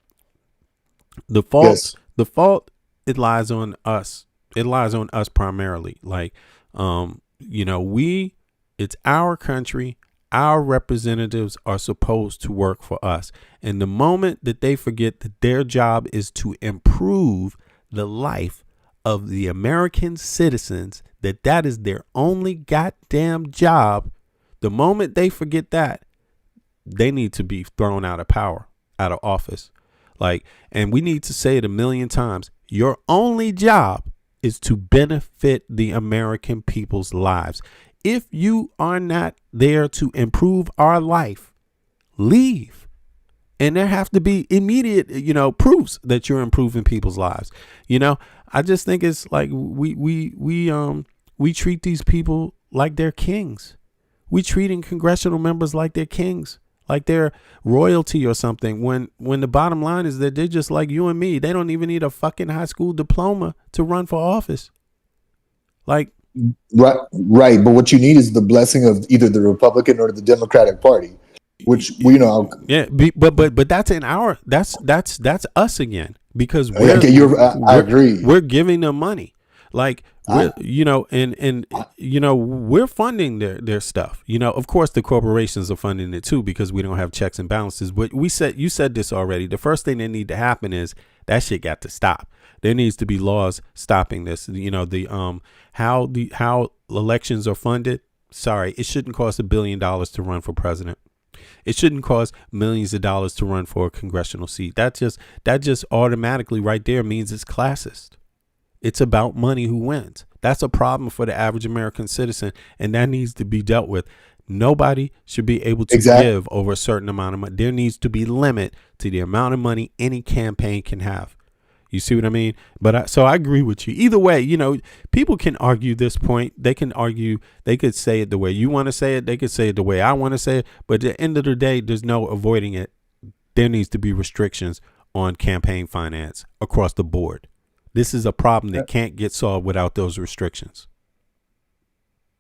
the fault it lies on us. It lies on us primarily. Like, it's our country. Our representatives are supposed to work for us. And the moment that they forget that their job is to improve the life of the American citizens, that is their only goddamn job, the moment they forget that, they need to be thrown out of power, out of office. Like, and we need to say it 1,000,000 times. Your only job is to benefit the American people's lives. If you are not there to improve our life, leave. And there have to be immediate, proofs that you're improving people's lives. I just think it's like we treat these people like they're kings. We treating congressional members like they're kings, like they're royalty or something. When the bottom line is that they're just like you and me. They don't even need a fucking high school diploma to run for office. Like, right. But what you need is the blessing of either the Republican or the Democratic Party, which but that's in our that's us again, because I agree. We're giving them money, like we're we're funding their stuff. Of course the corporations are funding it too, because we don't have checks and balances. But you said this already. The first thing that need to happen is that shit got to stop. There needs to be laws stopping this. How elections are funded. Sorry, it shouldn't cost $1 billion to run for president. It shouldn't cost millions of dollars to run for a congressional seat. That just automatically right there means it's classist. It's about money who wins. That's a problem for the average American citizen, and that needs to be dealt with. Nobody should be able to give over a certain amount of money. There needs to be limit to the amount of money any campaign can have. You see what I mean? But so I agree with you. Either way, people can argue this point. They can argue. They could say it the way you want to say it. They could say it the way I want to say it. But at the end of the day, there's no avoiding it. There needs to be restrictions on campaign finance across the board. This is a problem that can't get solved without those restrictions.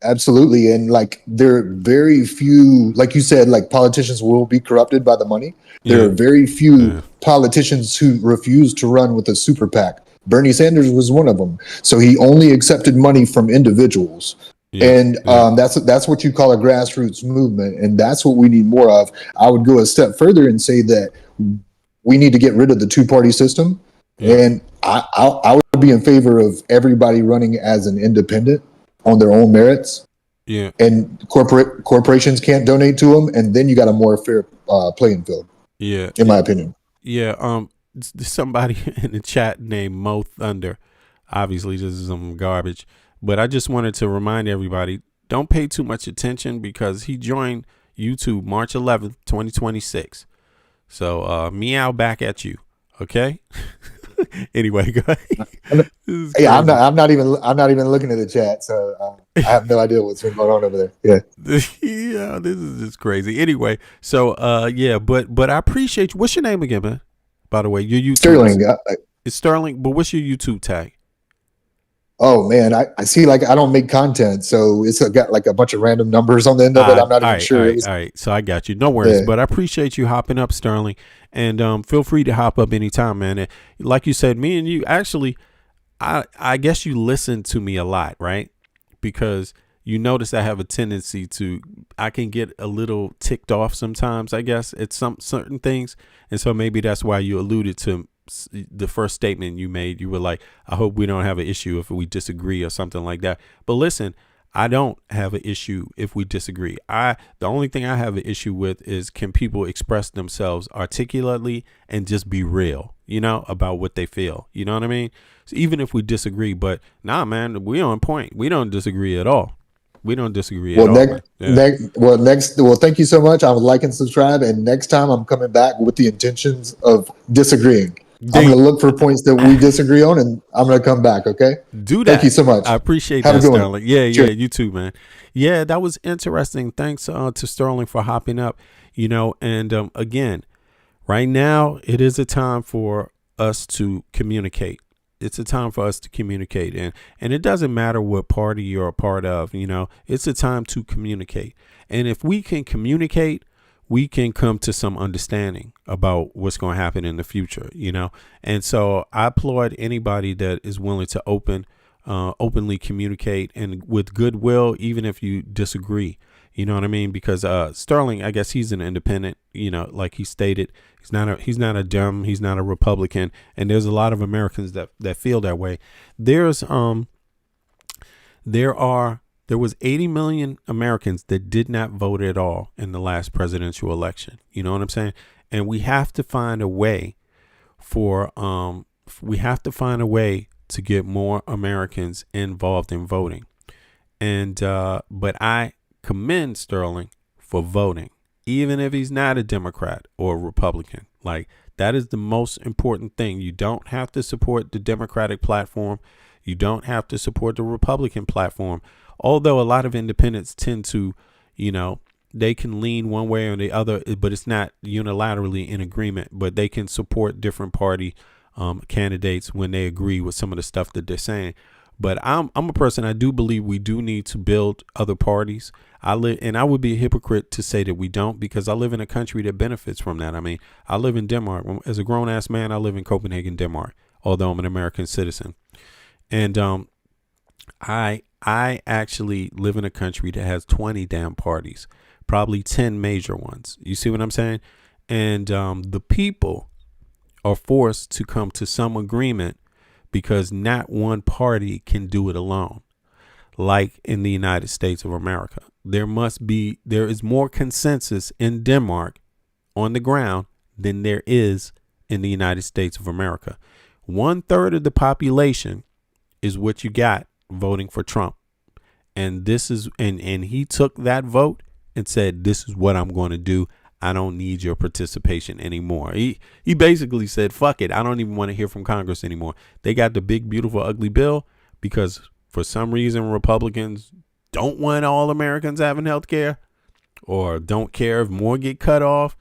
Absolutely. And like, there are very few, like you said, like politicians will be corrupted by the money. There are very few politicians who refuse to run with a super PAC. Bernie Sanders was one of them. So he only accepted money from individuals. And that's what you call a grassroots movement. And that's what we need more of. I would go a step further and say that we need to get rid of the two-party system. And I would be in favor of everybody running as an independent on their own merits. Yeah. And corporations can't donate to them, and then you got a more fair playing field. Yeah. In my opinion. Yeah. Somebody in the chat named Mo Thunder. Obviously, this is some garbage, but I just wanted to remind everybody, don't pay too much attention, because he joined YouTube March 11th, 2026. So meow back at you. Okay. Anyway, go ahead. Hey, I'm not even looking at the chat, so I have no idea what's been going on over there. Yeah. Yeah, this is just crazy. Anyway, so but I appreciate you. What's your name again, man? By the way, your YouTube Sterling. It's Sterling, but what's your YouTube tag? Oh man, I see. Like, I don't make content, so it's got like a bunch of random numbers on the end of it. I'm not even sure. All right, so I got you. No worries, but I appreciate you hopping up, Sterling, and feel free to hop up anytime, man. And like you said, me and you actually, I guess you listen to me a lot, right? Because you notice I have a tendency I can get a little ticked off sometimes, I guess, at some certain things, and so maybe that's why you alluded to the first statement you made. You were like, I hope we don't have an issue if we disagree or something like that. But listen, I don't have an issue if we disagree. The only thing I have an issue with is, can people express themselves articulately and just be real, about what they feel. You know what I mean? So even if we disagree, but nah, man, we on point. We don't disagree at all. We don't disagree at all. Thank you so much. I would like and subscribe. And next time I'm coming back with the intentions of disagreeing. I'm going to look for points that we disagree on, and I'm going to come back. Okay. Do that. Thank you so much. I appreciate Have that, a good Sterling. one. Yeah. Sure. You too, man. Yeah, that was interesting. Thanks to Sterling for hopping up, and again, right now it is a time for us to communicate. It's a time for us to communicate, and it doesn't matter what party you're a part of, it's a time to communicate. And if we can communicate, we can come to some understanding about what's going to happen in the future, And so I applaud anybody that is willing to openly communicate, and with goodwill, even if you disagree. You know what I mean? Because Sterling, I guess he's an independent, like he stated. He's not a Dem, he's not a Republican, and there's a lot of Americans that feel that way. There was 80 million Americans that did not vote at all in the last presidential election. You know what I'm saying? And we have to find a way to get more Americans involved in voting. And but I commend Sterling for voting. even if he's not a Democrat or a Republican. Like, that is the most important thing. You don't have to support the Democratic platform. You don't have to support the Republican platform. Although a lot of independents tend to, they can lean one way or the other, but it's not unilaterally in agreement. But they can support different party candidates when they agree with some of the stuff that they're saying. But I'm a person, I do believe we do need to build other parties. I would be a hypocrite to say that we don't, because I live in a country that benefits from that. I mean, I live in Denmark. As a grown ass man, I live in Copenhagen, Denmark, although I'm an American citizen. And I actually live in a country that has 20 damn parties, probably 10 major ones. You see what I'm saying? And the people are forced to come to some agreement, because not one party can do it alone. Like in the United States of America, there is more consensus in Denmark on the ground than there is in the United States of America. 1/3 of the population is what you got voting for Trump. And this is, and he took that vote and said, this is what I'm going to do. I don't need your participation anymore. He basically said, fuck it. I don't even want to hear from Congress anymore. They got the big, beautiful, ugly bill because for some reason Republicans don't want all Americans having health care, or don't care if more get cut off.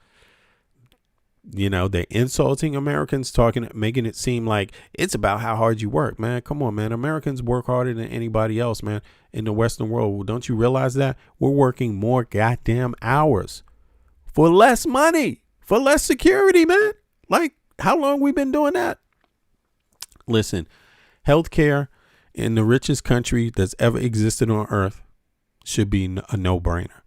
They're insulting Americans, making it seem like it's about how hard you work, man. Come on, man. Americans work harder than anybody else, man, in the Western world. Don't you realize that? We're working more goddamn hours for less money, for less security, man. Like, how long we been doing that? Listen, healthcare in the richest country that's ever existed on earth should be a no-brainer.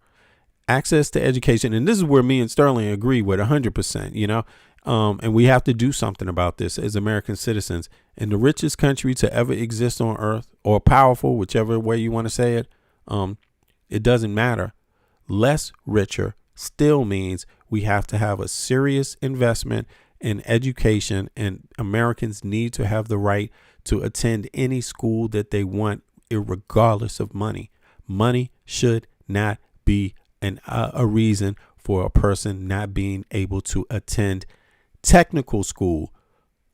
Access to education, and this is where me and Sterling agree with 100%, and we have to do something about this as American citizens. In the richest country to ever exist on earth, or powerful, whichever way you want to say it, it doesn't matter. Less richer still means we have to have a serious investment in education, and Americans need to have the right to attend any school that they want, regardless of money. Money should not be a reason for a person not being able to attend technical school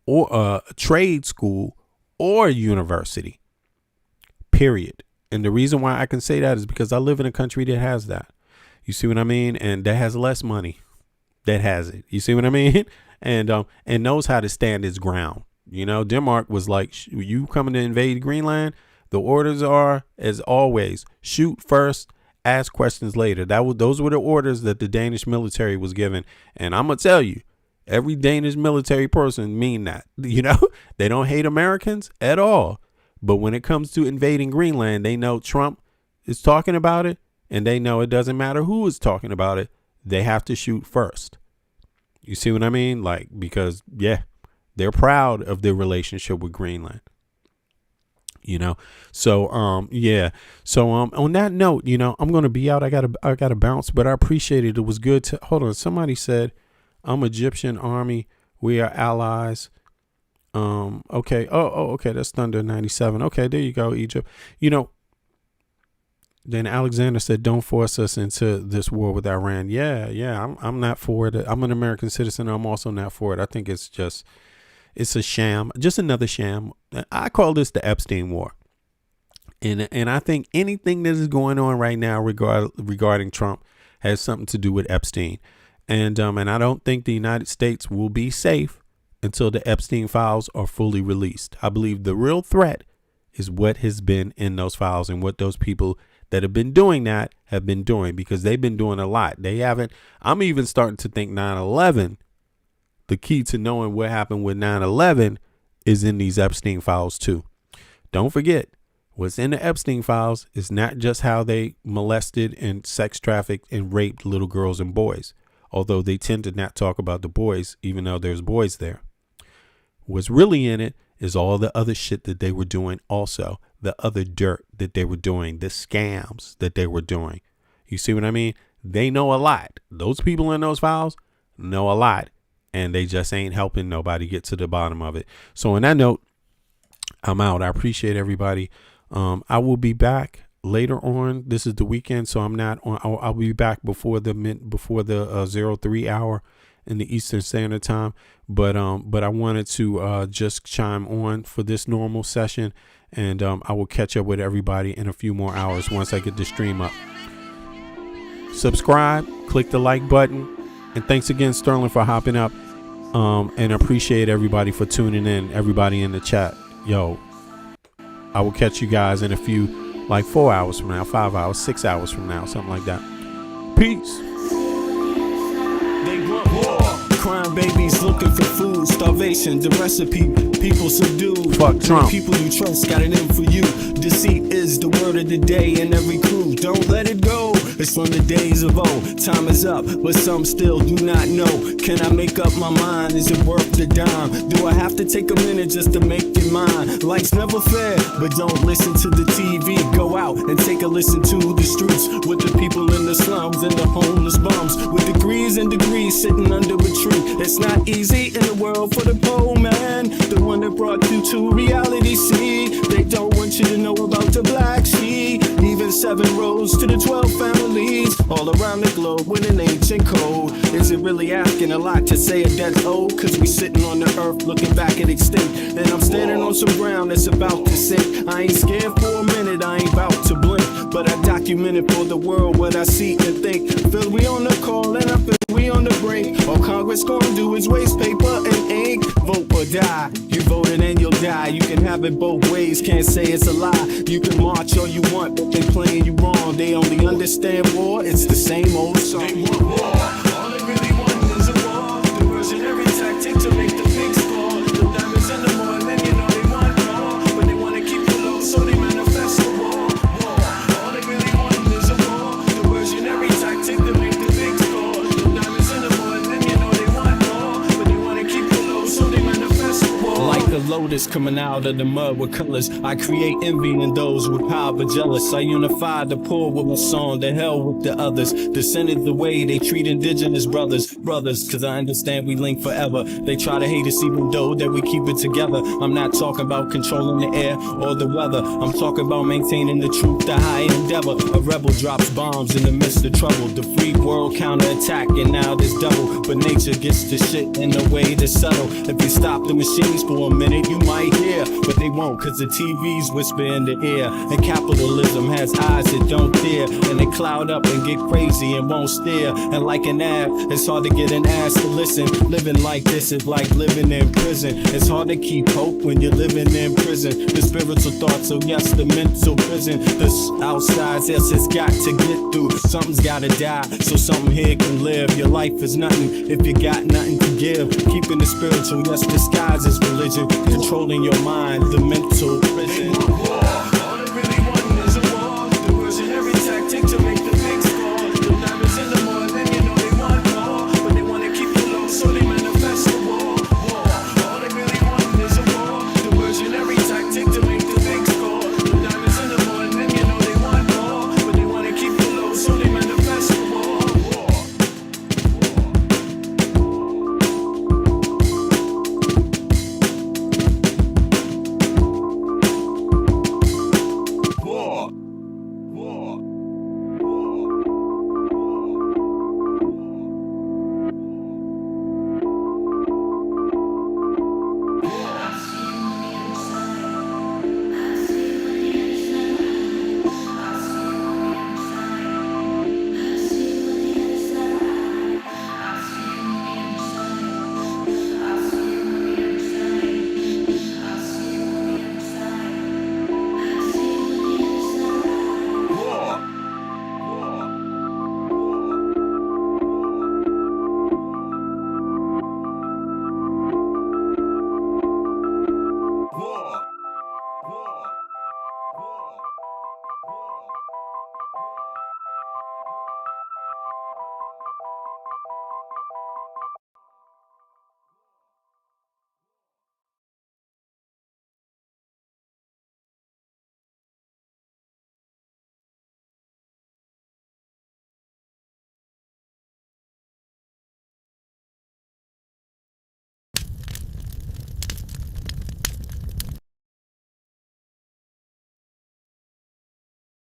or a trade school or university, period. And the reason why I can say that is because I live in a country that has that. You see what I mean? And that has less money that has it. You see what I mean? And knows how to stand its ground. Denmark was like, you coming to invade Greenland? The orders are, as always, shoot first, ask questions later. Those were the orders that the Danish military was given. And I'm going to tell you, every Danish military person mean that. They don't hate Americans at all. But when it comes to invading Greenland, they know Trump is talking about it. And they know it doesn't matter who is talking about it. They have to shoot first. You see what I mean? Like, because, yeah, they're proud of their relationship with Greenland. So, yeah. So, on that note, I'm going to be out. I gotta bounce, but I appreciate it. It was good to, hold on. Somebody said, I'm Egyptian army. We are allies. Okay. Okay. That's Thunder 97. Okay. There you go, Egypt. Then Alexander said, don't force us into this war with Iran. Yeah. I'm not for it. I'm an American citizen. I'm also not for it. I think it's a sham, just another sham. I call this the Epstein war. And I think anything that is going on right now regarding Trump has something to do with Epstein. And I don't think the United States will be safe until the Epstein files are fully released. I believe the real threat is what has been in those files and what those people that have been doing that have been doing, because they've been doing a lot. I'm even starting to think 9/11, the key to knowing what happened with 9/11 is in these Epstein files too. Don't forget, what's in the Epstein files is not just how they molested and sex trafficked and raped little girls and boys, although they tend to not talk about the boys, even though there's boys there. What's really in it is all the other shit that they were doing also, the other dirt that they were doing, the scams that they were doing. You see what I mean? They know a lot. Those people in those files know a lot, and they just ain't helping nobody get to the bottom of it. So on that note, I'm out. I appreciate everybody. I will be back later on. This is the weekend, so I'm not on. I'll be back before the 03 hour in the Eastern Standard Time. But I wanted to just chime on for this normal session, and I will catch up with everybody in a few more hours once I get the stream up. Subscribe, click the like button, and thanks again, Sterling, for hopping up. And appreciate everybody for tuning in, everybody in the chat. Yo, I will catch you guys in a few, like 4 hours from now, 5 hours, 6 hours from now, something like that. Peace. They want war. Crime babies looking for food, starvation, the recipe, people subdued. Fuck Trump. People you trust got it in for you. Deceit is the word of the day in every crew. Don't let it go. It's from the days of old. Time is up, but some still do not know. Can I make up my mind? Is it worth the dime? Do I have to take a minute just to make it mine? Life's never fair, but don't listen to the TV. Go out and take a listen to the streets with the people in the slums and the homeless bums with degrees and degrees sitting under a tree. It's not easy in the world for the poor man, the one that brought you to reality. See, they don't want you to know about the black sheep. Even 7 rows to the 12 families all around the globe with an ancient code. Is it really asking a lot to say a death old? Cause we sitting on the earth looking back at extinct, and I'm standing on some ground that's about to sink. I ain't scared for a minute, I ain't about to blink, but I documented for the world what I see and think. Feel we on the call and I feel we on the brink. All Congress gonna do is waste paper and ink. Vote or die. You voted and you'll die. You can have it both ways, can't say it's a lie. You can march all you want, but they playing you wrong. They only understand war, it's the same old song. They want war. All they really want is a war. Diversionary tactic to make the pigs score. The diamonds in the morning, you know they want more, but they wanna keep it low, so they manifest the war. All they really want is a war. Diversionary tactic to make the pigs score. The diamonds in the morning, you know they want more, but they wanna keep it low, so they manifest the war. Like the lotus coming out of the mud with colors, I create envy in those with power but jealous. I unify the poor with my song, the hell with the others. Descended the way they treat indigenous brothers, cause I understand we link forever. They try to hate us even though that we keep it together. I'm not talking about controlling the air or the weather. I'm talking about maintaining the truth, the high endeavor. A rebel drops bombs in the midst of trouble. The free world counterattack and now there's double. But nature gets the shit in a way that's subtle. If you stop the machines for a minute, you might hear, but they won't, cause the TVs whisper in the ear. And capitalism has eyes that don't fear, and they cloud up and get crazy and won't stare. And like an app, it's hard to get an ass to listen. Living like this is like living in prison. It's hard to keep hope when you're living in prison. The spiritual thoughts, so yes, the mental prison. This outside, yes, it's got to get through. Something's gotta die, so something here can live. Your life is nothing if you got nothing to give. Keeping the spiritual, yes, disguised as religion. Controlling your mind, the mental prison.